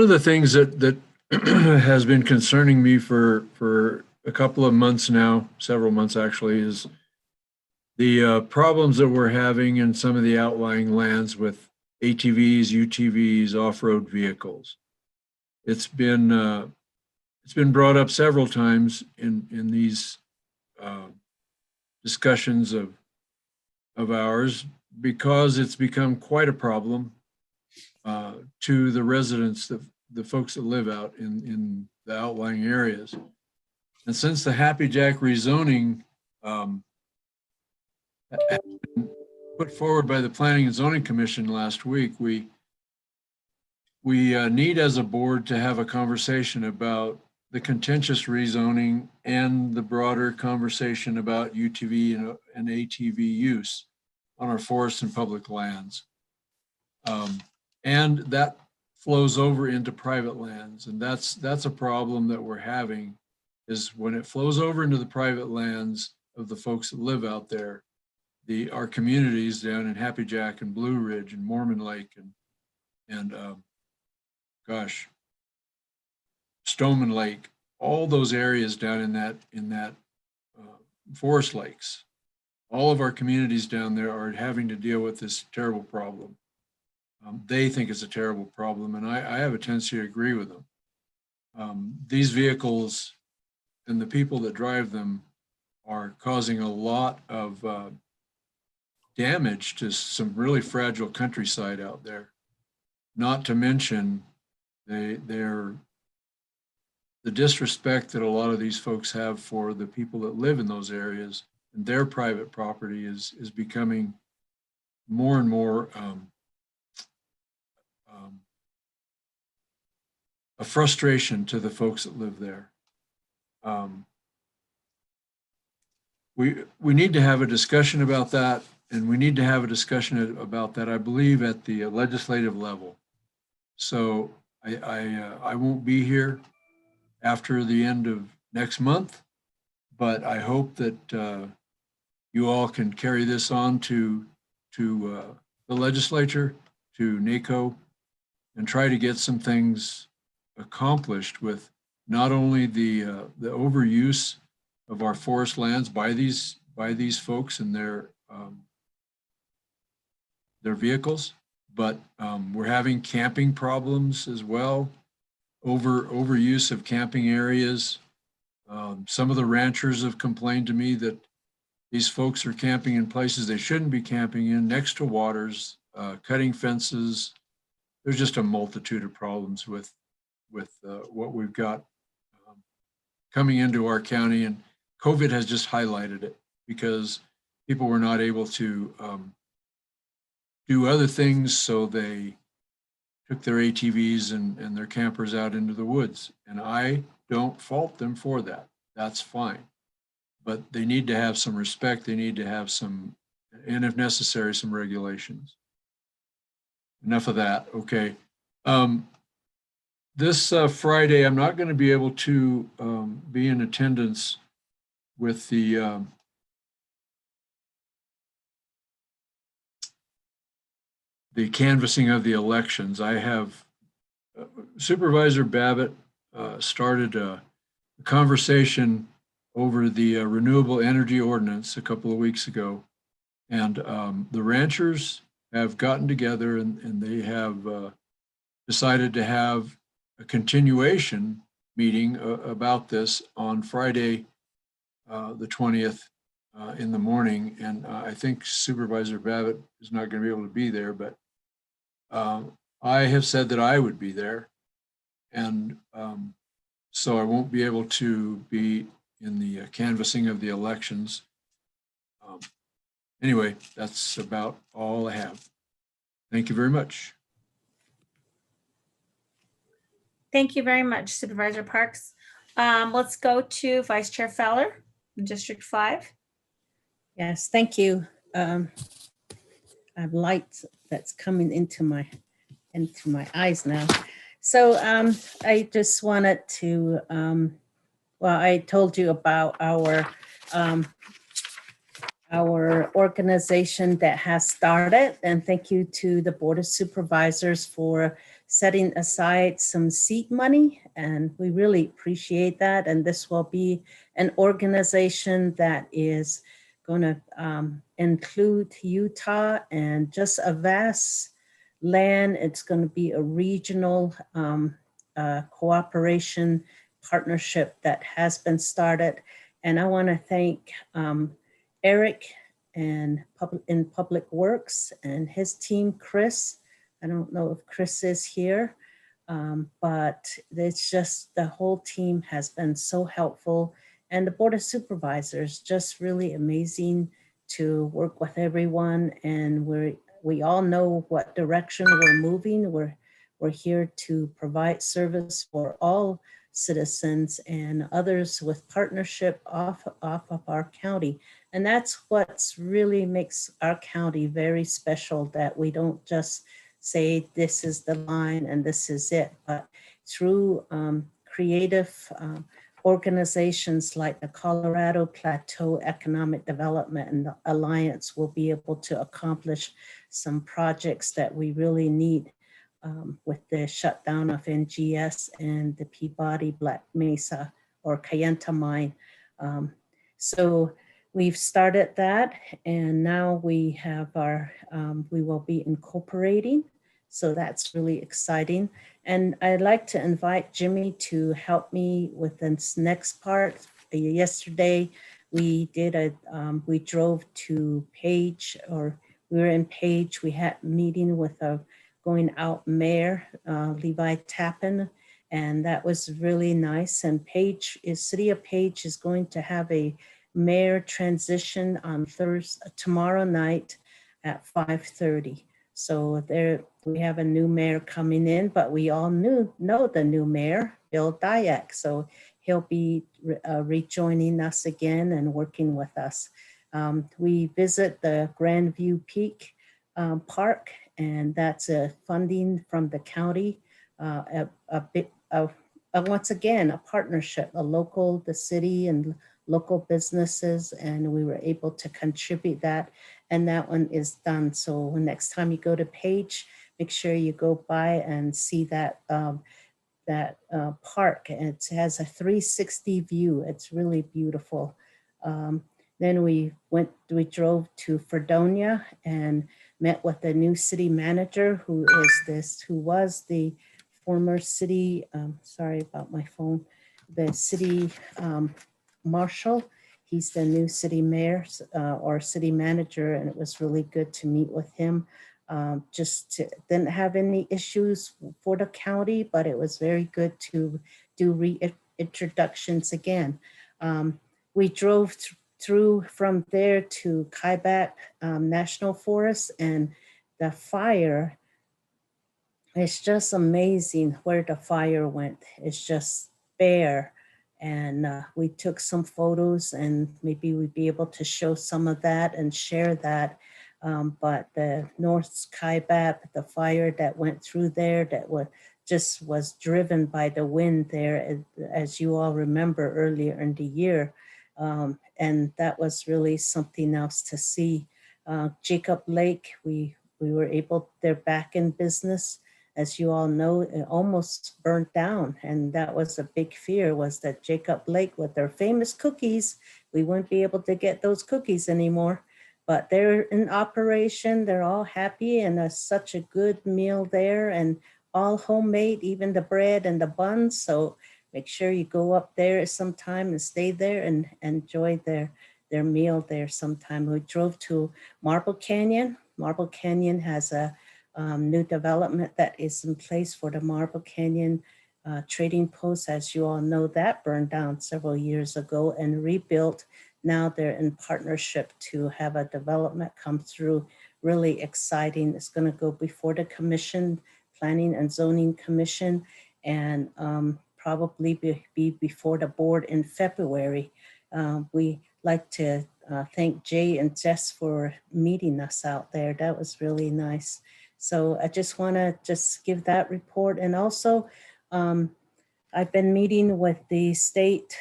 [SPEAKER 5] of the things that has been concerning me for a couple of months now, several months actually, is the problems that we're having in some of the outlying lands with ATVs, UTVs, off-road vehicles. It's been brought up several times in these discussions of ours, because it's become quite a problem to the residents, the folks that live out in the outlying areas. And since the Happy Jack rezoning put forward by the Planning and Zoning Commission last week, we need as a board to have a conversation about the contentious rezoning and the broader conversation about UTV and ATV use on our forests and public lands. And that flows over into private lands. And that's a problem that we're having, is when it flows over into the private lands of the folks that live out there, our communities down in Happy Jack and Blue Ridge and Mormon Lake and Stoneman Lake, all those areas down in that forest lakes. All of our communities down there are having to deal with this terrible problem. They think it's a terrible problem, and I have a tendency to agree with them. These vehicles and the people that drive them are causing a lot of damage to some really fragile countryside out there. Not to mention the disrespect that a lot of these folks have for the people that live in those areas, and their private property is becoming more and more a frustration to the folks that live there. We need to have a discussion about that, and we need to have a discussion about that, I believe, at the legislative level. So I won't be here after the end of next month, but I hope that you all can carry this on to the legislature, to NACO, and try to get some things accomplished with not only the overuse of our forest lands by these folks and their vehicles, but we're having camping problems as well, overuse of camping areas. Some of the ranchers have complained to me that these folks are camping in places they shouldn't be camping in, next to waters, cutting fences. There's just a multitude of problems with what we've got coming into our county, and COVID has just highlighted it, because people were not able to do other things, so they took their ATVs and their campers out into the woods. And I don't fault them for that. That's fine. But they need to have some respect. They need to have some, and if necessary, some regulations. Enough of that. Okay. This Friday, I'm not going to be able to be in attendance with the canvassing of the elections. I have Supervisor Babbitt started a conversation over the renewable energy ordinance a couple of weeks ago, and the ranchers have gotten together and they have decided to have a continuation meeting about this on Friday, the 20th, in the morning, and I think Supervisor Babbitt is not going to be able to be there, but I have said that I would be there, and so I won't be able to be in the canvassing of the elections. Anyway, that's about all I have. Thank you very much.
[SPEAKER 2] Thank you very much, Supervisor Parks. Let's go to Vice Chair Feller, District 5.
[SPEAKER 17] Yes, thank you. I have light that's coming into my eyes now. So I just wanted to, well, I told you about our organization that has started, and thank you to the Board of Supervisors for setting aside some seed money, and we really appreciate that. And this will be an organization that is going to include Utah and just a vast land. It's going to be a regional cooperation partnership that has been started. And I want to thank Eric and in Public Works and his team, Chris. I don't know if Chris is here, but it's just the whole team has been so helpful. And the Board of Supervisors, just really amazing to work with everyone. And we all know what direction we're moving. We're here to provide service for all citizens and others with partnership off of our county. And that's what's really makes our county very special, that we don't just say this is the line and this is it, but through creative organizations like the Colorado Plateau Economic Development Alliance will be able to accomplish some projects that we really need with the shutdown of NGS and the Peabody Black Mesa or Kayenta mine. So we've started that, and now we have our, we will be incorporating. So that's really exciting. And I'd like to invite Jimmy to help me with this next part. Yesterday, we did we drove to Page, or we were in Page. We had a meeting with a going out mayor, Levi Tappan, and that was really nice. And City of Page is going to have a mayor transition on tomorrow night at 5:30. So there we have a new mayor coming in, but we all know the new mayor, Bill Dyack. So he'll be rejoining us again and working with us. We visit the Grandview Peak Park, and that's a funding from the county, once again, a partnership, the city and local businesses, and we were able to contribute that, and that one is done. So next time you go to Page, make sure you go by and see that park. It has a 360 view. It's really beautiful. Then we drove to Fredonia and met with the new city manager, who was the former city, sorry about my phone, the city marshal. He's the new city mayor or city manager, and it was really good to meet with him. Didn't have any issues for the county, but it was very good to do reintroductions again. We drove through from there to Kaibak National Forest, and the fire, it's just amazing where the fire went. It's just bare. And we took some photos, and maybe we'd be able to show some of that and share that. But the North Kaibab, the fire that went through there, that was driven by the wind there, as you all remember earlier in the year. And that was really something else to see. Jacob Lake, they're back in business. As you all know, it almost burnt down. And that was a big fear, was that Jacob Lake, with their famous cookies, we wouldn't be able to get those cookies anymore. But they're in operation, they're all happy, and there's such a good meal there, and all homemade, even the bread and the buns. So make sure you go up there sometime and stay there and enjoy the their meal there sometime. We drove to Marble Canyon. Marble Canyon has a new development that is in place for the Marble Canyon trading post. As you all know, that burned down several years ago and rebuilt. Now they're in partnership to have a development come through. Really exciting. It's going to go before the commission, Planning and Zoning Commission, and probably be before the board in February. We like to thank Jay and Jess for meeting us out there. That was really nice. So I just want to just give that report. And also, I've been meeting with the state.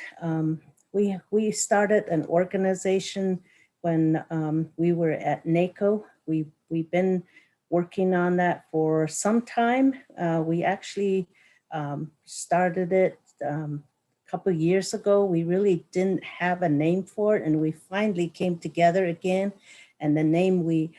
[SPEAKER 17] We started an organization when we were at NACO. We've been working on that for some time. We actually started it a couple of years ago. We really didn't have a name for it, and we finally came together again. And the name we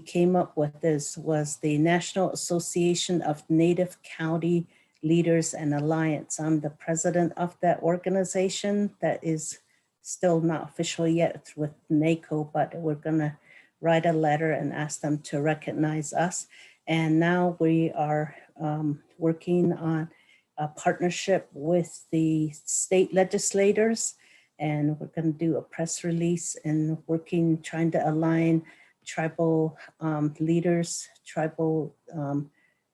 [SPEAKER 17] came up with was the National Association of Native County Leaders and Alliance. I'm the president of that organization. That is still not official yet with NACO, but we're gonna write a letter and ask them to recognize us. And now we are working on a partnership with the state legislators, and we're going to do a press release and trying to align tribal leaders, tribal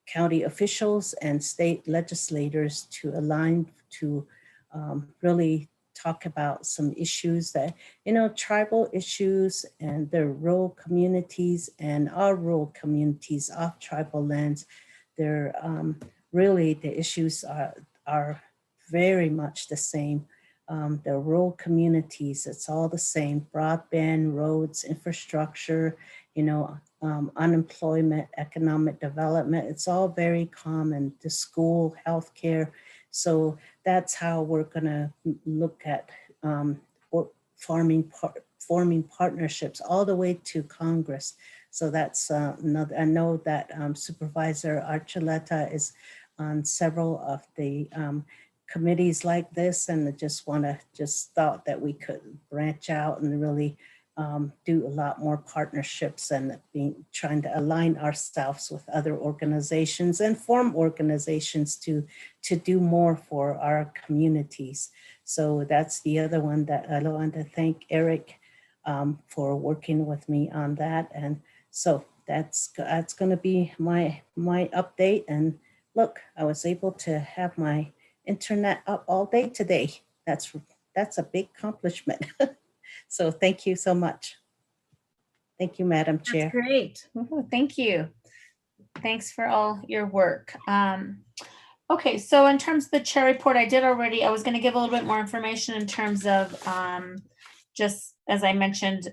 [SPEAKER 17] county officials and state legislators to align to really talk about some issues that, tribal issues and the rural communities and our rural communities off tribal lands. They're really, the issues are very much the same. The rural communities, it's all the same: broadband, roads, infrastructure, unemployment, economic development. It's all very common. The school, healthcare. So that's how we're gonna look at forming partnerships all the way to Congress. So that's another. I know that Supervisor Archuleta is on several of the committees like this, and I just thought that we could branch out and really do a lot more partnerships and trying to align ourselves with other organizations and form organizations to do more for our communities. So that's the other one that I want to thank Eric for working with me on that. And so that's going to be my update. And look, I was able to have my internet up all day today. That's a big accomplishment. So thank you so much. Thank you, Madam Chair.
[SPEAKER 2] That's great. Woohoo, thank you. Thanks for all your work. Okay, so in terms of the chair report, I was going to give a little bit more information in terms of just as I mentioned,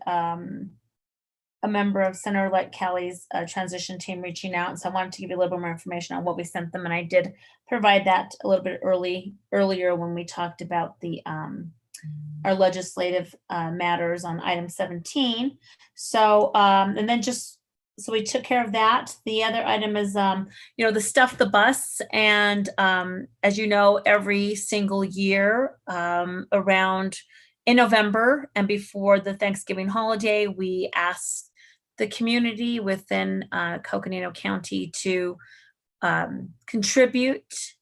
[SPEAKER 2] a member of Senator-elect Kelly's transition team reaching out. So I wanted to give you a little bit more information on what we sent them. And I did provide that a little bit earlier when we talked about the our legislative matters on item 17. So, and then so we took care of that. The other item is, the Stuff the Bus. And as you know, every single year around in November and before the Thanksgiving holiday, we ask the community within Coconino County to contribute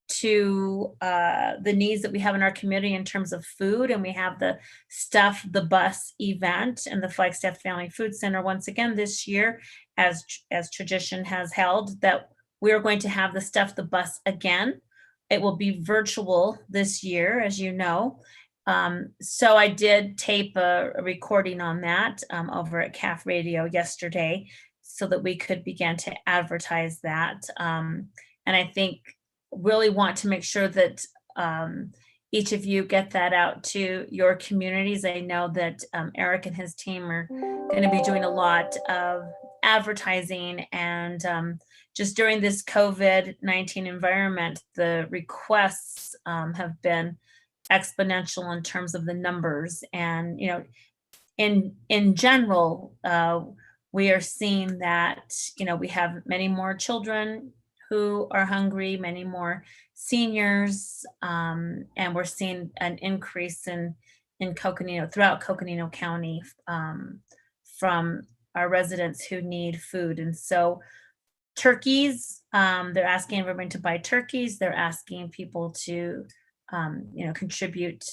[SPEAKER 2] to the needs that we have in our community in terms of food. And we have the Stuff the Bus event and the Flagstaff Family Food Center once again this year, as tradition has held, that we're going to have the Stuff the Bus again. It will be virtual this year, as you know. So I did tape a recording on that over at CAF Radio yesterday so that we could begin to advertise that. And I think really want to make sure that each of you get that out to your communities. I know that Eric and his team are going to be doing a lot of advertising, and just during this COVID-19 environment, the requests have been exponential in terms of the numbers. And in general, we are seeing that we have many more children who are hungry, many more seniors, and we're seeing an increase in in Coconino, throughout Coconino County, from our residents who need food. And so turkeys, they're asking everyone to buy turkeys. They're asking people to, contribute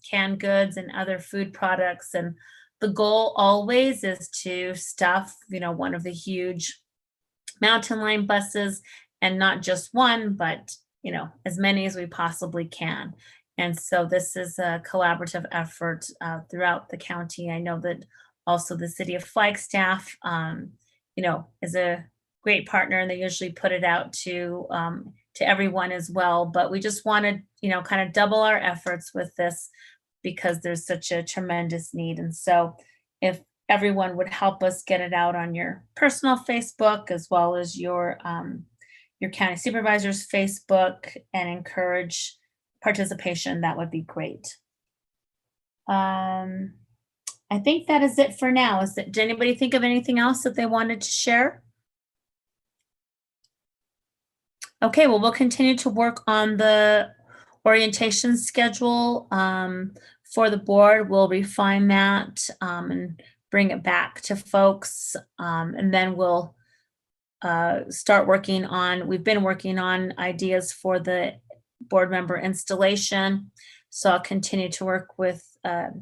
[SPEAKER 2] canned goods and other food products. And the goal always is to stuff, one of the huge mountain line buses, and not just one, but, as many as we possibly can. And so this is a collaborative effort throughout the county. I know that also the city of Flagstaff, is a great partner, and they usually put it out to everyone as well. But we just wanted, kind of double our efforts with this because there's such a tremendous need. And so if everyone would help us get it out on your personal Facebook as well as your county supervisor's Facebook and encourage participation, that would be great. I think that is it for now. Did anybody think of anything else that they wanted to share? Okay, well, we'll continue to work on the orientation schedule for the board. We'll refine that and bring it back to folks. And then we'll start working on, we've been working on ideas for the board member installation. So I'll continue to work with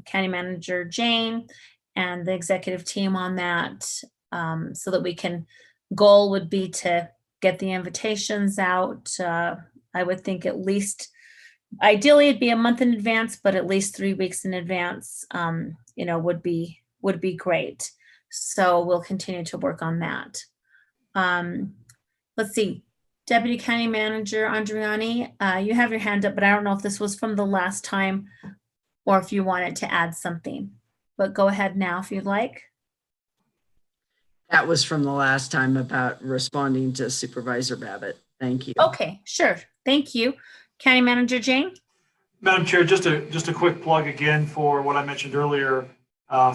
[SPEAKER 2] County Manager Jane and the executive team on that so that we can, goal would be to get the invitations out. I would think at least, ideally it'd be a month in advance, but at least 3 weeks in advance, would be great. So we'll continue to work on that. Let's see, Deputy County Manager Andriani, you have your hand up, but I don't know if this was from the last time or if you wanted to add something, but go ahead now if you'd like.
[SPEAKER 4] That was from the last time about responding to Supervisor Babbitt. Thank you.
[SPEAKER 2] Okay, sure. Thank you. County Manager Jane?
[SPEAKER 8] Madam Chair, just a quick plug again for what I mentioned earlier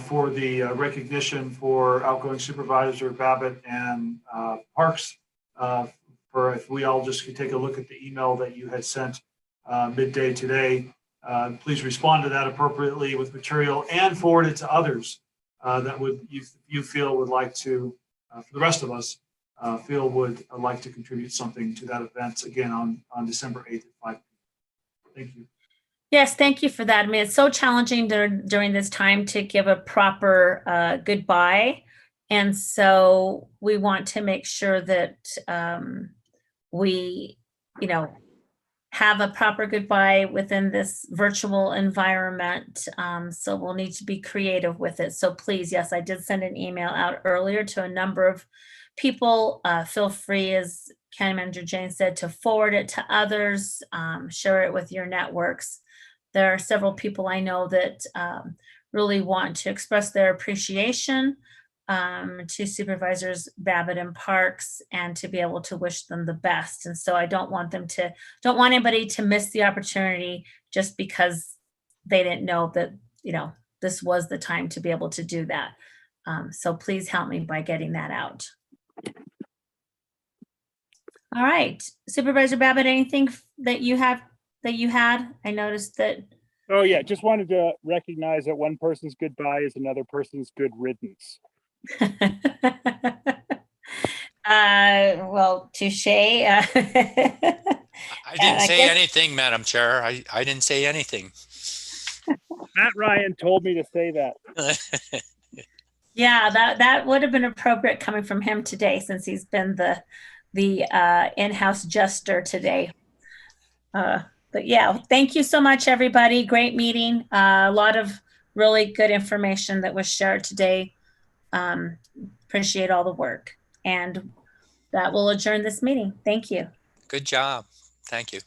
[SPEAKER 8] for the recognition for outgoing Supervisor Babbitt and Parks. For if we all just could take a look at the email that you had sent midday today, please respond to that appropriately with material and forward it to others that you feel would like to, for the rest of us, feel would like to contribute something to that event again on December 8th at 5 p.m. Thank you.
[SPEAKER 2] Yes, thank you for that. I mean, it's so challenging during this time to give a proper goodbye. And so we want to make sure that we, have a proper goodbye within this virtual environment. So we'll need to be creative with it. So please, yes, I did send an email out earlier to a number of people. Feel free, as County Manager Jane said, to forward it to others, share it with your networks. There are several people I know that really want to express their appreciation to Supervisors Babbitt and Parks and to be able to wish them the best. And so I don't want anybody to miss the opportunity just because they didn't know that, this was the time to be able to do that. So please help me by getting that out. All right, Supervisor Babbitt, anything that you had? I noticed that.
[SPEAKER 3] Oh yeah, just wanted to recognize that one person's goodbye is another person's good riddance.
[SPEAKER 2] Well, touche.
[SPEAKER 7] I didn't say anything, Madam Chair. I didn't say anything.
[SPEAKER 3] Matt Ryan told me to say that.
[SPEAKER 2] Yeah, that would have been appropriate coming from him today, since he's been the in-house jester today. But yeah, thank you so much, everybody. Great meeting. A lot of really good information that was shared today. Appreciate all the work, and that will adjourn this meeting. Thank you.
[SPEAKER 7] Good job. Thank you.